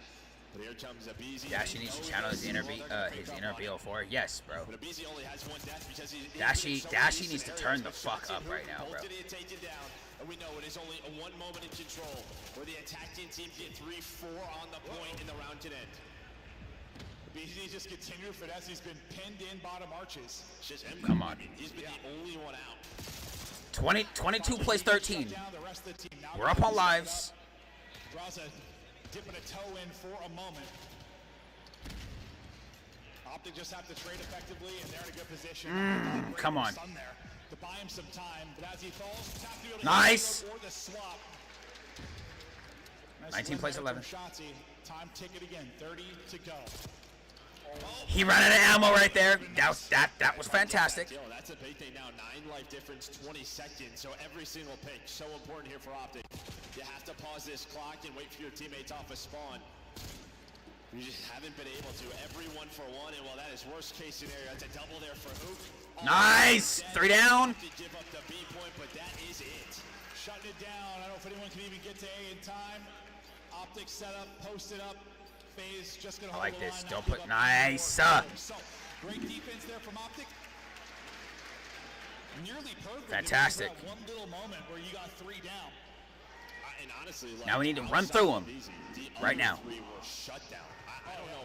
But here comes Abizi. Dashi needs to channel his inner BO4. Yes, bro. But Abizi only has 1 death because Dashi needs to turn the fuck up right now, bro. And we know it is only a 1 moment in control where the attacking team get 3-4 on the point and the round can end. Abizi just continued for that. He's been pinned in bottom arches. Come on. He's been the only one out. 22 plays 13. We're up on lives. Draza dipping a toe in for a moment. Optic just have to trade effectively, and they're in a good position. Come on. There to buy him some time, but as he falls, nice. Or the swap. 19 plays 11. Shotzi. Time ticket again. 30 to go. He ran out of ammo right there. That was fantastic. Yo, that's a big thing now. 9 life difference, 20 seconds. So every single pick, so important here for Optic. You have to pause this clock and wait for your teammates off a spawn. You just haven't been able to. Every 1 for 1, and well, that is worst case scenario. That's a double there for Hook. Nice. 3 down. To give up the B point, but that is it. Shutting it down. I don't know if anyone can even get to A in time. Optic set up, posted up. FaZe just gonna I hold like the this. line, Don't not put give up nice. So, great defense there from Optic. Nearly perfect. Fantastic. One little moment where you got 3 down. And honestly, like, now we need to run through him right now. 3 were shut down. I don't know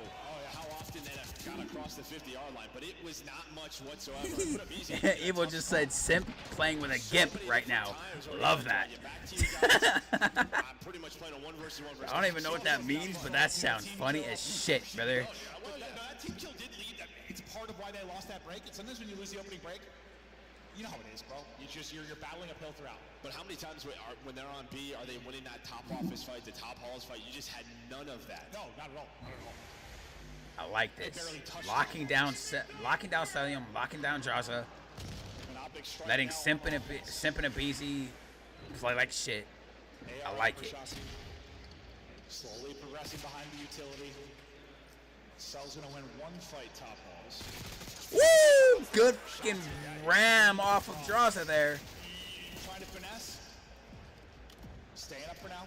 how often they have got across the 50-yard line, but it was not much whatsoever. Evil just said simp playing with a gimp right now. Love that. Pretty much playing a 1 versus 1 I don't even know what that means, but that sounds funny as shit, brother. that team kill did lead. It's part of why they lost that break. And sometimes when you lose the opening break, you know how it is, bro. You're battling uphill throughout. But how many times when they're on B are they winning that top office fight, the top halls fight? You just had none of that. No, not at all. Not at all. I like this. Locking down Celium, locking down Draza, letting Simp and Abizi play like shit. I like it. Slowly progressing behind the utility. Cell's gonna win one fight top halls. Woo! Good fucking ram off of Draza there. Trying to finesse. Staying up for now.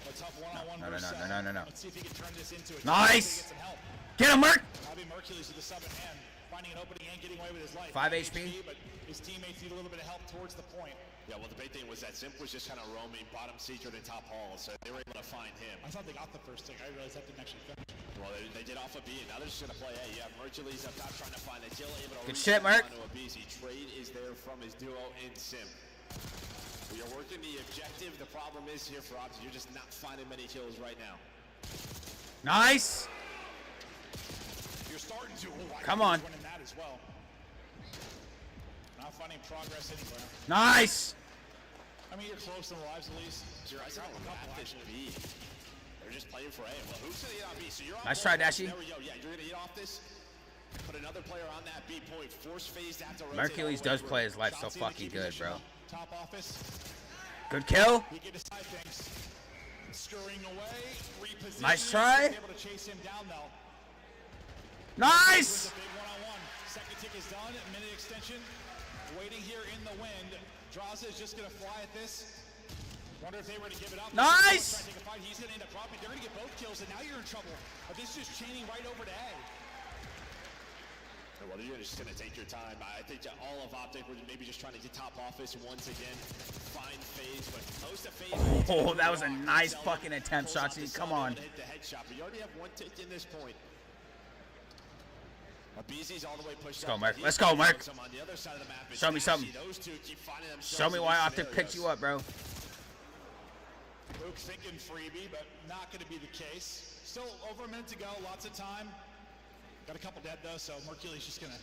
A tough one-on-one versus Cell. No. Let's see if he can turn this into a Nice! Get some help. Get him, Merc! Bobby Mercules with the sub in hand, finding an opening and getting away with his life. 5 HP. But his teammates need a little bit of help towards the point. Yeah, well, the big thing was that Simp was just kind of roaming bottom secret and top hall, so they were able to find him. I thought they got the first thing. I realized that didn't actually finish. Well, they did off a B, and now they're just going to play A. You have Mercules up top trying to find a kill, able to good shit, Merc. Trade is there from his duo in Simp. We are working the objective. The problem is here for Opti, you're just not finding many kills right now. Nice. You're starting to. Come on. Winning that as well. Not finding progress anywhere. Nice. I mean, you're close to the lives at least. Your eyes are this B. They're just playing for A. Well, who's going to get on B? So you're on nice try, Dashi. There we go. Yeah, you're going to get off this. Put another player on that B point. Force phased after Mercules does play his life so fucking good, bro. Top office. Good kill. He can decide things. Scurrying away. Reposition. Nice try. Able to chase him down though. Nice. Big one-on-one. Second tick is done. Minute extension. Waiting here in the wind. Draza is just going to fly at this. Wonder if they were to give it up. Nice! He's going to end up dropping. They're going to get both kills, and now you're in trouble. This is just chaining right over to A. Well, you're just going to take your time. I think all of Optic were maybe just trying to get top office once again. Find phase, but most of phase. Oh, that was a nice fucking attempt, Shotzi. Come on. Hit the headshot, but you already have one tick in this point. BZ's all the way pushed. Let's go, Merc. Let's go, Merc. Show me something. Show me why Optic picked you up, bro. Luke thinking freebie, but not going to be the case. Still over a minute to go, lots of time. Got a couple dead though, so Mercules just going to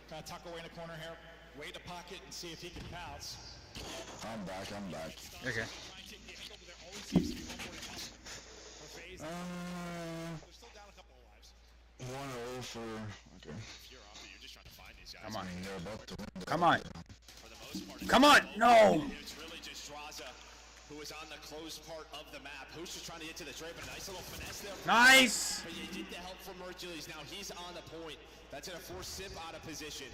kind of tuck away in the corner here, wait a pocket and see if he can pounce. I'm back. Okay. One over. Okay. Come on. They're about to win. Come on. Come on. No. It's really just Draza, who is on the closed part of the map. Who's just trying to get to the trade, but a nice little finesse there. Nice. But you get the help from Mercules. Now he's on the point. That's going to force Simp out of position.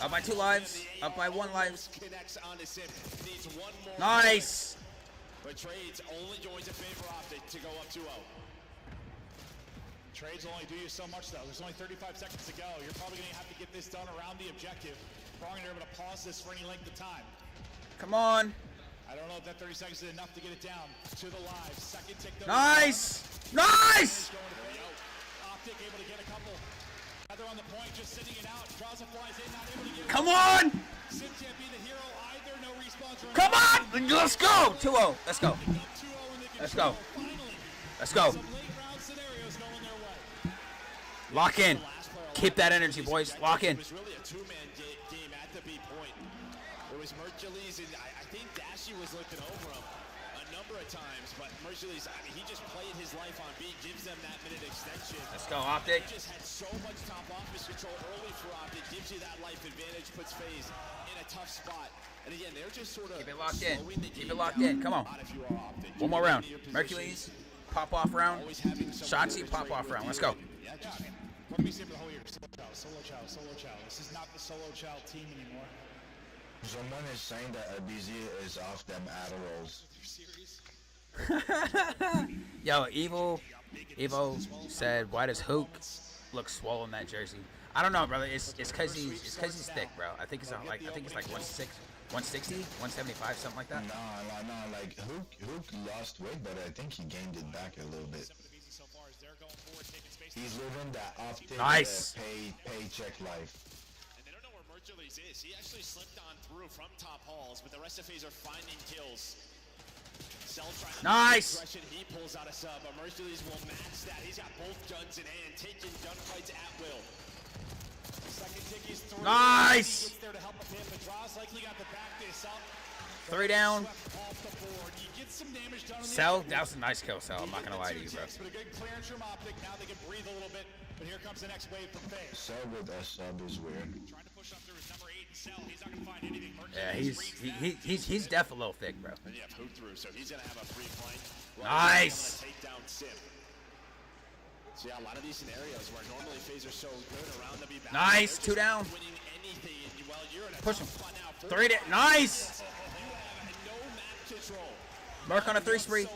Up by 2 lives. Up by 1 life. Connects onto Simp. Needs one more. Nice. But Trades only joins a favor Optic to go up 2-0. Trades will only do you so much though. There's only 35 seconds to go. You're probably going to have to get this done around the objective. Probably not able to pause this for any length of time. Come on. I don't know if that 30 seconds is enough to get it down to the live. Second tick. Nice. Nice. Optic able to get a couple. Another on the point, just sitting it out. Draza flies in, not able to get it. Come on. Sim can't be the hero either. No respawns. Come on. Let's go. 2-0. Let's go. Let's go. Let's go. Lock in. Keep that energy, boys. Lock in. It was really a two-man game at the B point. It was Mercules, and I think Dashi was looking over him a number of times, but Mercules, I mean, he just played his life on B, gives them that minute extension. Let's go, Optic. He just had so much top office control early for Optic, gives you that life advantage, puts FaZe in a tough spot. And again, they're just sort of keep it locked in. Keep it locked in. Come on. One more round. Mercules, pop off round. Shotzi, pop off round. Let's go. What do we say for the whole year? Solo chow. This is not the solo chow team anymore. Someone is saying that BZ is off them Adderalls. Yo, Evo said, "Why does Hook look swollen in that jersey?" I don't know, brother. It's cause he's thick, bro. I think it's like 160, 175, something like that. No. Like Hook lost weight, but I think he gained it back a little bit. He's living that Optic paycheck life. And they don't know where Mercules is. He actually slipped on through from top halls, but the rest of FaZe are finding kills. Nice. He pulls out a sub. Mercules will match that. He's got both guns in hand, taking gunfights at will. Second tick is through. Nice. He gets there to help him. Madras likely got to back this up. 3 down. Off the board. You get some damage done on the Cell, that was a nice kill, Cell. I'm not gonna lie to you, bro. but a good clearance from Optic. Now they can breathe a little bit. But here comes the next wave from FaZe. Cell with a sub is weird. Trying to push up through his number 8 and Cell. He's not gonna find anything. Yeah, he's definitely a little thick, bro. And you have Hook through, so he's gonna have a free flank. Nice. Take down Sim. So yeah, a lot of these scenarios where normally FaZe are so good around the B. Nice. 2 down. Push him. 3 down. Nice. Merc on a 3 spree.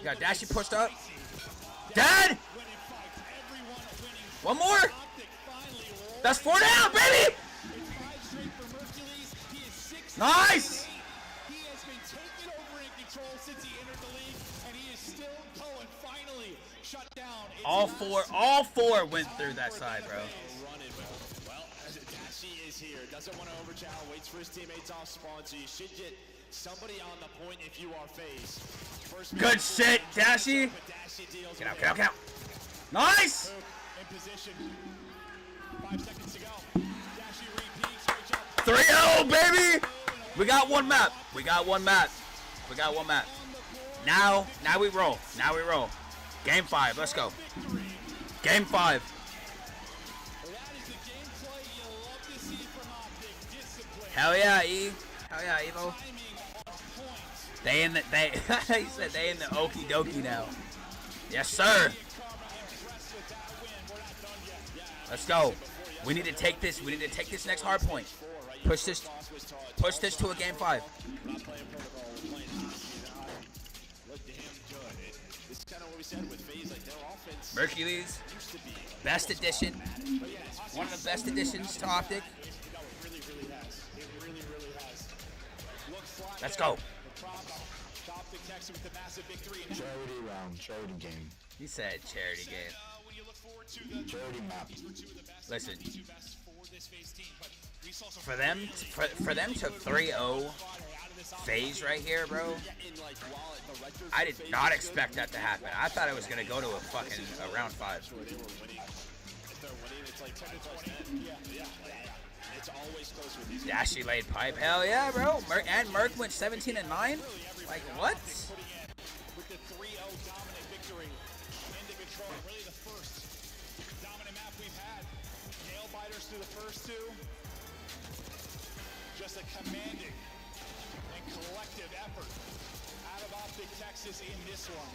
Got Dashy pushed up. Dead. 1 more. That's 4 down, baby. Nice. He has been taken over in control since he entered the league, and he is still going. Finally shut down. All four went through that side, bro. Well, Dashi is here. Doesn't want to overchow. Waits for his teammates off spawn, so you should get somebody on the point if you are FaZe. Good shit, Dashy. Get out, get out, get out. Nice. In position. 5 seconds to go. Dashi repeats. 3-0, baby. We got 1 map. We got 1 map. We got 1 map. Now we roll. Now we roll. Game 5. Let's go. Game 5. Hell yeah, E. Hell yeah, Evo. They he said they in the okie dokie now. Yes, sir. Let's go. We need to take this. We need to take this next hard point. Push this to a game 5. Mercules, best addition. One of the best additions to Optic. Let's go. Charity round, charity game. He said charity game. Charity map. Listen, for them to 3-0 FaZe right here, bro. I did not expect that to happen. I thought it was gonna go to a fucking round 5. Dashy laid pipe. Hell yeah, bro. Merc went 17 and 9. Like what? With the 3-0 dominant victory into control. Really the first dominant map we've had. Nail biters through the first 2. Just a commanding and collective effort out of Optic Texas in this one.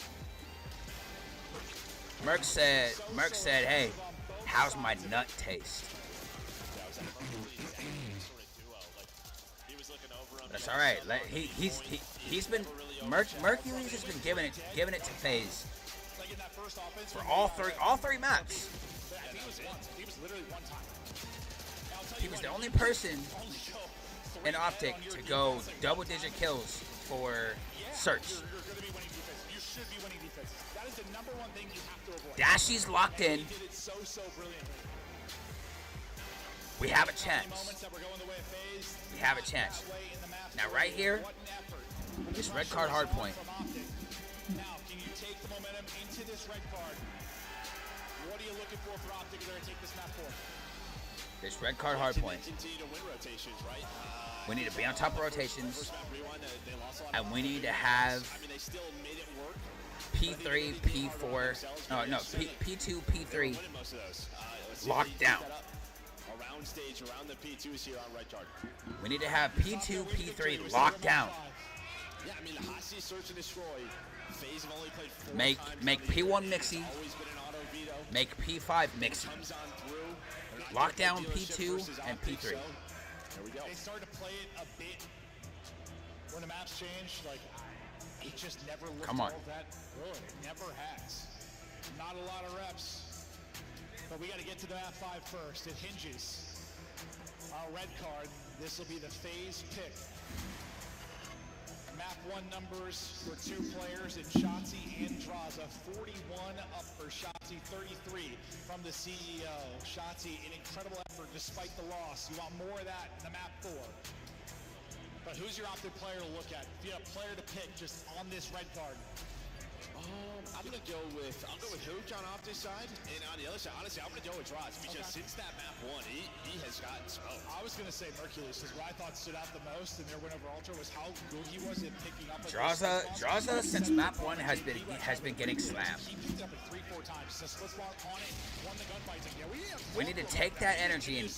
Merc said, hey, how's my nut taste? That's all right. He's been Mercules has been giving it to FaZe for all three maps. He was literally one time. He was the only person in Optic to go double-digit kills for Search. You should be winning defenses. That is the number one thing you have to avoid. Dashy's locked in. He did it so brilliantly. We have a chance. We have a chance. Now right here, this red card hard point. Now, can you take the momentum into this red card? What are you looking for Optic to take this map for? This red card hard point. We need to be on top of rotations, and we need to have P3, P4, P2, P3 locked down. Around stage, around the P2s here on red card. We need to have P2, P3 locked down. Yeah, I mean, Hasi search and destroy. FaZe have only played 4 Make times. P1 mixy. Make P5 mixy. Lock down P2 and P3. There we go. They started to play it a bit when the maps changed. Like, it just never looked Come on. all that good. It never has. Not a lot of reps. But we got to get to the map 5 first. It hinges. Our red card. This will be the FaZe pick. Map 1 numbers for 2 players in Shotzi and Draza. 41 up for Shotzi, 33 from the CEO. Shotzi, an incredible effort despite the loss. You want more of that in the map 4. But who's your opted player to look at? If you had a player to pick just on this red card. I'll go with Hook on Optic side, and on the other side, honestly, I'm gonna go with Droz because since that map one, he has gotten smoked. I was gonna say Mercules because what I thought stood out the most in their win over Ultra was how good he was at picking up. Draza since map 1 has been getting slammed. He picked up it 3-4 times. So split spawn on it, won the gunfights. Like, yeah, We need to take that energy and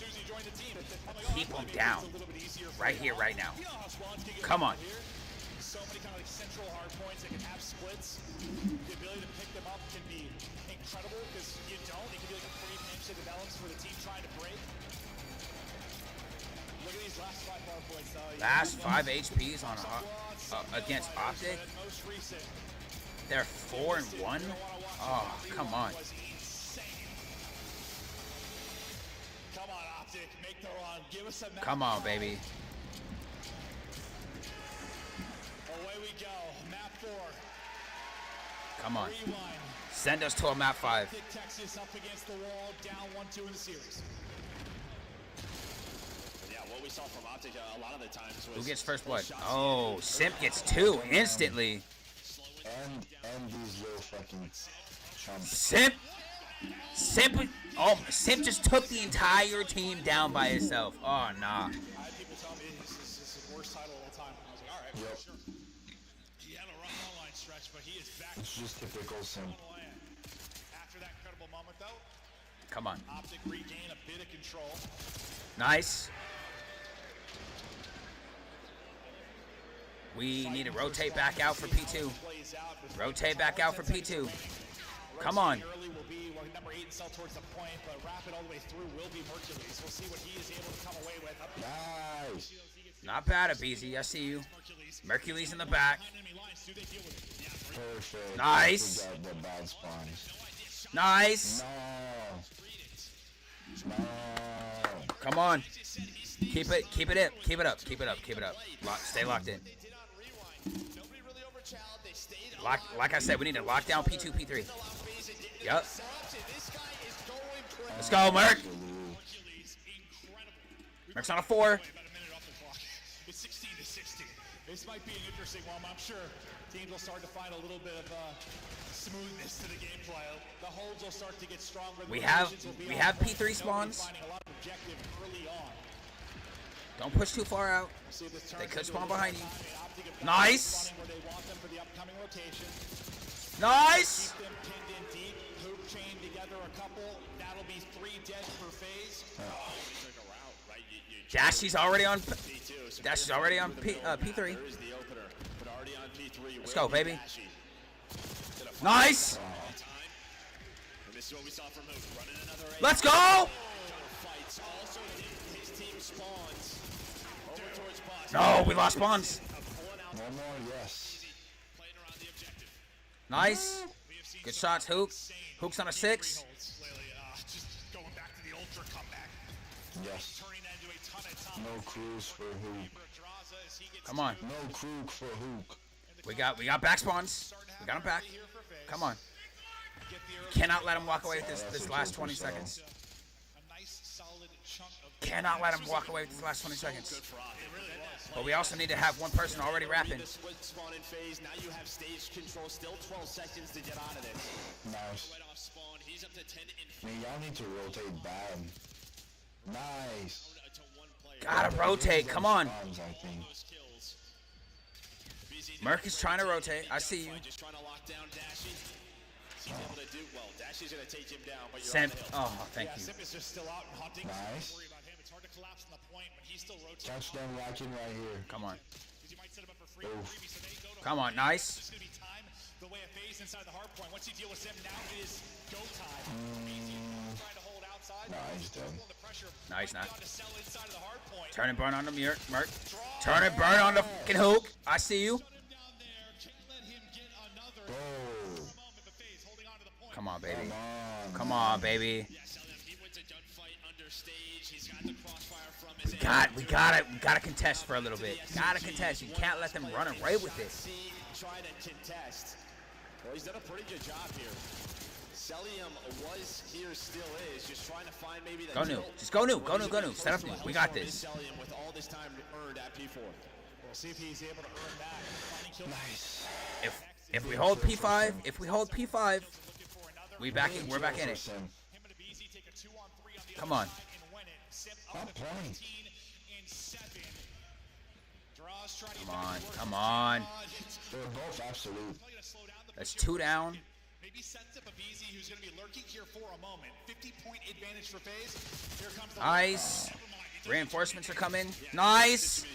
keep him down. Right here, right now. Come on. So many kind of like central hard points that can have splits. The ability to pick them up can be incredible because you don't. It can be like a free pinch that develops for the team trying to break. Look at these last 5 hard points though. Last 5 HPs on against Optic. They're 4 and 1. Oh, come on. Come on, Optic, make the run. Give us a map. Come on, baby. Away we go. Map 4. Come on. Rewind. Send us to a map 5. Kick Texas up against the wall, down 1-2 in the series. Yeah, what we saw from Optic a lot of the times was... Who gets first blood? Oh, Simp gets 2 instantly. And these little fucking chumps. Simp just took the entire team down by himself. Oh, nah. I had people tell me this is his worst title of all time. I was like, all right, yep. sure. He had a rough online stretch, but he is back. It's just typical Simp. After that incredible moment, though, Come on. Optic regain a bit of control. Nice. We need to rotate back out for P2. Rotate back out for P2. Come on. Early will be number 8 and sell towards the point, but rapid all the way through will be Mercules. We'll see what he is able to come away with. Nice. Not bad, Abizi. I see you. Mercules in the back. Perfect. Nice. The bad spawns. Nice. No. Come on. Keep it up. Keep it up. Stay locked in. Like I said, we need to lock down P2, P3. Yep. Let's go, Merc. Merc's on a 4. It's 16 to 16. This might be an interesting one. I'm sure teams will start to find a little bit of smoothness to the gameplay. The holds will start to get stronger. We have P3 spawns. Don't push too far out. They could spawn behind you. Nice. Nice. Dashy's already on P3. Let's go, baby. Nice. Let's go. No, we lost spawns. One more, yes. Nice. Good shots, Hook. Hook's on a 6. Yes. No cruise for Hook. Come on. No crook for Hook. We got back spawns. We got him back. Come on. Cannot let him walk away with this last 20 seconds. Cannot let him walk away with this last 20 seconds. But we also need to have one person already rapping. Now you have stage control. Still 12 seconds to get out of this. Nice. Man, y'all need to rotate bad. Nice. Gotta rotate. Come on. Spawns, I think. Merc is trying to rotate. I see you. Simp. Oh, thank you. Simp is just still out and hunting. Nice. It's hard to collapse on the point, but he's still rotating. Catch them locking right here. Come on. Oof. Come on, nice. The way it phase inside the hard point. Once you deal with Simp, now it is go time. Trying to hold outside. Nah, he's dead. No, he's not. Turn and burn on the Merc. Turn and burn on the fucking Hook. I see you. Go. Come on, baby. Come on, baby. We gotta contest for a little bit. Gotta contest. You can't let them run away with it. Try to contest. Well, he's done a pretty good job here. Celium was here, still is, just trying to find maybe the Go new. Just go new. Go new. Set up new. We got this. Celium with all this time earned at P4. We'll see if he's able to earn that. Nice. If we hold P5, we're back in it. Come on. Come on. They're both absolute. That's 2 down. Maybe sets up a BZ who's going to be lurking here for a moment. 50-point advantage for FaZe. Here comes the Nice. Reinforcements are coming. Nice.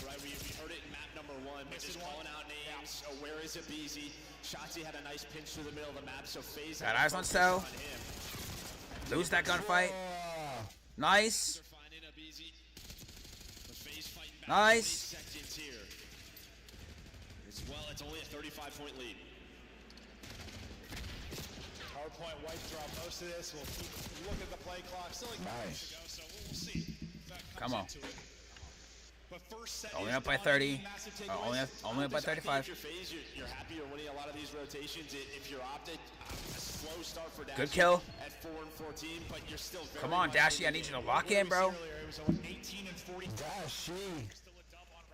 Right, we heard it in map number 1, but just calling out names. Oh, where is it, BZ? Shotzzy had a nice pinch through the middle of the map, so FaZe Got eyes on Cell. Lose that gunfight. Nice. Nice. It's only a 35-point lead. Hardpoint wipes throughout most of this. We'll keep looking at the play clock. Still like minutes to go, so we'll see. Come on. But first set Only up by 30. Only up by 35. If you're FaZe, you're happy you're winning a lot of these rotations. If you're Optic, a slow start for Dashy. Good kill. At 4 and 14, but you're still very Come on, Dashy. I need you to lock in, bro.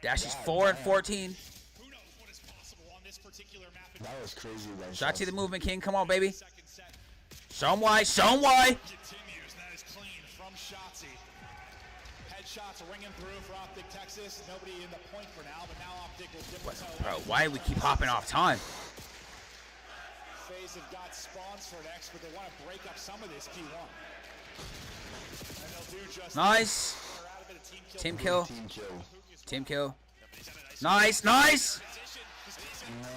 Dashy's 4 and 14. That was crazy. Shot to the movement, King. Come on, baby. Show him why. Show him why. Continues. That is clean from Shotzzy. Headshots ringing through for Optic Texas. Nobody in the point for now, but now Optic will dip the toe. Bro, why do we keep hopping off time? FaZe have got spawns for next, but they want to break up some of this P1. And they'll do just Nice. Team kill. Team kill. Nice. Nice. No.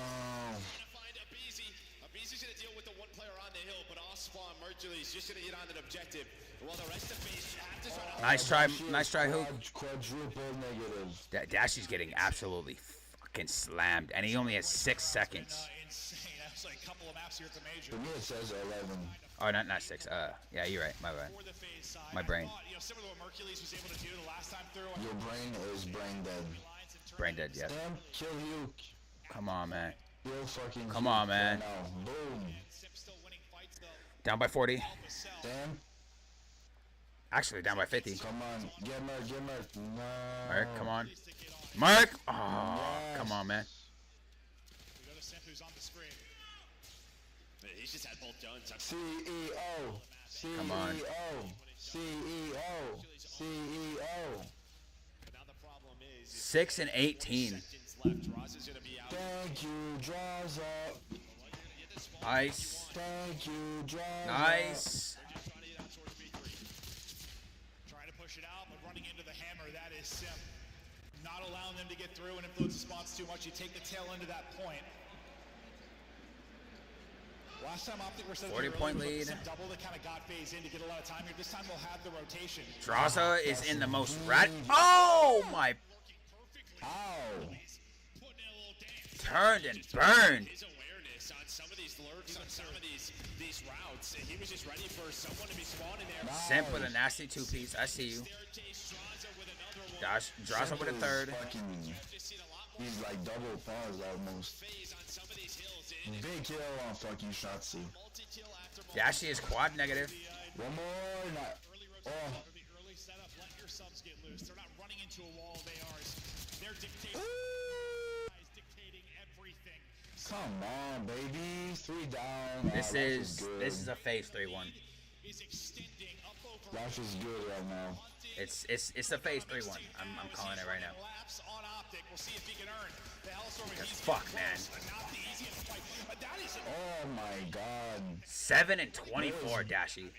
BZ's gonna deal with the one player on the hill, but all spawn Mercury's just gonna get on an objective. While the rest of FaZe have to try to Nice try, Hook. Quadruple negative. Dashy's getting absolutely fucking slammed, and he only has 6 seconds. Insane. That's like a couple of maps here at the Major. For me, it says 11. Oh, not 6. Yeah, you're right. My bad. My brain. Similar to what Mercules was able to do the last time through. Your brain is brain dead. Brain dead, yeah. Damn, kill you. Come on, man. Fucking Come on, man. Boom. Down by 40. Damn. Actually, down by 50. Come on. Get Merc. No. Merc, come on. Merc! Oh, come on, man. We go to Simp, who's on the screen. He's just had both guns. CEO. Come on. CEO. 6 and 18. Thank you, draws up. Nice. Thank you, draws Nice. Trying to push it out, but running into the hammer, that is Simp. Not allowing them to get through and influence the spots too much. You take the tail end of that point. Last time Optic were 40-point lead. Double that kind of got FaZe in to get a lot of time here. This time they'll have the rotation. Draza is in the most Oh my! Ow! Turned and burned. His awareness on some of these lurks, on some of these routes, he was just ready for someone to be spawning there. Simp with a nasty 2-piece. I see you. Draza with a 3rd. He's like double pause almost. Big kill on fucking Shotzzy. Dashy is quad negative. One more. Not. Oh. Early setup, let your subs get loose. They're not running into a wall. They're dictating everything. Come on, baby. 3 down. This is a FaZe 3-1. Lash is good right now. It's a FaZe 3-1. I'm calling it right now. That's fuck, man. Oh my god. 7 and 24, Dashy.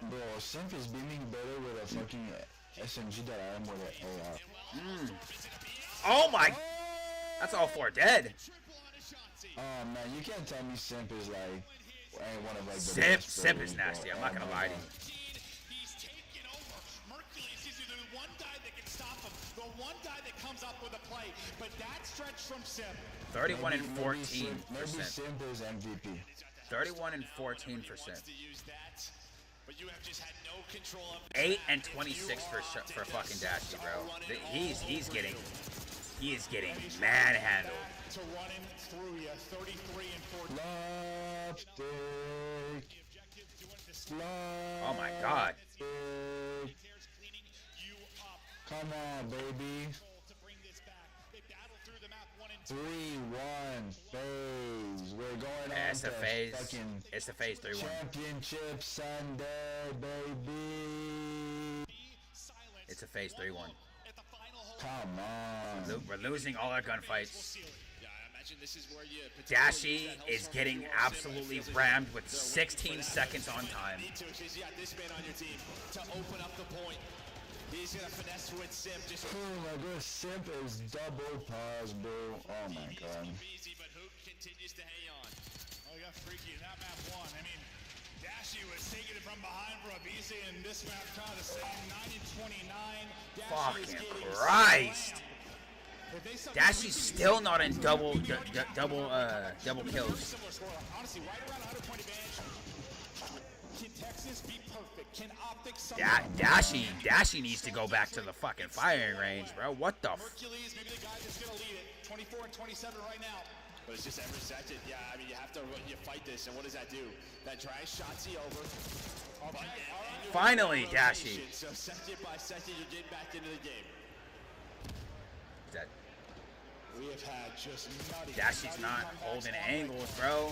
Bro, Simp is beaming better with a fucking SMG that I am with an AR. Oh my! That's all 4 dead. Oh man, you can't tell me Simp is like one of like the Simp is nasty. I'm not gonna lie to you. He's taken over. Mercules is the one guy that can stop him, the one guy that comes up with a play. But that stretch from Simp. 31 and 14%. Maybe Simp is MVP. 31 and 14%. But you have just had no control of 8 and 26 for fucking Dashy, bro. He is getting manhandled. To run him through you, 33 and 14. Oh my god. Come on, baby. 3-1 phase. We're going on It's the to phase. fucking It's the phase 3-1. Championship Sunday, baby. It's a phase 3-1. Come on. We're losing all our gunfights. Dashi is getting absolutely rammed with 16 seconds on time. You got this man on your team to open up the point. He's gonna finesse with Simp. Oh my god, Simp is double pause, bro. Oh my god. Easy, but Hoop continues to hang on. Oh, he got freaky in that map 1. I mean, Dashi was taking it from behind for a BC, and this map kind of the same. 9-29. Fucking Christ! Dashi's still not in double kills. Honestly, right around 100 point advantage. Can Texas be perfect? Can Optics Dashi needs to go back to the fucking firing range, bro. What the Hercules, maybe the guy that's gonna lead it. 24 and 27 right now. But it's just every second. Yeah, I mean, you have to fight this, and what does that do? That drives Shotzi over. Finally, Dashi. So second by second, you're getting back into the game. That we have had just Dashi's not holding angles, bro.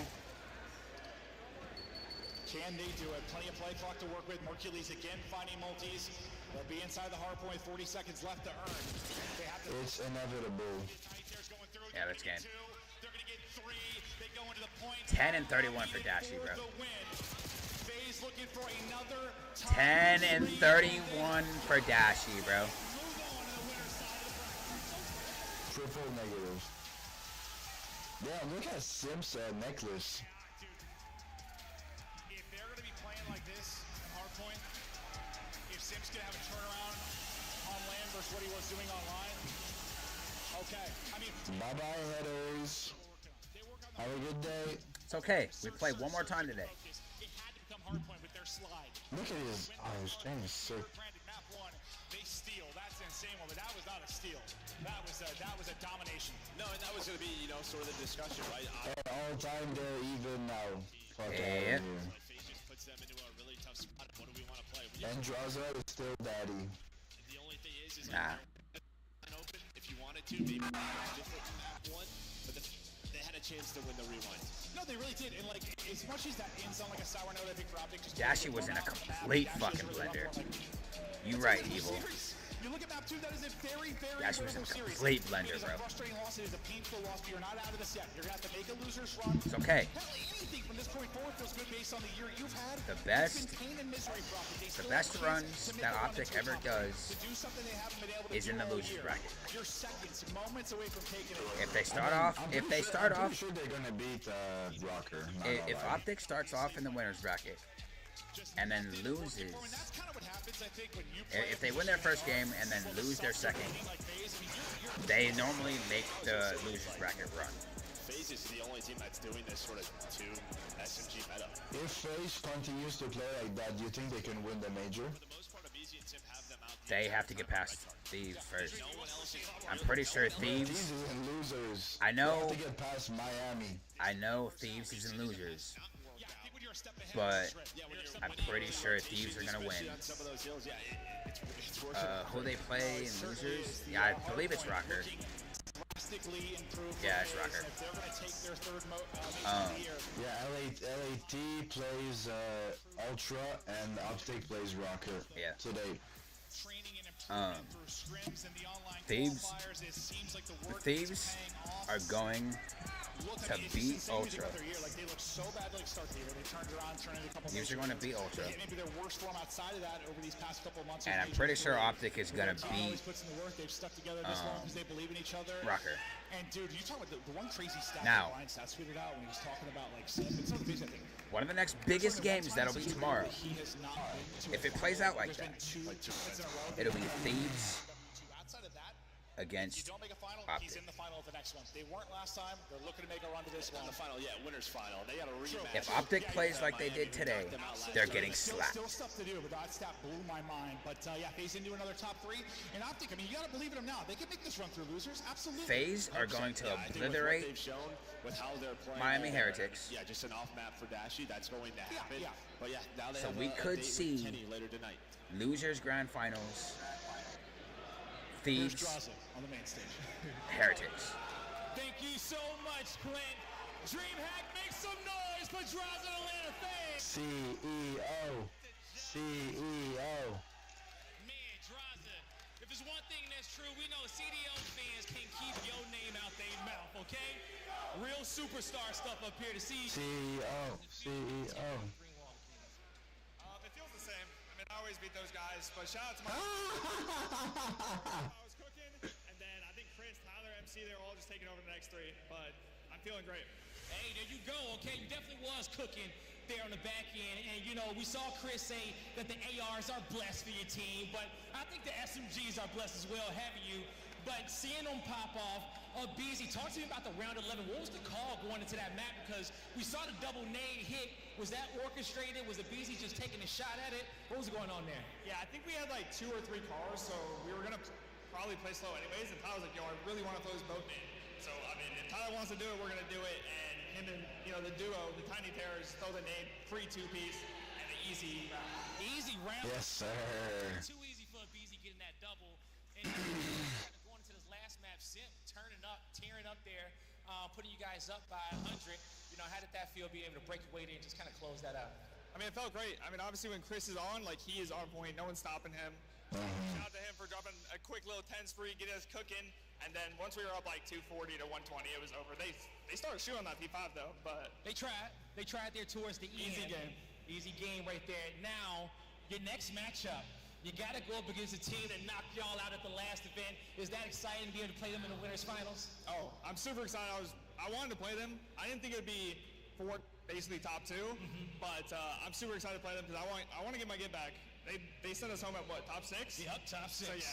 Can they do it? Plenty of play clock to work with. Hercules again finding multis. They'll be inside the hard point. 40 seconds left to earn. They have to It's inevitable. Yeah, that's game. 10 and 31 for Dashi, bro. 10 and 31 for Dashi, bro. Triple negative. Damn, look at Sim's necklace. If they're going to be playing like this at hardpoint, if Sim's going to have a turnaround on land versus what he was doing online, okay. I mean, bye-bye, headers. Have a good day. It's okay. We play one more time today. it had to become hardpoint with their slide. Look at his. Oh, his thing is sick. Map 1, they steal. That's insane one, but that was not a steal. That was a domination. No, and that was going to be, sort of the discussion, right? All time they're even now. Fuck yeah. Just puts them into a really tough spot. What do we want to play? And Draza is still daddy. The only thing is nah. Open if you wanted to, maybe different from map 1, but they had a chance to win the rewind. No, they really did. And like, as much as that didn't sound like a sour note, I think for Optic just Dashi was in a complete fucking blender. You right, Evil. You look at map 2, that is a very, very Dashi was in a series. complete blender, It is bro. a frustrating loss. It is a painful loss, but you're not out of this yet. You're going to have to make a loser's run. It's okay. Hell, anything from this point forward feels good based on the year you've had. The best runs that Optic ever does is in the losers bracket. You're seconds, moments away from taking it. If they start off, I'm sure they're gonna beat Rocker. If Optic starts off in the winners bracket and then loses, if they win their first game and then lose their second, they normally make the losers bracket run. FaZe is the only team that's doing this sort of 2 SMG meta. If FaZe continues to play like that, do you think they can win the major? They have to get past Thieves first. I'm pretty sure Thieves. Thieves is in losers. I know. They have to get past Miami. I know Thieves is in losers, but I'm pretty sure Thieves are gonna win. Who they play in losers? Yeah, I believe it's Rocker. Yeah, it's Rocker. Yeah, LAT plays Ultra and Optic plays Rocker. Yeah. Today. Thieves. The Thieves are going to beat Ultra. Thieves are going to beat Ultra. And I'm pretty sure Optic is going to beat Rocker. And dude, you talk about the one crazy stat now, that Stats tweeted out when he was talking about like it's not the biggest thing. One of the next biggest games that'll be tomorrow. If it plays out like that, it'll be Thieves against Optic. He's in the final of the next one. They weren't last time. They're looking to make a run to this one. The final, yeah, winners final. They got a rematch. If Optic plays like they did today, they're getting slapped. Still stuff to do, but that stat blew my mind. But yeah, FaZe into another top 3. And Optic, I mean, you got to believe in them now. They can make this run through losers. Absolutely. FaZe are going to obliterate Miami Heretics. Yeah, just an off map for Dashi. That's going to happen. Yeah. But yeah, now they so have we could see later tonight. losers grand finals thieves, on the main stage. heretics. Thank you so much, Clint. DreamHack, make some noise for Draza Atlanta fans. CEO. CEO. Man, Draza, if there's one thing that's true, we know CDO fans can keep your name out their mouth, okay? Real superstar stuff up here to see. CEO. CEO. It feels the same. I mean, I always beat those guys, but shout out to my... I was cooking, and then I think Chris, Tyler, MC, they were all just taking over the next three, but I'm feeling great. Hey, there you go, okay? You definitely was cooking there on the back end. And, you know, we saw Chris say that the ARs are blessed for your team, but I think the SMGs are blessed as well, having you. But seeing them pop off, BZ, talk to me about the round 11. What was the call going into that map? Because we saw the double nade hit. Was that orchestrated? Was the BZ just taking a shot at it? What was going on there? Yeah, I think we had like 2 or 3 cars, so we were going to probably play slow anyways, and Tyler was like, yo, I really want to throw this boat nade. So, I mean, if Tyler wants to do it, we're going to do it. And him and, you know, the duo, the Tiny Terrors, throw the nade, free 2-piece, and an easy round. Easy round. Yes, sir. Too easy for BZ getting that double. And going into this last map, Simp turning up, tearing up there, putting you guys up by 100. You know, how did that feel being able to break your way in and just kind of close that out? I mean, it felt great. I mean, obviously when Chris is on, like, he is on point. No one's stopping him. Shout out to him for dropping a quick little 10 spree, getting us cooking. And then once we were up like 240 to 120, it was over. They started shooting on that P5 though, but they tried. They tried there towards the easy end. game. Easy game right there. Now, your next matchup, you got to go up against a team that knocked y'all out at the last event. Is that exciting to be able to play them in the winners finals? Oh, I'm super excited. I wanted to play them. I didn't think it would be for basically top 2, but I'm super excited to play them because I want to get my get back. They sent us home at what, top 6? Yep, top 6. So yeah,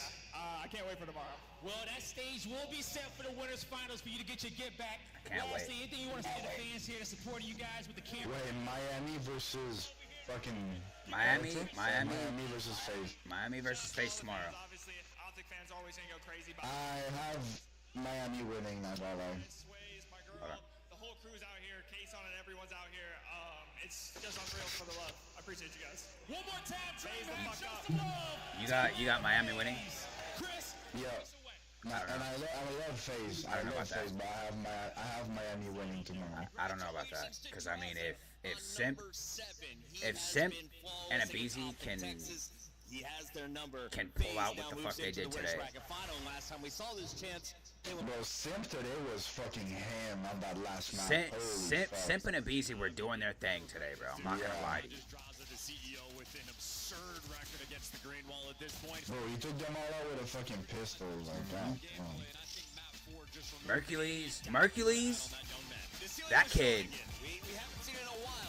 I can't wait for tomorrow. Well, that stage will be set for the winners finals for you to get your get back. Can't wait. Anything you want to say to the fans here that supporting you guys with the camera? Wait, Miami versus fucking Miami versus FaZe. Miami versus FaZe tomorrow. Obviously, Optic fans are always gonna go crazy. I have Miami winning, not gonna lie. The whole crew's out here, Kason and everyone's out here. It's just unreal for the love. I appreciate you guys. One more time, Phase the fuck up. You got Miami winning? Chris. Yeah. I love FaZe. I love FaZe, but I have Miami winning tomorrow. I don't know about that, because I mean, if Simp and a BZ he has their number. Can pull out what the fuck they did today. Last time we saw this chance, bro, Simp today was fucking ham on that last map. Simp and a BZ were doing their thing today, bro. I'm not gonna lie to you. The CEO with an absurd record against the green wall at this point. Bro, he took them all out with a fucking pistol like that. Mercules, that kid,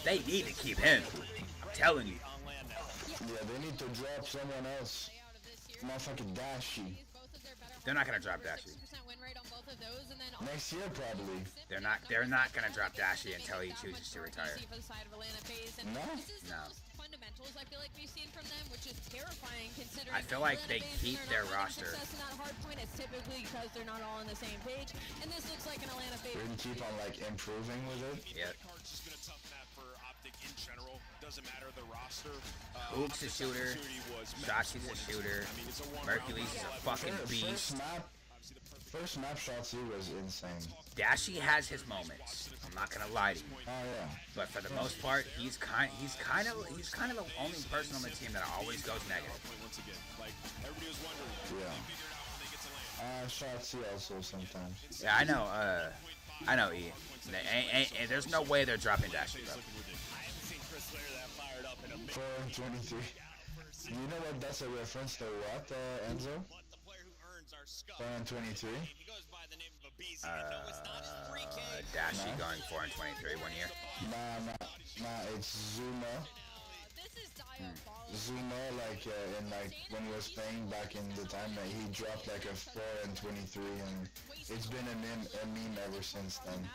they need to keep him. I'm telling you. Yeah, they need to drop someone else. Motherfucking Dashi. They're not gonna drop Dashi. Next year, probably. They're not gonna drop Dashi until he chooses to retire. No. No. Fundamentals I feel like we've seen from them, which is terrifying considering I feel like they keep their roster. Success in that hard point is typically because they're not all on the same page, and this looks like an Atlanta FaZe. We're gonna keep on like improving with it. Yeah. Cards has been a tough map for Optic in general. Doesn't matter the roster. Oog's a shooter. Shotsi's a shooter. Mercules is a fucking beast. First map Shotzi was insane. Dashi has his moments. I'm not gonna lie to you. Oh yeah. But for the most part, he's kind of the only person on the team that always goes negative. Yeah. Shotzi also sometimes. Yeah, I know. E. There's no way they're dropping Dashi, bro. 4 and 23. You know what? That's a reference to what, Enzo? 4 and 23. Dashi going 4 and 23 1 year. Nah, it's Zuma. Zuma, like when he was playing back in the time, he dropped like a 4 and 23, and it's been a meme ever since then.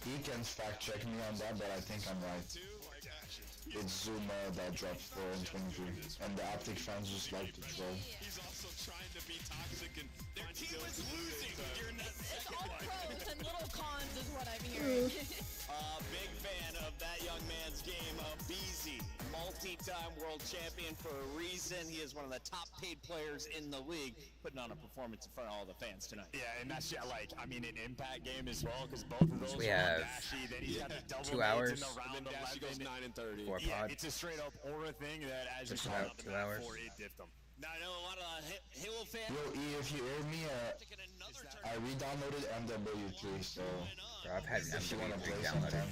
He can fact check me on that, but I think I'm right. It's Zuma that dropped 4 and 23, and the Optic fans just like to troll. He's also trying to be toxic and their team is losing during that It's all pros and little cons is what I'm hearing. Big fan of that young man's game of BZ. multi-time world champion for a reason. He is one of the top paid players in the league, putting on a performance in front of all the fans tonight. Yeah, and that's like, I mean, an impact game as well, because both of those We have Dashy, then he's got the double 2 nades hours. in the round 11. Goes 9 and 30. For a Yeah, pod. it's a straight up aura thing that, as Just you saw about on the 2 map hours. 4, it dipped him. Now, I know a lot of Halo fans. Yo, E, if you hear me, I re-downloaded MW3, so Bro, I've had if you wanna MW3 play downloaded sometime,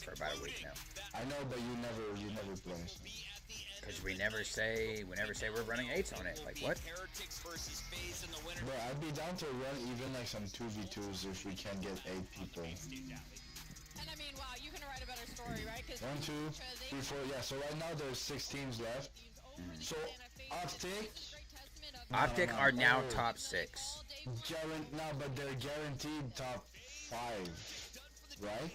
for about a week now. I know, but you never play. So. Because we never say we're running 8s on it. Like what? Bro, I'd be down to run even like some 2v2s if we can get 8 people. And I mean, wow, you can write a better story, right? 1, 2, 3, 4. Yeah. So right now there's 6 teams left. So Optic are now top 6. But they're guaranteed top 5, right?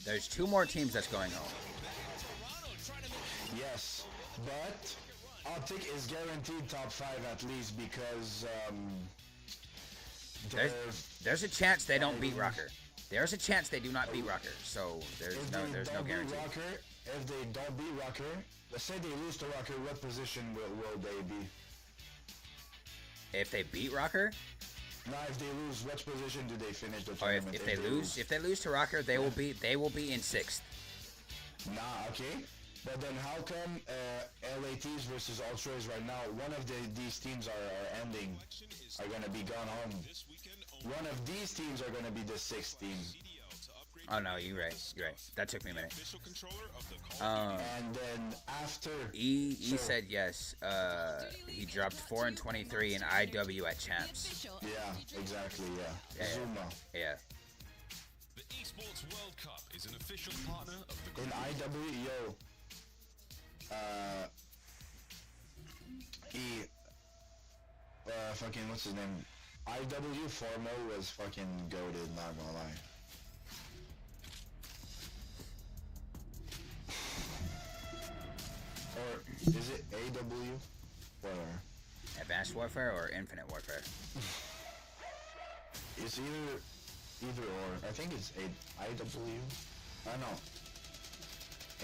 There's 2 more teams that's going home. Yes, but Optic is guaranteed top 5 at least because There's a chance they don't beat Rocker. There's a chance they do not beat Rocker. So there's no guarantee. If they don't beat Rocker, let's say they lose to Rocker, what position will they be? If they beat Rocker, now if they lose, which position do they finish the or tournament? if they lose to Rocker, they will be in 6th. Nah, okay. But then how come LATs versus Ultras right now, one of these teams are going to be gone home. One of these teams are going to be the 6th team. Oh no, you're right. That took me a minute. And then after he said yes. He dropped 4 and 23 in IW at champs. Yeah, exactly. Yeah. Zuma. Yeah. The Esports World Cup is an official partner of the in IW. Yo. Fucking what's his name? IW Formo was fucking goated, not gonna lie. Or is it AW? Whatever. Advanced Warfare or Infinite Warfare? It's either or. I think it's IW. I know.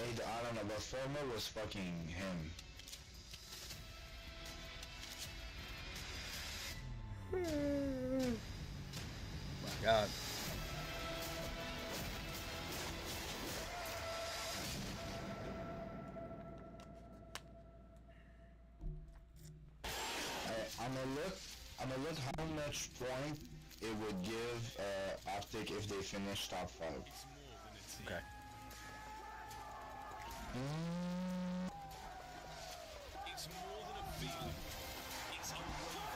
I don't know, but Formo was fucking him. My God. I'm gonna look how much point it would give Optic if they finish top 5. Okay.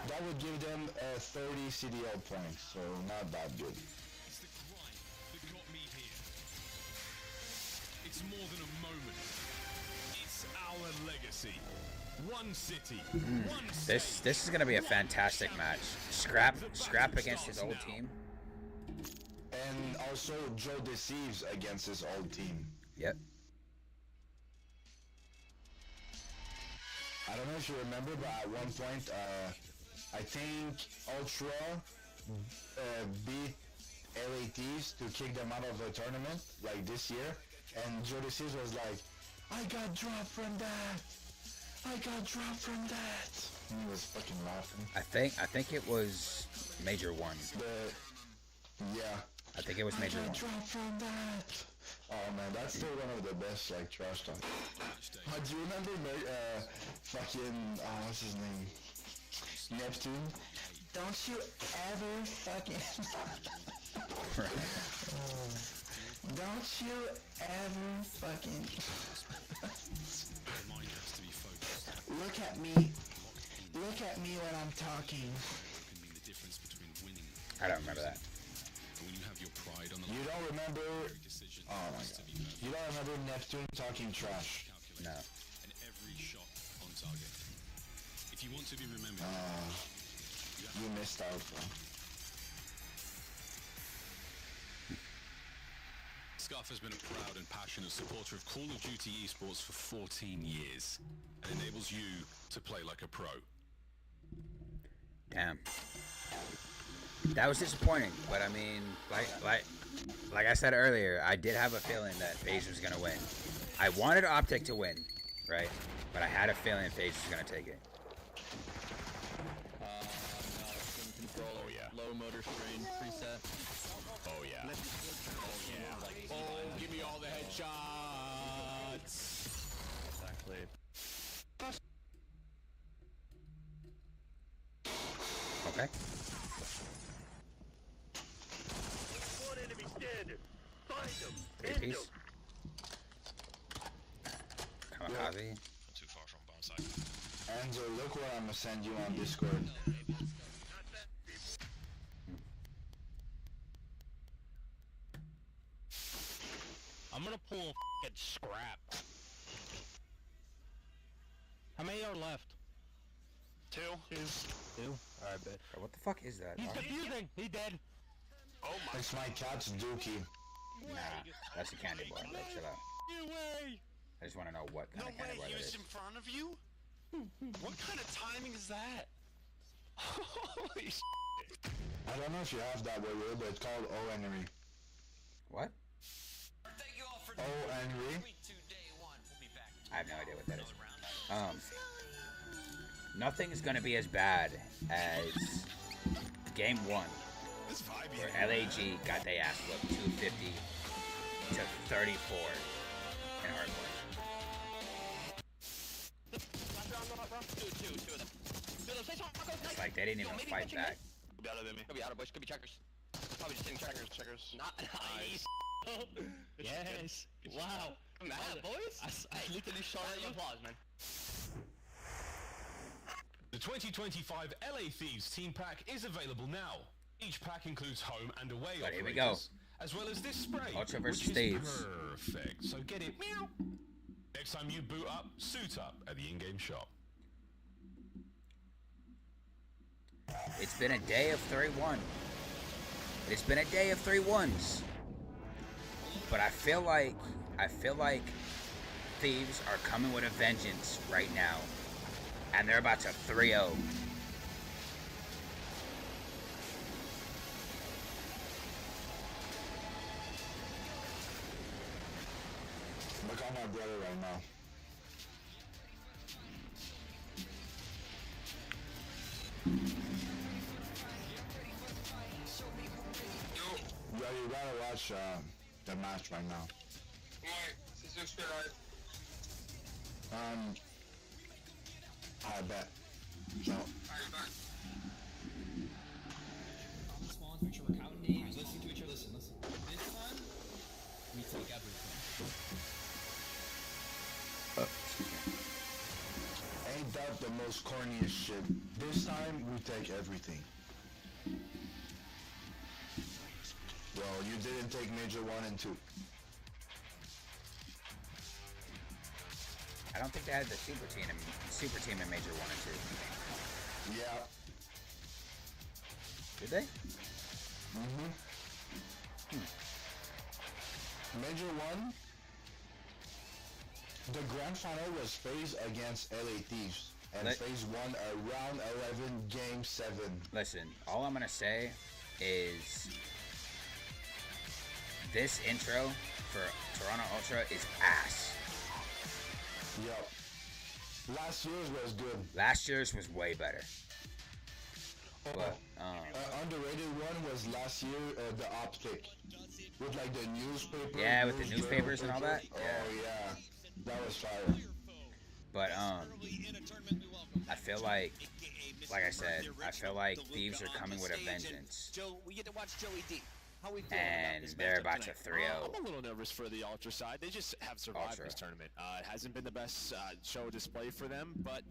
That would give them 30 CDL points, so not that good. It's the grind that got me here. It's more than a moment. It's our legacy. One city, one This is gonna be a fantastic match. Scrap against his old team. And also Joe Deceives against his old team. Yep. I don't know if you remember, but at one point, I think Ultra beat LATs to kick them out of the tournament, like this year. And Joe Deceives was like, I got dropped from that. I got dropped from that. And he was fucking laughing. I think it was Major 1. Yeah. I think it was Major 1. I got dropped from that. Oh man, that's still one of the best like trash talk. Do you remember fucking what's his name? Neptune? Don't you ever fucking don't you ever fucking look at me when I'm talking. I don't remember that. You don't remember? Oh my god. You don't remember Neptune talking trash? No. And every shot on target. If you want to be remembered, you missed out, bro. Scuff has been a proud and passionate supporter of Call of Duty esports for 14 years and enables you to play like a pro. Damn. That was disappointing, but I mean, like I said earlier, I did have a feeling that FaZe was gonna win. I wanted Optic to win, right? But I had a feeling FaZe was gonna take it. No, control. Oh yeah. Low motor strain preset. Oh yeah. Oh yeah. Oh, give me all the headshots. Exactly. Okay. One enemy dead. Find them. Three-piece. Kamikaze. Too far from bomb site. Enzo, look what I'm gonna send you on Discord. I'm gonna pull a f***ing scrap. How many are left? Two. Alright, bet. Bro, what the fuck is that? He's dog? defusing! He dead! Oh my. It's my cat's Dookie. Nah, that's a candy bar. Bro, chill out. No way! I just want to know what kind of candy bar He that was is. in front of you? What kind of timing is that? Holy shit. I don't know if you have that where but it's called O Henry. What? O Henry. I have no idea what that is. Nothing's gonna be as bad as game 1, where LAG got their ass whooped 250 to 34 in hardcore. It's like they didn't even fight back. Could be out of me. Could be out of bush. Could be checkers. Probably just hitting checkers. Not nice. Yes! Wow! Wow, boys. I literally shot at you. Applause, man. The 2025 LA Thieves Team Pack is available now. Each pack includes home and away But here we operators, go. as well as this spray, Ultra versus which is Thieves. perfect. So get it meow. Next time you boot up, suit up at the in-game shop. It's been a day of 3-1. It's been a day of 3-1s. But I feel like Thieves are coming with a vengeance right now. And they're about to 3-0. Look at my brother right now. Yeah, you gotta watch the match right now. I bet. So. Make sure we're counting names, listening to each other. Listen. This time, we take everything. Ain't that the most corniest shit? This time, we take everything. Well, you didn't take Major 1 and 2. I don't think they had the super team in Major 1 and 2. Yeah. Did they? Major 1, the grand final was FaZe against LA Thieves. And FaZe won a round 11, game 7. Listen, all I'm gonna say is this intro for Toronto Ultra is ass. Yep. Last year's was good. Last year's was way better. But underrated one was last year, the Optic. With like the newspaper. Yeah, with the newspapers and all that. Oh yeah, that was fire. But I feel like I said, I feel like Thieves are coming with a vengeance. Joe, we get to watch Joey D. How we feeling And about this they're matchup about to tonight? 3-0. I'm a little nervous for the Ultra side. They just have survived Ultra. this tournament. It hasn't been the best show display for them, but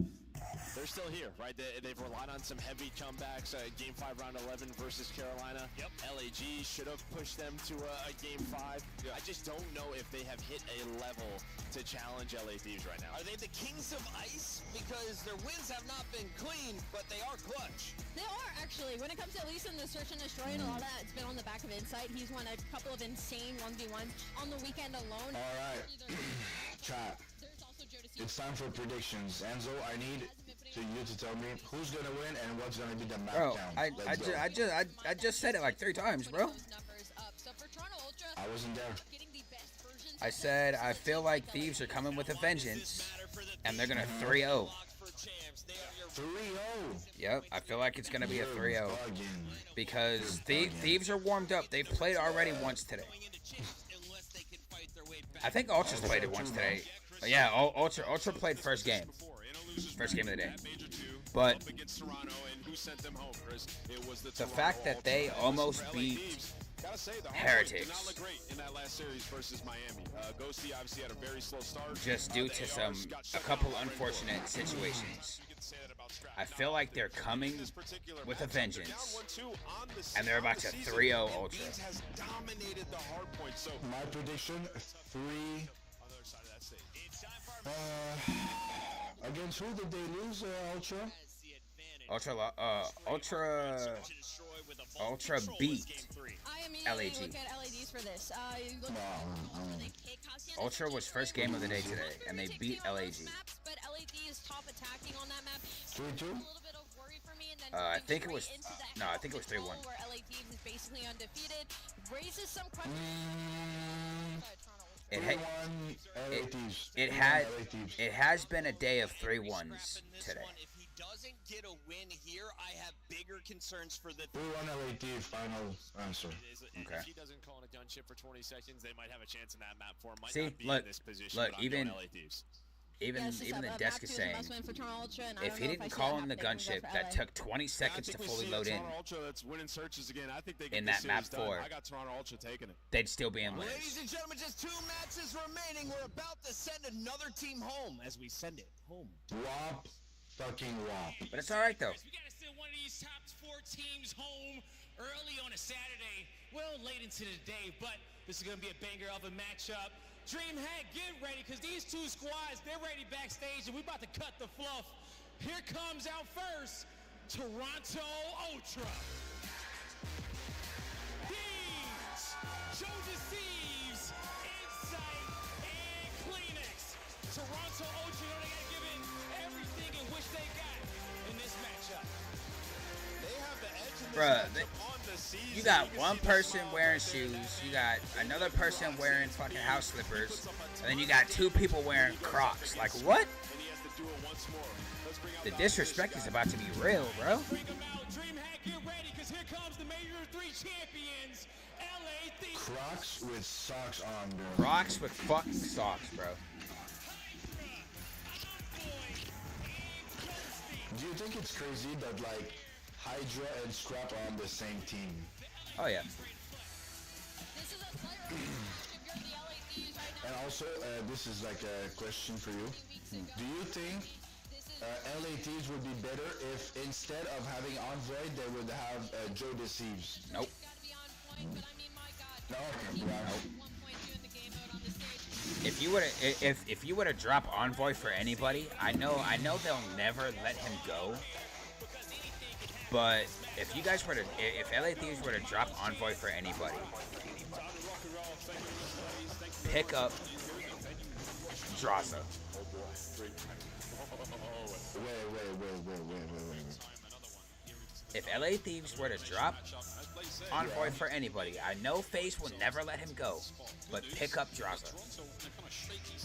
they're still here, right? They've relied on some heavy comebacks. Game 5, round 11 versus Carolina. Yep. LAG should have pushed them to a Game 5. I just don't know if they have hit a level to challenge LA Thieves right now. Are they the kings of ice? Because their wins have not been clean, but they are clutch. They are, actually. When it comes to at least in the search and destroy and all that, it's been on the back of Insight. He's won a couple of insane 1v1s on the weekend alone. All right, chat. It's time for predictions. Enzo, I need you to tell me who's gonna win and what's gonna be the map Bro, count. I just said it like 3 times, bro. I wasn't there. I said I feel like Thieves are coming with a vengeance, and they're gonna 3-0. 3-0. Yep, I feel like it's gonna be a 3-0 because Thieves are warmed up. They played already once today. I think Ultra's played it once today. Yeah, Ultra played first game of the day. But the fact that they almost beat Heretics just due to a couple unfortunate situations. I feel like they're coming with a vengeance, and they're about to 3-0 Ultra. My prediction, 3. Against who did they lose, Ultra? Ultra beat I immediately LAG. look at LADs for this. Ultra was first game of the day today, and they beat LAG. But LAD is top attacking on that map. 3-2? I think it was 3-1. Where LAD is basically undefeated. Raises some questions. It has been a day of 3-1s today. If he doesn't get a win here, I have bigger concerns for the 3-1 LAT final answer. Okay. If he doesn't call it a gunship for 20 seconds, they might have a chance in that map for him. Might See, not be look, in this position, look, but I'm even going LA Thieves. Even the desk is saying if he didn't call in the gunship that took 20 seconds to fully load in that map 4, I got Toronto Ultra taking it. they'd still be in winners. Ladies and gentlemen, just 2 matches remaining. We're about to send another team home as we send it home. Wop. Fucking wop. But it's alright though. We gotta send one of these top 4 teams home early on a Saturday. Well, late into the day, but this is gonna be a banger of a matchup. Dreamhack, get ready, because these 2 squads, they're ready backstage, and we about to cut the fluff. Here comes out first, Toronto Ultra. Thieves, Chosen Thieves, Insight, and Kleenex. Toronto Ultra, they gotta give it everything in which they got in this matchup. They have the edge in this Bruh, matchup on the season. you got one person wearing shoes, you got another person wearing fucking house slippers, and then you got 2 people wearing Crocs. Like, what? The disrespect is about to be real, bro. Dreamhack, get ready, because here comes the Major 3 champions, LA Thieves. Crocs with socks on, bro. Crocs with fucking socks, bro. Do you think it's crazy that, like, Hydra and Scrap are on the same team? Oh, yeah. And also, this is like a question for you. Do you think LATs would be better if instead of having Envoy, they would have Joe Deceives? Nope. No? Yeah, nope. If you were to drop Envoy for anybody, I know they'll never let him go. But if LA Thieves were to drop Envoy for anybody, pick up Draza. Wait. If LA Thieves were to drop Envoy for anybody, I know FaZe will never let him go, but pick up Draza.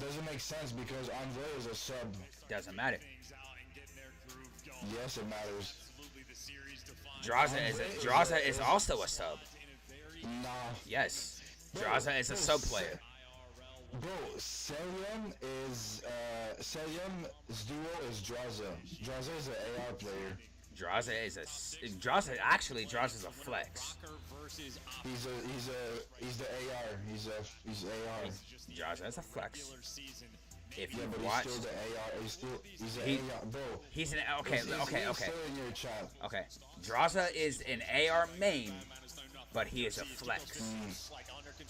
Doesn't make sense because Envoy is a sub. Doesn't matter. Yes, it matters. Draza is also a sub. Nah. Yes. Draza is a sub player. Bro, Celium's duo is Draza. Draza is an AR player. Draza's a flex. He's the AR. He's AR. Draza is a flex. If you but watch, he's still the AR. He's an AR, bro. He's an His name's still in your chat. Okay. Draza is an AR main, but he is a flex.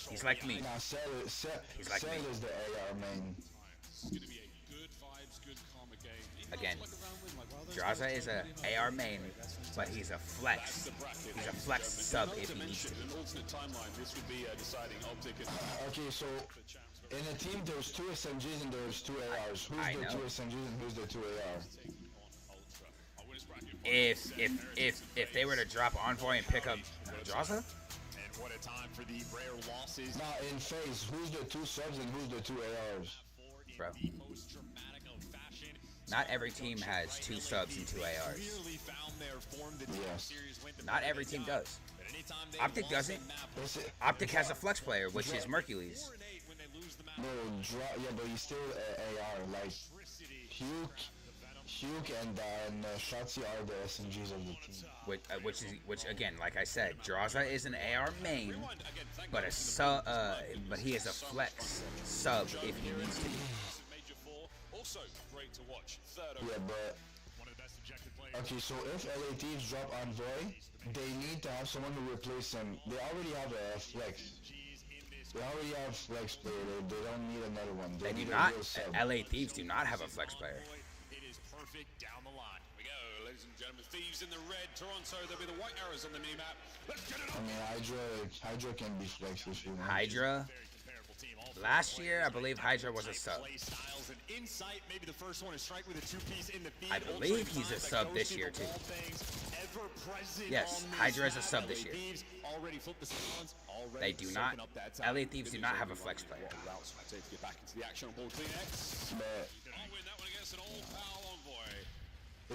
He's like me. Nah, He's like me. is the AR main. Again, Draza is a AR main, but he's a flex. He's a flex sub if he needs to. Okay, so in a team there's 2 SMGs and there's 2 ARs. Who's the 2 SMGs and who's the 2 ARs? If they were to drop Envoy and pick up Draza, What a time for the rare losses. Now in phase, who's the 2 subs and who's the 2 ARs? Bro. Not every team has 2 subs and 2 ARs. Yes. Not every team does. Optic doesn't. Optic has a flex player, which is Mercules. No, yeah, but he's still AR. Like Hugh and Shotzi are the SMGs of the team. Which again, like I said, Draza is an AR main, but but he is a flex sub if he needs to be. Also great to watch. Yeah, but okay, so if LA Thieves drop Envoy, they need to have someone to replace him. They already have a flex. They already have flex player. They don't need another one. They do not. LA Thieves do not have a flex player. It is perfect down the line. Here we go, ladies and gentlemen. Thieves in the red. Toronto, there'll be the white arrows on the mini-map. Let's get it up. I mean, Hydra can be flex if you want. Hydra. Last year, I believe Hydra was a sub. I believe he's a sub this year too. Yes, Hydra is a sub this year. They do not. LA Thieves do not have a flex player.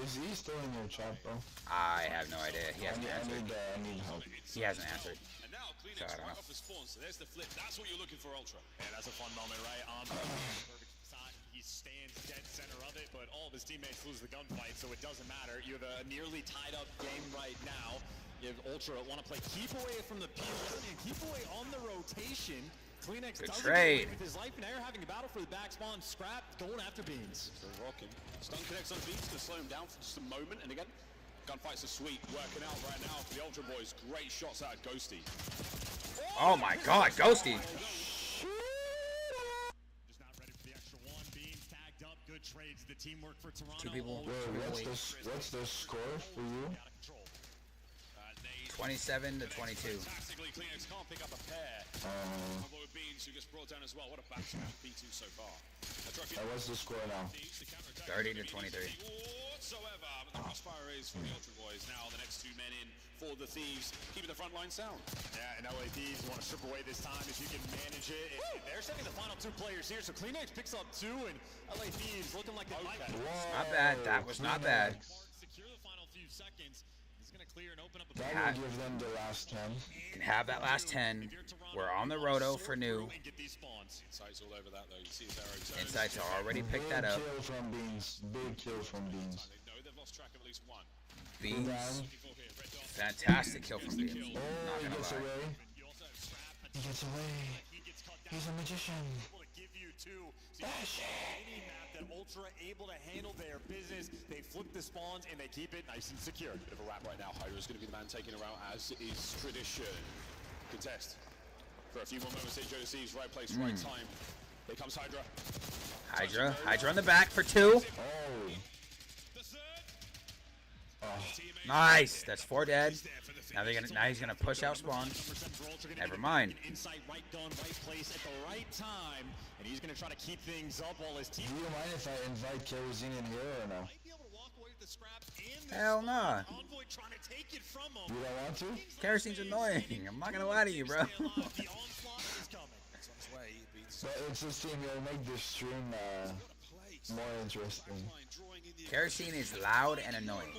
Is he still in your chat, bro? I have no idea. He hasn't answered. I need help. He hasn't answered. So I don't know. Off the spawn, so there's the flip. That's what you're looking for, Ultra. Yeah, that's a fun moment, right? Perfect shot. He stands dead center of it, but all of his teammates lose the gunfight, so it doesn't matter. You have a nearly tied up game right now. You have Ultra want to play keep away from the P1 and keep away on the rotation. Kleenex doesn't trade. with his life and air, having a battle for the back spawn. Scrap going after Beans. So rocking. Stun connects on Beans to slow him down for just a moment, and again, gunfights are sweet, working out right now for the Ultra Boys. Great shots out of Ghosty. Oh my God, Ghosty! Just not ready for the extra one. Beans tagged up. Good trades. The teamwork for Toronto. 2 people. What's the score for you? 27 to 22. Tactically, Kleenex can't pick up a pair. Although Beans, who gets brought down as well. What a back B2 so far. What's the score now? 30 to 23. Whatsoever, but the crossfire is for the Ultra Boys. Now the next 2 men in for the Thieves, keeping the front line sound. Yeah, and LA Thieves want to strip away this time if you can manage it. They're sending the final 2 players here, so Kleenex picks up 2, and LA Thieves looking like they might. Not bad. That was not bad. Secure the final few seconds. He's going to clear and open up a That will give them the last 10. Can have that last 10. We're on the roto for new. Insights all over that though. You see his arrow turn. Insights already picked that up. Big kill from Beans. Big kill from Beans. They know they've lost track of at least one. Beans. Fantastic kill from Beans. Oh, Not he gonna gets lie. away. He gets away. He's a magician. Map that Ultra able to handle their business. They flip the spawns and they keep it nice and secure. Bit of a wrap right now. Hydra's going to be the man taking her out as is tradition. Contest. For a few more moments, here Joe sees right place, right time. Here comes Hydra. Hydra on the back for 2. Oh. Nice. That's 4 dead. Now he's gonna push out spawn. Never mind. Inside right gun, right place at the right time, and he's gonna try to keep things up while his team. Do you mind if I invite Kerosene in here or no? Hell nah. You don't want to? Kerosene's annoying. I'm not gonna lie to you, bro. But it's just team, it'll make this stream more interesting. Kerosene is loud and annoying.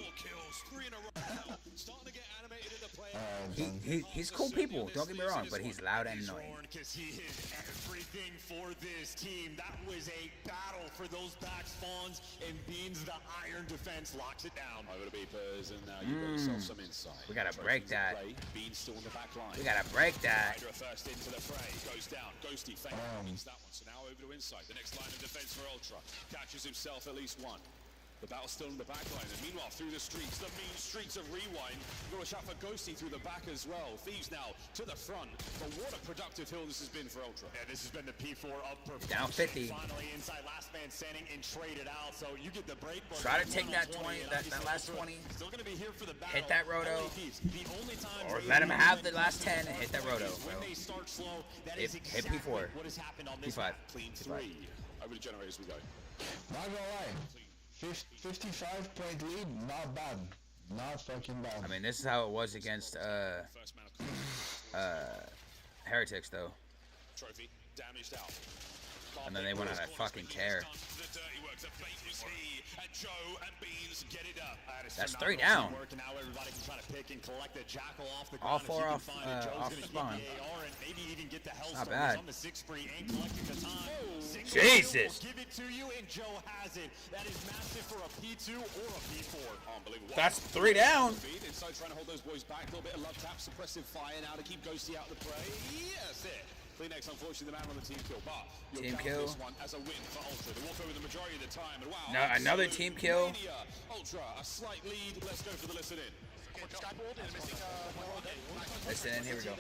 He's cool people, don't get me wrong, but he's loud and annoying. Because he is everything for this team. That was a battle for those back spawns, and Beans, the iron defense, locks it down. Over the beepers, and now you've got yourself some insight. We gotta break that. Beans still on the back line. We gotta break that. Hydra first into the fray, goes down. Ghosty fakes that one, so now over to inside. The next line of defense for Ultra. Catches himself at least one. The battle's still in the back line, and meanwhile through the streets, the mean streets of Rewind. You've got a shot for Ghosty through the back as well. Thieves now to the front. But what a productive hill this has been for Ultra. Yeah, this has been the P4 up performance. Down 50. Finally inside, last man standing and traded out. So you get the break. Try to take that 20, that last 20. Still gonna be here for the battle. Hit that roto. The only time Or let him have the last 10 and hit that roto. When they start slow, that Hit is exactly P4. what has happened on this P5. map. Clean P5. 3. Over the generators we go. Not gonna lie. 55 point lead, not bad. Not fucking bad. I mean, this is how it was against First man of Heretics though. Trophy damaged out. And then they went on a fucking tear. That's 3 down. All 4 off spawn. Not bad. Jesus. Give it to you, and Joe has it. That is massive for a P2 or a P4. Unbelievable. That's 3 down. Inside trying to hold those boys back. A little bit of love tap, suppressive fire now to keep Ghosty out of the play. Yes, it. Kleenex, unfortunately, the man on the team kill, but team kill. This one as a win for Ultra. They walk over the majority of the time, and wow. No, another team kill. Ultra, a slight lead. Let's go for the listen in. Listen in, here we go.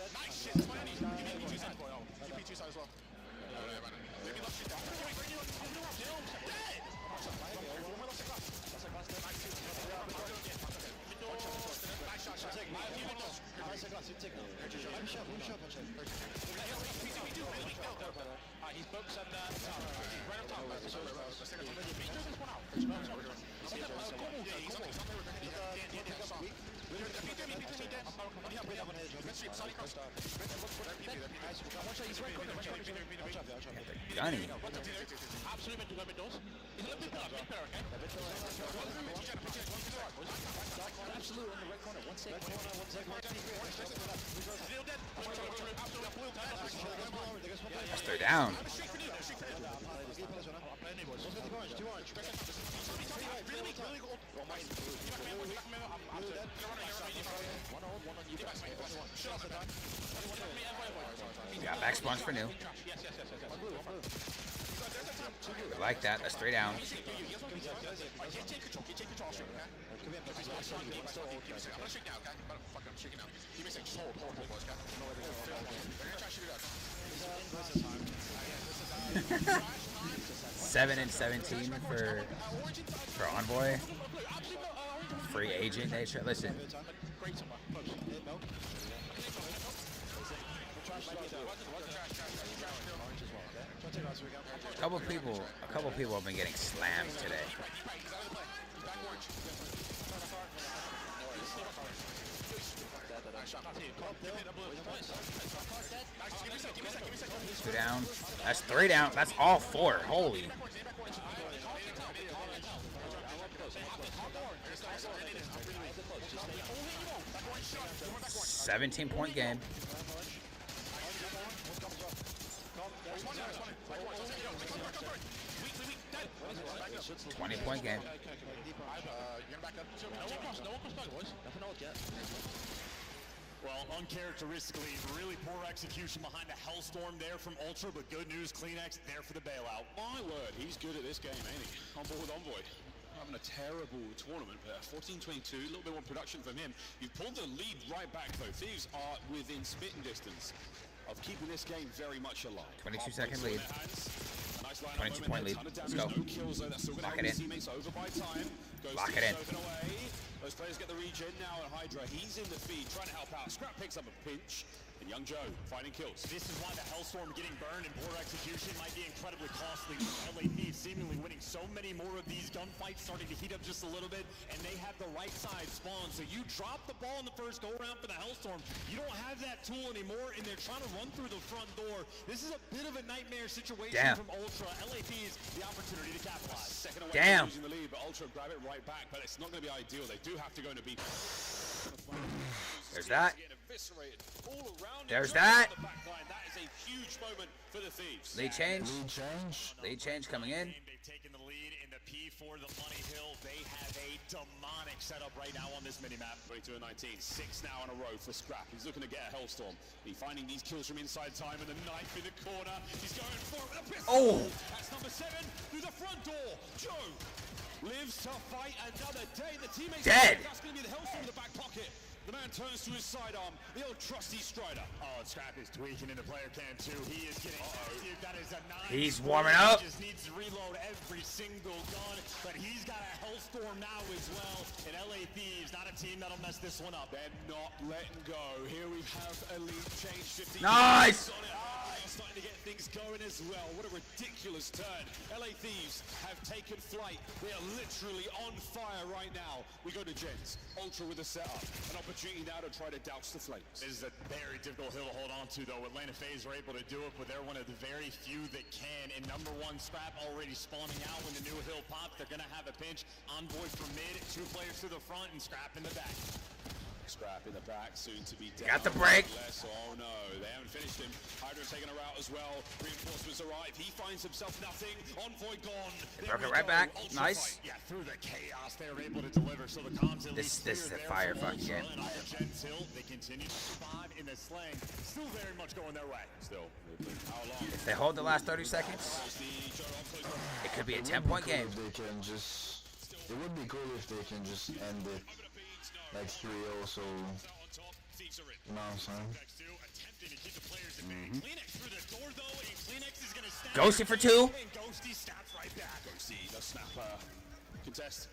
Gunny. That's 3 down. Yeah, back spawns for new. I like that. That's 3 down. Seven and 17 for Envoy. Free agent nature. Listen. A couple people have been getting slammed today. Two down. That's 3 down. That's all 4. Holy. $17-point game. 20-point game. Well, uncharacteristically, really poor execution behind the Hellstorm there from Ultra, but good news, Kleenex there for the bailout. My word, he's good at this game, ain't he? On board with Envoy. Having a terrible tournament, but 14-22, a little bit more production from him. You've pulled the lead right back, though. Thieves are within spitting distance of keeping this game very much alive. 22-second lead. 22-point lead. Let's go. Lock it in. Lock it in. Those players get the regen now, and Hydra, he's in the feed, trying to help out. Scrap picks up a pinch, and Young Joe finding kills. This is why the Hellstorm getting burned and poor execution might be incredibly costly. LAP seemingly winning so many more of these gunfights, starting to heat up just a little bit, and they have the right side spawn. So you drop the ball in the first go-around for the Hellstorm. You don't have that tool anymore, and they're trying to run through the front door. This is a bit of a nightmare situation from Ultra. LAP's the opportunity to capitalize. Second away, losing the lead, but Ultra grab it right back, but it's not going to be ideal. They do have to go into beat. There's that. There's that. That is a huge moment for the Thieves. Lead change. Lead change coming in. They've taken the lead in the P4, the Money Hill. They have a demonic setup right now on this minimap. 22 and 19, 6 now in a row for Scrap. He's looking to get a Hellstorm. He's finding these kills from inside time, and the knife in the corner. He's going for it with a pistol. Oh! That's number 7 through the front door. Joe lives to fight another day. The teammates dead. That's going to be the Hellstorm in the back pocket. The man turns to his sidearm, the old trusty Strider. Oh, and Scrap is tweaking in the player cam too. He is getting active. That is a 9. He's warming up. He just needs to reload every single gun, but he's got a Hellstorm now as well. And LA Thieves, not a team that'll mess this one up. They're not letting go. Here we have Elite change 50. Nice. starting to get things going as well. What a ridiculous turn. LA Thieves have taken flight. They are literally on fire right now. We go to Jens. Ultra with a setup. An opportunity now to try to douse the flames. This is a very difficult hill to hold on to, though. Atlanta FaZe are able to do it, but they're one of the very few that can. And number one, Scrap already spawning out when the new hill pops. They're going to have a pinch. Envoy from mid, 2 players to the front, and Scrap in the back. Scrap in the back, soon to be down. Got the break. Oh no, they haven't finished him. Hydra taking her out as well. Reinforcements arrive. He finds himself nothing. Envoy gone. They broke it right back. Nice. Yeah, through the chaos, they were able to deliver. So the comms at least This is a fire fucking game. Jens Hill, they continue to survive in the slang. Still very much going their way. Still. How long? If they hold the last 30 seconds, it could be a 10-point game. They can just. It would be cool if they can just end it like 3-0, so you know what I'm saying? Ghosty for 2. Ghosty snaps right back. Ghosty, the snapper. Contest.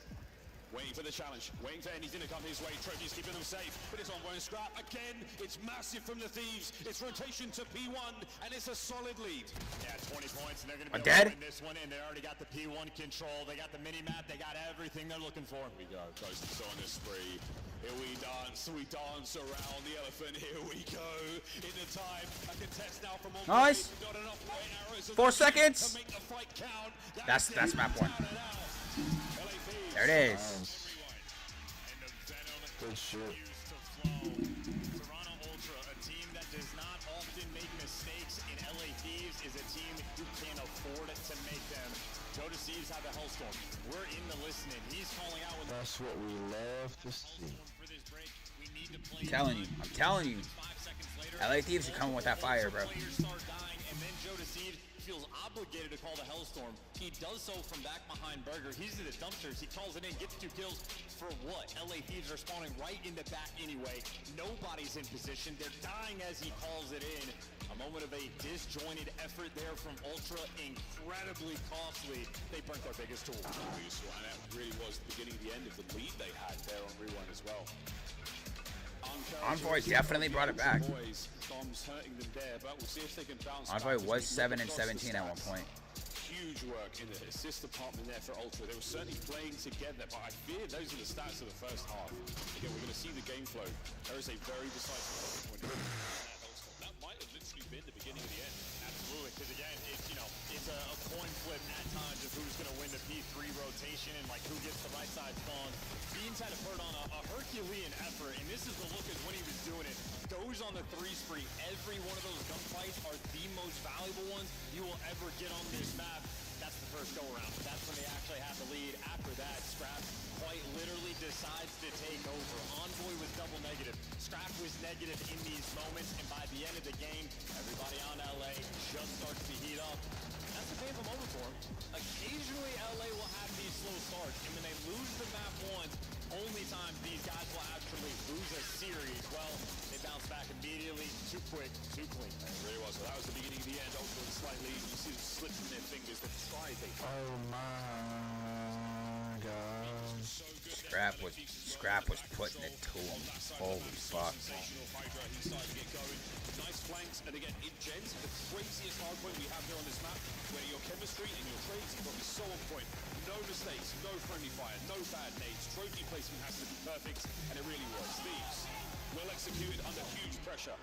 Waiting for the challenge, waiting for anything to come his way. Trophy's keeping them safe, but it's Envoy and Scrap. Again, it's massive from the Thieves. It's rotation to P1, and it's a solid lead. Yeah, 20 points, and they're going to be dead. Win this one in. They already got the P1 control. They got the mini-map. They got everything they're looking for. Here we go, Ghosty's on this spree. Here we dance around the elephant. Here we go. In the time, a contest now from Envoy. Nice. Not enough white arrows 4 seconds. to make the fight count. That's map 1. There it is. Good shit. Toronto Ultra, a team that does not often make mistakes in LA Thieves, is a team who can afford to make them. Go to Thieves have a Hellstorm. We're in the listening. He's calling out when That's what we love to see. I'm telling you. LA Thieves are coming with that fire, bro. Players start dying, and then Joe Deceive feels obligated to call the Hellstorm. He does so from back behind Burger. He's in the dumpsters. He calls it in, gets 2 kills. For what? LA Thieves are spawning right in the back anyway. Nobody's in position. They're dying as he calls it in. A moment of a disjointed effort there from Ultra. Incredibly costly. They burnt their biggest tool. And that really was the beginning of the end of the lead they had there on Rewind as well. Envoy definitely brought it back. Bombs hurting them there, but we'll see if they can bounce Envoy back. was 7 and 17 at one point. Huge work in the assist department there for Ultra. They were certainly playing together, but I fear those are the stats of the first half. Again, we're going to see the game flow. There is a very decisive point. That might have literally been the beginning of the end. Absolutely, because again, it's a coin flip at times of who's going to win the P3 rotation and like who gets the right side spawn. Beans had to put on a Herculean effort, and this is the look as when he was doing it. Goes on the 3 spree. Every one of those gunfights are the most valuable ones you will ever get on this map. That's the first go around. That's when they actually have the lead. After that, Scrap quite literally decides to take over. Envoy was double negative. Scrap was negative in these moments, and by the end of the game, everybody on LA just starts to heat up. That's the game from over for them. Occasionally, LA will have these slow starts, and when they lose the map once, only time these guys will actually lose a series. Well, they bounce back immediately. Too quick, too clean. It really was. So that was the beginning of the end. Ultra slightly, you see them slipping their fingers. They've tried. Oh my god. Scrap was putting it to him. Holy fuck. Nice flanks, and again, in Gens, the craziest hardpoint we have here on this map, where your chemistry and your trades have got to be so on point. No mistakes, no friendly fire, no bad nades. Trophy placement has to be perfect, and it really was. Thieves, well executed under huge pressure.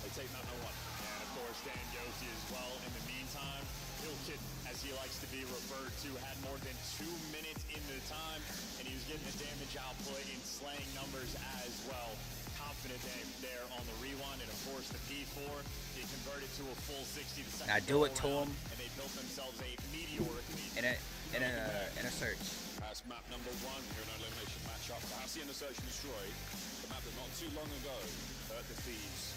They take map number 1. And of course, Dan Ghosty as well. In the meantime, Hillkit, as he likes to be referred to, had more than 2 minutes in the time, and he was getting the damage output in slaying numbers as well. Confident there on the rewind, and of course the P4, they converted to a full 60 to second. I do it to him. And they built themselves a meteoric lead. In a search. That's map number 1 here in an elimination matchup. Hassi and the Search and Destroy, the map that not too long ago hurt the Thieves.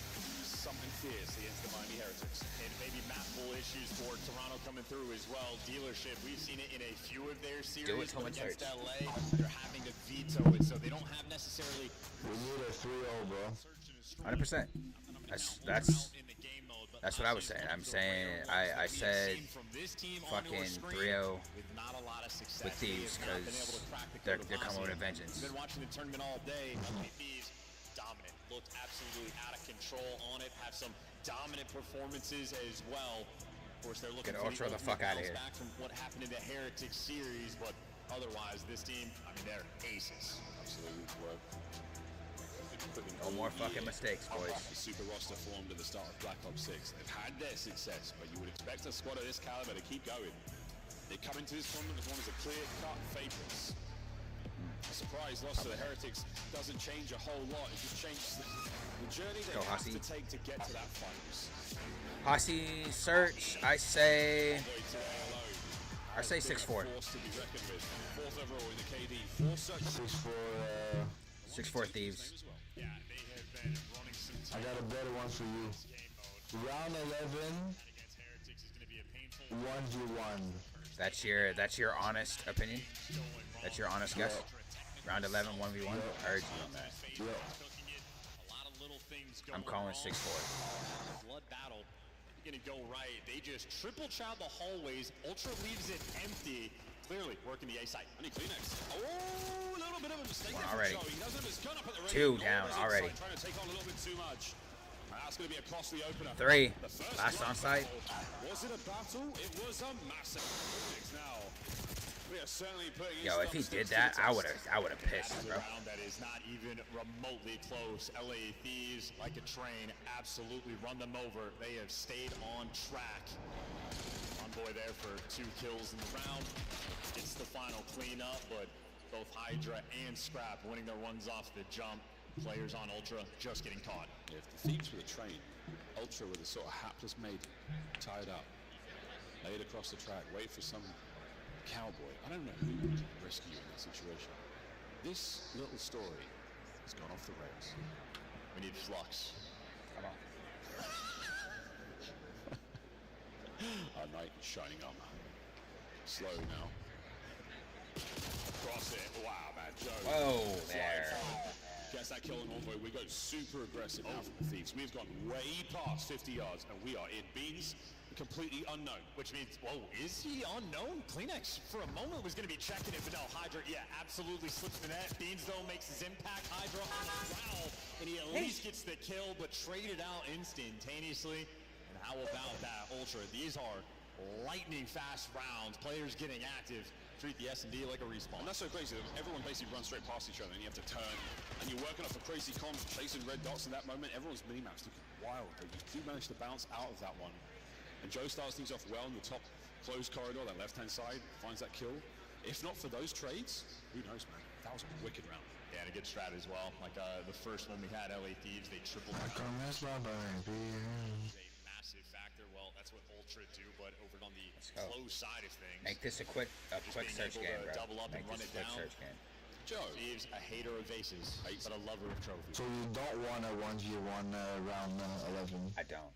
Something fierce against the Miami Heretics. And maybe map pool issues for Toronto coming through as well. Dealership, we've seen it in a few of their series, but against LA, they're having to veto it, so they don't have necessarily. We need a 3-0, bro. 100%. That's what I was saying. I'm saying I said fucking 3-0 with Thieves because they're coming with a vengeance. Been watching the tournament all day. Thieves dominant, looked absolutely out of control on it. Have some dominant performances as well. Of course, they're looking Get for Ultra the ultimate fuck outta bounce here. back from what happened in the Heretics series, but otherwise, this team, I mean, they're aces. Absolutely work. No more fucking mistakes, boys. The super roster formed at the start of Black Ops 6. They've had their success, but you would expect a squad of this caliber to keep going. They come into this tournament as one of the clear-cut favorites. A surprise loss to the Heretics doesn't change a whole lot. It just changes the journey they have to take to get to that finals. Hossy search, I say 6-4. 6-4 Thieves. I got a better one for you. Round 11, 1v1. That's your honest opinion? That's your honest guess? Round 11, 1v1? I heard you on that. I'm calling 6-4. Blood battle gonna go right. They just triple trap the hallways. Ultra leaves it empty. Clearly working the A site. I need Kleenex. Oh, a little bit of a mistake. One already. He doesn't have his gun up at the ready. 2 down already. Trying to take on a little bit too much. That's going to be a costly opener. 3. Last on site. Was it a battle? It was a massive. Now, we are certainly putting Yo, if he did that, I would have pissed, bro. That is not even remotely close. LA Thieves, like a train, absolutely run them over. They have stayed on track. Boy there for 2 kills in the round. It's the final cleanup, but both Hydra and Scrap winning their runs off the jump. Players on Ultra just getting caught. If the Thieves were the train, Ultra were the sort of hapless maiden, tied up, laid across the track, wait for some cowboy. I don't know who would rescue you in that situation. This little story has gone off the rails. We need flux. Come on. Our knight in shining armor. Slow now. Across it. Wow, man. Joe. Whoa, there. Gets that kill on Envoy. We go super aggressive now from the Thieves. We've gone way past 50 yards, and we are in beans, completely unknown. Which means, whoa, is he unknown? Kleenex for a moment was going to be checking it, but no, Hydra, yeah, absolutely slips the net. Beans, though, makes his impact. Hydra on the growl, and he at least gets the kill, but traded out instantaneously. And how about that, Ultra? These are lightning fast rounds. Players getting active. Treat the S&D like a respawn. And that's so crazy. Everyone basically runs straight past each other, and you have to turn. And you're working off a crazy comms, chasing red dots in that moment. Everyone's mini-maps looking wild, but you do manage to bounce out of that one. And Joe starts things off well in the top closed corridor, that left-hand side, finds that kill. If not for those trades, who knows, man? That was a wicked round. Yeah, and a good strat as well. Like the first one we had, LA Thieves, they tripled. Massive factor. Well, that's what Ultra do, but over on the close side of things. Make this a quick search game, bro. Double up and run it down. Search game. Joe. Thieves, a hater of aces, but a lover of trophies. So you don't want a 1v1 round 11? I don't.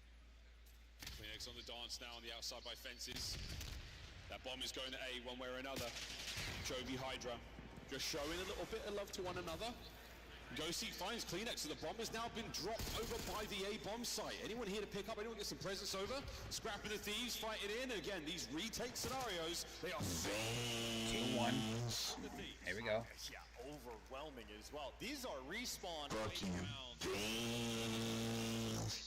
Kleenex on the dance now on the outside by fences. That bomb is going to A one way or another. Jovi Hydra just showing a little bit of love to one another. Ghosty finds Kleenex, so the bomb has now been dropped over by the A bomb site. Anyone here to pick up? Anyone get some presence over? Scrapping the Thieves, fighting in. Again, these retake scenarios, they are 2-1. Here we go. Yeah, overwhelming as well. These are respawn rounds.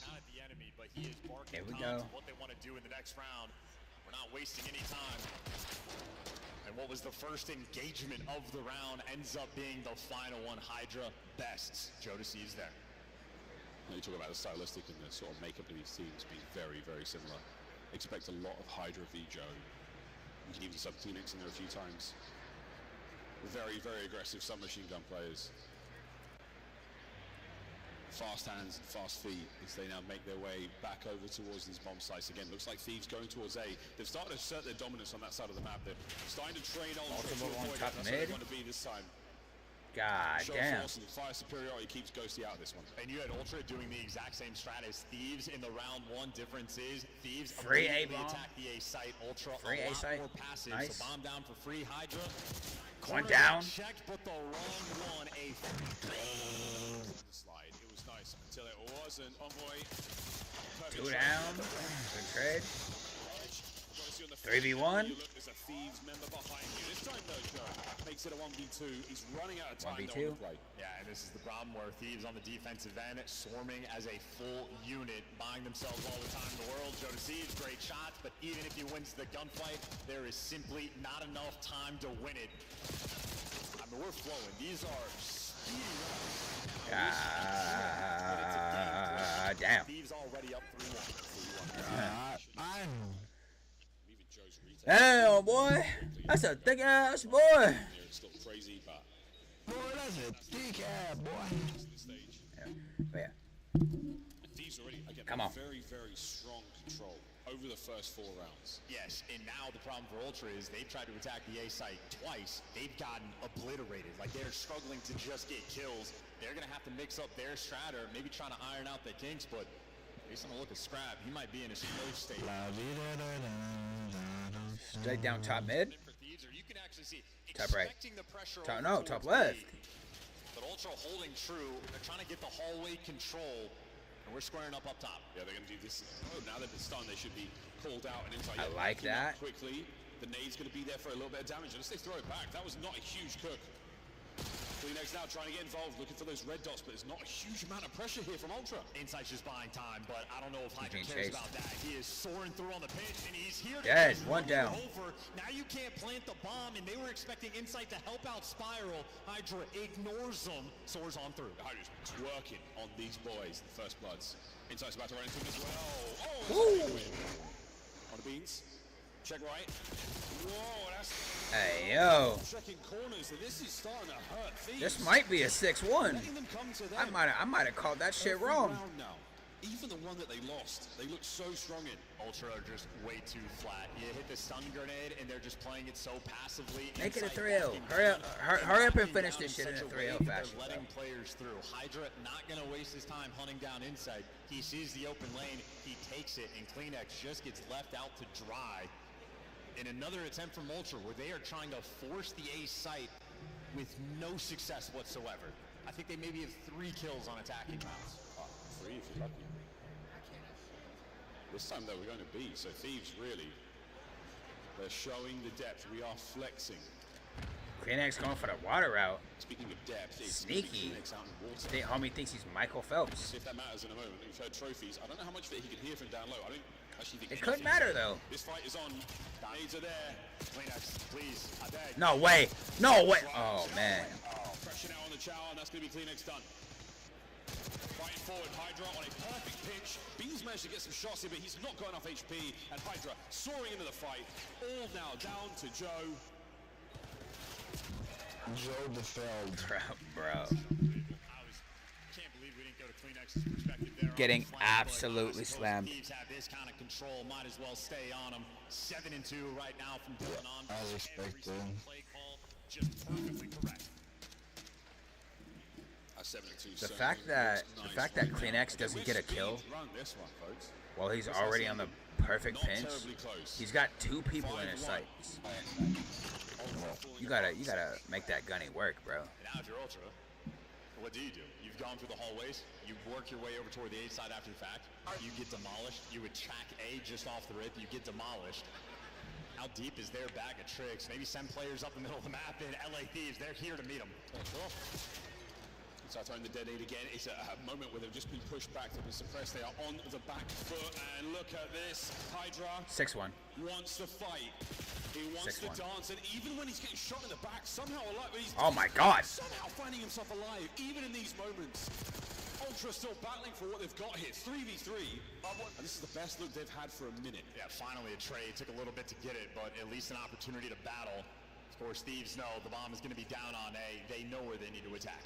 Not at the enemy, but he is barking Here we go. what they want to do in the next round. We're not wasting any time. And what was the first engagement of the round ends up being the final one. Hydra bests. Jodeci is there. You talk about the stylistic and the sort of makeup of these teams being very, very similar. Expect a lot of Hydra v Joe. You can even sub Kleenex in there a few times. Very, very aggressive submachine gun players. Fast hands and fast feet as they now make their way back over towards these bomb sites again. Looks like Thieves going towards A. They've started to assert their dominance on that side of the map. They're starting to train Ultra to avoid that. That's where they want to be this time. God damn. Force and fire superiority keeps Ghosty out of this one. And you had Ultra doing the exact same strat as Thieves in the round one. Difference is Thieves free A bomb. Attack the A site. Ultra free a lot A site. more passive. Nice. So bomb down for free. Hydra. One down. Checked, but the wrong one. A slide. It was nice until it wasn't. Envoy. 2 down. Good trade. Ghosty on the 3v1. There's a Thieves member behind you. This time, though, Joe makes it a 1v2. He's running out of time. 1v2. Yeah, and this is the problem where Thieves on the defensive end, swarming as a full unit, buying themselves all the time in the world. Joe Deceives, great shots, but even if he wins the gunfight, there is simply not enough time to win it. I mean, we're flowing. These are speedy runs. Damn. Thieves already up 3-1. Hell, boy. That's a thick ass boy. It's still crazy, but boy, that's a thick ass boy. Yeah. Thieves already again Come on. very, very strong control over the first 4 rounds. Yes, and now the problem for Ultra is they've tried to attack the A site twice. They've gotten obliterated. Like, they're struggling to just get kills. They're going to have to mix up their strat or maybe trying to iron out the kinks, but based on the look of Scrap, he might be in a slow state. Straight down top mid. You can actually see Top right. the pressure Top left. But Ultra holding true. They're trying to get the hallway control. And we're squaring up top. Yeah, they're going to do this. Oh, now that it's done, they should be called out and inside. I like that. Quickly, the nade's going to be there for a little bit of damage. Unless they throw it back, that was not a huge cook. Kleenex now trying to get involved, looking for those red dots, but there's not a huge amount of pressure here from Ultra. Insight's just buying time, but I don't know if Hydra cares about that. He is soaring through on the pitch, and he's here to Dead, one down. Over. Now you can't plant the bomb, and they were expecting Insight to help out Spiral. Hydra ignores them, soars on through. Hydra's working on these boys, the First Bloods. Insight's about to run into him as well. On the beans. Check right. Whoa, that's... Hey, yo. Checking corners, so this is starting to hurt Thieves. This might be a 6-1. I might have called that shit wrong. Now. Even the one that they lost, they look so strong in. Ultra are just way too flat. You hit the stun grenade, and they're just playing it so passively. Make it a 3-0. Hurry up and finish this shit in a 3-0 fashion. They're letting players through. Hydra not going to waste his time hunting down Insight. He sees the open lane, he takes it, and Kleenex just gets left out to dry. In another attempt from Ultra, where they are trying to force the A site with no success whatsoever. I think they maybe have 3 kills on attacking rounds. 3 if you're lucky. This time, though, we're going to B. So Thieves, really, they're showing the depth. We are flexing. Kleenex going for the water route. Speaking of depth, it's sneaky. Kleenex out in water. State homie thinks he's Michael Phelps. See if that matters in a moment. You've heard trophies. I don't know how much of it he can hear from down low. I don't actually think it could matter though. This fight is on. Nades are there. Kleenex, please, I beg. No way. No way. Oh man. Pressure now on the Chow, and that's going to be Kleenex done. Fighting forward, Hydra on a perfect pitch. Beans managed to get some shots here, but he's not got enough HP. And Hydra soaring into the fight. All now down to Joe. Joe DeFeld. Bro. Can't believe we didn't go to Kleenex's perspective there. Getting absolutely slammed. Thieves have this kind of control. Might as well stay on them. 7-2 right now from Dylan on. As expected. Play call just perfectly correct. The fact that Kleenex doesn't get a kill while he's already on the perfect pinch, he's got 2 people in his sights. You gotta make that gunny work, bro. Now if you're Ultra, what do? You've gone through the hallways, you work your way over toward the A side after the fact, you get demolished, you attack A just off the rip, you get demolished. How deep is their bag of tricks? Maybe send players up the middle of the map in LA Thieves, they're here to meet them. So throwing the dead aid again. It's a moment where they've just been pushed back, they've been suppressed. They are on the back foot, and look at this. Hydra 6-1. Wants to fight. He wants to dance, and even when he's getting shot in the back, somehow alive. Oh my God! Somehow finding himself alive, even in these moments. Ultra still battling for what they've got here. 3v3, and this is the best look they've had for a minute. Yeah, finally a trade. Took a little bit to get it, but at least an opportunity to battle. Of course, Thieves know the bomb is going to be down on A. They know where they need to attack.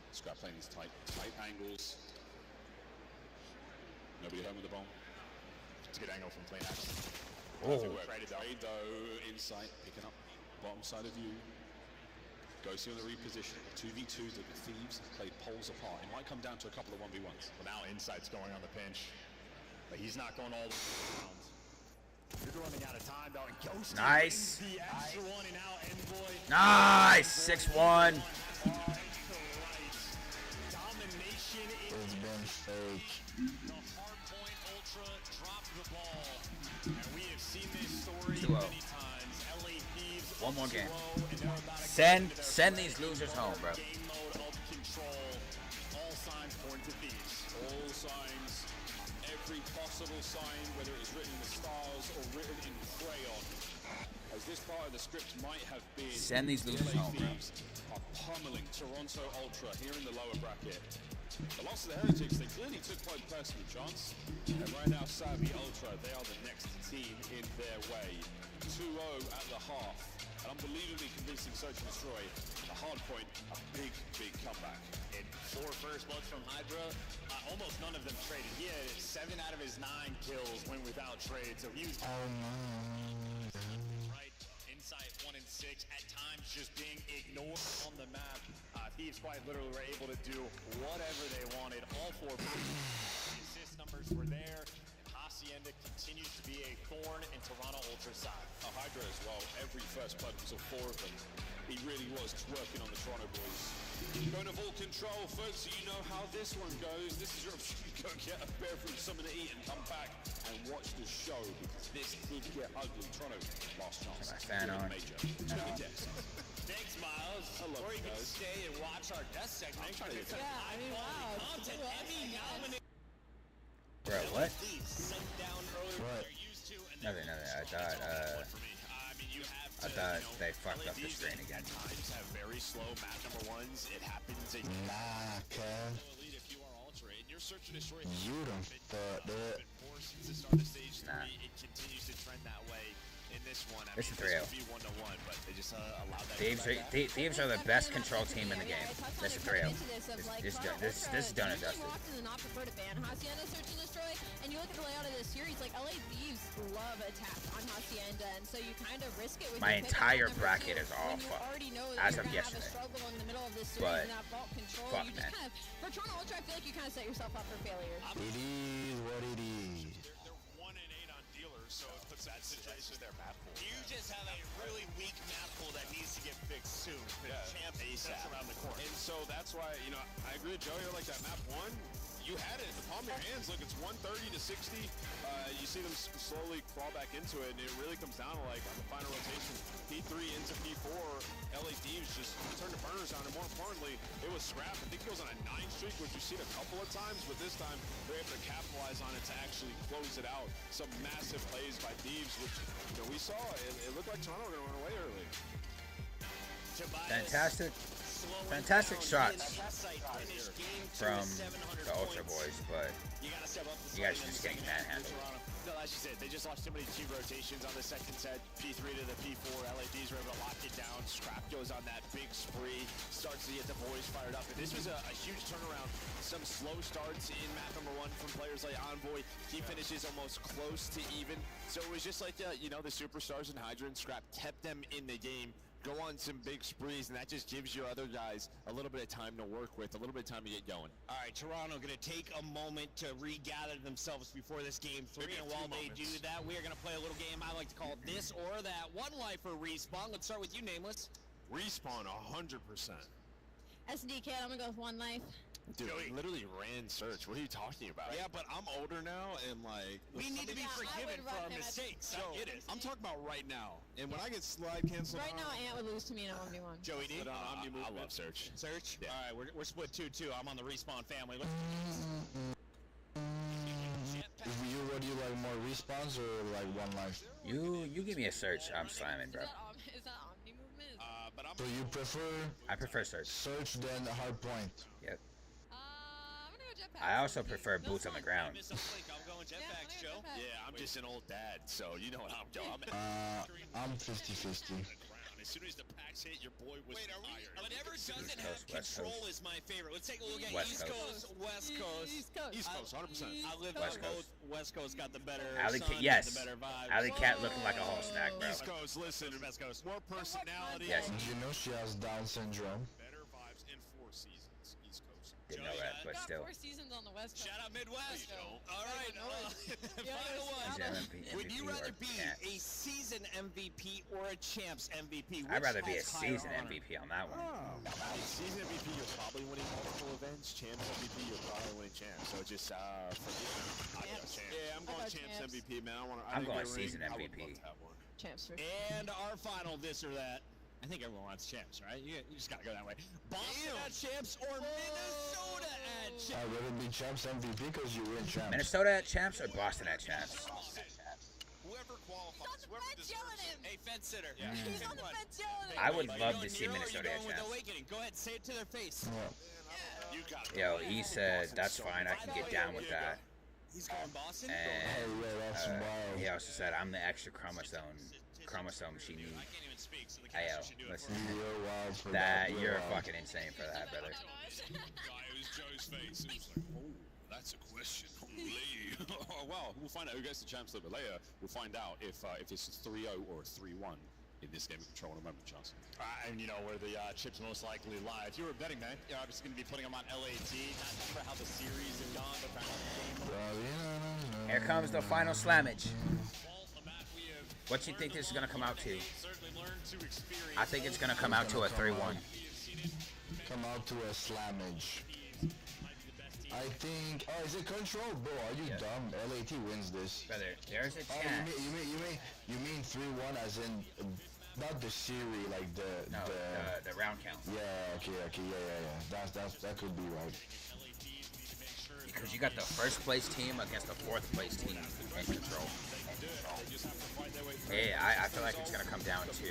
Scrap playing these tight angles. Nobody home with the bomb. It's a good angle from Kleenex. Trade though, Insight picking up bottom side of you. Goes on the reposition. 2v2 that the Thieves have played poles apart. It might come down to a couple of 1v1s. Well, now Insight's going on the pinch. But he's not going all the way around. You're running out of time though. And Ghost nice. The extra one, and now Envoy. Nice. 6-1. It's been fake. The hard point Ultra dropped the ball. And we have seen this 2-0. One more game. Send these losers home, bro. Game mode of control. All signs point to these. All signs, every possible sign, whether it's written in the stars or written in crayon. As this part of the script might have been. Send these losers home, bro. Are pummeling Toronto Ultra here in the lower bracket. The loss of the Heretics, they clearly took quite personally, Chance. And right now, Savvy Ultra, they are the next team in their way. 2-0 at the half. An unbelievably convincing search and destroy. The hard point, a big, big comeback. In 4 first bloods from Hydra, almost none of them traded. He had 7 out of his 9 kills went without trade, so he was right inside 1 and 6. At times, just being ignored on the map. Thieves quite literally were able to do whatever they wanted. All 4 assist numbers were there. Hacienda continues to be a thorn in Toronto Ultra side. Hydra as well. Every first blood was 4 of them. He really was twerking on the Toronto boys. Going to full control, folks. So you know how this one goes. This is your opportunity to go get a bear from something to eat and come back and watch the show because this could get ugly. Toronto, last chance. Fan on. Major. Thanks, Miles. Or you can stay and watch our death segment. Yeah, I mean, wow. Content Emmy nominated. Bro, what? What? Nothing. I thought they fucked up the screen again. Times have very slow map number 1s. It happens again. Nah, Kev. You don't fuck that. Since the start of stage 3, it continues to trend that way. In this one, I This mean, is 3-0. this would be 1-1, but they just allowed that. Thieves are the best control team in the game. This is 3-0. This is done and dusted. Often than not prefer to ban Hacienda Search and Destroy, and you look at the layout of this series, like LA Thieves love attack on Hacienda, and so you kind of risk it with My your pickup entire number bracket 2, is all when you fucked. already know that As you're of gonna have a yesterday. struggle in the middle of this series But and have vault control. fuck, You just man. kind of, for Toronto Ultra, I feel like you kind of set yourself up for failure. It is what it is. They're 1 and 8 on dealers, so it puts that situation in their map pool. You just have a really weak map pool that needs to get fixed soon. Champ ASAP around the corner. And so that's why, you know, I agree with Joey, like that map 1, you had it in the palm of your hands. Look, it's 130 to 60. You see them slowly crawl back into it, and it really comes down to, like, on the final rotation, P3 into P4, LA Thieves just turned the burners on, and more importantly, it was scrap. I think it was on a 9 streak, which you've seen a couple of times, but this time they're able to capitalize on it to actually close it out. Some massive plays by Thieves, which, you know, we saw. It looked like Toronto were going to run away early. Fantastic shots from the Ultra boys, but you guys are just getting manhandled. No, as you said, they just lost too many team rotations on the second set. P3 to the P4. LADs were able to lock it down. Scrap goes on that big spree. Starts to get the boys fired up. And this was a huge turnaround. Some slow starts in map number 1 from players like Envoy. He finishes almost close to even. So it was just like, you know, the superstars and Hydra and Scrap kept them in the game. Go on some big sprees, and that just gives your other guys a little bit of time to work with, a little bit of time to get going. All right, Toronto going to take a moment to regather themselves before this game 3, and while they do that, we are going to play a little game I like to call This or That. One lifer Respawn. Let's start with you, Nameless. Respawn, 100%. SDK, I'm gonna go with 1 life. Dude, I literally ran search. What are you talking about? Yeah, but I'm older now, and like we need to be forgiven for our mistakes. I get it. I'm talking about right now, and when I get slide canceled, Right now, Ant would lose to me in a 1v1. Joey D. I love search. Search. Yeah. All right, we're split 2-2. I'm on the Respawn family. What do you like more, respawns or like 1 life? You give me a search, I'm slamming, bro. Is that Omni movement? So you prefer? I prefer search. Search than the hard point. Yep. I'm gonna go jetpack. I also prefer boots on the ground. I'm going jetpacks, Joe. Yeah, I'm just an old dad, so you know what I'm doing. I'm 50-50. As soon as the packs hit, your boy was tired. Whatever doesn't East have Coast, West control Coast. is my favorite. Let's take a look at West East Coast, West Coast. East Coast, 100%. I live West on Coast. both. West Coast got the better Alley sun, Cat, yes. got the better vibes. Alley Cat looking like a whole snack, bro. East Coast, listen, West Coast. more personality. Yes. Do you know she has Down syndrome? Better vibes in 4 seasons, East Coast. Didn't know that, but Got still. 4 seasons on the West Coast. Shout out Midwest. All right. Yeah, Final Is one. it MVP Would you or rather be can't? a season MVP or a champs MVP? I'd rather be a Which has higher season honor? MVP on that one. Season MVP, you're probably winning multiple events. Champs MVP, you're probably winning champs. So just for me, I'd go champs. Yeah, I'm going thought champs champs. MVP, man. I'm going season MVP. Champs for And our final this or that. I think everyone wants champs, right? You just gotta go that way. Boston at champs or Minnesota at champs? I'd rather be champs MVP because you win champs. Minnesota at champs or Boston at champs? Whoever qualifies, whoever deserves it. Hey, fence sitter. Yeah. He's on the fence yelling at I him. would love to see Minnesota at with champs. Awakening. Go ahead, say it to their face. You got Yo, he said that's fine. I can get down with that. He's going Boston. And he also said I'm the extra chromosome she needs. Hey, yo, listen, that you're fucking insane for that, brother. It was Joe's face. It was like, oh, that's a question. Holy. Oh, well, we'll find out who gets the champs a little bit later. We'll find out if it's a 3-0 or a 3-1 in this game of Control in a moment, Chance. And you know where the chips most likely lie. If you were a betting man, you're obviously going to be putting them on LAT. Not sure how the series has gone, but kind of Here comes the final slammage. What do you think this is going to come out to? I think it's going to come out to a 3-1. Come out to a slammage. I think. Oh, is it Control, bro? Are you dumb? LAT wins this. Brother, there's a chance. You mean 3-1 as in not the series, like the round count. Yeah. Okay. Yeah. That could be right. Because you got the first place team against the fourth place team in Control. Hey, I feel like it's going to come down to a 3-1.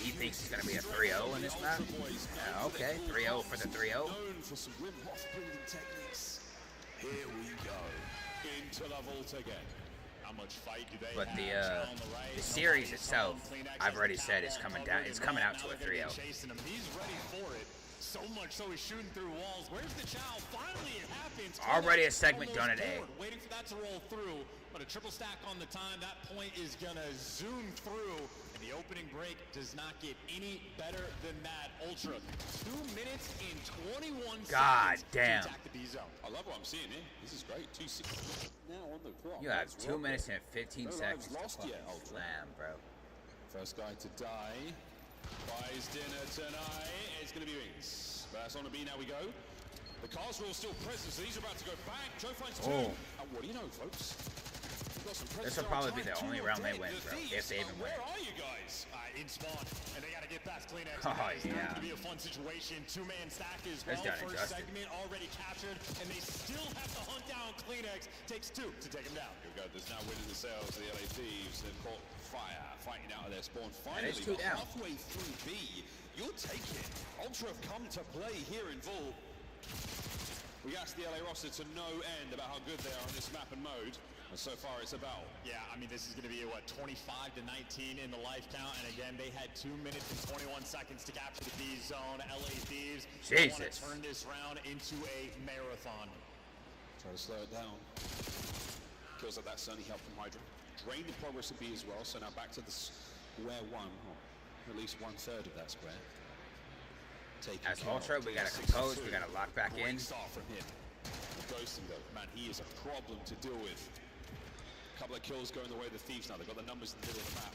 He thinks it's going to be a 3-0 in this map. Okay, 3-0 for the 3-0. Here we go. Into the vault again. How much fight do they But have? the series itself, I've already said, is coming down. It's coming out to a 3-0. He's ready for it. So much so he's shooting through walls. Where's the chow? Finally it happens. Already a segment done at A. Waiting for that to roll through, but a triple stack on the time. That point is gonna zoom through, and the opening break does not get any better than that. Ultra, 2 minutes and 21 God seconds damn. to attack the B zone. I love what I'm seeing here. This is great. 2-6 now on the clock. You have 2 minutes and 15 seconds to lost fucking yet, Ultra. slam, bro. First guy to die. Buys dinner tonight. It's going to be wings. But that's on the B, now we go. The cars are all still present, so these are about to go back. Joe finds two. Oh. And what do you know, folks? We've got some This presents will on probably be time. the Two only more round they dead. win, The bro. Thieves, If they even win. Where are you guys? In spawn, and they got to get past Kleenex. Oh, It's yeah. going to be a fun situation. Two-man stack as That's well. done and First dusted. segment already captured, and they still have to hunt down Kleenex. Takes two to take him down. Here we go. There's now winning the sales. The LA Thieves. They've caught fire, fighting out of their spawn. And it's Finally, 2 down. halfway through B, you'll take it. Ultra have come to play here in Vault. We asked the LA roster to no end about how good they are on this map and mode, and so far it's about. Yeah, I mean, this is going to be, 25-19 in the life count, and again, they had 2 minutes and 21 seconds to capture the B zone. LA Thieves want to Jesus. turn this round into a marathon. Try to slow it down. Kills like that certainly helped from Hydra. Drained the progress of B as well, so now back to the square one, or at least 1/3 of that square. As Ultra, we gotta compose, we gotta lock back in. Great start from him. Ghosting though, man, he is a problem to deal with. A couple of kills going the way of the Thieves now. They've got the numbers in the middle of the map.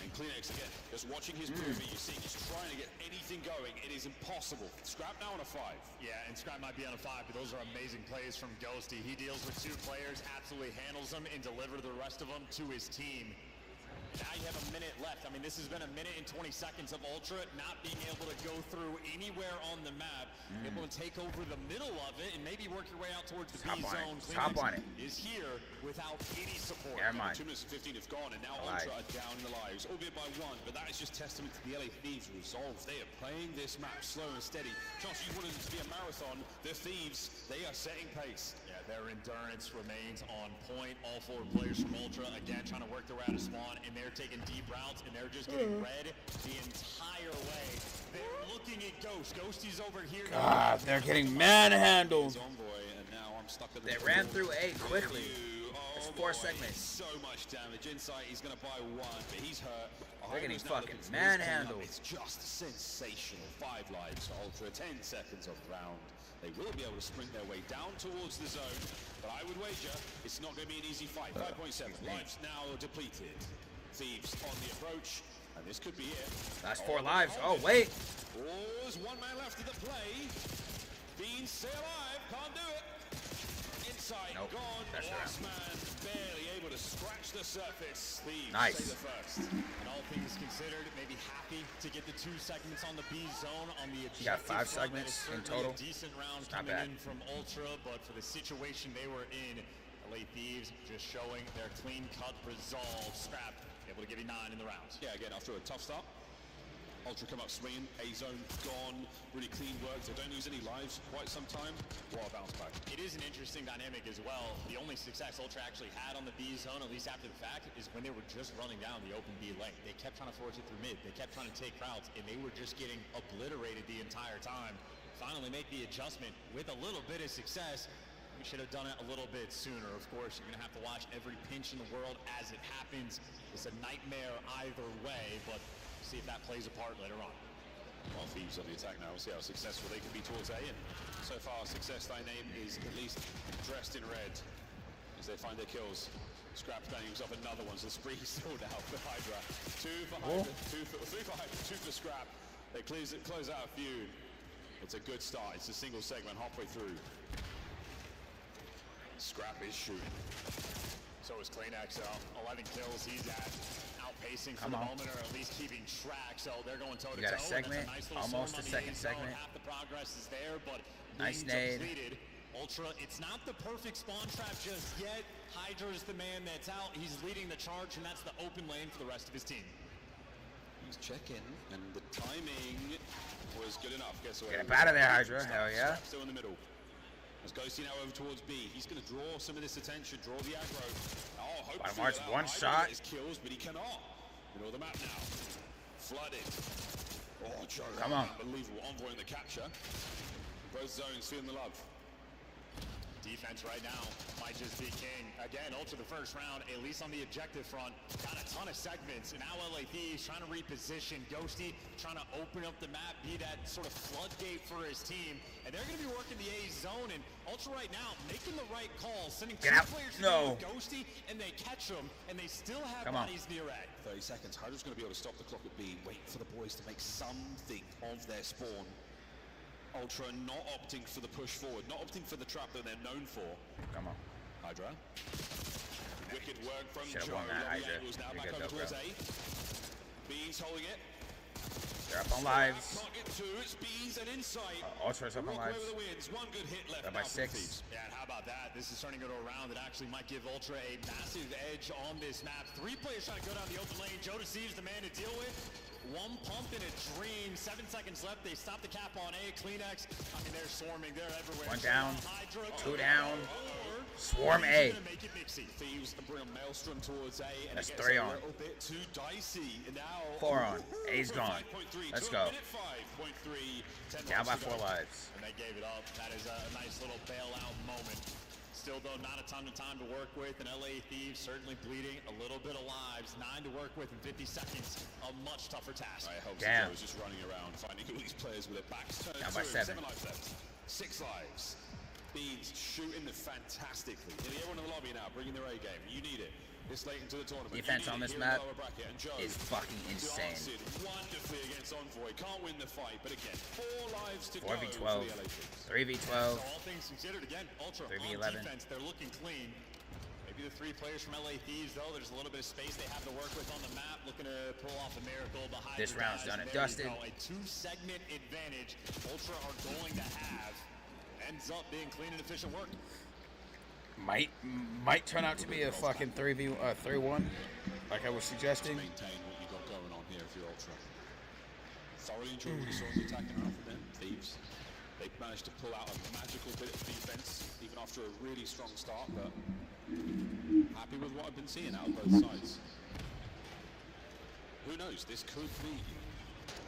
And Kleenex again, just watching his movie, you see he's trying to get anything going. It is impossible. Scrap now on a 5. Yeah, and Scrap might be on a 5, but those are amazing plays from Ghosty. He deals with 2 players, absolutely handles them, and delivers the rest of them to his team. Now you have a minute left. I mean, this has been a minute and 20 seconds of Ultra not being able to go through anywhere on the map. Able to take over the middle of it and maybe work your way out towards the B zone. Hop on it. Is here without any support. Never mind. 2 minutes and 15 have gone, and now Alive. Ultra are down in the lives, albeit by 1, but that is just testament to the LA Thieves' resolve. They are playing this map slow and steady. Chance, you wanted it to be a marathon. The Thieves, they are setting pace. Yeah, their endurance remains on point. All 4 players from Ultra, again, trying to work their way out of spawn, and they're taking deep routes, and they're just getting red the entire way. They're looking at Ghost. Ghosty's over here. God, they're getting manhandled. Envoy, and now I'm stuck at the They ran through A quickly. It's 4 boy, segments. So much damage. Insight, he's going to buy 1, but he's hurt. They're getting Hydra's now fucking looking for his manhandled. cleanup. It's just sensational. 5 lives for Ultra, 10 seconds of round. They will be able to sprint their way down towards the zone, but I would wager it's not going to be an easy fight. 5.7 lives now depleted. Thieves on the approach, and this could be it. Last 4 lives. Oh, wait. Oh, there's 1 man left of the play. Beans stay alive, can't do it. sight. Nope. Gone. That's Last around. man barely able to scratch the surface. Thieves Nice. say the first. And all things considered, maybe happy to get the 2 segments on the B zone on the objective. You got 5 front. That is segments in certainly total. A decent round It's not coming bad. in from Ultra, but for the situation they were in, LA Thieves just showing their clean-cut resolve. Scrap able to give you 9 in the round. Yeah, again, after a tough start. Ultra come up swinging, A-zone gone, really clean work. They don't lose any lives for quite some time. What a bounce back. It is an interesting dynamic as well. The only success Ultra actually had on the B zone, at least after the fact, is when they were just running down the open B lane. They kept trying to force it through mid. They kept trying to take routes, and they were just getting obliterated the entire time. Finally make the adjustment with a little bit of success. We should have done it a little bit sooner. Of course, you're going to have to watch every pinch in the world as it happens. It's a nightmare either way, but see if that plays a part later on. Well, Thieves on the attack now. We'll see how successful they can be towards A. And so far, Success Thy Name is at least dressed in red as they find their kills. Scrap banging himself another one, so the spree sold out for Hydra. 2 for Hydra, 3 for Hydra, 2 for Scrap. They close out a few. It's a good start. It's a single segment halfway through. Scrap is shooting. So is Clean XL. 11 kills he's at. Outpacing for Come the on. moment, or at least keeping track. So they're going toe to toe. You got a segment, Nice little almost storm a on the second A zone. segment. Half the progress is there, but Nice being nade. depleted. Ultra, it's not the perfect spawn trap just yet. Hydra is the man that's out. He's leading the charge, and that's the open lane for the rest of his team. He's checking, and the timing was good enough. Guess what? Get up out of there, Hydra. Hell yeah. Still in the middle. As Ghosty now over towards B. He's going to draw some of this attention, draw the aggro. Oh, hopefully March without one Hydra shot. get his kills, but he cannot. Middle of the map now. Flooded. Oh, Joe. Come on. Unbelievable envoy in the capture. Both zones feeling the love. Defense right now might just be king. Again, Ultra the first round, at least on the objective front, got a ton of segments. And now LA Thieves trying to reposition. Ghosty trying to open up the map, be that sort of floodgate for his team. And they're going to be working the A zone. And Ultra right now making the right call, sending two players to with Ghosty, and they catch them, and they still have bodies near A. 30 seconds. Hydra's going to be able to stop the clock at B, wait for the boys to make something of their spawn. Ultra not opting for the push forward, not opting for the trap that they're known for. Come on. Hydra. Wicked work from Should've Joe. won that, Lovely Hydra. angles now You're back good over though, towards bro. A. Beans holding it. They're up on lives. Can't get two. It's Beans and Insight. Ultra's up on lives. Over the wins. One good hit left. They're by now for the 6. Thieves. Yeah, and how about that? This is turning into a round that actually might give Ultra a massive edge on this map. 3 players trying to go down the open lane. Joe Deceives the man to deal with. 1 pump in a dream. 7 seconds left. They stop the cap on A. Kleenex. I mean, they're swarming. They're everywhere. 1 down. Hydra, 2 down. or Swarm he's A. gonna make it mixy. Thieves bring a maelstrom towards A, and That's it gets 3 a on. little bit too dicey. And now 4 on. A's gone. 5.3 Let's to go. a minute 5.3. 10 Down by laps to 4 go. lives. And they gave it up. That is a nice little bailout moment. Still, though, not a ton of time to work with, and LA Thieves certainly bleeding a little bit of lives. 9 to work with in 50 seconds. A much tougher task. I hope Damn. Joe was just running around, finding all these players with their backs turned Down to by him. 7. 7 lives left. 6 lives. Beans shooting fantastically. Nearly everyone in the lobby now bringing their A game. You need it. This late into the tournament. Defense You on need this it here in map the lower bracket. And Joe is fucking insane. danced wonderfully against Envoy. Can't win the fight, but again, 4 lives to 4v12. go for the LA Thieves. 3v12. So all things considered, again, Ultra 3v11. on defense, they're looking clean. Maybe the 3 players from LA Thieves, though, there's a little bit of space they have to work with on the map, looking to pull off a miracle behind This the round's guys. done and There you dusted. go. A 2-segment advantage Ultra are going to have. Ends up being clean and efficient work. Might turn out to be a fucking 3-1, like I was suggesting. Maintain what you got going on here if you're Ultra. Thoroughly enjoyed what you saw in the attacking round from them. Thieves. They managed to pull out a magical bit of defense, even after a really strong start, but happy with what I've been seeing out of both sides. Who knows? This could be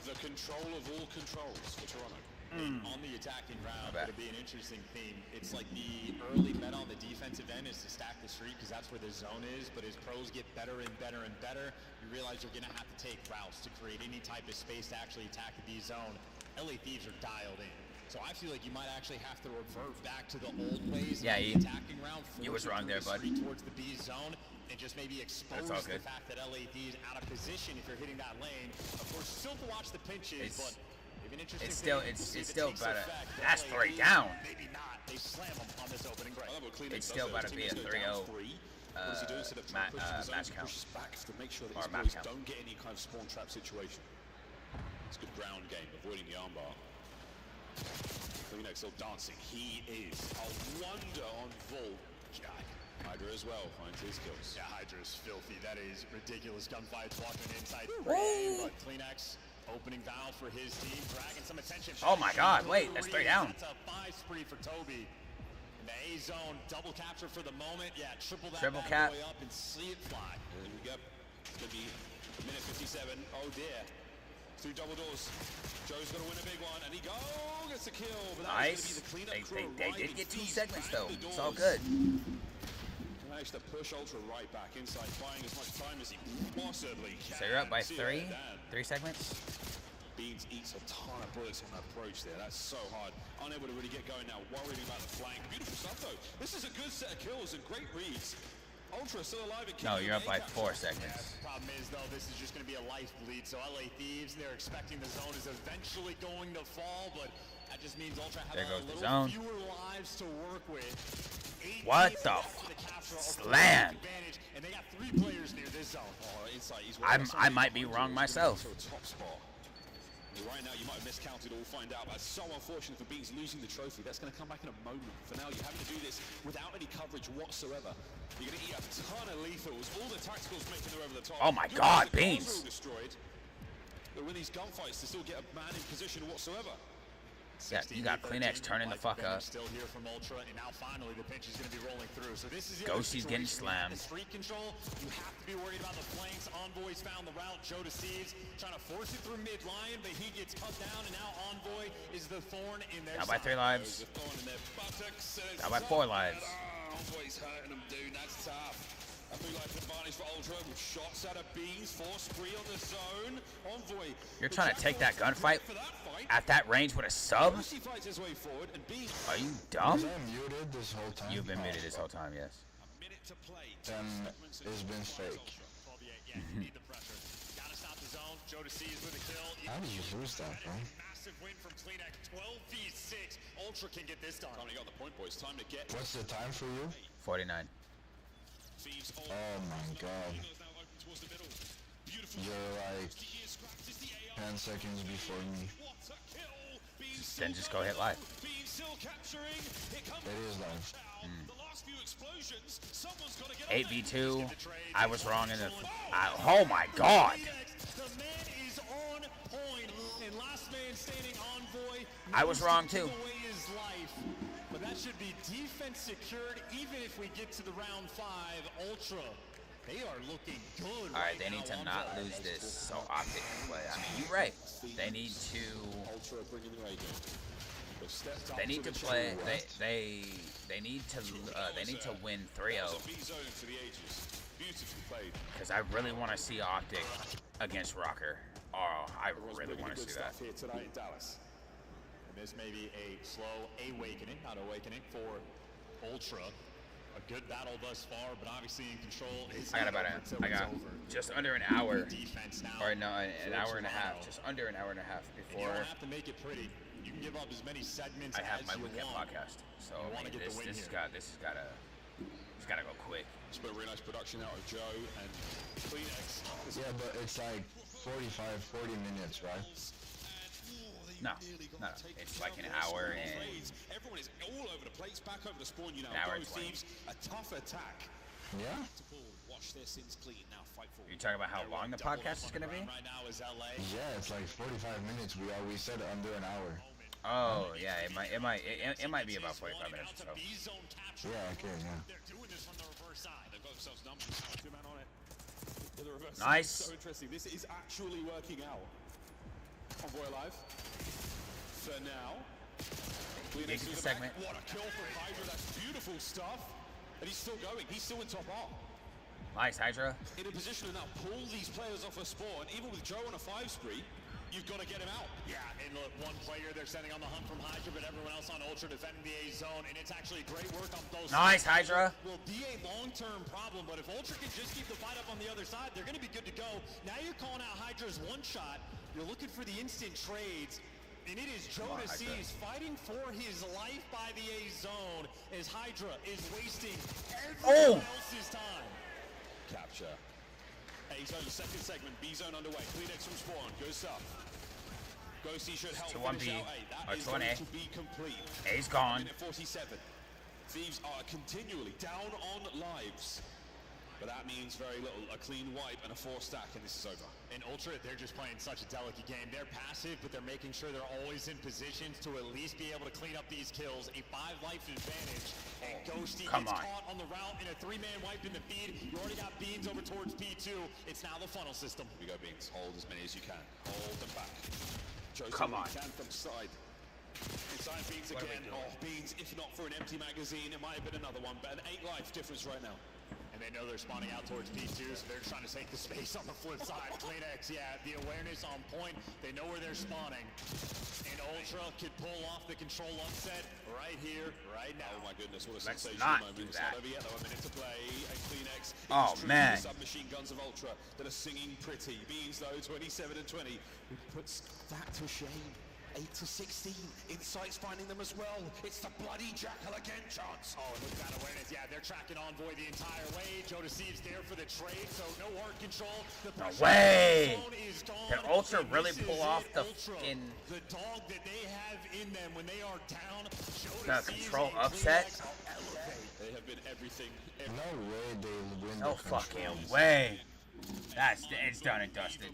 the control of all controls for Toronto. On the attacking round, it'll be an interesting theme. It's like the early meta on the defensive end is to stack the street because that's where the zone is, but as pros get better and better and better, you realize you're going to have to take routes to create any type of space to actually attack the B zone. LA Thieves are dialed in. So I feel like you might actually have to revert back to the old ways Yeah, of the attacking round. you was wrong there, bud. Towards the B zone and just maybe expose all the good. fact that LA Thieves out of position if you're hitting that lane. Of course, still to watch the pinches, but maybe an interesting It's still thing to see if it still takes better. effect. That's LA 3 Thieves, down. Maybe not. They slam him on this opening break. It's still about to be a 3-0 match count. Back to make sure that or his map boys count. don't get any kind of spawn trap situation. It's a good ground game, avoiding the armbar. Kleenex still dancing. He is a wonder on Vault. Hydra as well finds his kills. Yeah, Hydra's filthy. That is ridiculous gunfights walking inside frame, but Kleenex opening valve for his team, dragging some attention. Oh my God! Wait, that's 3 down. That's a 5 spree for Toby. In the A zone, double capture for the moment. Yeah, triple that Triple bad cap. boy up and see it fly. There we go. It's gonna be minute 57. Oh dear. Through double doors. Joe's gonna win a big one, and he gets a kill. But that was Nice. gonna be the cleanup crew They arriving. did get 2 Thieves segments bang though. the It's all doors. good. Managed to push Ultra right back inside, buying as much time as he possibly can. So you're up by See 3. ya, Dan. 3 segments. Beans eats a ton of bullets on that approach there. That's so hard. Unable to really get going now. Worrying about the flank. Beautiful stuff though. This is a good set of kills and great reads. Ultra still alive. And No, you're up by A-cap. 4 seconds. Problem is, though, this is just going to be a life bleed. So LA Thieves, they're expecting the zone is eventually going to fall, but that just means Ultra have There a goes the little zone. fewer lives to work with. 18 What the left to capture Ultra slam? advantage, and they got 3 players near this zone. Oh, inside. He's I might be wrong myself. To a top spot. Right now, you might have miscounted, or we'll find out. That's so unfortunate for Beans losing the trophy. That's going to come back in a moment. For now, you're having to do this without any coverage whatsoever. You're going to eat a ton of lethals. All the tacticals making their over the top. Oh my Good God, news, the Beans. cars are all destroyed. But with these gunfights, to still get a man in position whatsoever. Yeah, you got Kleenex turning the fuck up. Still here from Ultra, and now finally the pinch is going to be rolling through. So this is the Ghostie's other getting situation. slammed. The street control, you have to be worried about the flanks. Envoy's found the route. Joe deceives, trying to force it through mid line, but he gets cut down, and now Envoy is the thorn in their Down by 3 side. lives. Down by 4 lives. Envoy's hurting them, dude. That's tough. A blue life advantage for Ultra with shots out of Beans. 4 spree on the zone. Envoy. You're trying to take that gunfight at that range with a sub? He fights his way forward, and Beans. Are you dumb? Was I muted this whole time? You've been muted this whole time, yes. Then it's been fake. Yeah, you need the pressure. Gotta stop the zone. Joe deceives with a kill. How did you lose that, bro? Massive win from Kleenex. 12v6. Ultra can get this done. Finally got the point, boys. Time to get. What's the time for you? 49. Oh my God. You're like 10 seconds before me. Then just go hit live. It is live. 8v2. I was wrong in the. Oh my God. The man is on point, and last man standing Envoy. I was wrong too. Away his life, but that should be defense secured. Even if we get to the round 5, Ultra, they are looking good. All right, they need to not lose this so Optic can play. I mean, you're right. They need to. Ultra bringing the A game. They need to play. They need to win 3-0. Because I really want to see Optic against Rocker. Oh, I really want to see that. Here tonight in Dallas. And this may be a slow awakening, not awakening for Ultra. A good battle thus far, but obviously in control. I got just under an hour, Defense now. or no, an hour and a half, just under an hour and a half You before don't have to make it pretty. You can give up as many segments I have as my you weekend want. podcast. So You I wanna mean, get the win this here. has gotta go quick. Just put a really nice production out of Joe and Kleenex. Yeah, but it's like 45, 40 minutes, right? No. It's like an hour and Everyone is all over the place. Back over the spawn, you know. An hour and Go 20. Thieves, a tough attack. Yeah? Watch their sins clean. Now fight forward. You're talking about how long the podcast is gonna be? Right now is LA. Yeah, it's like 45 minutes. We said under an hour. Oh yeah, it might be about 45 minutes or so. Yeah, okay, yeah. They're doing this from the reverse side. They've got themselves numbers. 2-man on it. Yeah, the reverse Nice. side is so interesting. This is actually working out. Envoy alive. For now. Get the segment. What a kill from Hydra. That's beautiful stuff. And he's still going. He's still in top R. Nice, Hydra. In a position to now pull these players off a spawn. Even with Joe on a 5 spree, you've got to get him out. Yeah, and look, one player they're sending on the hunt from Hydra, but everyone else on Ultra defending the A zone, and it's actually great work on both Nice, sides. Hydra. Will be a long-term problem, but if Ultra can just keep the fight up on the other side, they're going to be good to go. Now you're calling out Hydra's one shot. You're looking for the instant trades, And it is Joe DeCease fighting for his life by the A zone as Hydra is wasting everyone else's time. Capture. A zone, second segment. B zone underway. Kleenex from spawn. Goes up. Ghosty should help finish out A. That is going to be complete. A's gone. Minute 47. Thieves are continually down on lives. But that means very little. A clean wipe and a 4 stack, and this is over. In Ultra, they're just playing such a delicate game. They're passive, but they're making sure they're always in positions to at least be able to clean up these kills. A 5-life advantage, and Ghosty gets caught on the route in a 3-man wipe in the feed. You already got Beans over towards P2. It's now the funnel system. Here we go, Beans. Hold as many as you can. Hold them back. Come on. From side. Inside Beans again. Oh, Beans, if not for an empty magazine, it might have been another one, but an 8-life difference right now. And they know they're spawning out towards P2, so they're trying to take the space on the flip side. Kleenex, yeah, the awareness on point. They know where they're spawning. And Ultra could pull off the control upset right here, right now. Oh my goodness, what a Let's sensational not moment. do It's that. not over yet, though. A minute to play. And Kleenex. Oh, man. The submachine guns of Ultra that are singing pretty. Beans, though, 27 and 20. Who puts that to shame. 8 to 16. Insight's finding them as well. It's the bloody Jackal again, chance. Oh, and look at that awareness. Yeah, they're tracking Envoy the entire way. Joe DeCeve's there for the trade, so no hard control. The No way! zone is gone. Did Ultra really This pull is off it, the Ultra. fucking The dog that they have in them when they are down. Joe the DeCeve's control and upset? Kleenex elevate. They have been everything. No way they win No the fucking controls. way. It's done and dusted.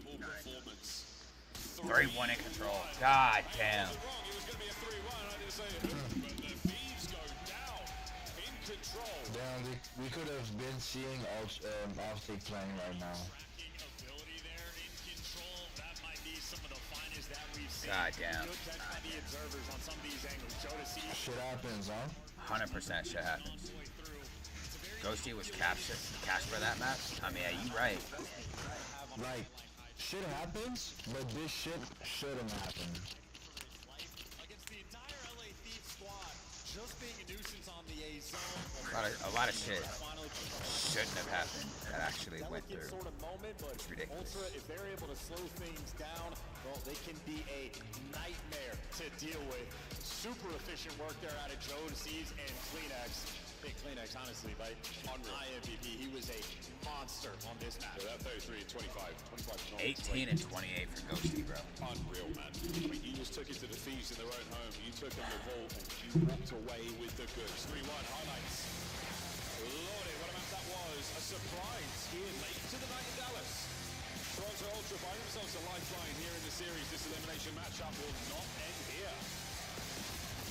3-1 in control. God damn. Damn, we could have been seeing Offstate playing right now. God damn. Shit happens, huh? 100% shit happens. Ghosty was Casper that map? I mean, yeah, you right. Like, shit happens, but this shit shouldn't happen. Against the entire LA Thieves squad, just being a nuisance on the A zone. A lot of shit shouldn't have happened that actually went through. Sort of moment, but It's ridiculous. Ultra, if they're able to slow things down, well, they can be a nightmare to deal with. Super efficient work there out of Joe DeCeve's and Kleenex. Big Kleenex, honestly, but on my MVP, he was a monster on this map. Yeah, that 33 and 25. 25 18 and 28 for Ghosty, bro. Unreal, man. I mean, you just took it to the Thieves in their own home. You took them to vault and you walked away with the goods. 3-1 highlights. Lordy, what a map that was. A surprise here late to the night in Dallas. Toronto Ultra find themselves a lifeline here in the series. This elimination matchup will not end here.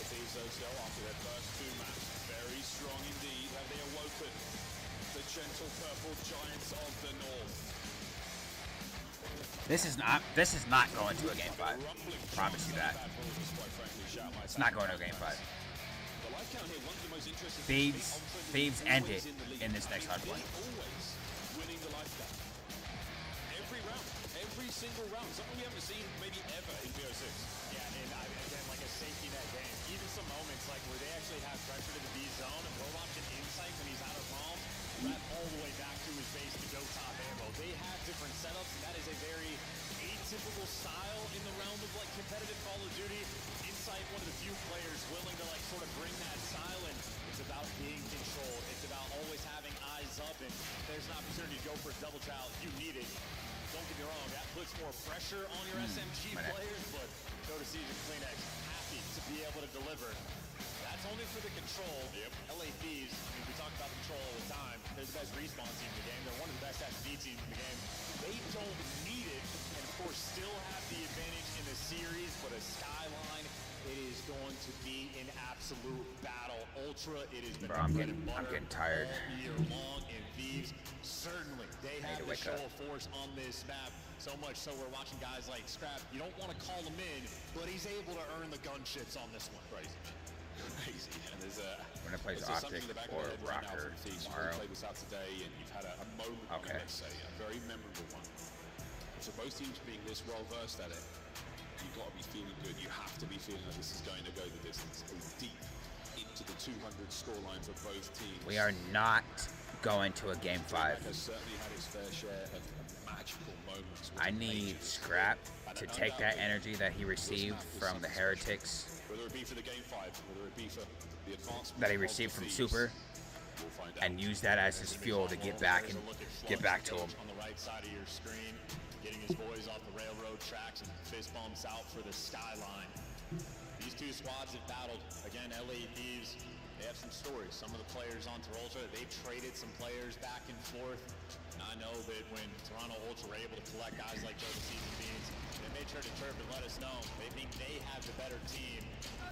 The Thieves, though, still after their first 2 matches. Very strong indeed. Have they awoken the gentle purple giants of the north? This is not going to a game 5. Promise you that. It's not going to a game 5. Thieves end it in this next hard play. Winning the life gap. Every round, every single round. Something we haven't seen maybe ever in BO6. Yeah, and again, like a safety net game. Even some moments like where they actually have pressure to the B zone and Robot can insight when he's out of palm, wrap all the way back to his base to go top ammo. They have different setups, and that is a very atypical style in the realm of like competitive Call of Duty. Insight, one of the few players willing to like sort of bring that style in. It's about being controlled. It's about always having eyes up, and there's an opportunity to go for a double chow. You need it. Don't get me wrong, that puts more pressure on your SMG players, but Joe DeCeve and Kleenex happy to be able to deliver. That's only for the control. LA Thieves, I mean, we talk about the control all the time. They're the best respawn team in the game. They're one of the best SB teams in the game. They don't need it, and of course still have the advantage in the series, but a Skyline, it is going to be an absolute battle. Ultra, it has been Bro, I'm getting tired. all year long, and Thieves, certainly, they have the show of force on this map. So much so we're watching guys like Scrap. You don't want to call him in, but he's able to earn the gunships on this one. Crazy. Crazy. And there's We're gonna play Optic or Rocker tomorrow. Played this out today, and you've had a moment, let's say, a very memorable one. So both teams being this well versed at it, you've got to be feeling good. You have to be feeling that this is going to go the distance. Go deep into the 200 scoreline for both teams. We are not going to a game 5. Has certainly had his fair share of magical moments. I need Scrap to take that energy that he received from the Heretics, Whether it be for the game 5, whether it be for the advancement that he received from Super, and use that as his fuel to get back to him. On the right side of your screen, getting his boys off the railroad tracks and fist bumps out for the skyline. These two squads have battled. Again, LA Thieves, they have some stories. Some of the players on Ultra, they've traded some players back and forth. And I know that when Toronto Ultra were able to collect guys like Joe Season Beans, they made sure to chirp and let us know they think they have the better team.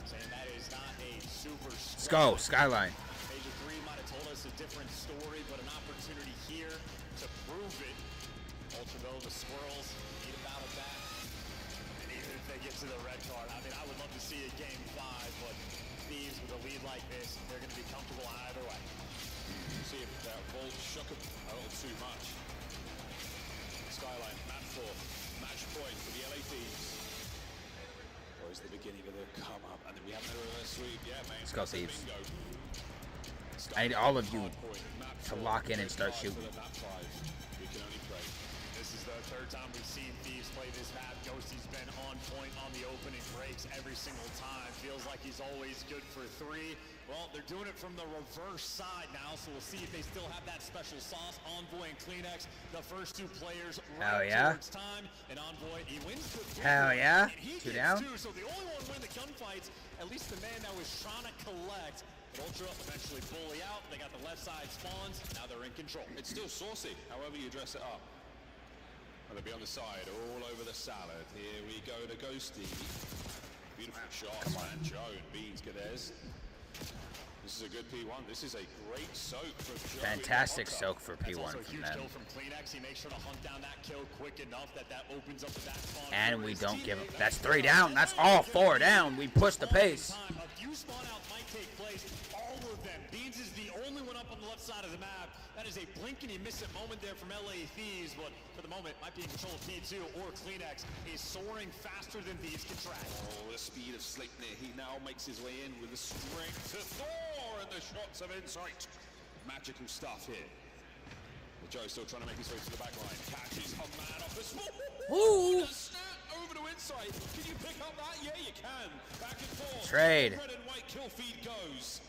Saying that is not a super Let's go, Skyline. Major 3 might have told us a different story, but an opportunity here to prove it. Ultra though, the Squirrels need a battle back. And even if they get to the red card, I mean, I would love to see a game 5, but Thieves with a lead like this, they're going to be comfortable either way. See if that ball shook him a little too much. Skyline, map 4, match point for the LA Thieves. Or is the beginning of the come up, and then we have another reverse sweep. Yeah, man. Let's go, Thieves. I need all of you to lock in and start shooting. We can only pray. This is the third time we've seen Thieves play this map. Ghosty's been on point on the opening breaks every single time. Feels like he's always good for 3. Well, they're doing it from the reverse side now, so we'll see if they still have that special sauce. Envoy and Kleenex, the first 2 players Hell right yeah. towards time. And Envoy, he wins the Hell yeah. and he 2 gets down. 2, so the only one win the gunfights, at least the man that was trying to collect. But Ultra eventually bully out. They got the left side spawns. Now they're in control. It's still saucy, however you dress it up. And they'll be on the side, all over the salad. Here we go to Ghosty. Beautiful shot, man. Joe and Beans Gadez. This is a good P1. This is a great soak from Joe. Fantastic soak for P1 from them. Kill from Kleenex. He makes sure to hunt down that kill quick enough that opens up the back spawn. And we don't give up. That's 3 down. That's all 4 down. We push the pace. A few spawn outs might take place. All of them. Beans is the only one up on the left side of the map. That is a blink and you miss it moment there from LA Thieves, but for the moment might be in control of P2 or Kleenex is soaring faster than Thieves can track. Oh, the speed of Sleipnir. He now makes his way in with the strength to Thor and the shots of insight. Magical stuff here. But Joe's still trying to make his way to the back line. Catches a man off the spot. Ooh. Over to inside. Can you pick up that? Yeah, you can. Back and forth. Trade. Red and white kill feed goes.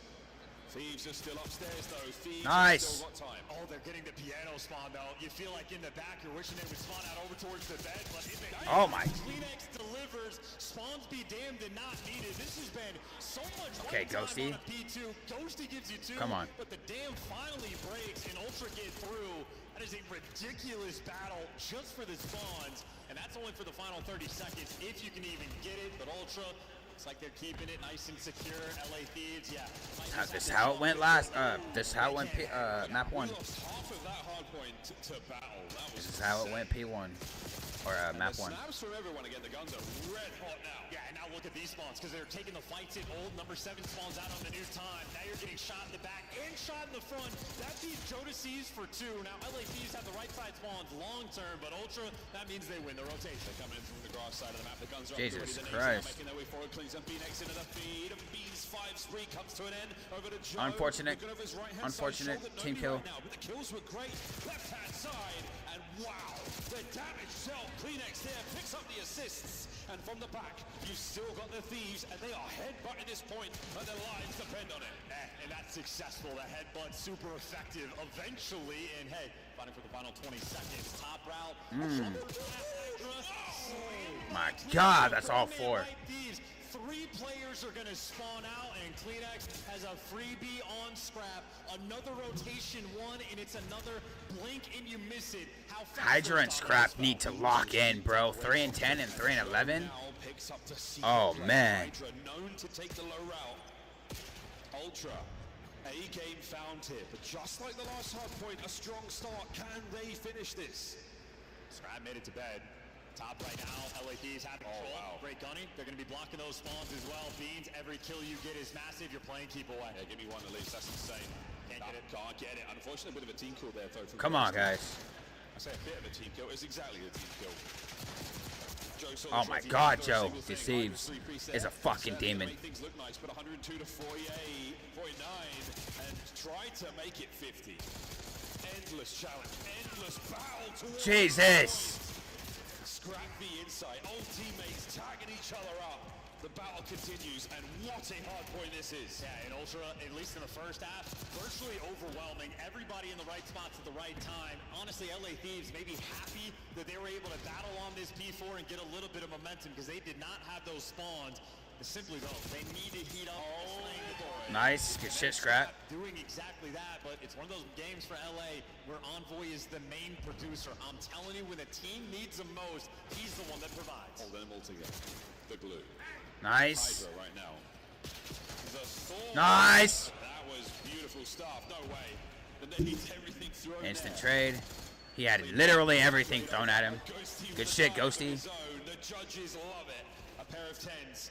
Thieves are still upstairs though. Thieves nice. Still got time. Oh, they're getting the piano spawn though. You feel like in the back you're wishing they would spawn out over towards the bed, but in the oh my. Kleenex delivers. Spawns be damned and not needed. This has been so much. Okay, Ghosty. P2. Ghosty gives you 2. Come on. But the dam finally breaks and Ultra get through. That is a ridiculous battle just for the spawns, and that's only for the final 30 seconds if you can even get it. But Ultra. Looks like they're keeping it nice and secure. LA Thieves, yeah. This is how it went last. This is how it went. Map 1. We lost half of that hard point to battle. That was This is how it went. P1 or map 1. Snaps from everyone again. The guns are red hot now. Yeah, and now look at these spawns because they're taking the fights in. Old number 7 spawns out on the new time. Now you're getting shot in the back and shot in the front. That beats Jodeci's for 2. Now LA Thieves have the right side spawns long term, but Ultra, that means they win the rotation. They come in from the grass side of the map. The guns are Jesus up Christ. making their way forward. Cleans and Beanex into the feed. Beans 5 spree comes to an end. Over to Joe. Unfortunate. Unfortunate. Team kill. Right now, but the kills were great. Left hand side, and wow, the damage dealt. Kleenex there picks up the assists, and from the back, you've still got the Thieves, and they are headbutting this point, and their lives depend on it. And that's successful. The headbutt super effective eventually, and hey, fighting for the final 20 seconds. Top route. My God, that's all 4. 3 players are going to spawn out, and Kleenex has a freebie on Scrap. Another rotation 1, and it's another blink and you miss it. How fast Hydra and Scrap need to lock in, bro. 3 and 10 and 3 and 11. Oh man. Hydra known to take the low route. Ultra, a game found here, but just like the last hard point, a strong start. Can they finish this? Scrap made it to bed. Top right now, LA Thieves have control. Wow. Great gunning. They're going to be blocking those spawns as well. Beans, every kill you get is massive. You're playing keep away. Yeah, give me 1 at least. That's insane. Can't get it. Unfortunately, a bit of a team kill there, though. Come on, guys. I say a bit of a team kill. It's exactly a team kill. Oh my God, Joe. Deceives is a fucking demon. Make things look nice, but 102 to 48, 49, and try to make it 50. End endless challenge, endless battle towards Jesus. Scrap the insight, old teammates tagging each other up. The battle continues, and what a hard point this is. Yeah, and Ultra, at least in the first half, virtually overwhelming. Everybody in the right spots at the right time. Honestly, LA Thieves may be happy that they were able to battle on this P4 and get a little bit of momentum because they did not have those spawns. Simply though, they need to heat up. Nice, good shit, Scrap. Doing exactly that, but it's one of those games for LA where Envoy is the main producer. I'm telling you, when the team needs him most, he's the one that provides. Hold them all together. The glue. Nice. Hydra right now. The Thor. Nice. That was beautiful stuff. No way. And then he's everything thrown Instant there. trade. He had literally everything thrown at him. Good shit, Ghosty. The judges love it. A pair of 10s.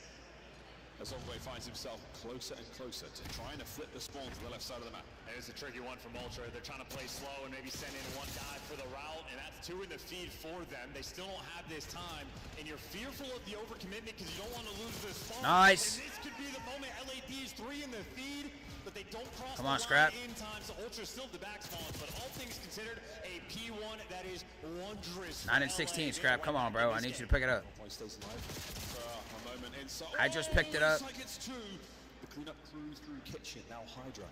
As Envoy finds himself closer and closer to trying to flip the spawn to the left side of the map. And it's a tricky one from Ultra. They're trying to play slow and maybe send in one guy for the route, and that's 2 in the feed for them. They still don't have this time, and you're fearful of the overcommitment because you don't want to lose this spawn. Nice. And this could be the moment. LA Thieves 3 in the feed, but they don't cross Come on, the Scrap. line in time, so Ultra still the back spawns, but all things considered, a P1 that is wondrous. 9 and 16, Scrap. Come on, bro. I need you to pick it up. I just picked it up. Looks like it's 2. The cleanup crew through kitchen. Now Hydra.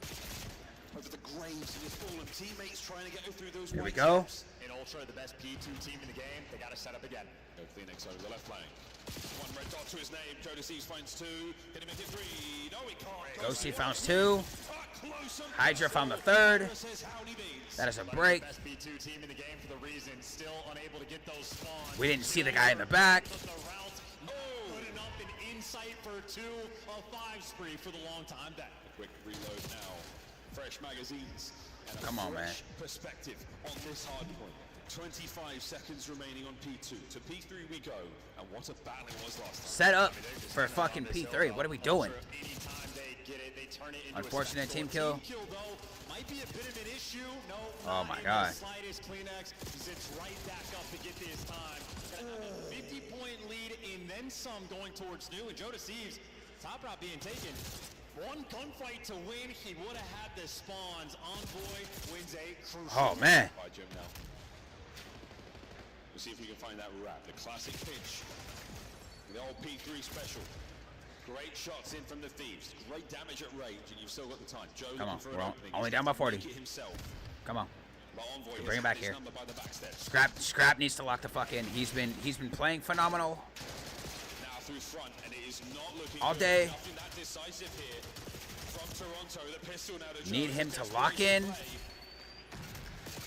Over the graves of his fallen teammates trying to get through those. Here we go. In Ultra, the best P2 team in the game, they got to set up again. Go Phoenix over the left flank. 1 red dot to his name. Jodeci finds 2. Can he make it 3? No, he can't. Ghosty found 2. Hydra found the 3rd. That is a break. Best P2 team in the game for the reason, still unable to get those spawns. We didn't see the guy in the back. Putting up an insight for 2, a 5 spree for the long time back. Quick reload now. Fresh magazines. And a Come on, man. fresh perspective on this hard point. 25 seconds remaining on P2. To P3 we go. And what a battle it was last time. Set up for fucking P3. What are we doing? Anytime they get it, they turn it into Unfortunate a team kill. Team kill, though, might be a bit of an issue. No, Oh my God. Slightest Kleenex. Zips right back up to get this time. Got a 50-point lead and then some going towards New. And Joe Deceives, top route being taken. One gunfight to win. He would have had the spawns. Envoy wins a crucial. Oh man. By Jim now. We'll see if we can find that wrap. The classic pitch. The old P3 special. Great shots in from the Thieves. Great damage at range, and you've still got the time. Joe Come on. looking for We're an opening. only He's down by got to 40. make it himself. Come on. But Envoy Bring has it back his here. number by the back steps. Scrap needs to lock the fuck in. He's been playing phenomenal Now through front, and it is not looking all good. day. Nothing that decisive here from Toronto. The pistol now to Joe. Need him to lock in.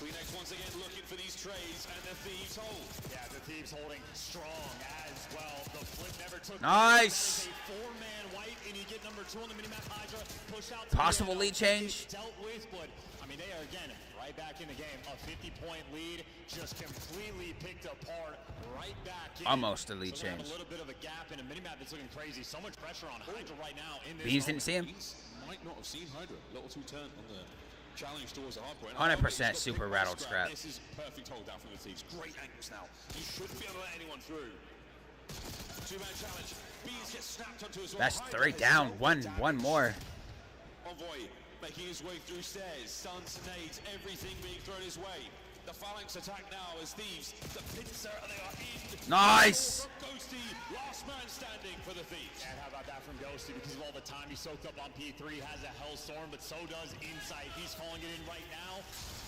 Kleenex once again looking for these trades, and the Thieves hold. Yeah, the Thieves holding strong as well. The flip never took. Nice. A 4-man wipe, and you get number 2 on the minimap. Hydra push out. Possible lead change. Dealt with, but I mean they are again right back in the game. A 50-point lead, just completely picked apart. Right back in. Almost a lead So we have change. a little bit of a gap in a minimap that's looking crazy. So much pressure on Hydra right now in this. Beans didn't see him. Might not have seen Hydra. A little too turn on the challenge towards the hard point. 100% super rattled Scrap. This is perfect hold down from the Thieves. Great angles now. You shouldn't be able to let anyone through. 2-man challenge. Beans gets snapped onto his That's 3 down. One more. Envoy making his way through stairs, stuns, nades, everything being thrown his way. The phalanx attack now as Thieves. The pincer, they are in. Nice. Ghosty, last man standing for the Thieves. And how about that from Ghosty? Because of all the time he soaked up on P3, has a Hellstorm, but so does Insight. He's calling it in right now.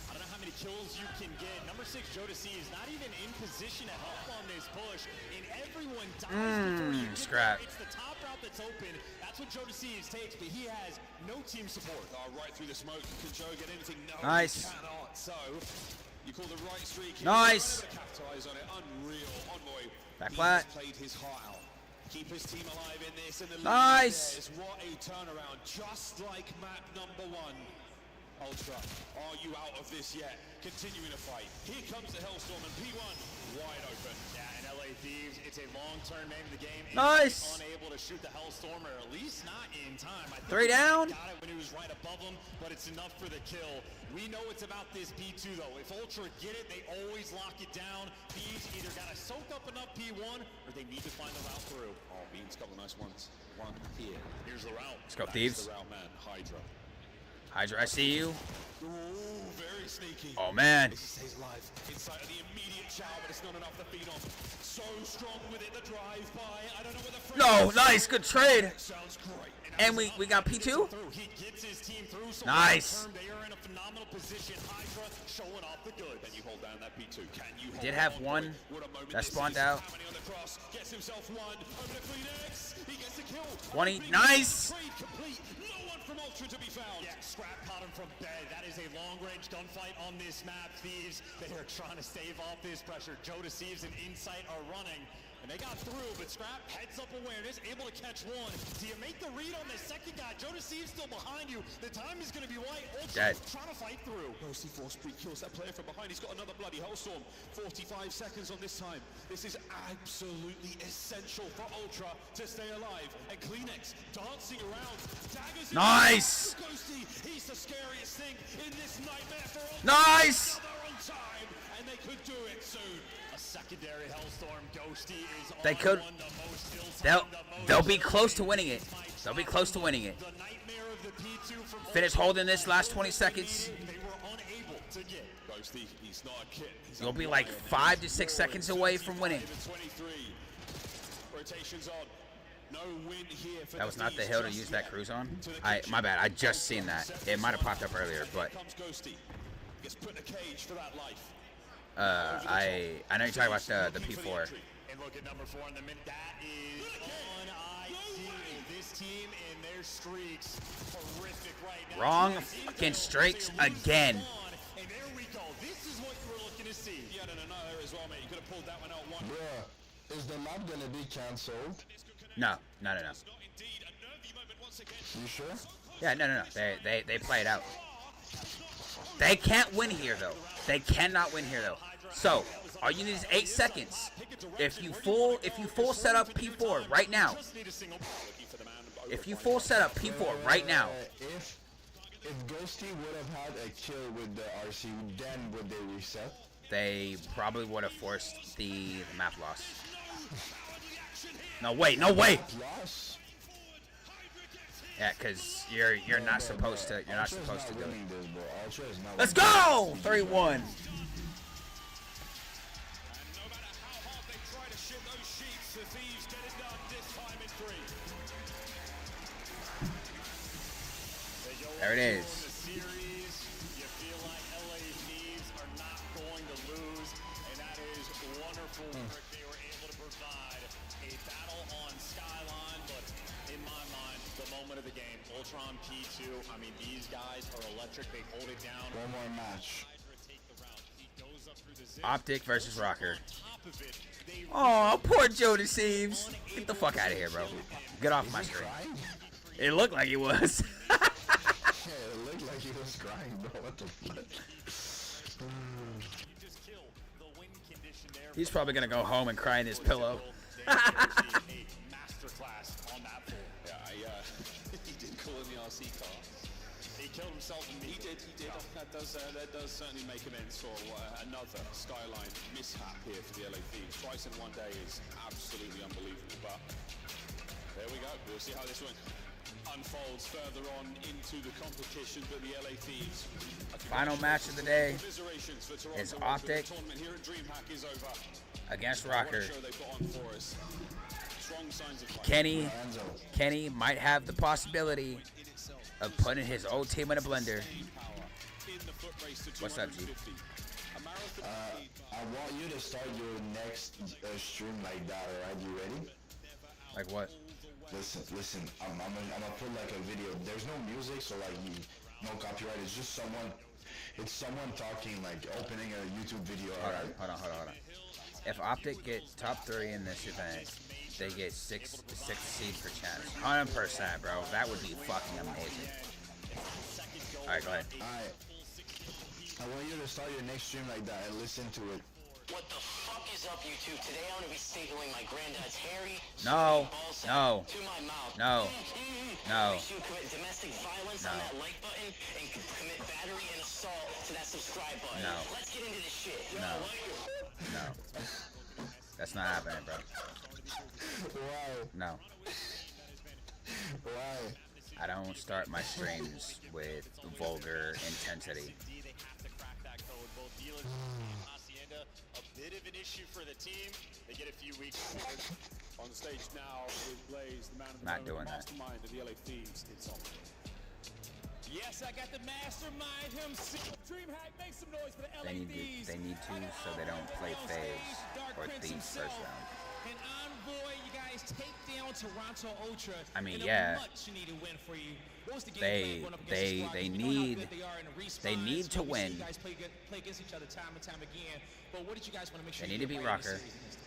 I don't know how many kills you can get. Number 6, Jodeci, is not even in position to help on this push. And everyone dies before you get Scrap. there. It's the top route that's open. That's what Jodeci takes, but he has no team support. Right through the smoke. Can Joe get anything? No, Nice. he cannot. So, you call the right streak. Nice. Capitalize on it. Unreal. Envoy. Back He's flat. played his heart out. Keep his team alive in this. And the Nice. lead is what a turnaround. Just like map number 1. Ultra, are you out of this yet? Continuing to fight. Here comes the Hellstorm and P1 wide open. Yeah, and LA Thieves, it's a long-term name of the game. Nice. Unable to shoot the Hellstorm, or at least not in time. I think 3 down. Got it when he was right above him, but it's enough for the kill. We know it's about this P2 though. If Ultra get it, they always lock it down. Thieves either got to soak up enough P1, or they need to find the route through. Oh, Bean's got the nice ones. One here. Here's the route. Let's go, That's Thieves. the route man, Hydra. Hydra, I see you. Ooh, very sneaky. Oh, man. He stays alive. Inside of the immediate chow, but it's not enough to feed off. So strong with it, the drive by. I don't know where the No, nice. Good trade. Sounds great. And we got P2? He gets his team through, so Nice. they are in a phenomenal position. Hydra showing off the goods. Can you hold down that P2? Can you hold Did have one that spawned out. Gets himself one. Over to Phoenix. He gets the kill. 20. Nice. Trade complete. No one from Ultra to be found. Yeah, Scrap caught him from bed. That is a long-range gunfight on this map. Thieves, they are trying to stave off this pressure. Joe Deceives and Insight are running. And they got through, but Scrap heads up awareness, able to catch one. Do you make the read on the second guy? Joe Deceives still behind you. The time is going to be right. Ultra Dead. trying to fight through. Ghosty force break kills that player from behind. He's got another bloody Hellstorm. 45 seconds on this time. This is absolutely essential for Ultra to stay alive. And Kleenex dancing around. Daggers Nice. Ghosty, he's the scariest thing in this nightmare for Ultra. Nice. They're on time, and they could do it soon. A secondary Hellstorm. Ghosty is on They could. one, the most They'll be close to winning it. They'll be close to winning it. The nightmare of the P2 from Finish holding this last 20 seconds. they were unable to get. Ghosty, he's not a kid. You'll be like 5 to 6 seconds away from winning. 23. Rotations on. No win here for That was not the hill to use that cruise on. My bad. I just seen that. It might have popped up earlier, but Comes Ghosty. Gets put in a cage for that life. I know you're talking about the P4. And look at number 4 in the minute. That is on ideal. This team in their streaks horrific right now. Wrong fucking streaks again. And there we go. This is what you were looking to see. Yeah, no, there as well, mate. You could have pulled that one out one. Bruh, is the map gonna be cancelled? No. You sure? Yeah, no. They play it out. They can't win here though. They cannot win here though. So all you need is 8 seconds. If you full set up P4 right now. If you full set up P4 right now. If Ghosty would have had a kill with the RC, then would they reset? They probably would have forced the map loss. No way. Loss? Yeah, cause you're not supposed to. You're not supposed to do it. This, bro. Ultra is not Let's go! 3-1. There it is. You feel like LA Thieves are not going to lose, and that is wonderful work. They were able to provide a battle on Skyline, but in my mind, the moment of the game, Ultron P2, I mean, these guys are electric. They hold it down. One more match. Optic versus Rocker. Oh, poor Joe Deceives. Get the fuck out of here, bro. Get off my screen. It looked like he was. Yeah, it looked like he was crying, bro. What the fuck? He's probably gonna go home and cry in his pillow. Masterclass on that pool. Yeah, he did call in the RC car. He killed himself. He did. That does certainly make amends for another Skyline mishap here for the LA Thieves. Twice in one day is absolutely unbelievable. But there we go. We'll see how this one unfolds further on into the competition. But the LA Thieves. Final match of the day is Optic against Rocker. Kenny might have the possibility of putting his old team in a blender. What's up, G? I want you to start your next stream like that, alright? You ready? Like what? Listen. I'm gonna put like a video. There's no music, so like no copyright. It's just someone talking, like opening a YouTube video. Hold on. If Optic gets top 3 in this event, they get 6 seeds per chance. 100%, bro. That would be fucking amazing. Alright, go ahead. Alright. I want you to start your next stream like that and listen to it. What the fuck is up, YouTube? Today I'm gonna be stapling my granddad's hairy No. to my mouth. No. Make sure you commit domestic violence on that like button and commit battery and assault to that subscribe button. No. Let's get into this shit. No. That's not happening, bro. Why? No. Why? I don't start my streams with vulgar intensity. They have to crack that code. Both dealers and Hacienda, a bit of an issue for the team. They get a few weeks. On stage now with Blaze, the man of the Not doing that. mastermind of the LA Thieves. It's all. Yes, I got the mastermind himself. DreamHack, make some noise for the LA Thieves. They need to, so they don't play FaZe or Thieves first round. And Envoy, you guys take down Toronto Ultra. I mean, in yeah. A much needed win for you. What was the game They plan going up against the Squad? they We know how need good they are in the respawns. they need to We see win. You guys play against each other time and time again. But what did you guys want to make sure They you need to get beat right in the Rocker. series against them?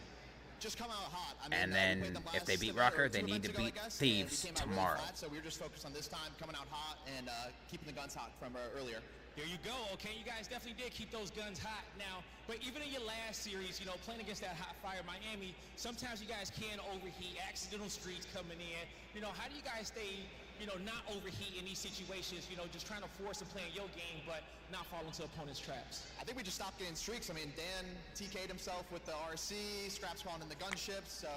Just come out hot. I mean, And we then played them if they last beat event, Rocker, or they 2 need to events ago, beat I guess, Thieves and we came out really tomorrow. flat, so we were just focused on this time, coming out hot and keeping the guns hot from earlier. There you go, okay? You guys definitely did keep those guns hot. Now, but even in your last series, you know, playing against that hot fire Miami, sometimes you guys can overheat, accidental streaks coming in. You know, how do you guys stay, you know, not overheat in these situations, you know, just trying to force and play in your game, but not fall into opponents' traps? I think we just stopped getting streaks. I mean, Dan TK'd himself with the RC, Scrap spawned in the gunships, so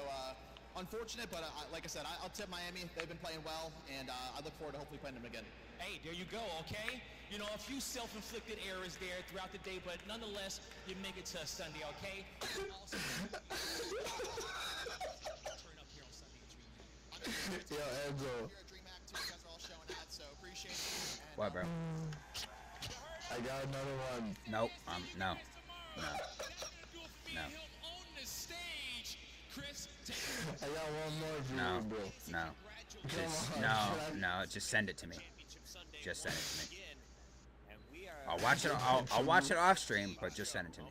unfortunate, but like I said, I'll tip Miami. They've been playing well, and I look forward to hopefully playing them again. Hey, there you go, okay? You know, a few self-inflicted errors there throughout the day, but nonetheless, you make it to a Sunday, okay? Yo, Enzo. What, bro? I got another one. Nope. No. I got one more for No. you, bro. No. Just, no. Just send it to me. Just send it to me. I'll watch it. I'll watch it off stream, but just send it to me.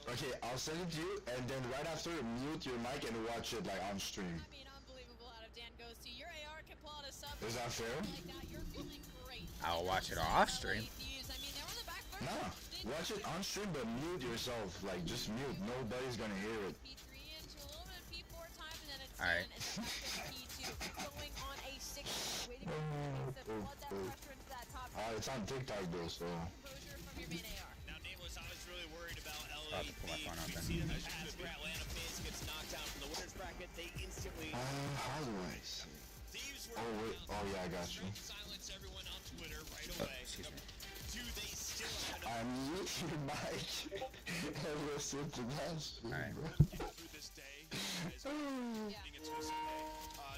Okay, I'll send it to you, and then right after, mute your mic and watch it like on stream. Is that fair? I'll watch it off stream. Nah, watch it on stream, but mute yourself. Like, just mute. Nobody's gonna hear it. Alright. It's on TikTok though, so. Now, Nameless, I was really worried about LA. I'll have to pull my phone out then. See in the past where Atlanta FaZe gets knocked out from the winners bracket, they instantly. How do I see? Oh wait, oh yeah, I got you. Silence everyone on Twitter right away. Excuse me. They still have I mute your mic and listen to that shit, Alright. bro. This day, guys, leading into a Sunday.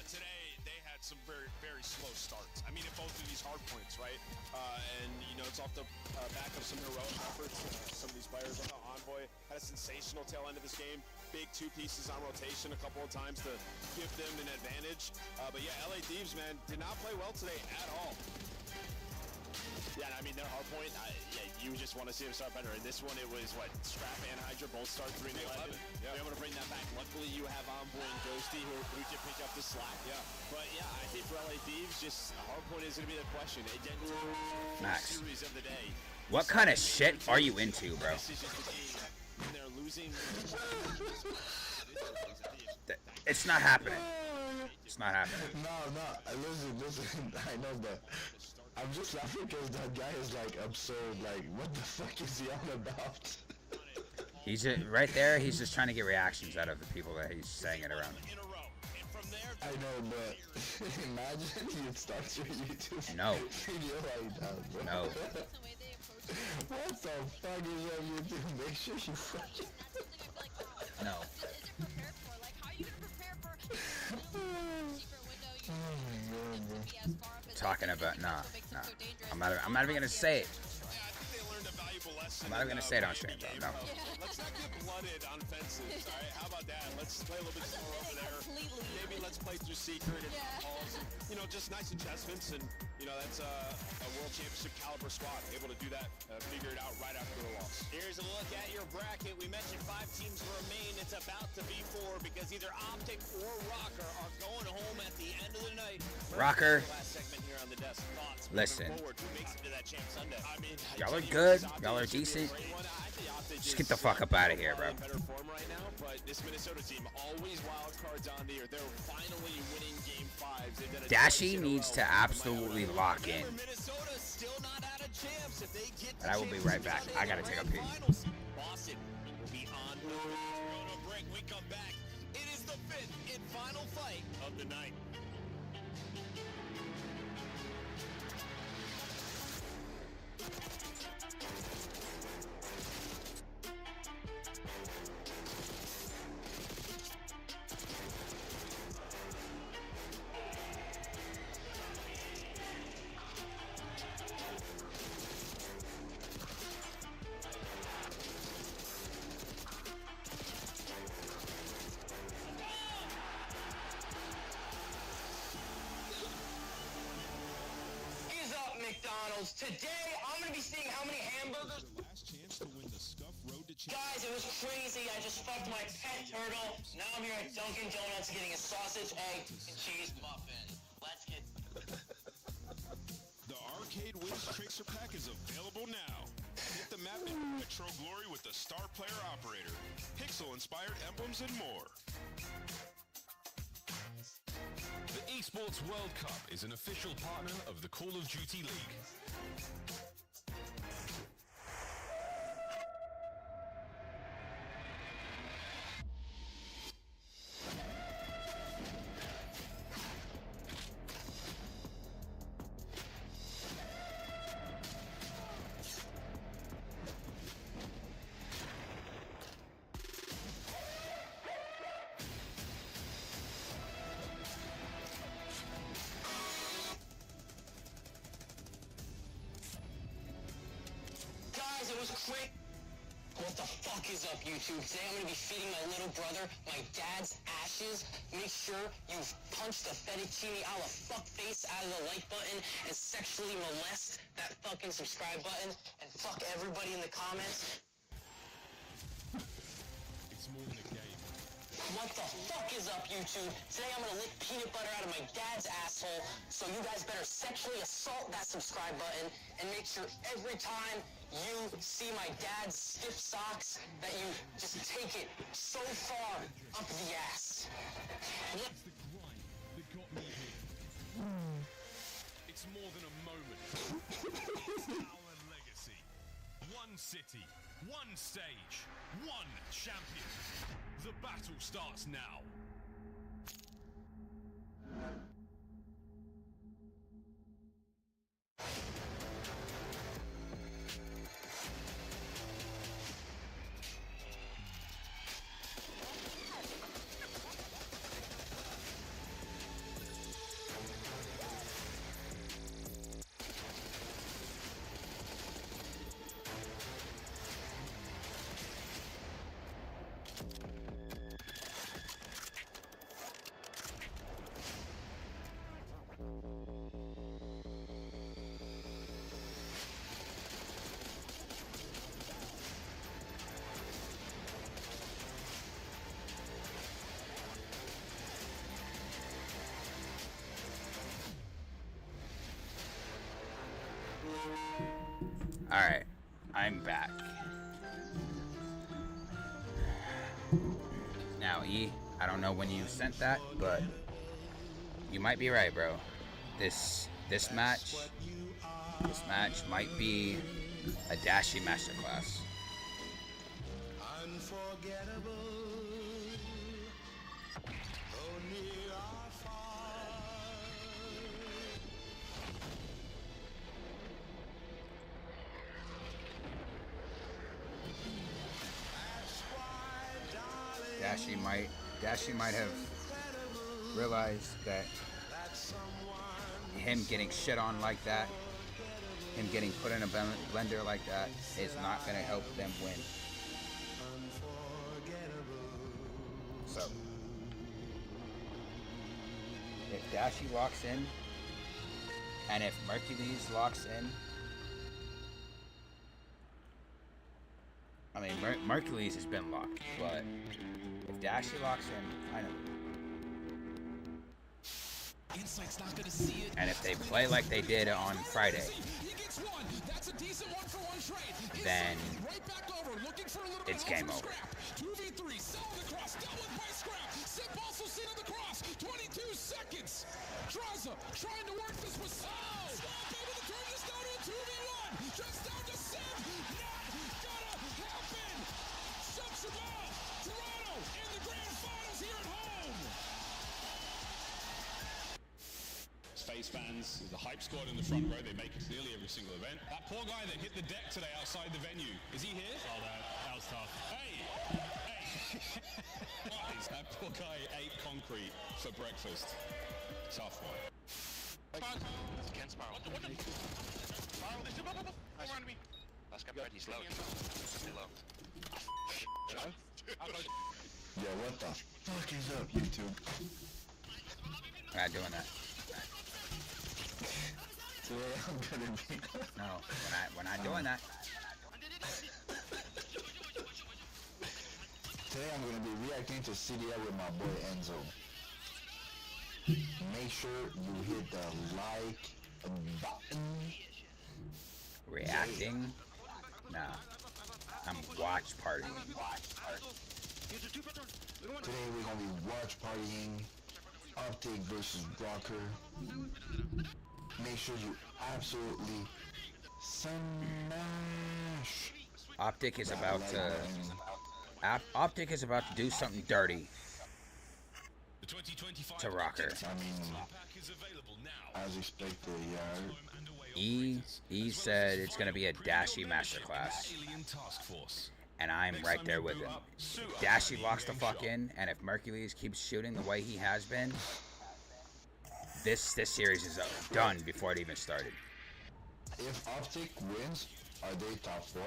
Today they had some very, very slow starts. I mean, at both of these hard points, right? And you know, it's off the back of some heroic efforts. Some of these players on the Envoy had a sensational tail end of this game. Big 2 pieces on rotation a couple of times to give them an advantage. But yeah, LA Thieves, man, did not play well today at all. Yeah, I mean, their hard point, you just want to see them start better. In this one, it was, Scrap and Hydra both start 3 and 11. Yeah. They're able to bring that back. Luckily, you have Envoy and Ghosty who can pick up the slack. Yeah. But, yeah, I think for LA Thieves, just hard point is going to be the question. Again, Max. series of the day. What kind of shit are you into, bro? This is just the game. And they're losing. It's not happening. It's not happening. No, listen, I know that. I'm just laughing because that guy is like absurd. Like, what the fuck is he on about? He's just, right there. He's just trying to get reactions out of the people that he's saying it around. I know, but imagine you start your YouTube No. video like that, bro. No. What the fuck is on YouTube? Make sure you fucking. No. Talking about nah. I'm not even gonna say it. I'm not even gonna say it on stream, bro. No. Let's not get blooded on fences, all right? How about that? Let's play a little bit slower over there. Maybe let's play through secret and halls. You know, just nice adjustments, and you know that's a world championship caliber squad able to do that, figure it out right after the loss. Here's a look at your bracket. We mentioned 5 teams remain. It's about to be 4 because either Optic or Rocker are going home at the end of the night. Rocker. Last segment here on the desk. Thoughts Listen. forward. Who makes it to that champ Sunday? I mean, Y'all are good. Y'all are decent. Just get the fuck up out of here, bro. Better form right now, but this Minnesota team always wild cards on the year. They're finally winning game 5s. They've done a Dashy needs to absolutely lock in. Minnesota's still not out of champs. If they get But I will be right back. I gotta take a pee. Boston will be on the break. We come back. It is the 5th and final fight of the night. McDonald's. Today, I'm going to be seeing how many hamburgers... Guys, it was crazy. I just fucked my pet turtle. Now I'm here at Dunkin' Donuts getting a sausage, egg, and cheese muffin. Let's get... The Arcade Wiz Tracer Pack is available now. Hit the map in Metro Glory with the Star Player Operator, Pixel-inspired emblems, and more. The Esports World Cup is an official partner of the Call of Duty League. Guys, it was great. What the fuck is up, YouTube? Today I'm gonna be feeding my little brother my dad's ashes. Make sure you punch the fettuccine a la fuckface out of the like button and sexually molest that fucking subscribe button and fuck everybody in the comments. It's more than a game. What the fuck is up, YouTube? Today I'm gonna lick peanut butter out of my dad's asshole, so you guys better sexually assault that subscribe button and make sure every time you see my dad's stiff socks that you just take it so far up the ass. It's the grind that got me here. It's more than a moment. Our legacy. One city, one stage, one champion. The battle starts now. Alright, I'm back. Now, E, I don't know when you sent that, but you might be right, bro. This match might be a Dashi masterclass. Unforgettable. Dashi might have realized that him getting shit on like that, him getting put in a blender like that, is not going to help them win. So, if Dashi locks in, and if Mercules locks in, I mean, Mercules has been locked, but if Dashi locks in, I know. And if they play like they did on Friday, then it's game over. 2v3, selling across, doubling by Scrap. Sip also seen on the cross. 22 seconds. Traza trying to work this with Swap able to turn this down to a 2v1. Just down to Sim. Not gonna happen. Sub Shabbat. Toronto in the grand finals here at home. Giants fans, the hype squad in the front row, they make it nearly every single event. That poor guy that hit the deck today outside the venue, is he here? Oh, that was tough. Hey! Guys, that poor guy ate concrete for breakfast. Tough one. Ken Sparrow. Last guy Fred, he's low. Stay low. Yo, what the fuck is up, YouTube? We're not doing that. Today I'm gonna be... No, we're not doing that. Today I'm gonna be reacting to CDL with my boy Enzo. Make sure you hit the like button. Reacting? Nah. I'm watch partying. Today we're gonna be watch partying. Optic versus Rocker. Make sure you absolutely smash. Optic is about to... Optic is about to do something dirty to Rocker. I mean, as expected, yeah. E said it's gonna be a Dashy masterclass, and I'm right there with him. If Dashy locks the fuck in, and if Mercules keeps shooting the way he has been, this series is done before it even started. If Optic wins, are they top 4?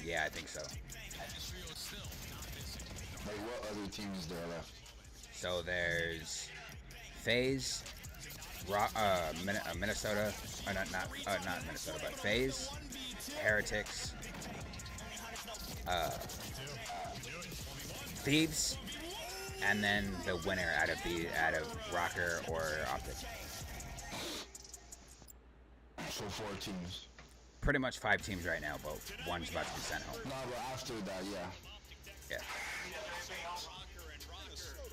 Yeah, I think so. Like, what other teams there left? So there's FaZe, Minnesota, not Minnesota, but FaZe, Heretics, Thieves, and then the winner out of Rocker or Optic. So 4 teams. Pretty much 5 teams right now, but one's about to be sent home. No, but after that, yeah. Yeah.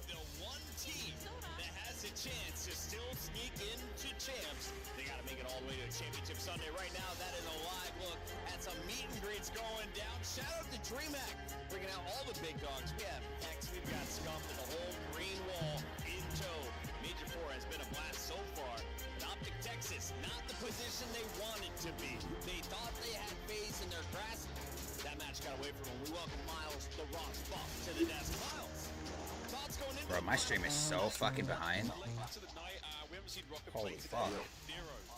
The one team that has a chance to still sneak into champs. They got to make it all the way to Championship Sunday. Right now, that is a live look at some meet and greets going down. Shout out to DreamHack, bringing out all the big dogs. We have X, we've got Scump, and the whole green wall in tow. Major 4 has been a blast so far. Optic Texas, not the position they wanted to be. They thought they had FaZe in their grasp. That match got away from them. We welcome Miles, the Rock Buff, to the desk. Miles, thoughts going in? Bro, my stream is so fucking behind. Holy fuck.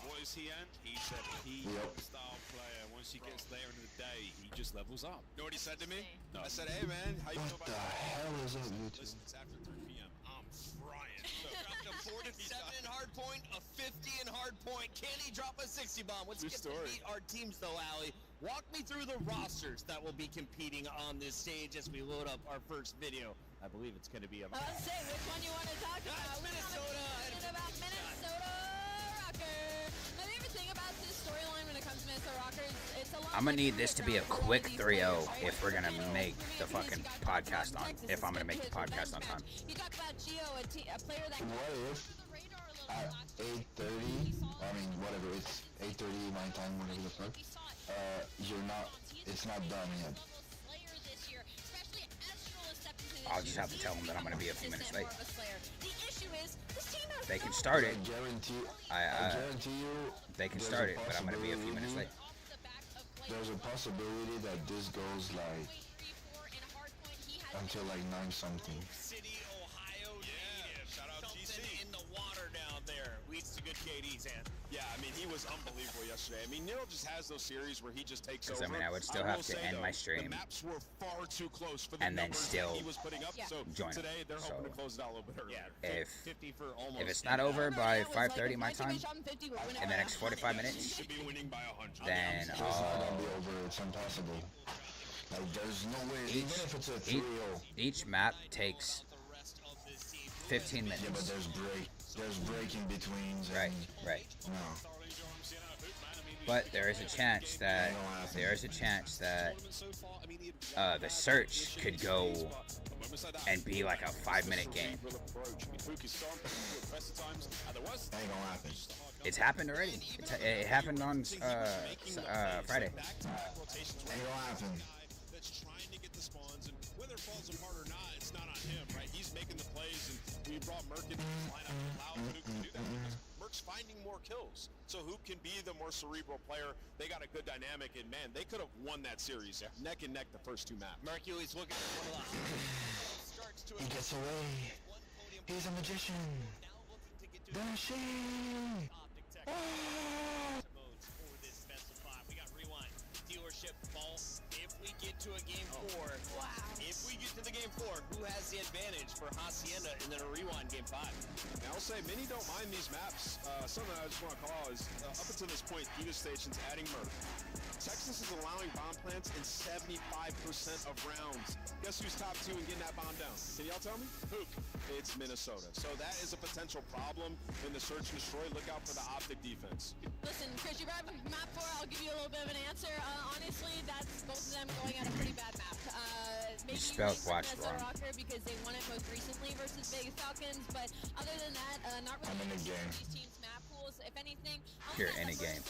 What is he and? He said he is a style player. Once he gets there in the day, he just levels up. You know what he said to me? No. I said, hey man, how you feel What about the hell is up, YouTube? Listen, it's after 3 p.m. I'm frying. Dropped a 47 in hard point, a 50 in hard point. Can he drop a 60 bomb? Let's get to meet our teams though, Allie. Walk me through the rosters that will be competing on this stage as we load up our first video. I believe it's going to be a... Let's say which one you want to talk about. Minnesota. About Minnesota Rocker. My favorite thing about this storyline when it comes to Minnesota Rocker is it's a lot. I'm gonna need this to be a quick 3-0 if we're gonna make the fucking podcast on. If I'm gonna make the podcast on time. You talk about Gio, a player that. What if at 8:30? I mean, whatever. It's 8:30 my time, whatever the fuck. You're not. It's not done yet. I'll just have to tell them that I'm gonna be a few minutes late. The issue is this team has They can start it. I guarantee you. They can start it, but I'm gonna be a few minutes late. There's a possibility that this goes like until like 9 something. City, Ohio, shout out GC. In the water down there. Leads to good KDs, and Yeah, I mean, he was unbelievable yesterday. I mean, Nero just has those series where he just takes over. Because I mean, I would still have to end my stream The maps were far too close for the and then numbers still that he was putting up. So join today they're so hoping to close it out a little bit earlier. if 50 for almost it's not over by 5:30 my time in the next 45 minutes, Should be winning by 100. then It's not gonna be over. It's impossible. Like, there's no way. Even if it's a 3-0. each map takes 15 minutes. Yeah, but there's break in between. Right. No. But there is a chance that the search could go and be like a 5-minute game. Ain't gonna happen. It's happened already. It happened on Friday. Ain't gonna happen. whether it falls apart or not, it's not on him, right? He's making the plays, and we brought Merc into this lineup and allowed Hook to do that because Merc's finding more kills. So Hook can be the more cerebral player. They got a good dynamic, and man, they could have won that series neck and neck the first 2 maps. Mercury's looking for one of the He gets away. He's a magician. Dashing. For this best of 5. We got rewind. Dealership ball. If we get to a game 4, if we get to the game 4, who has the advantage for Hacienda in the rewind game 5? Now, I'll say many don't mind these maps. Something I just want to call out is up until this point, Vita Station's adding Merc. Texas is allowing bomb plants in 75% of rounds. Guess who's top 2 in getting that bomb down? Can y'all tell me? Hook. It's Minnesota. So that is a potential problem in the search and destroy. Look out for the optic defense. Listen, Chris, you brought up map 4. I'll give you a little bit of an answer. Honestly, that's both of them going at a pretty bad map. Maybe spelled watch wrong. Rocker because they won it most recently versus Vegas Falcons, but other than that, not really. I'm in the game. These teams' map pools. If anything, Here, any game.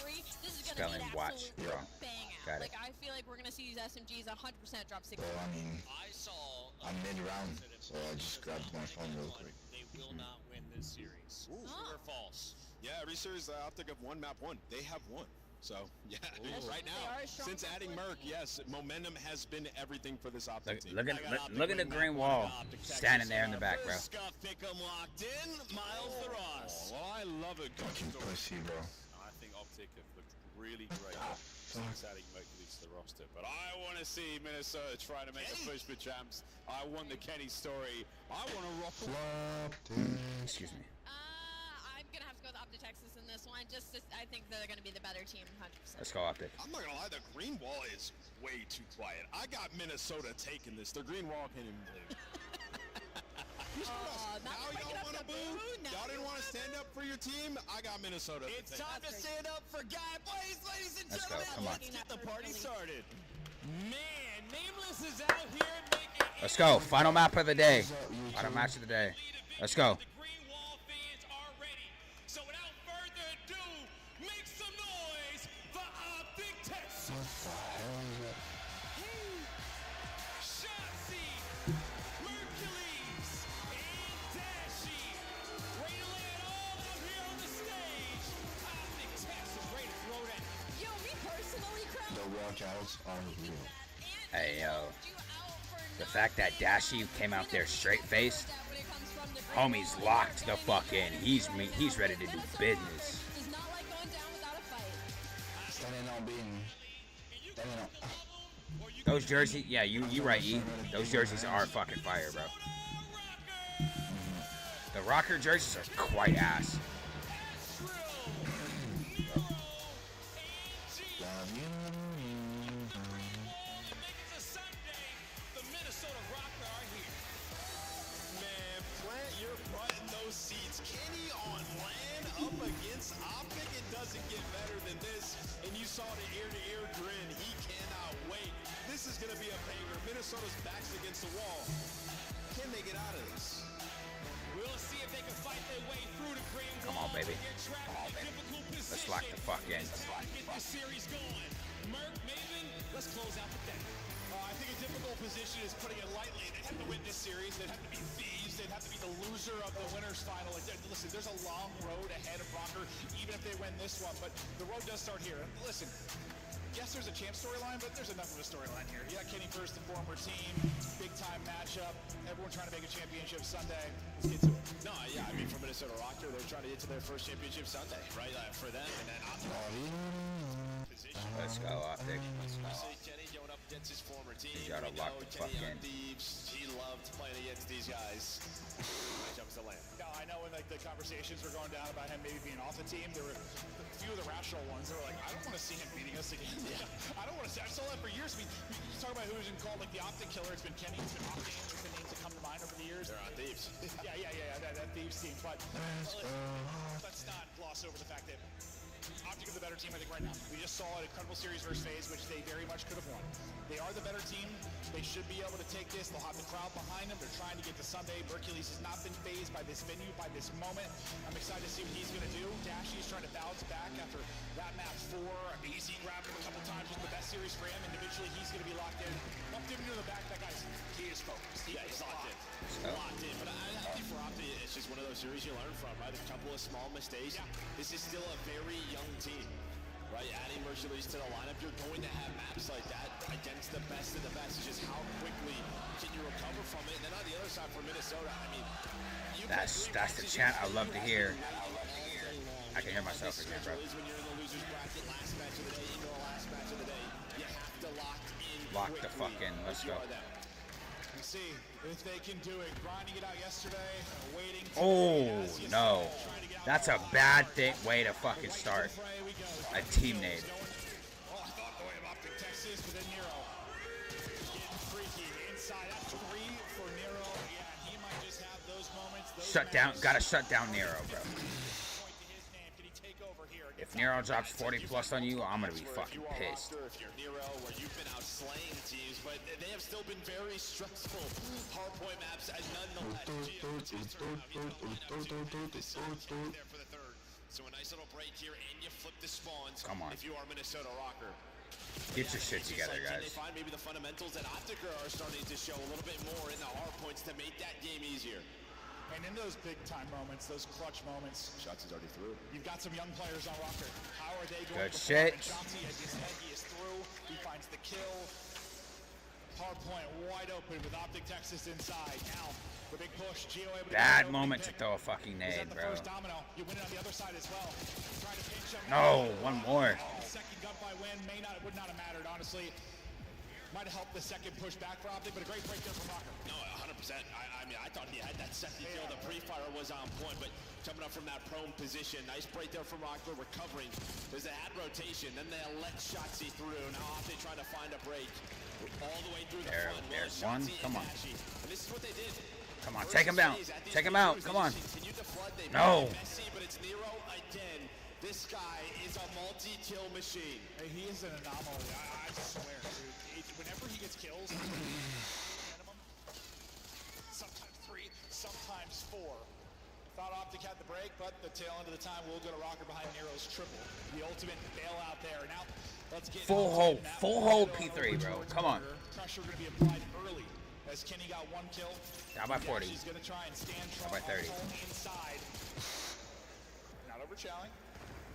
this is gonna Spelling be watch wrong. Bang out. Got it. Like I feel like we're gonna see these SMGs 100% drop 6. Well, I mean, I saw I'm mid-round, so I just grabbed my phone real quick. they will not win this series. True or false? Yeah, every series Optic have won map 1. They have won. So, yeah, right now, since adding Merc, yes, momentum has been everything for this Optic team. Look at the green wall standing there in the back, bro. Scuff pick 'em locked in. Miles the Ross. Well, I love it. Fucking pussy, bro. I think Optic have looked really great since adding Mercury to the roster. But I want to see Minnesota trying to make a push for champs. I want the Kenny story. I want to rock. Excuse me. I'm gonna have to go with Optic Texas in this one. I think they're gonna be the better team, 100%. Let's go Optic. I'm not gonna lie, the green wall is way too quiet. I got Minnesota taking this. The green wall can't even believe it. Now y'all want to boo? Y'all didn't want to stand up for your team? I got Minnesota. It's time to stand up for Guy Blaze, ladies and Let's go, gentlemen. come on. Let's get the party started. Man, Nameless is out here making Let's go. Final map of the day. Final match of the day. Let's go. the Green Wall fans are ready. So without further ado, make some noise for Optic Texas. What the hell is that? Shotzi, Mercules, and Dashi. Ready to lay it all out here on the stage. Optic Texas ready to throw that. Yo, me personally, Crown. The walkouts are real. Hey, yo. The fact that Dashi came out there straight-faced, homie's locked the fuck in. He's ready to do business. Does not like going down without a fight. Standing on being. Standing on. Those jerseys, yeah, you right, E. Those jerseys are fucking fire, bro. The Rocker jerseys are quite ass. Love you. The Minnesota Rocker are here. Man, plant your butt in those seats. Kenny on land up against Optic. It doesn't get better than this. And you saw the ear-to-ear grin. He cannot wait. This is going to be a banger. Minnesota's back's against the wall. Can they get out of this? We'll see if they can fight their way through the green Come wall. on, baby. Come on, baby. Let's lock the fuck in. Get this series going. Merc, Maven, let's close out the day. I think a difficult position is putting it lightly. They'd have to win this series. They'd have to be thieves. They'd have to be the loser of the winners final. Listen, there's a long road ahead of Rocker, even if they win this one. But the road does start here. Listen, yes, there's a champ storyline, but there's enough of a storyline here. You got Kenny first, the former team, big time matchup. Everyone trying to make a championship Sunday. Let's get to it. No, yeah, I mean, for Minnesota Rocker, they're trying to get to their first championship Sunday, right? For them, and then Let's go, Optic. Kenny going up against his former team. You gotta lock the fuck Kenny on in. Thieves. He loved playing against these guys. Matchup is the land. Now, I know when like the conversations were going down about him maybe being off the team, there were a few of the rational ones that were like, I don't want to see him beating us again. I don't want to see. I saw that for years. I mean, you talk about who's been called like the Optic killer. It's been Kenny. It's been Optic. It's been names that come to mind over the years. They're on Thieves. Yeah, that Thieves team. But let's not gloss over the fact that Optic is the better team, I think, right now. We just saw an incredible series versus FaZe, which they very much could have won. They are the better team. They should be able to take this. They'll have the crowd behind them. They're trying to get to Sunday. Mercules has not been fazed by this venue, by this moment. I'm excited to see what he's going to do. Dashi is trying to bounce back after that map 4. I mean, he's grabbed him a couple times with the best series for him. Individually, he's going to be locked in. Bump him into the back. That guy's, he is focused. Yeah, he's locked in. Locked in. But I think for Opti, it's just one of those series you learn from, right? A couple of small mistakes. Yeah. This is still a very young team, right? Adding Mercedes to the lineup, you're going to have maps like that against the best of the best. It's just how quickly can you recover from it? And then on the other side for Minnesota, I mean, that's the chant I love to hear. I can hear myself again, bro. When you're in the losers bracket, last match of the day, into the last match of the day, you have to lock in. Lock the fucking. Let's go. And see if they can do it. Grinding it out yesterday, waiting. Oh no, that's a bad way to fucking start a team nade. Oh, I thought going up to Texas, but then Nero getting freaky inside. That's 3 for Nero. Yeah, he might just have those moments. Shut down. Gotta shut down Nero, bro. If Nero drops 40 plus on you, I'm gonna be fucking pissed. If you're Nero, where you've been out slaying teams, but they have still been very stressful hardpoint maps, and nonetheless, so a nice little break here, and you flip the spawns. Come on. If you are Minnesota Rocker. Get your shit together, guys. They find maybe the fundamentals that Optica are starting to show a little bit more in the hardpoints to make that game easier. And in those big-time moments, those clutch moments, Shots is already through. You've got some young players on Rocker. How are they going Good to shit. Shotsy, as you said, he is through. He finds the kill. Hardpoint wide open with Optic Texas inside. Now, the big push. Gio able to Bad moment to throw a fucking nade, bro. First domino. You win it on the other side as well. Trying to pinch him. No, one more. Second gun by win would not have mattered, honestly. Might have helped the second push back for Optic, but a great break there from Rocker. No, 100%. I mean, I thought he had that second kill. The pre-fire was on point, but coming up from that prone position, nice break there from Rocker, recovering. There's a ad rotation, then they let Shotsy through. Now Optic trying to find a break all the way through the front. There's one. Come on. And this is what they did. Come on, take him down. Take him out. Come on. No. Messy, but it's Nero again. This guy is a multi-kill machine. Hey, he is an anomaly. I swear, dude. Whenever he gets kills, minimum, sometimes 3, sometimes 4. Thought Optic had the break, but the tail end of the time will go to Rocker behind Nero's triple. The ultimate bailout there. Now, let's get full hold P3, bro. Come on. Pressure going to be applied early as Kenny got 1 kill. Down by 40. He's going to try and stand down by 30. Inside. Not overchallenging.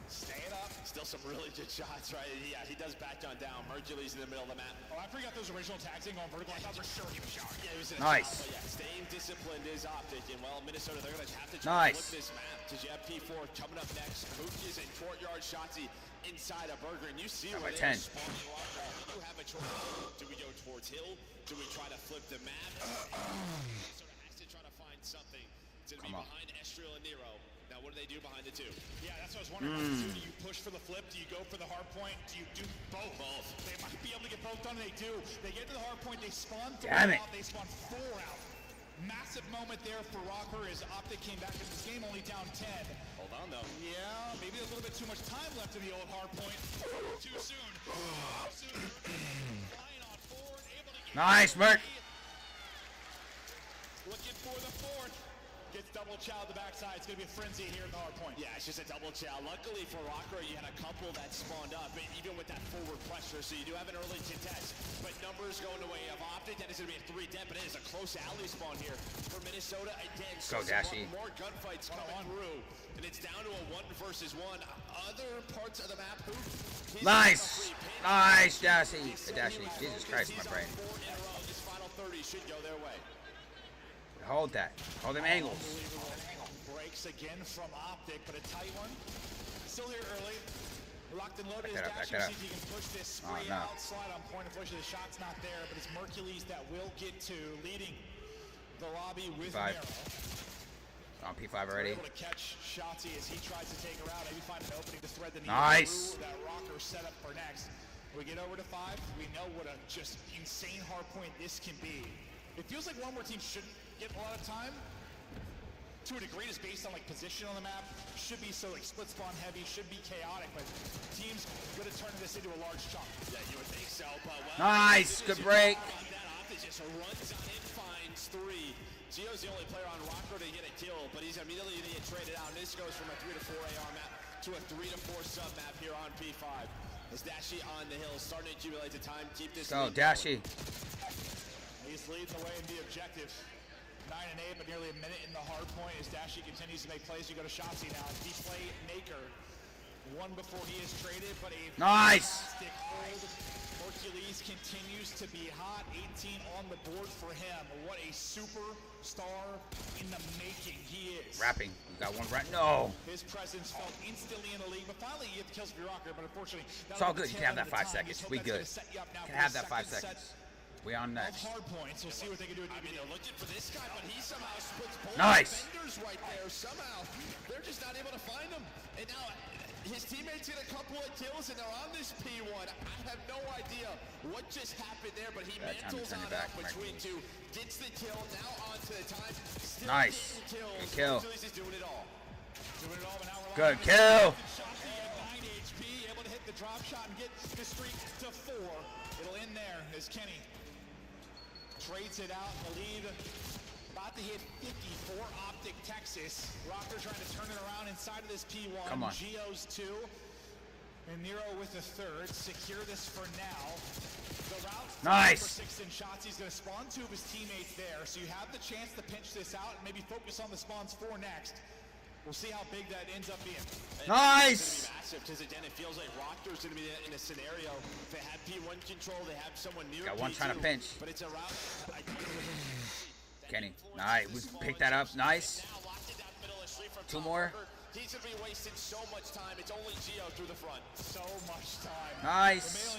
Staying up. Still some really good shots, right? Yeah, he does back on down. Mercury's in the middle of the map. Oh, I forgot those original tags in going vertical. I thought for sure he was shot. Yeah, he was in a nice. shot, but yeah, staying disciplined is Optic. And well, Minnesota, they're going to have to try to flip this map. Because you have P4 coming up next. Mookies and Courtyard Shotsy inside a burger. And you see where they're spawning Rocker. You have a choice. Do we go towards Hill? Do we try to flip the map? Minnesota has to try to find something. It's going to be behind Estriel and Nero. Now, what do they do behind the 2? Yeah, that's what I was wondering. Do you push for the flip? Do you go for the hard point? Do you do both? Both. They might be able to get both done. They do. They get to the hard point. They spawn 3 out. They spawn 4 out. Massive moment there for Rocker as Optic came back in this game only down 10. Hold on, though. Yeah, maybe a little bit too much time left in the old hard point. Too soon. Too soon. Flying on forward, able to get nice, Merc. Looking for the 4th. Gets double chow at the backside. It's going to be a frenzy here in the hard point. Yeah, it's just a double chow. Luckily for Rocker, you had a couple that spawned up, even with that forward pressure, so you do have an early contest. But numbers going the way of Optic. That is going to be a 3 dead, but it is a close alley spawn here for Minnesota again. Go, Dashy. More gunfights coming through, and it's down to a 1 versus 1. Other parts of the map, nice. Nice, Dashy. Dashy. Jesus Christ, my brain. This final 30 should go their way. Hold that. Hold them angles. Breaks again from Optic, but a tight one. Still here early. Locked and loaded. Back See it up. if he can push this spray out. Slide on point. Unfortunately, the shot's not there, but it's Mercules that will get to leading the lobby with Nero. On P5 already. Able to catch Shotsy as he tries to take her out. Maybe find an opening to thread the needle nice. through that Rocker set up for next. We get over to 5. We know what a just insane hard point this can be. It feels like one where teams shouldn't get a lot of time. To a degree, is based on like position on the map. Should be so like split spawn heavy. Should be chaotic, but teams going to turn this into a large chunk. Yeah, you would think so, but nice, good break. That Optic just runs on in, finds 3. Gio's the only player on Rocker to get a kill, but he's immediately going to get traded out. And this goes from a 3 to 4 AR map to a 3 to 4 sub map here on P5. As Dashi on the hill, starting to accumulate the time. Keep this. Go, Dashi. He's leading the way in the objective. 9 and 8, but nearly a minute in the hard point as Dashi continues to make plays. You go to Shotzi now. Deep play maker. One before he is traded, but a nice fantastic hold. Hercules continues to be hot. 18 on the board for him. What a superstar in the making he is. Rapping. You got one right. No. His presence felt instantly in the league, but finally you get the kills for your rocker, but unfortunately. It's all good. You can have that 5 seconds. We good. Can have that 5 seconds. We on next. Hard points. We'll see what they can do. I mean, they're looking for this guy, but he somehow splits both nice defenders right there. Somehow, they're just not able to find him. And now his teammates get a couple of kills, and they're on this P1. I have no idea what just happened there, but he mantles on up between two, gets the kill, now onto the time. Still nice. Good kill. He's doing it all. Doing it all, but now we're good kill. 9 HP, able to hit the drop shot and get the streak to 4. It'll end there as Kenny trades it out in the lead. About to hit 50 for Optic Texas. Rocker trying to turn it around inside of this P1. Come on. Geo's 2. And Nero with the 3rd. Secure this for now. The route nice. for 6 and shots. He's going to spawn 2 of his teammates there. So you have the chance to pinch this out and maybe focus on the spawns 4 next. We'll see how big that ends up being. Nice! It's going to be massive because, again, it feels like Rockter's going to be in a scenario. If they have P1 control, they have someone near got one P2, trying to pinch. But it's a route. Kenny. Nice. We picked that up. Nice. 2 more. He's going to be wasting so much time. It's only Geo through the front. So much time. Nice.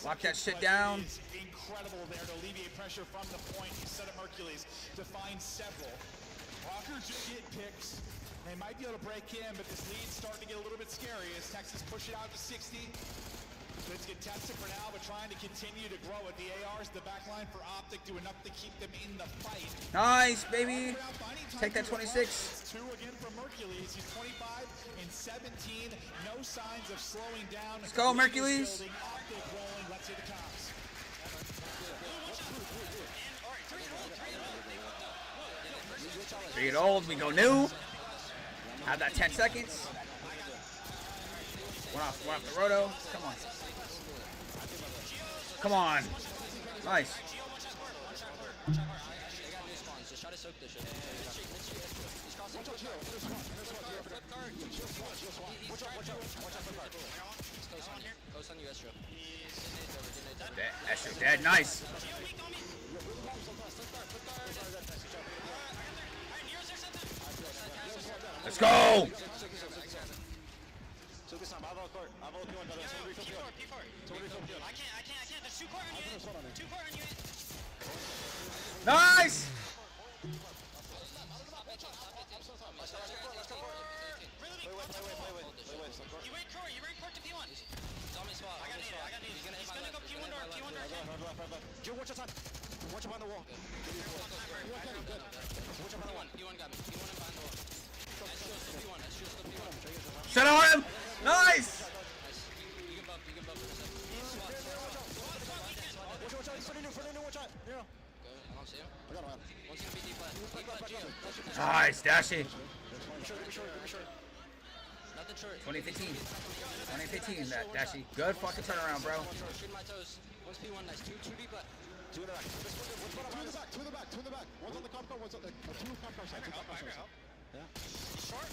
Lock that shit down. It's incredible there to alleviate pressure from the point. Instead of Hercules to find several. Rocker just get picks. They might be able to break in, but this lead's starting to get a little bit scary as Texas push it out to 60. Let's get tested for now, but trying to continue to grow it. The ARs, the back line for Optic do enough to keep them in the fight. Nice, baby. Take that 26. It's 2 again from Hercules. He's 25 and 17. No signs of slowing down. Let's go, Hercules. Optic rolling. Let's see the cops. Three it old, we go new. Have that 10 seconds. One off the roto. Come on. Come on. Nice. Estro dead. Nice. Let's go! Nice! You ran court to P1. He's on my spot. I got needed. He's gonna go P1 door again. Joe, watch your time. Watch him on the wall. Watch up on the one. P1 got me. P1 and behind the wall. That's just the P1. That's just the P1. Shut on him! Nice! You can bump. You can bump. Watch out. He's putting in. Watch out. Yeah. Go. I don't see him. I got him. One's gonna be deep left. Deep left, Geo. Nice, Dashi. Give me short. Nothing short. 2015. 2015, that Dashi. Good fucking turnaround, bro. Shooting my toes. One's P1, nice. Two deep left. 2 in the back. Two in the back. One's on the comp car, one's on the 2 comp car side. Yeah. Short.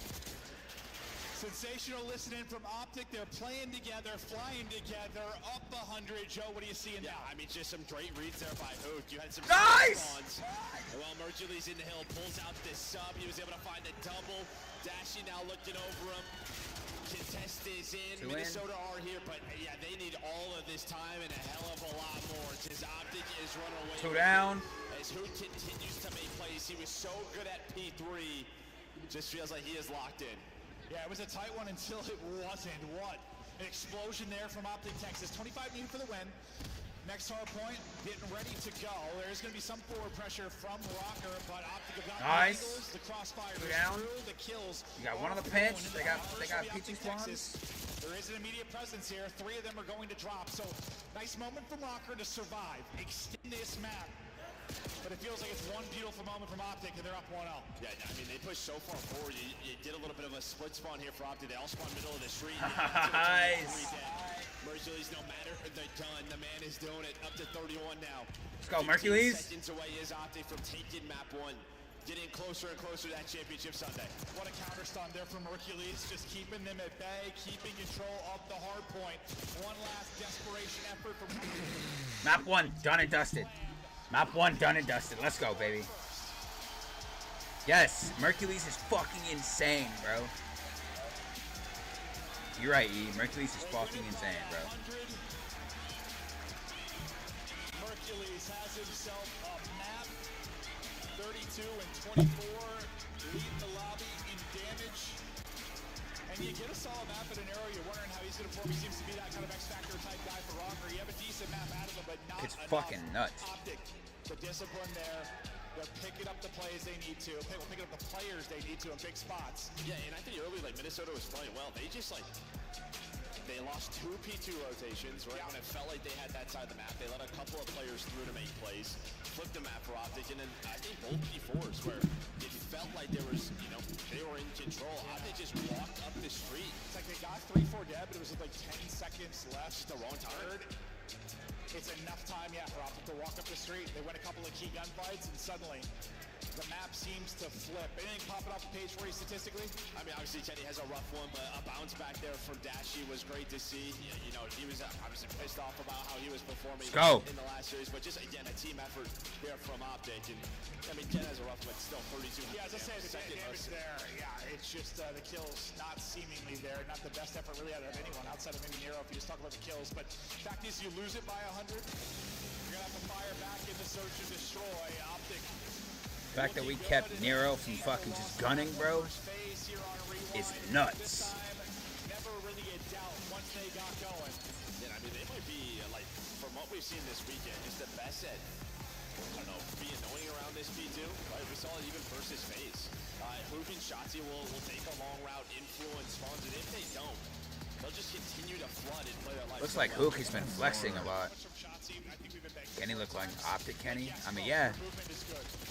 Sensational listening from Optic. They're playing together, flying together, up 100. Joe, what do you see in that? I mean, just some great reads there by Hook. You had some nice spawns. While Hercules in the hill pulls out this sub, he was able to find the double. Dashi now looking over him. Contest is in. Minnesota are here, but yeah, they need all of this time and a hell of a lot more. His Optic is running away. 2 down. As Hook continues to make plays, he was so good at P3. Just feels like he is locked in. Yeah, it was a tight one until it wasn't. What an explosion there from Optic Texas. 25 needed for the win. Next hard point, getting ready to go. There's going to be some forward pressure from Rocker, but Optic have got nice. the angles, the crossfire, 2 down. the kills. You got one on the pinch. They got PT spawns. There is an immediate presence here. 3 of them are going to drop. So nice moment from Rocker to survive, extend this map. But it feels like it's one beautiful moment from Optic, and they're up 1-0. Yeah, I mean, they pushed so far forward. You did a little bit of a split spawn here for Optic. They all spawned middle of the street. Nice. Mercules, no matter they're done, the man is doing it. Up to 31 now. Let's go, Mercules. Seconds away is Optic from taking map 1. Getting closer and closer to that championship Sunday. What a counter stun there from Hercules, just keeping them at bay, keeping control of the hard point. One last desperation effort from Map 1, done and dusted. Map 1, done and dusted. Let's go, baby. Yes, Mercules is fucking insane, bro. You're right, E. Mercules is fucking insane, bro. Hercules has himself a map. 32 and 24, leading the lobby in damage. And you get a solid map at an arrow, you're wondering how he's going to perform. He seems to be that kind of X-Factor type guy for Rocker. You have a decent map out of him, but not It's enough. fucking nuts. Optic, the discipline there. They're picking up the plays they need to. Picking up the players they need to in big spots. Yeah, and I think early, like, Minnesota was playing well. They just, like, they lost 2 P2 rotations, right? When it felt like they had that side of the map, they let a couple of players through to make plays, flipped the map for Optic, and then I think both P4s where it felt like there was, you know, they were in control. Optic just walked up the street. It's like they got 3-4 dead, but it was with like 10 seconds left. Just the wrong time. It's enough time, yeah, for Optic to walk up the street. They win a couple of key gunfights, and suddenly the map seems to flip. Anything popping off the page for you statistically? I mean, obviously, Kenny has a rough one, but a bounce back there from Dashy was great to see. You know, he was obviously pissed off about how he was performing in the last series, but just, again, a team effort there from Optic. And, I mean, Ken has a rough one, still 32. Yeah, as I say, the damage there, yeah, it's just the kills not seemingly there. Not the best effort really out of anyone outside of maybe Nero if you just talk about the kills. But fact is, you lose it by 100. You're going to have to fire back in the search and destroy. Optic. The fact that we kept Nero from fucking just gunning, bro, is nuts. Never really a doubt once they got going. Yeah, I mean, they might be, like, from what we've seen this weekend, just the best at, I don't know, be annoying around this P2. Right? We saw it even versus FaZe. Hook and Shotzi will take a long route, influence spawns, and if they don't, they'll just continue to flood and play their life. Looks like Hook has been flexing a lot. Kenny look like Optic Kenny? I mean, yeah.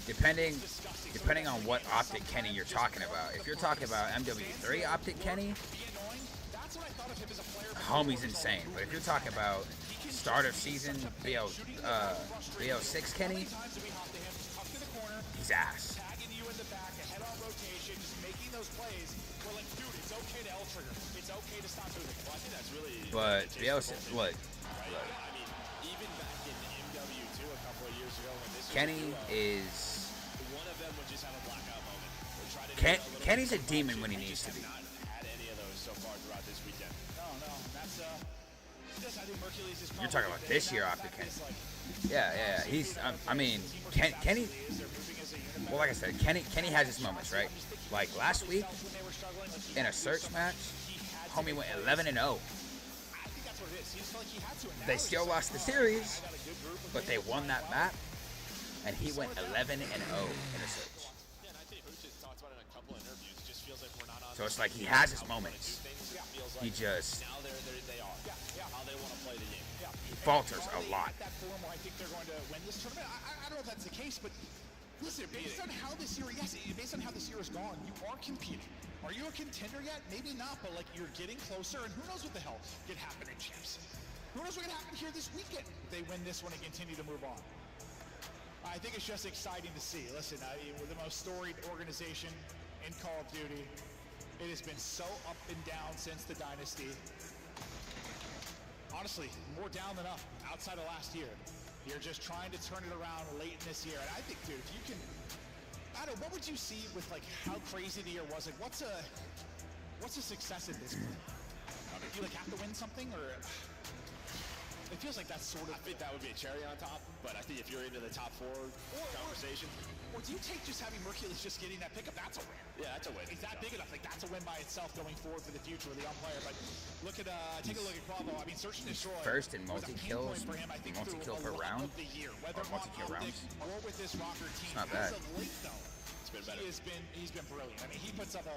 Depending on what Optic Kenny you're talking about. If you're talking about MW3 Optic Kenny, homie's insane. But if you're talking about start of season BO6 Kenny, he's ass. Tagging you in the back, a head-on rotation, just making those plays. We're like, dude, it's okay to L-trigger. It's okay to stop moving. Well, I think that's really... But BO6, look. I mean, even back in MW2 a couple of years ago when this Kenny is... One of them would just have a blackout moment. Kenny's a demon when he needs to be. Not had any of those so far throughout this weekend. No, that's I think Mercules is You're talking about this year Optic Kenny. Yeah. He's, I mean, Kenny, well, like I said, Kenny has his moments, right? Like last week, in a search match, homie went 11-0. They still lost the series, but they won that map, and he went 11-0 in a search. So it's like he has his moments. He just, he falters a lot. That form where I think they're going to win this tournament. I don't know if that's the case, but listen, based on how this year, based on how this year has gone, you are competing. Are you a contender yet? Maybe not, but like you're getting closer, and who knows what the hell could happen in champs? Who knows what could happen here this weekend if they win this one and continue to move on? I think it's just exciting to see. Listen, we're the most storied organization in Call of Duty. It has been so up and down since the Dynasty. Honestly, more down than up outside of last year. You're just trying to turn it around late in this year. And I think, dude, if you can, I don't know, what would you see with like how crazy the year was? Like, what's a success in this? Do you like have to win something, or it feels like that's sort of. I think that would be a cherry on top, but I think if you're into the top 4 conversation. Or do you take just having Mercules just getting that pickup? That's a win. Yeah, that's a win. Is that big enough? Like, that's a win by itself going forward for the future with the young player. But look at, take a look at Bravo. I mean, Search and Destroy. First in multi-kills, multi-kill per round, or multi-kill rounds. Or with this Rocker team. It's not bad. It's been better. He's been brilliant. I mean, he puts up a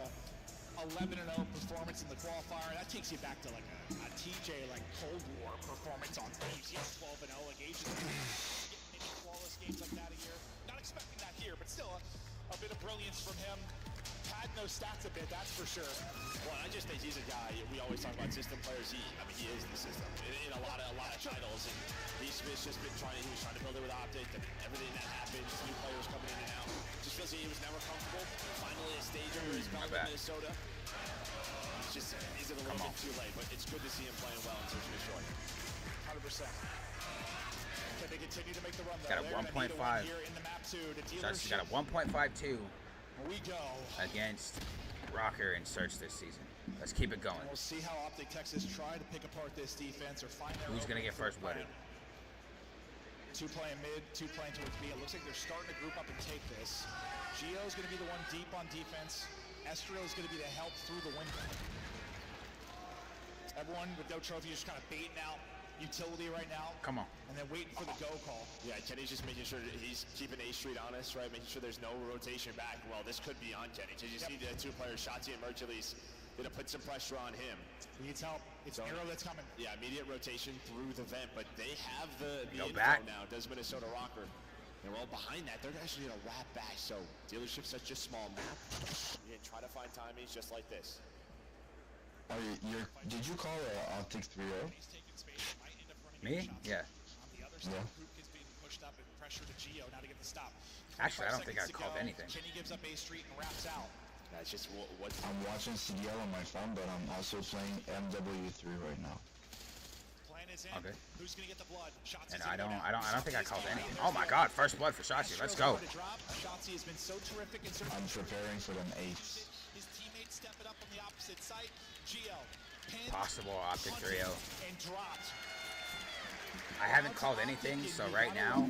11-0 performance in the qualifier. That takes you back to like a TJ like Cold War performance on Thieves. He has 12-0 like Asian. Maybe flawless games like that a year. Not expecting that here, but still a bit of brilliance from him. padding those stats a bit, that's for sure. Well, I just think he's a guy. We always talk about system players. He is the system in a lot of titles. And he's just been trying. He was trying to build it with Optic, and everything that happens, new players coming in and out. Just feels like he was never comfortable. Finally, a stage over his belt in Minnesota. It's just is it a little bit too late? But it's good to see him playing well in Search for Destroy. 100%. Can they continue to make the run? Got a 1.5. He's got a 1.52 against Rocker and Search this season. Let's keep it going. We'll see how Optic Texas try to pick apart this defense or find their Who's going to get first blooded? 2 playing mid, 2 playing towards B. It looks like they're starting to group up and take this. Gio is going to be the one deep on defense. Estriel is going to be the help through the window. Everyone with no trophy is just kind of baiting out utility right now. Come on. And then waiting for the go call. Yeah, Kenny's just making sure that he's keeping A Street honest, right? Making sure there's no rotation back. Well, this could be on Kenny. You just need the 2 players, Shotzi and Mercules, to put some pressure on him. He needs help. It's Arrow that's coming. Yeah, immediate rotation through the vent, but they have the info back now. Does Minnesota Rocker. And well, behind that, they're actually going to wrap back. So, dealership's such a small map. You can try to find timings just like this. Did you call Optic 3-0? Me? Yeah. Yeah. Actually, I don't think I called anything. Kenny gives up A Street and wraps out. That's just what I'm watching CDL on my phone, but I'm also playing MW3 right now. Okay. Who's gonna get the blood? And I don't think I called anything. Oh my God! First blood for Shotzi. Let's go. Shotzi has been so terrific in I'm preparing for them eights. His teammates stepping up on the opposite side. Gio. Possible Optic 3-0. And dropped. I haven't called anything, so right now,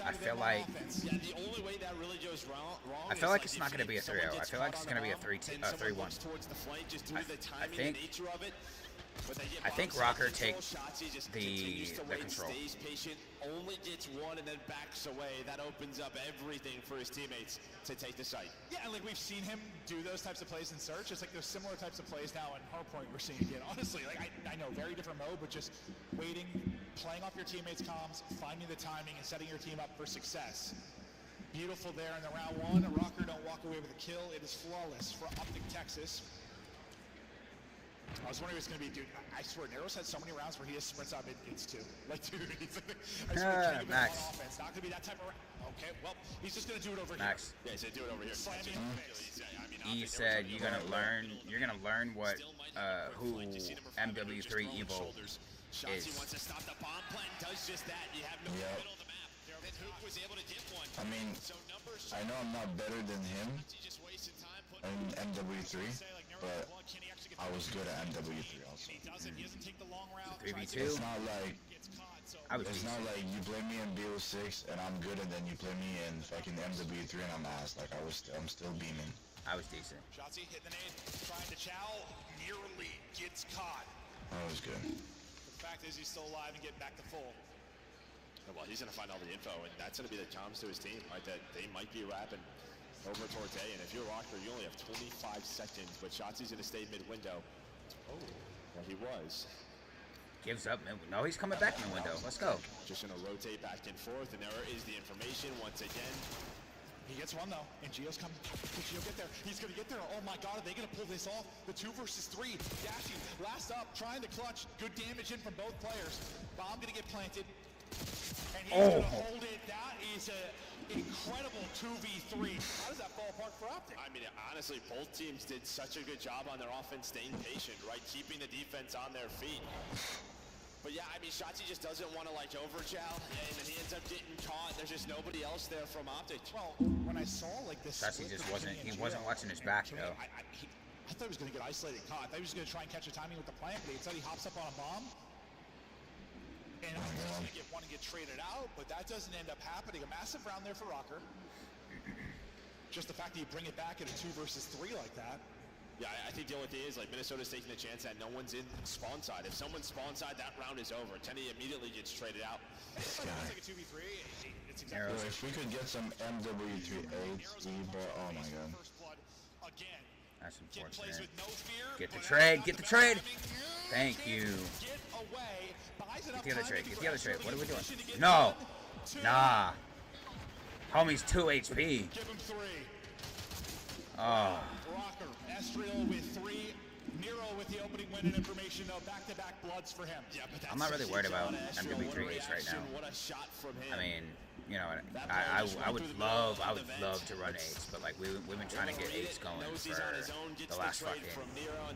I feel like the only way that really goes wrong. I feel like it's not going to be a 3-0. I feel like it's going to be a 3-1. I think Rocker takes the control. Stays patient, only gets one, and then backs away. That opens up everything for his teammates to take the site. Yeah, and like we've seen him do those types of plays in Search. It's like there's similar types of plays now in Hardpoint we're seeing again. Honestly, like I know, very different mode, but just waiting, playing off your teammates' comms, finding the timing, and setting your team up for success. Beautiful there in the round 1. A Rocker don't walk away with a kill. It is flawless for Optic Texas. I was wondering if it's going to be, dude, I swear, Nero's had so many rounds where he just sprints out mid-gates too. Like, dude, I swear, Max. On offense. Not going to be that type of round. Okay, well, he's just going to do it over Max. here. Yeah, he said do it over here. He said you're gonna learn what who MW3 Evo is. Shotzi wants to stop the bomb plant and does just that. You have no middle of the map. Hook was able to get one. I mean, I know I'm not better than him in MW3, but I was good at MW3 also. 3v2. It's not like it's not like you play me in BO6 and I'm good, and then you play me in fucking MW3 and I'm ass. Like I'm still beaming. I was decent. Shotzi hit the nade, trying to chow, nearly gets caught. That was good. The fact is he's still alive and getting back to full. Well, he's going to find all the info, and that's going to be the comms to his team, right? That they might be wrapping over towards A, and if you're Rocker, you only have 25 seconds, but Shotzi's going to stay mid-window. Oh, well, he was. Gives up. No, he's coming back in the window. Let's go. Just going to rotate back and forth, and there is the information once again. He gets one, though, and Gio's coming. Can Gio get there? He's going to get there. Oh, my God, are they going to pull this off? The 2 versus 3. Dashing, last up, trying to clutch. Good damage in from both players. Bomb going to get planted. And he's going to hold it. That is an incredible 2v3. How does that fall apart for Optic? I mean, honestly, both teams did such a good job on their offense staying patient, right? Keeping the defense on their feet. But yeah, I mean, Shotzi just doesn't want to like overchow, and then he ends up getting caught. There's just nobody else there from Optic. Well, when I saw like this, Shotzi just wasn't watching his back though. I thought he was going to get isolated caught. I thought he was going to try and catch a timing with the plant, but instead he hops up on a bomb. And he's going to get one and get traded out, but that doesn't end up happening. A massive round there for Rocker. Just the fact that you bring it back at a 2 versus 3 like that. Yeah, I think the only thing is, like, Minnesota's taking the chance that no one's in spawn side. If someone's spawn side, that round is over. Tenny immediately gets traded out. It's like a 2v3. It's exactly if we could get some MW3 8, bro, oh my God. That's unfortunate. Get the trade. Get the trade. Thank you. Get the other trade. Get the other trade. What are we doing? No. Nah. Homie's 2 HP. Give him 3. Oh. Rocker, Estriel with 3. Nero with the opening win and information, though. Back-to-back bloods for him. Yeah, but that's I'm not really worried about MW3 Ace right now. I mean, you know, I would love to run Ace, but like we've been trying to get Ace going for the last fucking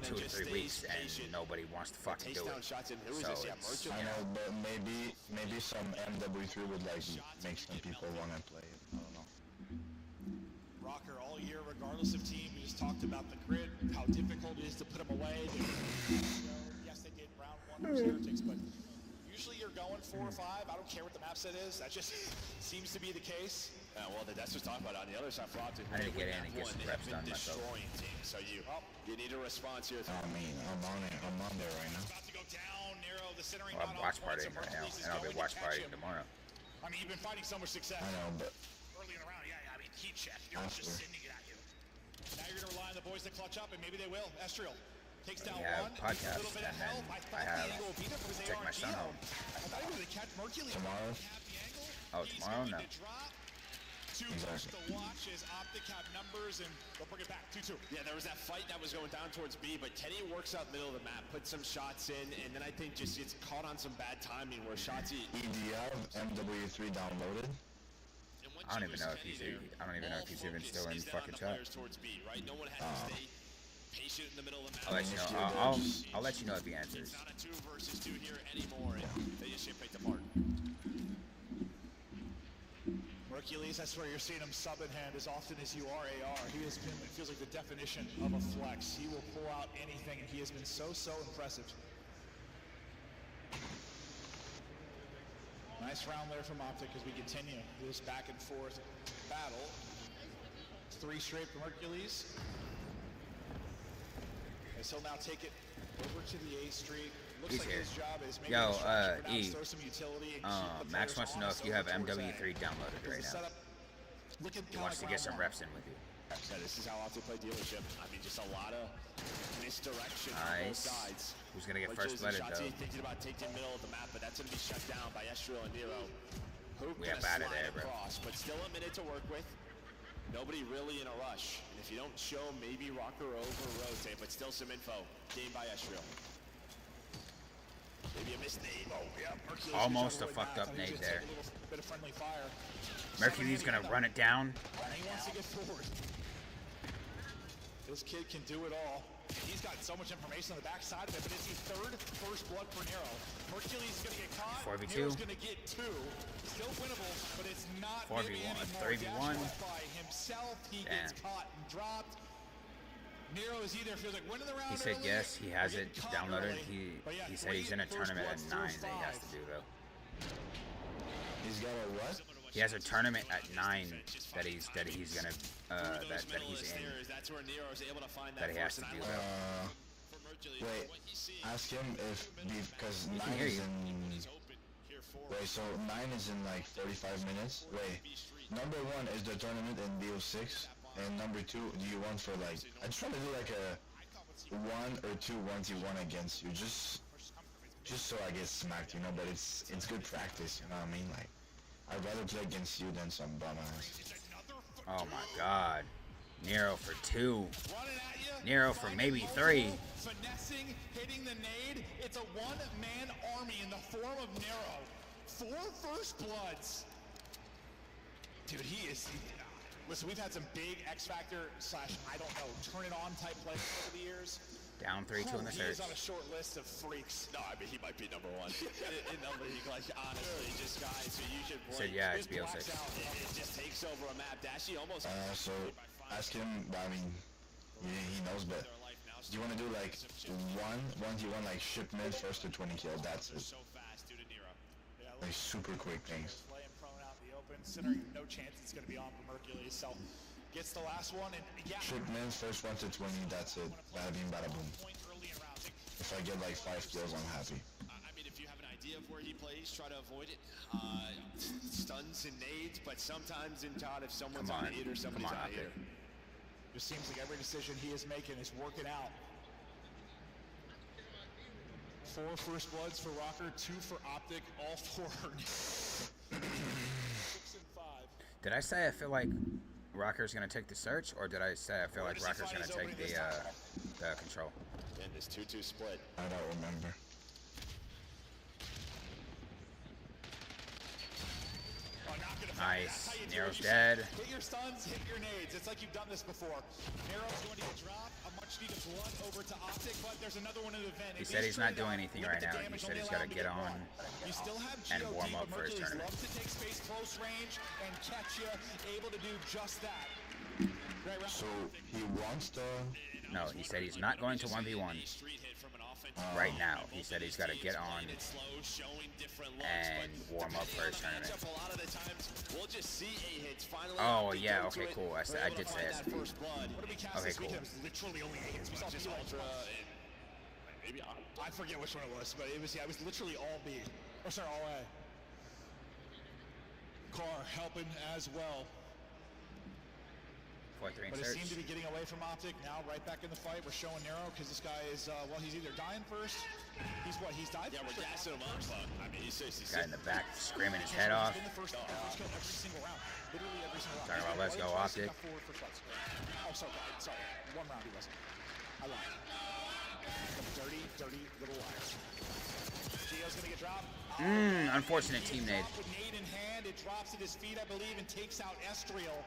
2 to 3 weeks, and nobody wants to fucking do it. So it's, I know, but maybe some MW3 would like make some people want to play it. I don't know. Rocker all year, regardless of team. We just talked about the grid, how difficult it is to put them away. Yes, they did round 1 versus Heretics, but usually you're going 4 or 5. I don't care what the map set is. That just seems to be the case. Well, that's just talking about on the other side for Optic. I need to get in and get some reps done myself. So you need a response here. I mean, I'm on it. I'm on there right now. About to go down, Nero, the centering. Well, I'm watch partying right now, and I'll be watch partying tomorrow. I mean, you've been finding so much success. I know, but early in the round, yeah, I mean, heat check. You're just sending it at you. Now you're gonna rely on the boys to clutch up, and maybe they will. Estriel takes down one. Podcast, and then I have check my son home. I thought he was gonna catch Mercury tomorrow. Oh, tomorrow? No. Too much to watch as Optic have numbers, and they'll bring it back. 2-2. Yeah, there was that fight that was going down towards B, but Kenny works out middle of the map, puts some shots in, and then I think just gets caught on some bad timing where shots. Do you have MW3 downloaded? I don't even know if he's even still in fucking chat. I'll let you know. I'll let you know if he answers. Not a 2 versus 2 here anymore. They just get picked apart. Hercules, that's where you're seeing him sub in hand as often as you are AR. He has been, it feels like the definition of a flex. He will pull out anything, and he has been so impressive. Nice round there from Optic as we continue this back and forth battle. 3 straight from Hercules. As he'll now take it over to the A street. Looks He's like here. his job is maybe Yo, E. Throw some utility and keep the Max players wants to know if honest you have over towards MW3 A. downloaded right now. He wants to get some reps in with you. Yeah, this is how Optic play dealership. I mean, just a lot of misdirection on both sides. Who's gonna get first blooded though? Thinking about taking the middle of the map, but that's gonna be shut down by Estriel and Nero. We have out of there, bro. Across, but still a minute to work with. Nobody really in a rush. And if you don't show, maybe Rocker over rotate, but still some info. Game by Estriel. Maybe a missed nade. Oh, yeah. Mercury's Almost a fucked up nade there. Bit of friendly fire. Mercury's gonna run it down. He wants to get forward. This kid can do it all. He's got so much information on the backside of it, but it's his 3rd first blood for Nero. Hercules is going to get caught. 4v2. Nero's going to get 2. Still winnable, but it's not 4v1, 3v1. by himself. He gets caught and dropped. Nero is either feels like winning the round. He said early, yes, he has it downloaded. He yeah, said he's in a tournament at 9 that he has to do though. He's got a what? He has a tournament at 9 that he's gonna that he's in. That he has to do though. Wait, ask him if because He 9 can hear is you. in. Wait, so 9 is in like 35 minutes. Wait, number 1 is the tournament in BO6, and number 2, do you want for like? I just want to do like a 1 or 2 1v1 against you, just so I get smacked, you know. But it's good practice, you know what I mean? Like, I'd rather play against you than some bum ass. Oh my god. Nero for 2. Nero for maybe 3. Finessing, hitting the nade. It's a one-man army in the form of Nero. 4 first bloods. Dude, he is... Listen, we've had some big X-Factor / I don't know, turn it on type players over the years. Down 3-2 in the He is search. on a short list of freaks. No, I mean, he might be number 1 in the league. Like, honestly, just guys who you should Said yeah, it's BO6. It just takes over a map. Dashy almost... So, ask him, I mean, he knows, but do you want to do like 1v1 like shipment first to 20 kills, that's it. Like super quick things. Considering no chance it's going to be on for Hercules, so gets the last one, and yeah. Shipment first 1 to 20, that's it. Bada bing, bada boom. If I get like 5 kills, I'm happy. I mean, if you have an idea of where he plays, try to avoid it. Stuns and nades, but sometimes in CoD, if someone's on it or somebody's on it. Just seems like every decision he is making is working out. 4 first bloods for Rocker, 2 for Optic, all 4. 6 and 5. Did I say I feel like Rocker's gonna take the search, or did I say I feel like Rocker's gonna take the control? And this 2-2 split. I don't remember. Nice. Nero's dead. Hit your stuns, hit your nades. It's like you've done this before. Nero's going to get dropped. A much needed blood over to Optic, but there's another one in the event. He said he's not doing anything right now. He said he's got to get on and warm up for his tournament. Love to take space close range and catch you, able to do just that. So he wants the... No, he said he's not going to 1v1 right now. He said he's got to get on and warm up for his tournament. Oh, yeah, okay, cool. I did say SP. Okay, cool. I forget which one it was, but it was literally all B. Or sorry, all A. Carr helping as well. 4-3 But it search. seemed to be getting away from Optic. Now right back in the fight. We're showing Nero because this guy is, well, he's either dying first. He's what? He's died. Yeah, we're gassing him up. I mean, he's 66. Guy in the back screaming his head off. First kill every single round. Literally every single round. Talking about let's go Optic. Oh, sorry. One round he wasn't. I lied. Dirty little liars. Gio's gonna get dropped. Unfortunate team nade. With nade in hand, it drops at his feet, I believe, and takes out Estriel.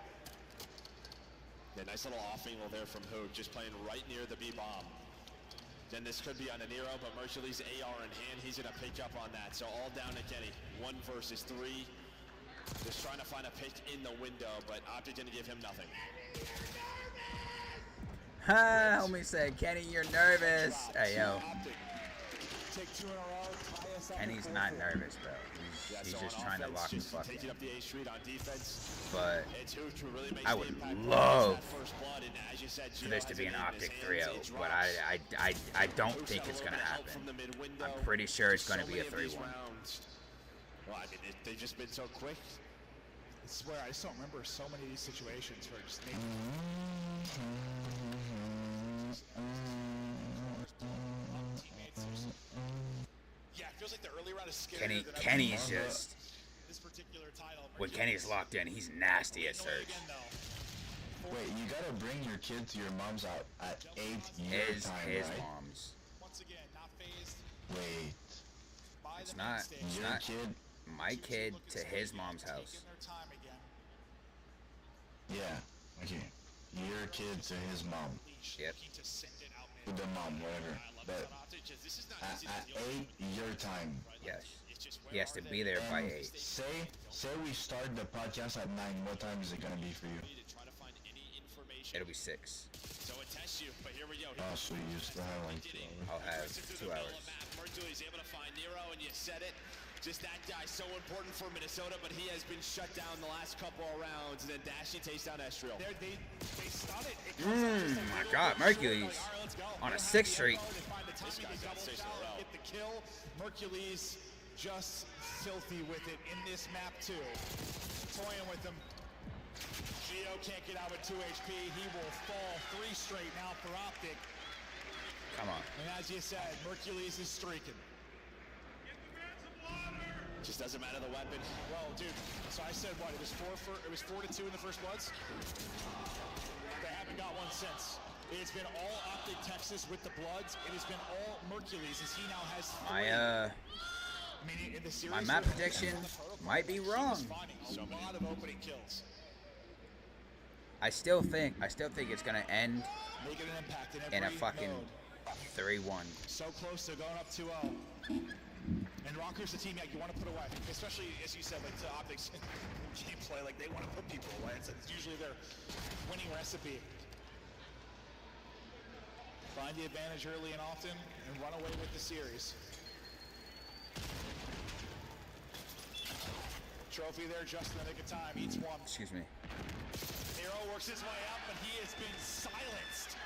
Yeah, nice little off angle there from Hoog, just playing right near the B-bomb. Then this could be on a Nero, but Mercury's AR in hand, he's gonna pick up on that. So all down to Kenny, 1 versus 3. Just trying to find a pick in the window, but Optic didn't give him nothing. Ha, homie said, Kenny, you're nervous. Hey, yo. Take 2 in a row, tie us up. Kenny's not nervous, bro. He's just trying to lock the fuck in. But I would love for this to be an Optic 3-0, but I don't think it's going to happen. I'm pretty sure it's going to be a 3-1. Well, I mean, they've just been so quick. I swear, I just don't remember so many of these situations where just make yeah, it feels like the early round is scary. Kenny's just when Kenny's locked in, he's nasty at search. Wait, you gotta bring your kid to your mom's out at 8 years time, his right? mom's. Once again, not phased. Wait. It's not kid. My kid to his mom's house. Yeah. Okay. Your kid to his mom. Yep. To the mom, whatever. But at 8 your time. Yes. He has to be there by 8. Say we start the podcast at 9. What time is it gonna be for you? It'll be 6. So it tests you, but here we go. Oh, so you still have like 2 hours. I'll have 2 hours. Mercury's able to find Nero, and you said it. Just that guy so important for Minnesota, but he has been shut down the last couple of rounds. And then Dashy takes down Estriel. They stun it. My God, Mercury's on a 6th streak. Get the kill. Mercury's just filthy with it in this map too. Toying with them. Gio can't get out with 2 HP. He will fall 3 straight now for Optic. Come on. And as you said, Mercury's is streaking. Just doesn't matter the weapon. Well, dude, so I said what? It was 4-2 in the first Bloods? They haven't got one since. It's been all Optic Texas with the Bloods. It has been all Mercury's as he now has 3. My map prediction might be wrong. A lot of opening kills. I still think it's gonna end Making an impact in a every fucking mode. 3-1. So close to going up 2-0. And Rocker's the team that you want to put away, especially as you said, like to Optics gameplay, like they want to put people away. It's usually their winning recipe. Find the advantage early and often, and run away with the series. Trophy there, just in the nick of time. Eats 1. Excuse me. Nero works his way up, but he has been silenced.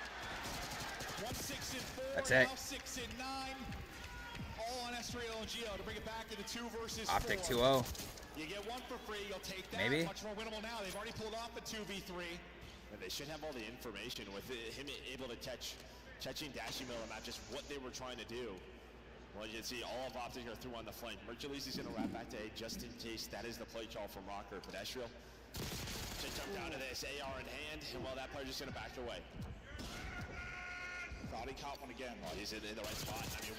1-6-4. That's it. Now 6-9. All on Estriel and Gio to bring it back to the 2 versus 4. Optic 2-0. You get 1 for free. You'll take that. Maybe. Much more winnable now. They've already pulled off a 2v3. And they should have all the information with him able to catching Dashy Mill on just what they were trying to do. Well, you can see all of Optic are through on the flank. Mercury's is going to wrap back to A just in case that is the play call from Rocker. But Estriel to jump down to this AR in hand, and well, that player's just gonna back away. Thought he caught one again. Well, he's in the right spot. I mean,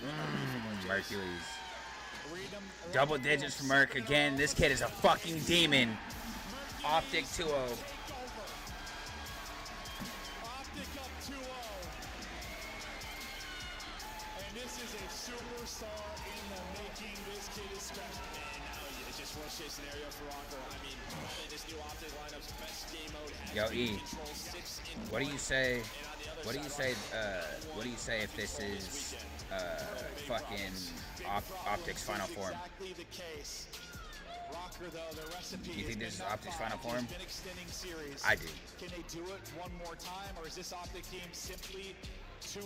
Mercury's. Double digits for Merc again. This kid is a fucking demon. Optic 2-0. Optic up 2-0. And this is a superstar in the making. This kid is special. And now it's just worst case scenario for Rocker. I mean, this new Optic lineup's best game mode has Yo, E. What do you say? What do you say? What do you say if this is fucking Optic's final form? Exactly the case. Rocker, though, the recipe. You think this is Optic's final form? Been extending series. I do. Can they do it one more time, or is this Optic team simply too?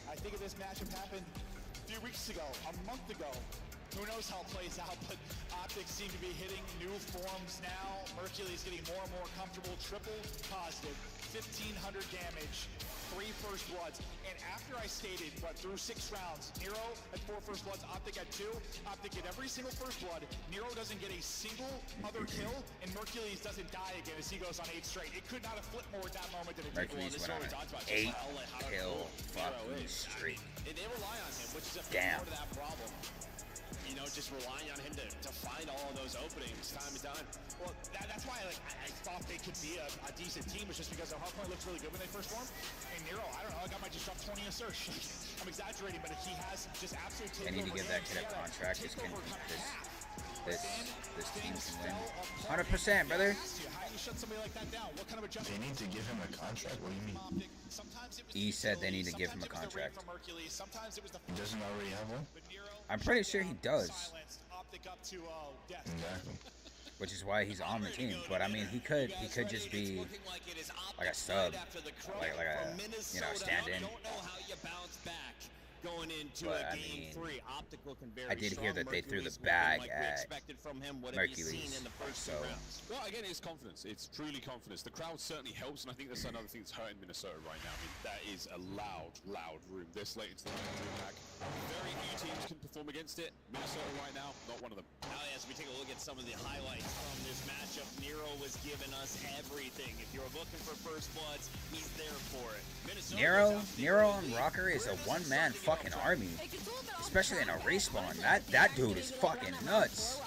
I think if this matchup happened a few weeks ago, a month ago, who knows how it plays out, but Optics seem to be hitting new forms now. Mercury's getting more and more comfortable. Triple positive, 1,500 damage, 3 first bloods. And after I stated, through 6 rounds, Nero at 4 first bloods, Optic at 2. Optic at every single first blood. Nero doesn't get a single other kill, and Mercury's doesn't die again as he goes on 8 straight. It could not have flipped more at that moment than it did. Mercury's went on an 8 kill fucking streak. And they rely on him, which is a Damn. part of that problem. You know, just relying on him to find all of those openings time and time. Well, that's why I thought they could be a decent team, was just because their hardpoint looks really good when they first formed. And Nero, I don't know, I got my just dropped 20 a search. I'm exaggerating, but he has just absolute takeover. I need to give that kid a contract. This team can win. 100%, brother. How do you shut somebody like that down? What kind of adjustment? They need to give him a contract? What do you mean? E said they need to give him a contract. He doesn't already have one? I'm pretty sure he does. Exactly. Which is why he's on the team. But I mean, he could just be like a sub, like a stand-in. Going into But, a game 3, Optic looking very I did hear strong. that they threw the Mercury's bag looking like we at expected from him. What have you seen Mercury's. in the first So, 2 rounds? Well, again, it's confidence. It's truly confidence. The crowd certainly helps, and I think that's another thing that's hurting Minnesota right now. I mean, that is a loud, loud room. This late into the room back. Very few teams can perform against it. Minnesota right now, not one of them. Now, as we take a look at some of the highlights from this matchup, Nero was giving us everything. If you're looking for first bloods, he's there for it. Nero on Rocker is a one-man fucking army. Especially in a respawn. That dude is fucking nuts.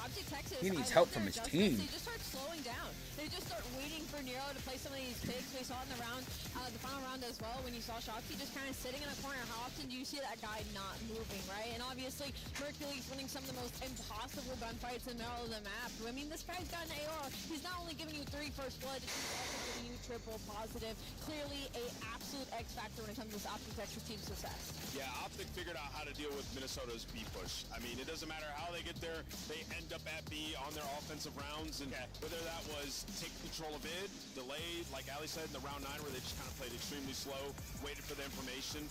He needs help from his team. They just start slowing down. They just start waiting for Nero to play some of these picks. We saw it in the round, the final round as well, when you saw Shoxy just kind of sitting in a corner. How often do you see that guy not moving, right? And obviously, Mercury's winning some of the most impossible gunfights in the middle of the map. I mean, this guy's got an AR. He's not only giving you 3 first blood, he's also giving you triple positive. Clearly, a absolute X factor when it comes to this Optic Texas team success. Yeah, Optic figured out how to deal with Minnesota's B push. I mean, it doesn't matter how they get there. They end up at B on their offensive rounds, and whether that was take control of it, delayed, like Ali said in the round 9, where they just kind of played extremely slow, waited for the information,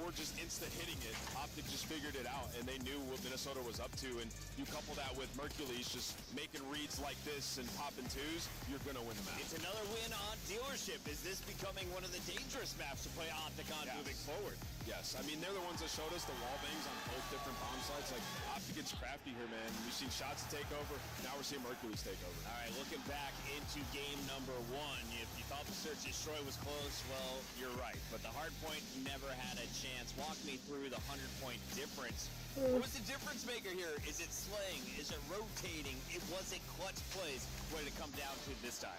or just instant hitting it. Optic just figured it out, and they knew what Minnesota was up to. And you couple that with Mercury's just making reads like this and popping 2s, you're gonna win the match. It's another win on dealership. Is this becoming one of the dangerous maps to play Optic on moving forward? Yes, I mean, they're the ones that showed us the wall bangs on both different bomb sites. Like, Optic gets crafty here, man. We've seen shots take over. Now we're seeing Mercury's take over. All right, looking back into game number 1, if you thought the search and destroy was close, well, you're right. But the hard point never had a chance. Walk me through the 100-point difference. What was the difference maker here? Is it slaying? Is it rotating? It wasn't clutch plays. What did it come down to this time?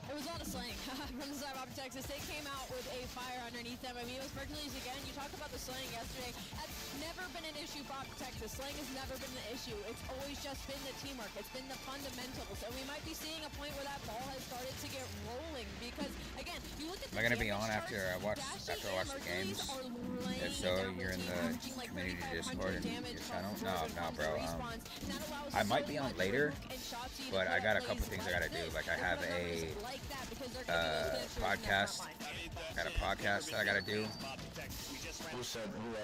It was a lot of slaying from the side of Optic Texas. They came out with a fire underneath them. I mean, it was Mercury's again. You talked about the slaying yesterday. That's never been an issue for Optic Texas. Slaying has never been the issue. It's always just been the teamwork. It's been the fundamentals. And we might be seeing a point where that ball has started to get rolling because, again, you look at the Am I gonna be on after I watch the games? If so, you're in the community Discord and your channel? No, bro. I might be on later, but I got a couple things I gotta do. Like I have a podcast. Got a podcast that I gotta do. Who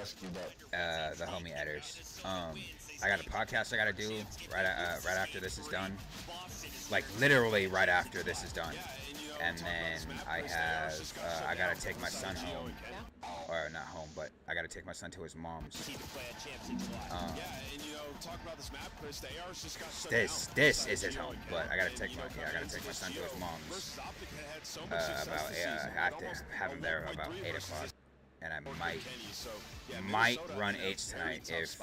asked you that? The homie Edders. I got a podcast I gotta do right after this is done. Like literally right after this is done. and then I have I gotta take my son home, or not home, but I gotta take my son to his mom's. Talk about this map, Chris. The AR's just got shut This is his home, but I gotta take my son to his mom's. I have to have him there about 8 o'clock. And I might run H tonight if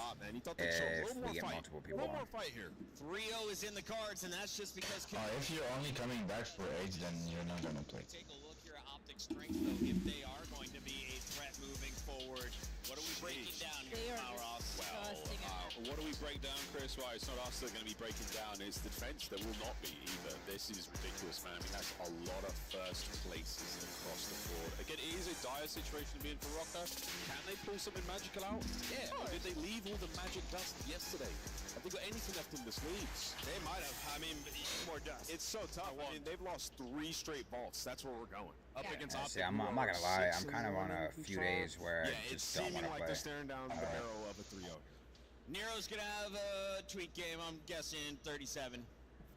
we get multiple people on. 3-0 is in the cards, and that's just because. If you're only coming back for H, then you're not gonna play. Take a look here at Optic strength, though, if they are going to be a threat moving forward. What are we breaking down here, Powerhouse? What do we break down, Chris? Well, it's not us that are going to be breaking down. It's the defense that will not be either. This is ridiculous, man. I mean, that's a lot of first places across the board. Again, it is a dire situation to be in for Rocker. Can they pull something magical out? Yeah. Or did they leave all the magic dust yesterday? Have they got anything left in the sleeves? They might have. I mean, more dust. It's so tough. I mean, they've lost 3 straight vaults. That's where we're going. Up against See, I'm not gonna lie. I'm kind of on a few days where I just don't want to play. They're staring down the barrel of a 3-0. Nero's gonna have a tweak game. I'm guessing 37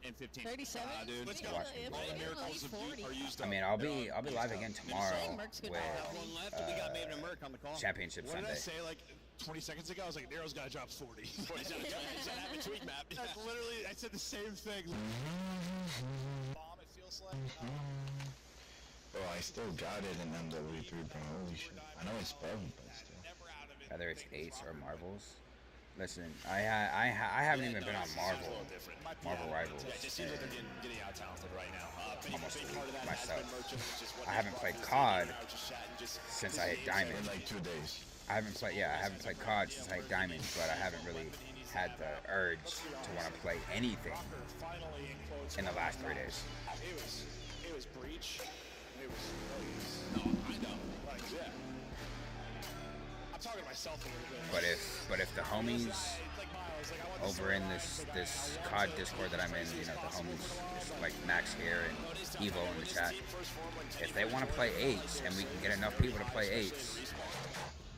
and 15. 37. Dude, let's go. All the miracles are used up. I mean, I'll be live again tomorrow with Championship What Sunday. did I say like 20 seconds ago? I was like, Nero's got to drop 40. That's literally, I said the same thing. Bomb, it feels like. Oh, I still got it in MW3, bro. Holy shit. I know it's broken, but still. Whether it's 8s or Marvels. Listen, I haven't even been on Marvel Rivals. Yeah, it just seems like they're getting out talented right now. Almost myself. I haven't played CoD since I hit Diamond. In like 2 days. I haven't played CoD since I hit Diamond, but I haven't really had the urge to want to play anything in the last 3 days. It was Breach. It was No, I know. like, yeah. I'm talking to myself a little bit. But if the homies over in this COD Discord that I'm in, you know, the homies like Max here and Evo in the chat, if they want to play 8s and we can get enough people to play 8s,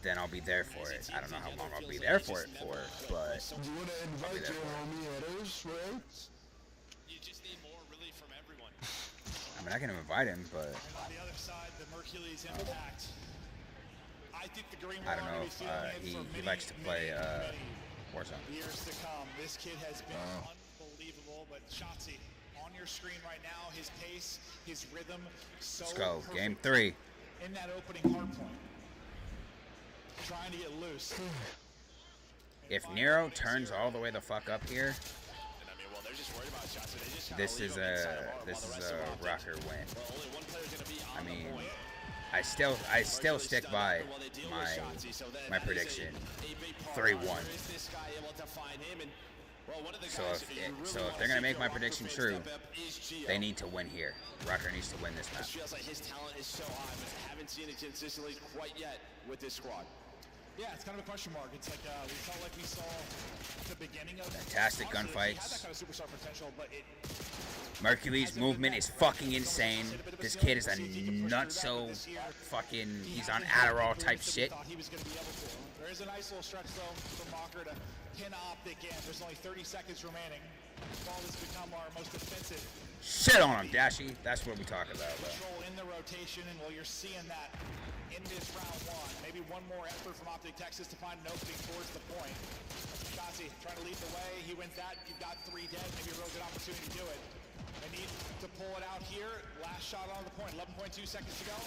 then I'll be there for it. I don't know how long I'll be there for it but You want to invite your homie Eros, right? You just need more relief from everyone. I mean, I can invite him, but On the other side, the Mercury's impact. I think the green I don't know if he likes to play Warzone. Years to come. This kid has been unbelievable, but Shotzi, on your screen right now, his pace, his rhythm, so Let's go. perfect. Game 3. In that opening hard point. Trying to get loose. If Nero turns all the way the fuck up here, this is a rocker win. I mean, I still stick by my prediction, 3-1. So if they're gonna make my prediction true, they need to win here. Rocker needs to win this match. Feels like his talent is so high, but haven't seen it consistently quite yet with this squad. Yeah, it's kind of a question mark. It's like we felt like we saw the beginning of Fantastic gunfights. That kind of superstar potential, but it. Mercury's movement is fucking insane. This kid is a nutso fucking, he's on Adderall type shit. He was going to be able to. There is a nice little stretch though from Mocker to pin Optic in. There's only 30 seconds remaining. Ball has become our most defensive. Shit on him, Dashy. That's what we talk about, bro. Control in the rotation, and well, you're seeing that in this round one. Maybe one more effort from Optic Texas to find an opening towards the point. Shotzi trying to lead the way. He wins that. You've got 3 dead. Maybe a real good opportunity to do it. They need to pull it out here. Last shot on the point. 11.2 seconds to go.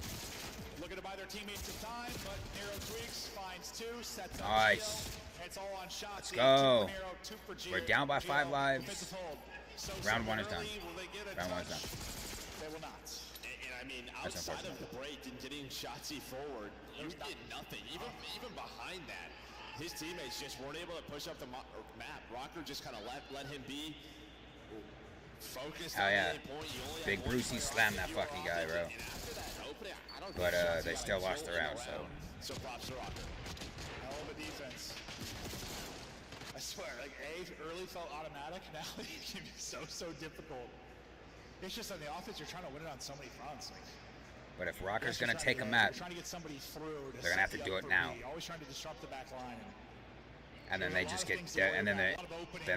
Looking to buy their teammates some time, but Nero tweaks, finds 2, sets up Nice. It's all on Shotzi. Let's go. 2 for Nero, 2 for G. We're down by 5 lives. So Round 1 is done. will they get a Round 1 is done. They will not. And I mean, That's outside of unfortunate. the break and getting Shotzi forward, you did nothing. Even behind that, his teammates just weren't able to push up the map. Rocker just kind of let him be focused. Hell yeah. at any point. You only Big had one Brucey chance slammed to that do fucking your guy, offense, bro. and after that opening, I don't But think Shotzi they got still lost the control round, in so. So props to Rocker. Hell of a defense. I swear, like early felt automatic. Now it can be so difficult. It's just on the offense, you're trying to win it on so many fronts. Like, But if Rocker's you're gonna trying take a to map, You're trying to get somebody through. they're gonna have to set do you it up for now. B. Always trying to disrupt the back line. and then they just get, and then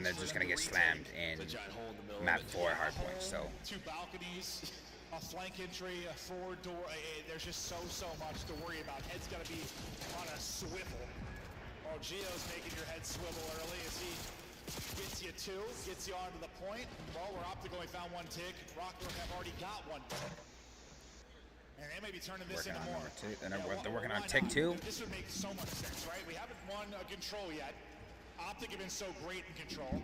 they're just gonna get slammed in map 4 hardpoint. So 2 balconies. a flank entry, a forward door. There's just so much to worry about. Head's got to be on a swivel. Oh, Gio's making your head swivel early as he gets you two, gets you onto the point. Well, we're Optic only found one tick. Rocker have already got one tick. And they may be turning this into more. They're working on tick 2. This would make so much sense, right? We haven't won a control yet. Optic have been so great in control.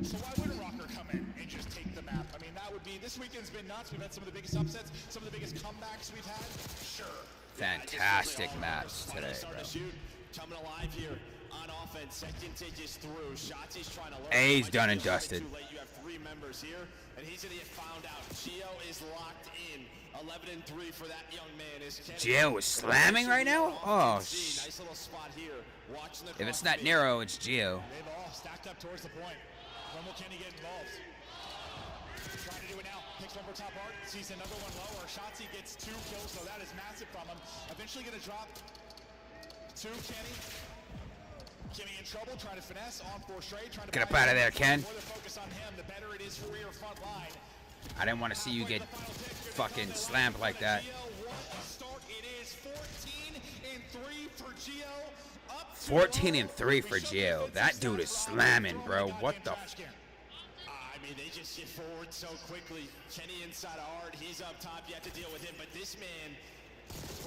So why wouldn't Rocker come in and just take the map? I mean, that would be, this weekend's been nuts. We've had some of the biggest upsets, some of the biggest comebacks we've had. Sure. Fantastic match today, bro. Coming alive here on offense. Second is through. Shots he's trying to learn. A's done and dusted. You have 3 members here, and he's going to get found out. Gio is locked in. 11-3 for that young man. Gio is slamming right now? Oh, nice little spot here. If it's not Nero, it's Gio. They've all stacked up towards the point. When will Kenny get involved? Trying to do it now. Picks one for top art. Sees another one lower. Shotzi gets 2 kills, so that is massive from him. Eventually going to drop 2 Kenny. Kenny in trouble, trying to finesse on for straight. Get up out of there, Ken. The more the focus on him, the better it is for your front line. I didn't want to see you get fucking slammed like that. It is 14-3 for Gio. 14-3 for Gio. That dude is slamming, bro. What the? I mean, they just get forward so quickly. Kenny inside of Art. He's up top. You have to deal with him. But this man,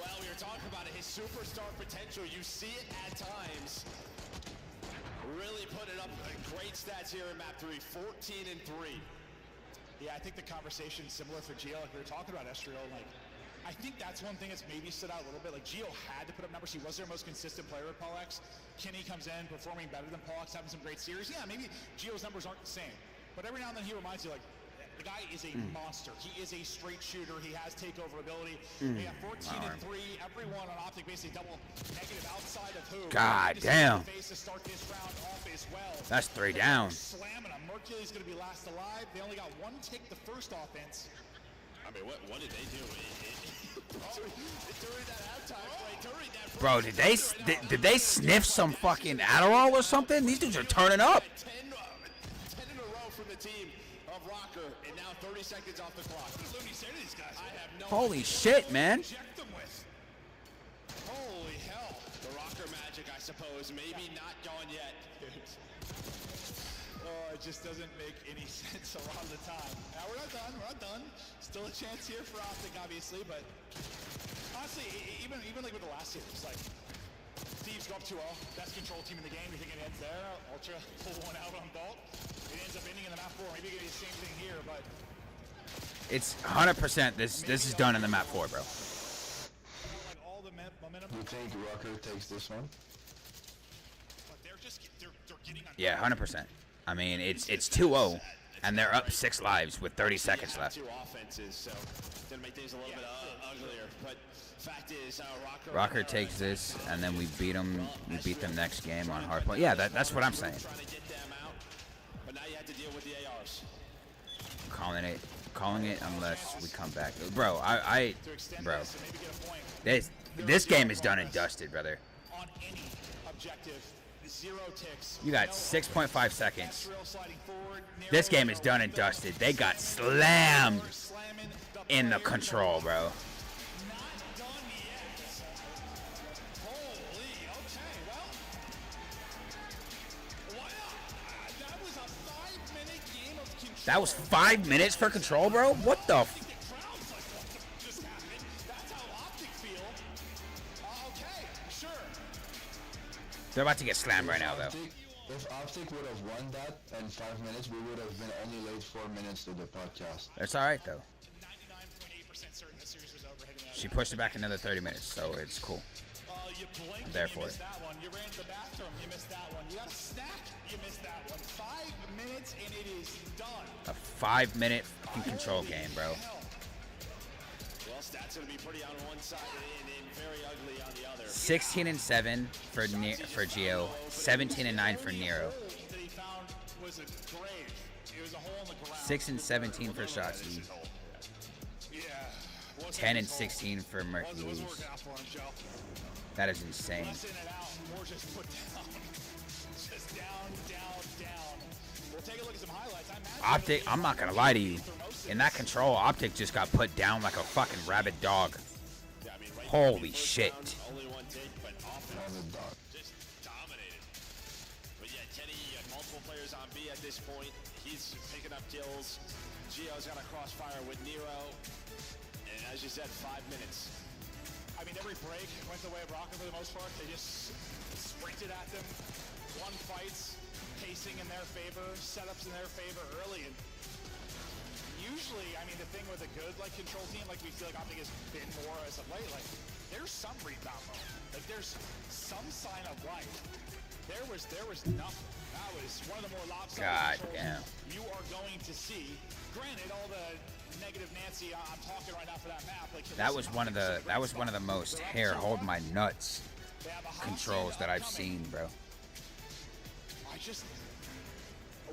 well, we were talking about it. His superstar potential. You see it at times. Really putting up great stats here in map 3. 14-3. Yeah, I think the conversation's similar for Gio. Like we were talking about Estriel, like I think that's one thing that's maybe stood out a little bit. Like Gio had to put up numbers. He was their most consistent player with Paul-X. Kenny comes in performing better than Paul-X, having some great series. Yeah, maybe Gio's numbers aren't the same, but every now and then he reminds you, like, the guy is a monster. He is a straight shooter. He has takeover ability. Yeah, 14-3. Everyone on Optic basically double negative outside of who. God damn. To start this round off as well. That's 3 down. Slamming him. Mercury's going to be last alive. They only got 1 tick the first offense. I mean, what did they do? During that halftime play, during that Bro, did they sniff some fucking Adderall or something? These dudes are turning up. 10 in a row from the team of Rocker, and now 30 seconds off the clock. What does Looney say to these guys? I have no Holy shit, man. Holy hell. The Rocker magic, I suppose. Maybe not gone yet. Oh, it just doesn't make any sense a lot of the time. Now, we're not done. We're not done. Still a chance here for Optic, obviously, but honestly, even like with the last series, like, Thieves go up 2-0, best control team in the game. You think it ends there? Ultra pull one out on Bolt. It ends up ending in the map 4. Maybe you get the same thing here, but It's 100%. This is done in the map 4, bro. like all the momentum. You think Rocker takes this one? But they're getting on. Yeah, 100%. I mean, it's 2-0, and they're up 6 lives with 30 seconds left. 2 offenses, so gonna make things a little bit uglier. But fact is, Rocker takes this, and then we beat them. We beat them next game on hardpoint. Yeah, that's what I'm saying. Trying to get them out, but now you have to deal with the ARs. Calling it unless we come back, bro. Bro, this game is done and dusted, brother. On any objective, 0 ticks. You got 6.5 seconds. This game is done and dusted. They got slammed in the control, bro. That was 5 minutes for control, bro? What the f? They're about to get slammed right now, though. If Optic would have won that in 5 minutes, we would have been only late 4 minutes to the podcast. That's alright, though. She pushed it back another 30 minutes, so it's cool. I'm there for it. You ran to the bathroom, you missed that one. You got a snack, you missed that one. 5 minutes and it is done. A 5-minute fucking control game, bro. Well, stats gonna be pretty on one side and very ugly on the other. 16-7 for Gio, 17-9 for Nero. 6-17 for Shotzi. 10-16 for Mercules. That is insane. Optic, I'm not gonna lie to you. In that control, Optic just got put down like a fucking rabid dog. Holy shit. Only one take, but just dominated. But yeah, Kenny, multiple players on B at this point. He's picking up kills. Gio's got a crossfire with Nero. And as you said, 5 minutes. I mean, every break went the way of Rocket for the most part. They just sprinted at them, won fights, pacing in their favor, setups in their favor early. And usually, I mean, the thing with a good control team, we feel like Optic has been more as of late. There's some rebound though. There's some sign of life. There was nothing. That was one of the more lopsided God controls damn. you are going to see. Granted, all the negative Nancy I'm talking right now for that map. That was one of the most hair hold my nuts controls that I've seen, bro.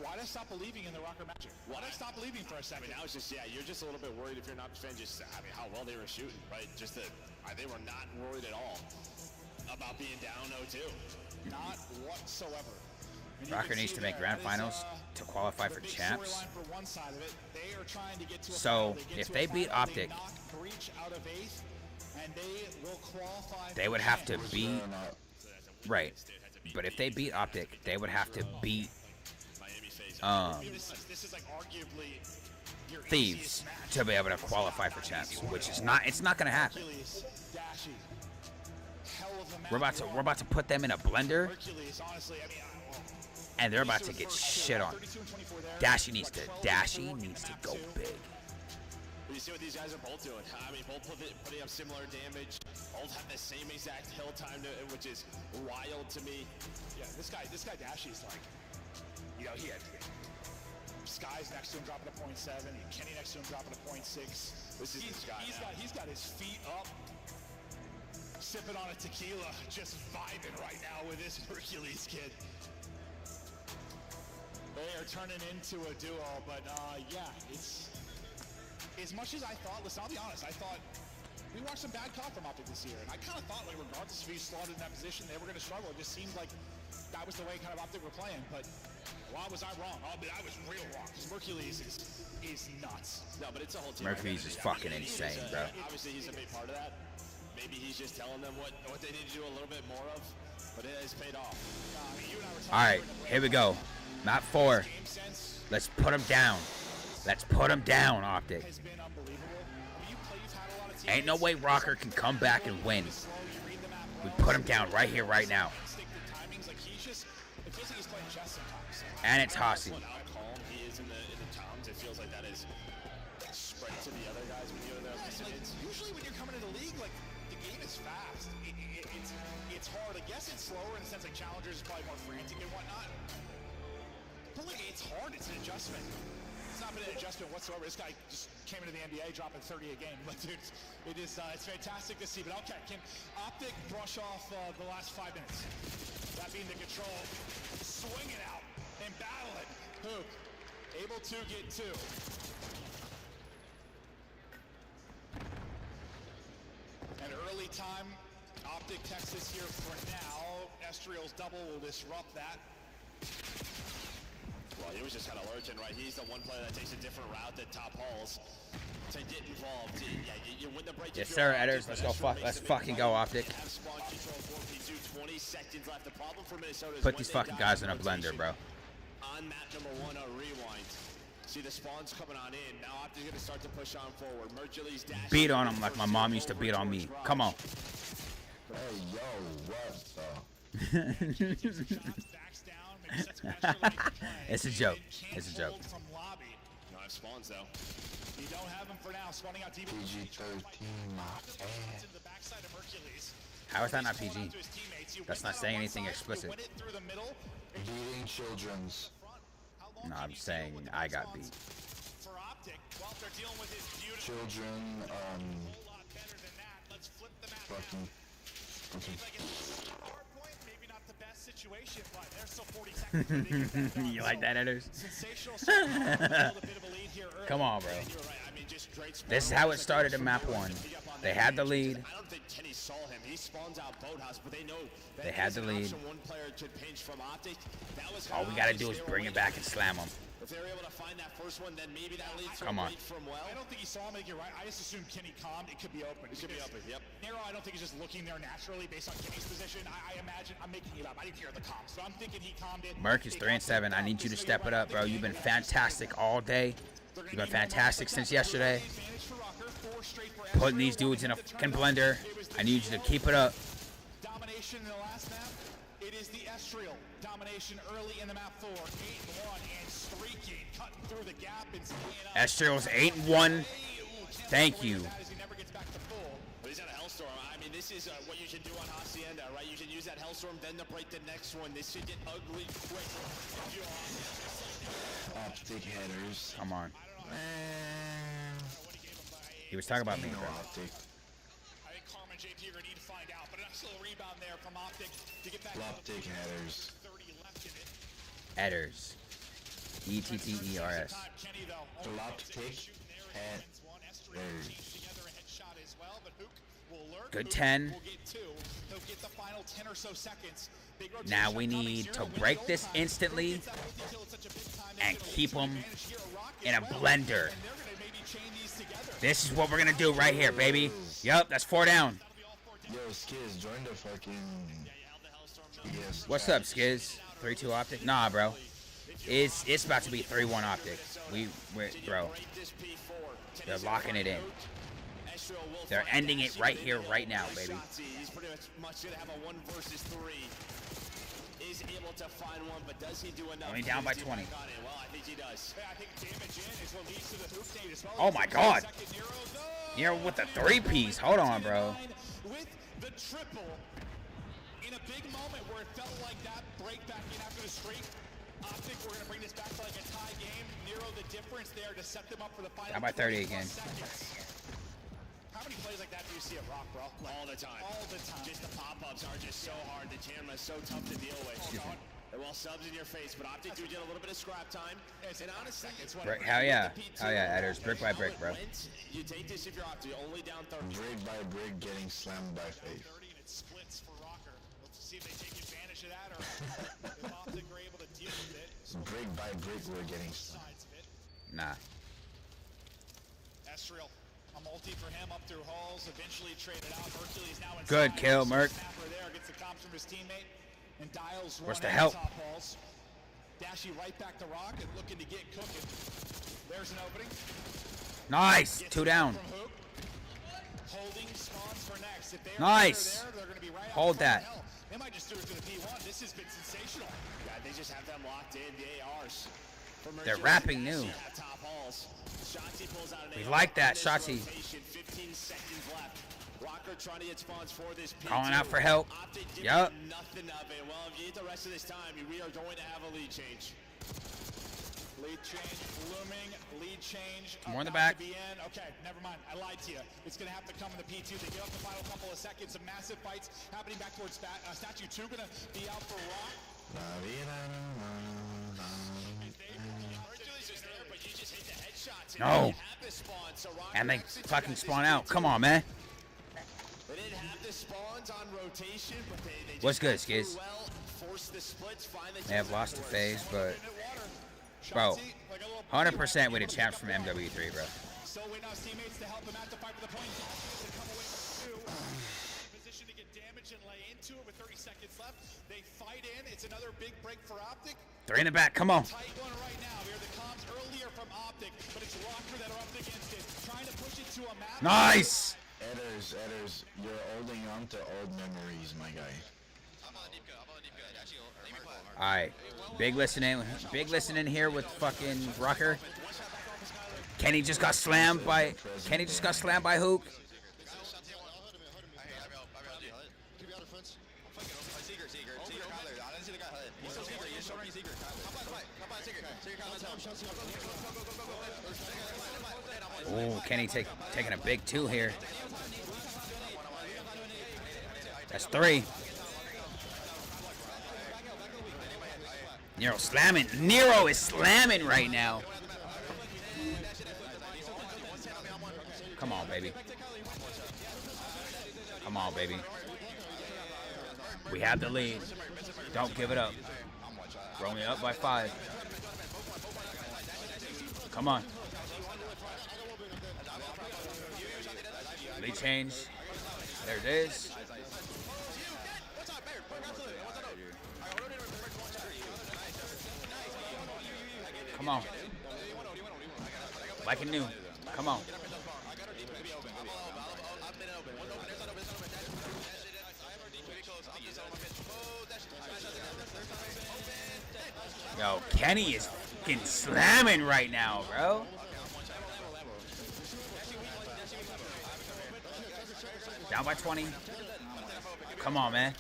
Why did I stop believing in the Rocker Magic? Why did I stop believing for a second? Now it's just, you're just a little bit worried if you're not a fan, how well they were shooting, right? Just that they were not worried at all about being down 0-2. Not whatsoever. Rocker needs to make grand finals to qualify for champs. So if they beat Optic, they would have to beat, right, but if they beat Optic, they would have to beat Thieves to be able to qualify for champs, which is it's not gonna happen. We're about to put them in a blender, and they're about to get shit on. Dashy needs to go big. You see what these guys are both doing. I mean, both putting up similar damage. Both have the same exact hill time, which is wild to me. Yeah, this guy Dashy's he had Sky's next to him dropping a 0.7, and Kenny next to him dropping a 0.6. This is this guy. He's got his feet up, sipping on a tequila, just vibing right now with this Hercules kid. They are turning into a duo, but yeah, it's as much as I thought. Listen, I'll be honest. I thought we watched some bad CoD from Optic this year, and I kind of thought, regardless if he slotted in that position, they were going to struggle. It just seemed like that was the way kind of Optic were playing, but. Why was I wrong? I was real wrong, because Hercules is nuts. No, but it's a whole team. Hercules is fucking insane, bro. Obviously, he's a big part of that. Maybe he's just telling them what they need to do a little bit more of, but it has paid off. All right, here we go. Map 4. Let's put him down. Let's put him down, Optic. Ain't no way Rocker can come back and win. We put him down right here, right now. And it's Hossie. How calm he is in the toms, it feels like that is spread to the other guys when you're in there. Usually when you're coming into the league, the game is fast. It's hard. I guess it's slower in the sense Challengers is probably more frantic and whatnot. But it's hard. It's an adjustment. It's not been an adjustment whatsoever. This guy just came into the NBA dropping 30 a game. But dude, it's fantastic to see. But okay, can Optic brush off the last 5 minutes? That being the control, swinging out. And battling. Hoop. Able to get 2. An early time. Optic Texas here for now. Estriel's double will disrupt that. Well, he was just kind of lurching, right? He's the one player that takes a different route than Top Halls to get involved. Yeah, you win the break. Yes, sir, Edders. Let's go. Let's fucking go, Optic. 20 seconds left. The problem for Minnesota is put these fucking guys in a blender, bro. On map number 1, a rewind. See the spawns coming on in. Now Optic's gonna start to push on forward. Mercury's dash. Beat on him like my mom used to beat on me. Come on. Hey, yo, what the? It's a joke. It's a joke. You don't have spawns though. You don't have them for now. Spawning out PG-13, my ass. How is that not PG? That's not saying anything explicit. Beating children's. No, I'm saying I got beat. Children, fucking. You like that, Edders? Come on, bro. This is how it started in map 1. They had the lead. I don't think Kenny saw him. He spawns out Boathouse, but they know that They had the lead. one player could pinch from Optic. That was All we gotta do is bring it back and slam them. If they were able to find that first one, then maybe that leads to Come on. from well. I don't think he saw him. I think you're right. I just assumed Kenny calmed. It could be open. It could be open, yep. Nero, I don't think he's just looking there naturally based on Kenny's position. I imagine, I'm making it up. I didn't hear the calm. So I'm thinking he calmed it. Merc is 3-7. I need you to step it up, bro. You've been fantastic all day. You've been fantastic since yesterday. Putting these dudes in a fucking blender. I need you to keep it up. Domination in the last map. It is the Estriel domination early in the map 4. 8-1 and streaking, cutting through the gap and staying up. Estriel's 8-1. Thank you. But he's got a Hellstorm. I mean, this is what you should do on Hacienda, right? You should use that Hellstorm, then to break the next one. This should get ugly quick. Optic headers. Come on. He was talking about me, bro. Optic. I think Carmen JP are going to need to find out, but a nice little rebound there from Optic to get back. Optic headers. 30 left in it. Edders. E-T-T-E-R-S. Optic headers. Good 10. We'll get 2. He'll get the final 10 or so seconds. Now we need to break this instantly and keep them in a blender. This is what we're gonna do right here, baby. Yup, that's 4 down. Yo, Skiz, join the fucking. Yes. What's up, Skiz? 3-2 Optic? Nah, bro. It's about to be 3-1 Optic. Bro. They're locking it in. They're ending it right here, right now, baby. He's pretty much gonna have a 1 versus 3. Is able to find one, but does he do enough? Only down by 20. Well, I think he does. I think damage in is what leads to the hoop nade as well. Oh my God. Nero with the 3-piece. Hold on, bro. With the triple in a big moment where it felt like that break back in after the streak. Optic, we're gonna bring this back to like a tie game. Nero, the difference there to set them up for the final. Down by 30 again. How many plays like that do you see at Rock, bro? All the time. All the time. Just the pop-ups are just so hard. The camera is so tough to deal with. Well, subs in your face, but Optic do get a little bit of scrap time. And honestly, Hell yeah. Hell yeah, Edders. Brick by brick, bro. You take this if you're Optic, only down 30. Brick by brick getting slammed by Faith. 30 and it splits for Rocker. Let's see if they take advantage of that or if Optic are able to deal with it. Brick by brick we're getting slammed. Nah. Estriel. A multi for him up through halls, eventually traded out. Hercules now inside. Good kill, Merc. Snapper there gets the comps from his teammate. And Dials Where's one the at help? top halls. Dashy right back to Rock and looking to get cooking. There's an opening. Nice. Gets 2 down. from Hoop. Holding spawns for next. If they're Nice. there, they're going to be right Hold that. hell. They might just do it to the P1. This has been sensational. Yeah, they just have them locked in, the ARs. They're rapping new. Top halls. Shotzi pulls out an We AR like that, in this Shotzi. rotation. 15 seconds left. Rocker trying to get spawns for this P2. Calling out for help. Optic giving Yup. nothing of it. Well, if you get the rest of this time, we are going to have a lead change. Lead change looming. Lead change. More in the about back. to be in. Okay, never mind. I lied to you. It's going to have to come in the P2. They give up the final couple of seconds. Some massive fights happening back towards Statue 2. Going to be out for Rock. Hercules is there, but you just hit the headshots. No. They didn't have the spawn, so Rocker And they exits fucking this spawn out. P2. Come on, man. They didn't have the spawns on rotation, but they just What's good, got through Skiz? well, forced the splits, finally They have lost to FaZe, but bro, 100% with the champs from MW3, bro. So waiting on his teammates to help him out to fight for the point. To come away with 2. Position to get damage and lay into it with 30 seconds left. They fight in. It's another big break for Optic. 3 in the back. Come on. Tight one right now. We hear the comms earlier from Optic, but it's Rocker that are up against it. Trying to push it to a map. Nice. Edders, you're holding on to old memories, my guy. Alright. Big listening here with fucking Rocker. Kenny just got slammed by Hook. Oh, Kenny taking a big 2 here. That's 3. Nero slamming. Nero is slamming right now. Come on, baby. Come on, baby. We have the lead. Don't give it up. We're only up by 5. Come on. Lead change. There it is. Come on. Like it new. Come on. Yo, Kenny is fucking slamming right now, bro. Down by 20. Come on, man.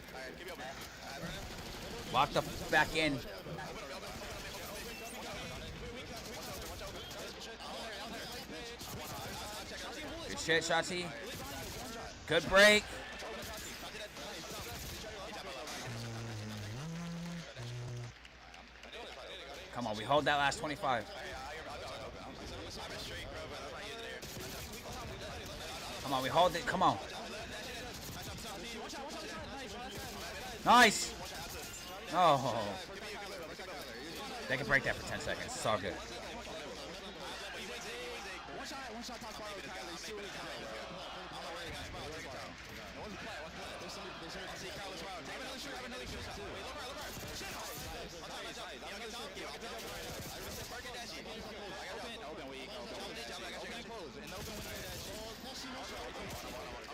Lock the back in. Good shit, Shotzi. Good break. Come on, we hold that last 25. Come on, we hold it. Come on. Nice. Oh. They can break that for 10 seconds. It's all good.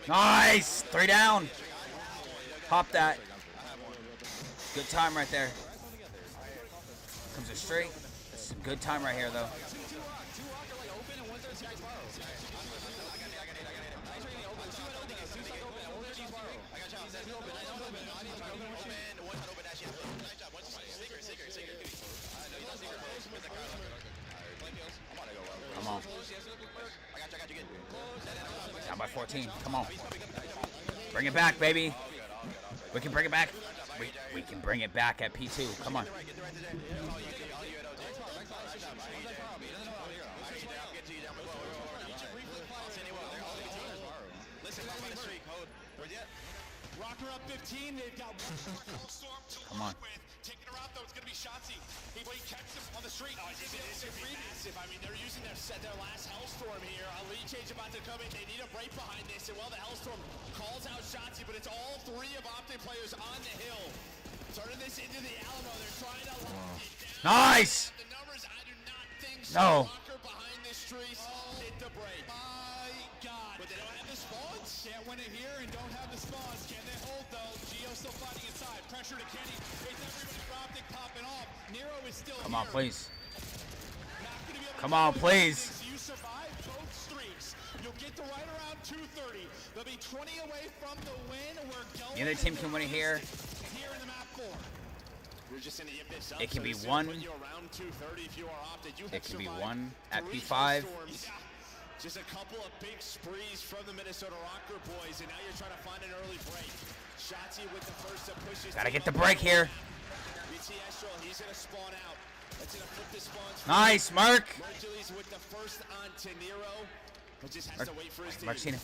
Nice! 3 down. Pop that. Good time right there. Comes a straight. That's a good time right here, though. Come on. Down by 14. Come on. Bring it back, baby. We can bring it back. We can bring it back at P2. Come on. Rocker up 15. They've got Come on. taking her out though. It's gonna be Shotzi. He catches him on the street. Oh, it's massive. I mean, they're using their last Hellstorm here. A lead change about to come in. They need a break behind this. And well, the Hellstorm calls out Shotzi, but it's all 3 of Optic players on the hill. Turning this into the Alamo. They're trying to lock it down. Nice. The numbers, I do not think so. No. Rocker behind this tree. Hit the break. My God. But they don't have the spawns. Can't win it here and don't have the spawns. Can they hold though? Gio still fighting inside. Pressure to Kenny. It's everybody for Optic popping off. Nero is still Come on, here. please. Come on, please. You survive both streaks. You'll get to right around 230. They'll be 20 away from the win. We're going. The other team can win it here. Here in the map 4. We're just gonna give this up. It can be So one. put you around 230 if you are Optic. You It have can be survived 1 at 3 P5. storms. Just a couple of big sprees from the Minnesota Rocker boys, and now you're trying to find an early break. Shotzi with the first to push his Gotta team get the up. break here. BTS, he's gonna spawn out. That's gonna flip the spawns. Nice, Mark. Mercury's with the first on to Nero, but just has to wait for his team. Marcina.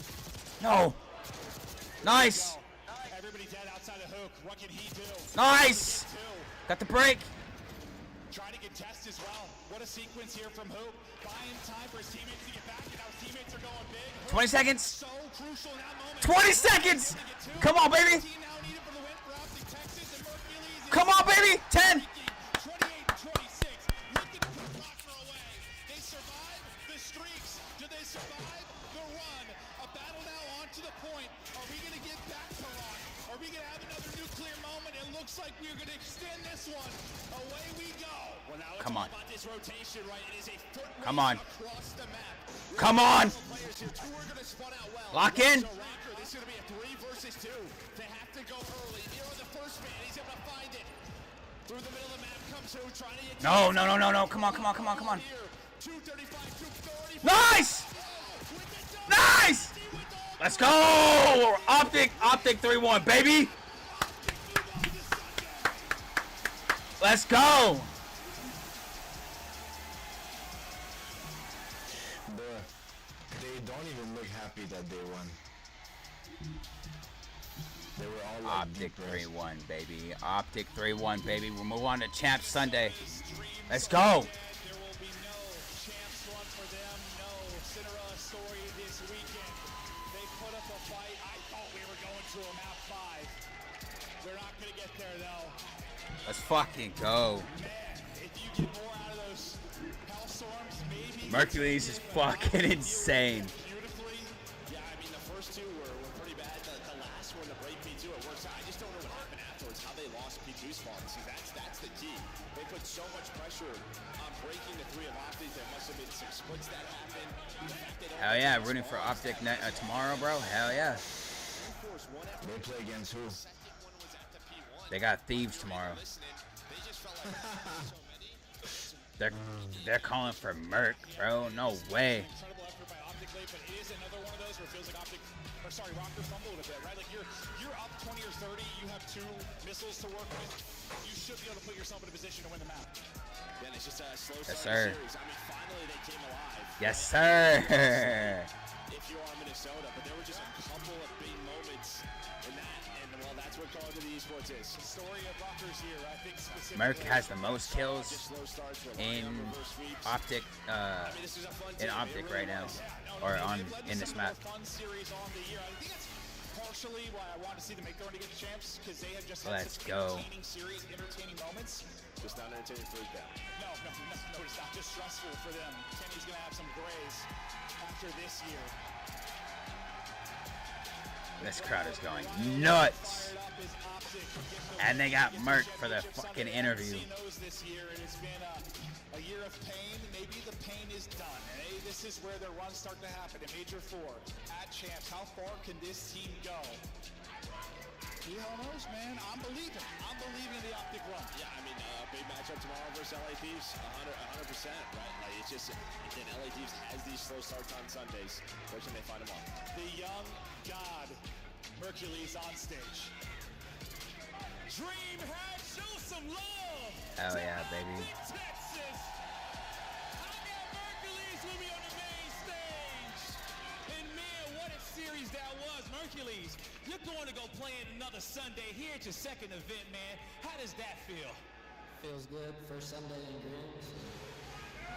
No. Nice. Everybody dead outside the hook. What can he do? Nice. Got the break. Trying to get Test as well. What a sequence here from Hoop. Buying time for his teammates to get back, and now his teammates are going big. 20 seconds. So crucial in that moment. 20 seconds. Come on, baby. Come on, baby. 10. 28-26. Looking to put Rocker away. They survive the streaks. Do they survive the run? A battle now on to the point. Are we going to get back to Rock? Are we going to have another nuclear moment? It looks like we're going to extend this one. Away we go. Well, now Come on. about this rotation, right? It is a foot Come on. across the map. Come on. Players here, 2 are going to spawn out well. Lock in. So Rocker, this is going to be a 3 versus 2. They have to go early. Nero the first man. He's able to find it. Through the middle of the map comes who trying to get No, no, no, no, no. Come on, come on, come on, come on. Nice. Nice. Let's go. Optic 3-1, baby. Let's go. They don't even look happy that they won. They were all like Optic 3-1, baby. Optic 3-1, baby. We'll move on to Champs Sunday. Let's go. There will be no champs run for them, no Cinderella story this weekend. They put up a fight. I thought we were going to a map 5. They're not going to get there, though. Let's fucking go. Man, if you get more out of those Hellstorms, maybe... Mercules is fucking insane. Beautifully. Yeah, I mean, the first two were pretty bad. The last one, the break P2, it works out. I just don't know what happened afterwards, how they lost P2's fault. See, that's the key. They put so much pressure on breaking the 3 of Optic. There must have been some splits that happened. Hell yeah, rooting for Optic tomorrow, bro. Hell yeah. They play against who? They got Thieves tomorrow. They're calling for Merc, bro. No way. Incredible effort by Optic late, but it is another one of those where it feels like Rocker fumbled a bit, right? Like you're up 20 or 30, you have 2 missiles to work with. You should be able to put yourself in a position to win the map. Then it's just a slow Yes, start sir. series. I mean, finally they came alive. Yes, sir. If you are Minnesota, but there were just a couple of big moments in that, and well, that's what Call of Duty Esports is. The story of Rockers here, I think specifically. Merc has the most kills in Optic, right now, or in this map. Fun series on the year. I think that's partially why I want to see them make their own to get the champs, because they have just had Let's such go. entertaining series, entertaining moments. Just not entertaining for them. No, it's not just stressful for them. Kenny's gonna have some grays after this year. This crowd is going nuts. And they got Merc for the fucking interview. This year it has been a year of pain. Maybe the pain is done. Hey, this is where the runs start to happen in Major 4 at champs. How far can this team go? Who the hell knows, man? I'm believing in the Optic run. Yeah, I mean, big matchup tomorrow versus LA Thieves, 100%, right? Like, it's just, again, LA Thieves has these slow starts on Sundays. Where can they find them all? The young god, Mercules on stage. Dreamhead, show some love. Hell yeah, baby. Texas. Hercules will be on the main stage. And man, what a series that was. Hercules, you're going to go play in another Sunday here at your second event, man. How does that feel? Feels good. First Sunday in Green.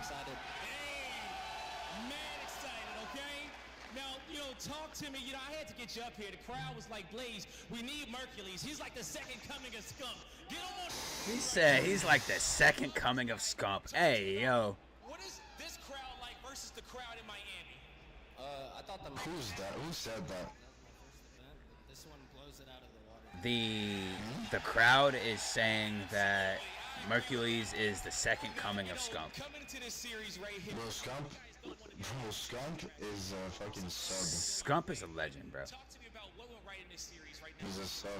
Excited. Hey, man, excited, okay? Now, talk to me. I had to get you up here. The crowd was like, Blaze, we need Mercules. He's like the second coming of Skunk. Get on. He said he's like the second coming of Scump. Hey, yo. What is this crowd like versus the crowd in Miami? I thought the... Who's that? Who said that? This one blows it out of the water. The crowd is saying that Mercules is the second coming of Skunk. Coming into this series right here. Bro, Skunk is a fucking sub. Skunk is a legend, bro. Talk to me about what went right in this series right now. He's a sub.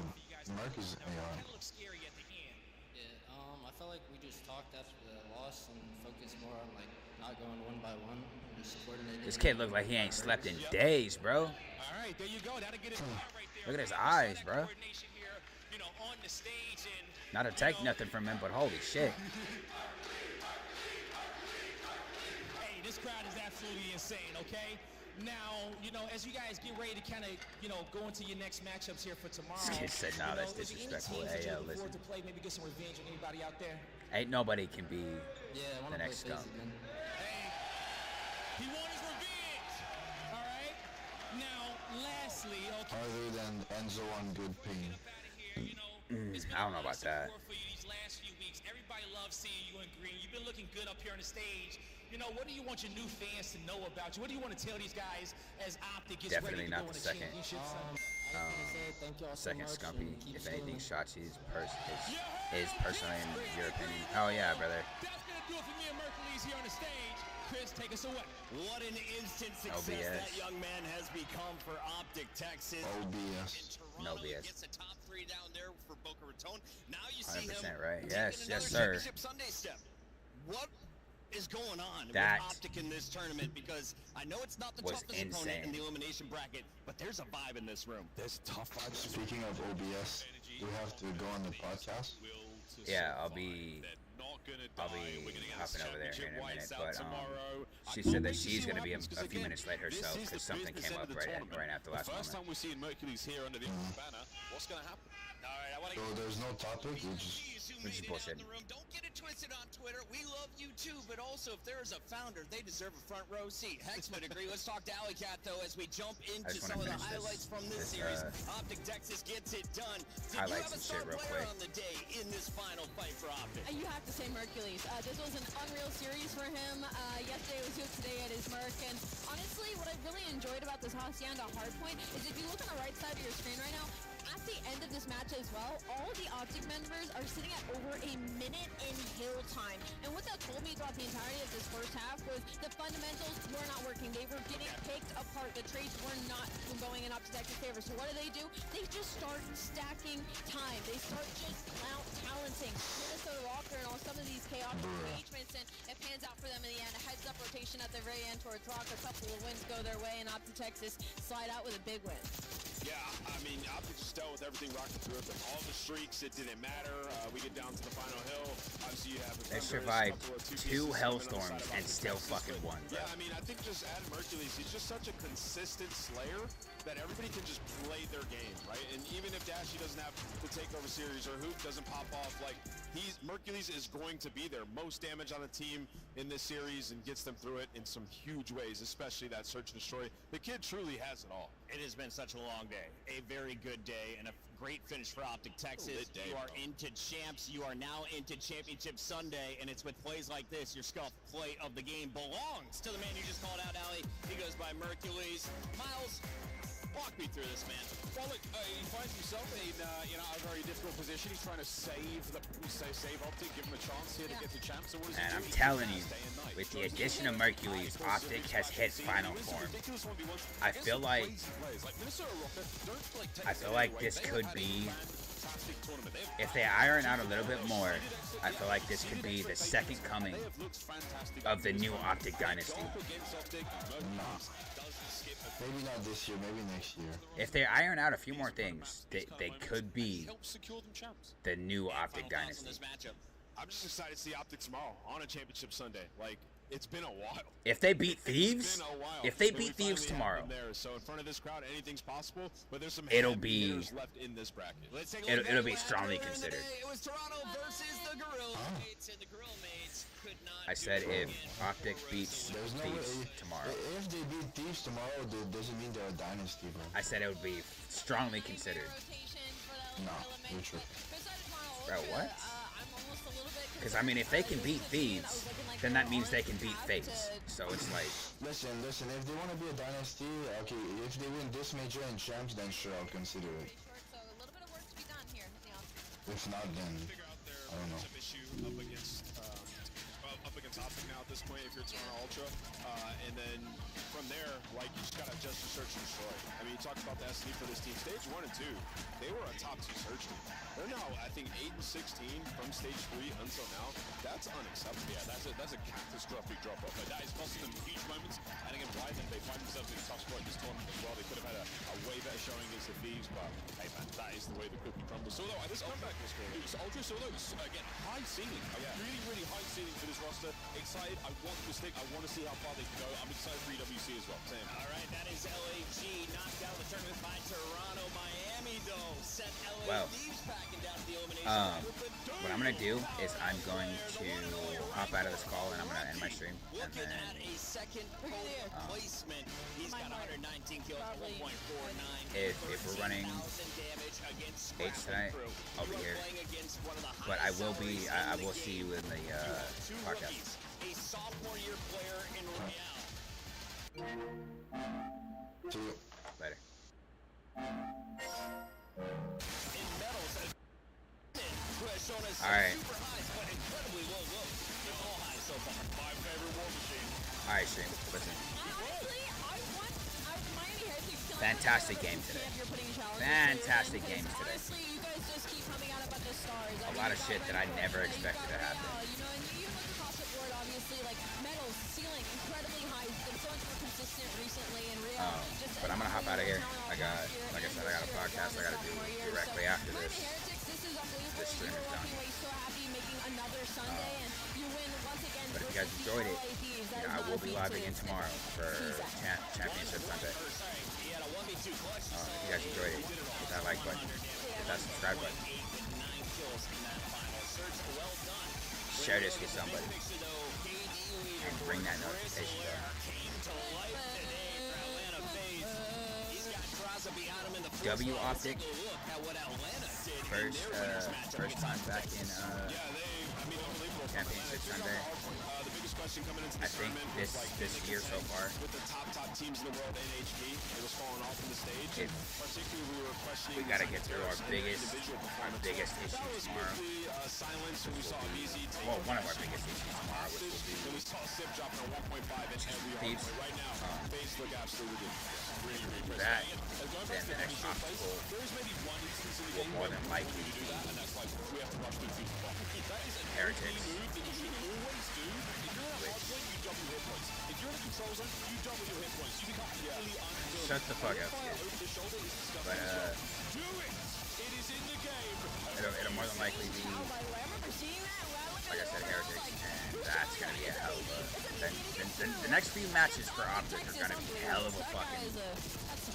Merc is It looks scary at the end. Yeah, I felt like we just talked after the loss and focused more on like not going one by one. Just coordinating. This kid looks like he ain't slept in days, bro. All right, there you go. That'll get it right there. Look at his eyes, bro. Coordination here, on the stage and Not to take nothing from him, but holy shit. Hey, this crowd is absolutely insane, okay? Now, as you guys get ready to kind of, go into your next matchups here for tomorrow. This kid said, nah, that's disrespectful. Hey, yo, listen. To play, maybe get some revenge on anybody out there? Ain't nobody can be the next play Skunk. He won his revenge. All right. Now, lastly, okay. Other than Enzo on good ping. I don't know about that. For you these last few weeks, everybody loves seeing you in green. You've been looking good up here on the stage. What do you want your new fans to know about you? What do you want to tell these guys as Optic gets Definitely ready to not go the in the second. championship? Thank y'all so Second much Scumpy, and keep if anything, smoking. Shotzi is personally in your opinion. Oh yeah, brother. That's gonna do it for me and Mercules here on the stage. Chris, take us away. What an instant success OBS. that young man has become for Optic Texas. OBS. No BS. Gets a top 3 down there for Boca Raton. Now you see 100% him right. taking Yes, another yes, sir. championship Sunday step. What is going on That with Optic in this tournament? Because I know it's not the was toughest opponent in insane. the elimination bracket, but there's a vibe in this room. There's tough vibes. Speaking of OBS, do we have to go on the podcast? Yeah, I'll be I'll be hopping over there here in a minute. But she said that she's going to be a few minutes late herself because something came up right after last moment. First time we're seeing Mercules here under the banner. What's going to happen? All right, I want to. So there's no topic. Which is bullshit. Don't get it twisted on Twitter. We love you too, but also if there is a founder, they deserve a front row seat. Hex would agree. Let's talk to Alley Cat though as we jump into some of the highlights from this series. Optic Texas gets it done. Did highlights and shit real quick. On the day in this final fight for Optic? You have to say Mercules. This was an unreal series for him. Yesterday was good, today at his Merc. And honestly, what I really enjoyed about this Hacienda hardpoint is if you look on the right side of your screen right now, at the end of this match as well, all of the Optic members are sitting at over a minute in hill time. And what that told me throughout the entirety of this first half was the fundamentals were not working. They were getting picked apart. The trades were not going in Optic Texas' favor. So what do? They just start stacking time. They start just talenting Minnesota Rocker and all some of these chaotic engagements, and it pans out for them in the end. A heads-up rotation at the very end towards Rock. A couple of wins go their way, and Optic Texas slide out with a big win. Yeah, I mean, Optic just dealt with everything Rocket threw at them. All the streaks, it didn't matter. We get down to the final hill. Obviously, you have they survived 2 Hellstorms and still fucking won. Yeah, I mean, I think just Adam Mercules, he's just such a consistent slayer that everybody can just play their game, right? And even if Dashy doesn't have the takeover series or Hoop doesn't pop off, like, Mercules is going to be there. Most damage on the team in this series and gets them through it in some huge ways, especially that search and destroy. The kid truly has it all. It has been such a long day, a very good day, and a great finish for Optic Texas. You are into champs. You are now into Championship Sunday, and it's with plays like this. Your scuff play of the game belongs to the man you just called out, Ali. He goes by Mercules. Miles, walk me through this, man. Well, look, he finds himself in a very difficult position. He's trying to save Optic, give him a chance here to get the champ. So what does he do? I'm telling you, with the addition of Mercules, Optic has hit final form. I feel like this could be, if they iron out a little bit more, I feel like this could be the second coming of the new Optic dynasty. Maybe not this year, maybe next year. If they iron out a few more things, they could be the new Optic dynasty. I'm just excited to see Optic tomorrow on a Championship Sunday. Like, it's been a while. If they beat Thieves, tomorrow, so in front of this crowd, anything's possible. But there's some it'll be left in this bracket. It'll be strongly considered. It was Toronto versus the Gorilla Mates, and the Gorilla Mates could not. I said if Optic beats Thieves tomorrow. If they beat Thieves tomorrow, that doesn't mean they're a dynasty, bro. I said it would be strongly considered. No, you're tripping. Bro, what? Because, I mean, if they can beat Thieves, then that means they can beat Fates. So it's like... Listen, if they want to be a dynasty, okay, if they win this major and champs, then sure, I'll consider it. If not, then, I don't know. Up against Optic now at this point if you're Toronto Ultra. And then from there, like, you just gotta adjust your search and destroy. I mean, you talked about the SD for this team. Stage 1 and 2, they were a top 2 search team. They're now, I think, 8 and 16 from stage 3 until now. That's unacceptable. Yeah, that's a catastrophic drop off. Like, that is costing them huge moments. And again, why then they find themselves in a tough spot in this tournament as well. They could have had a way better showing against the Thieves, but hey man, that is the way the cookie crumbles. So although this comeback was great. It was Ultra Solos, again, high ceiling. Really, really high ceiling for this roster. Excited. I want them to stick. I want to see how far they can go. I'm excited for EWC as well. Same. All right, that is LAG knocked out of the tournament by Toronto. Miami, though, set LA Thieves packing down to the elimination. What I'm going to do is I'm going to hop out of this call and I'm going to end my stream. And then, at a second placement. He's got 119 kills, 1.49. If we're running H tonight, I'll be here. But I will see you in the podcast. A sophomore year player in Royale. See you later. In medals, shown as super highs, but incredibly low lows. They're all high so far. My favorite war machine. Alright, stream. Listen. Honestly, Miami Heretics killing. Fantastic game today. Fantastic games today. Honestly, you guys just keep coming out about the stars. A lot of shit that I never expected to happen. You know, and even with the across the board, obviously, like medals, ceiling, incredibly high. He's been so much more consistent recently in Rio. But I'm gonna hop out of here. Like I said, I got a podcast I gotta do directly after this. Heretics, this is unbelievable. this stream is done. So happy making another Sunday, and you win once again. But if you guys enjoyed it, I will be live again tomorrow for Championship Sunday. If you guys enjoyed it, hit that like button, hit that subscribe button. Share this with somebody. And ring that notification bell. W Optic, first time back in Championship Sunday. I think this year so far. With the top teams in the world, NHP, it was falling off from the stage. Particularly, we were questioning. We gotta get through our biggest issue tomorrow. Silence, we saw Easy. Well, one of our biggest issues tomorrow, which will be. And we saw Sip drop at 1.5 and Thieves. Right now, Thieves look absolutely really that, then the next obstacle will more than likely be Heretics. Shut the fuck up, kid. But it'll more than likely be, like I said, Heretics, and that's gonna be a hell of a. Then the next few matches for Optic are gonna be a hell of a fucking,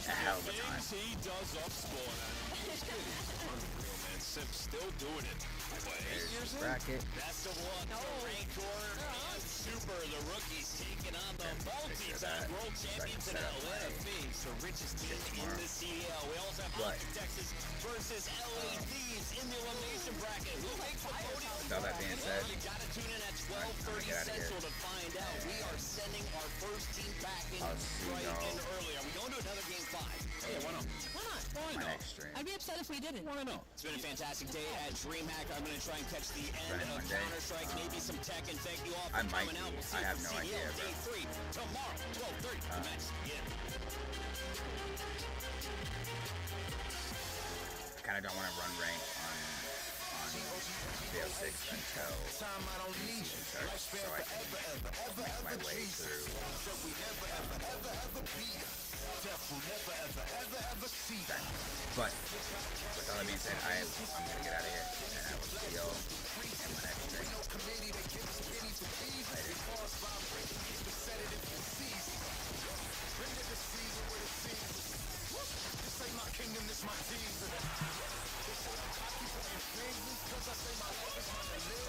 a hell of a time. Still doing it. There's the bracket. Best of luck to Rancor and Super, the rookies taking on the multi-time world champions in Atlanta Thieves, the richest team in the CL. We also have Austin, Texas versus LA Thieves in the elimination bracket. Who makes the podium? With all that being said, You gotta tune in at 12:30 Central to find out. We are sending our first team back in right in early. Are we going to another game 5? Yeah, why not? My next stream. I'd be upset if we didn't. Why not? It's been a fantastic day at DreamHack. I'm going to try and catch the end of Counter-Strike, maybe some tech, and thank you all for coming out. We'll see I have no idea, bro. Day 3 tomorrow, 12:30. The match begins. I kind of don't want to run rank on BO6 until season starts, so I can make my way through. But with all that being said, I'm gonna get out of here, and I will see y'all in my next stream. Later.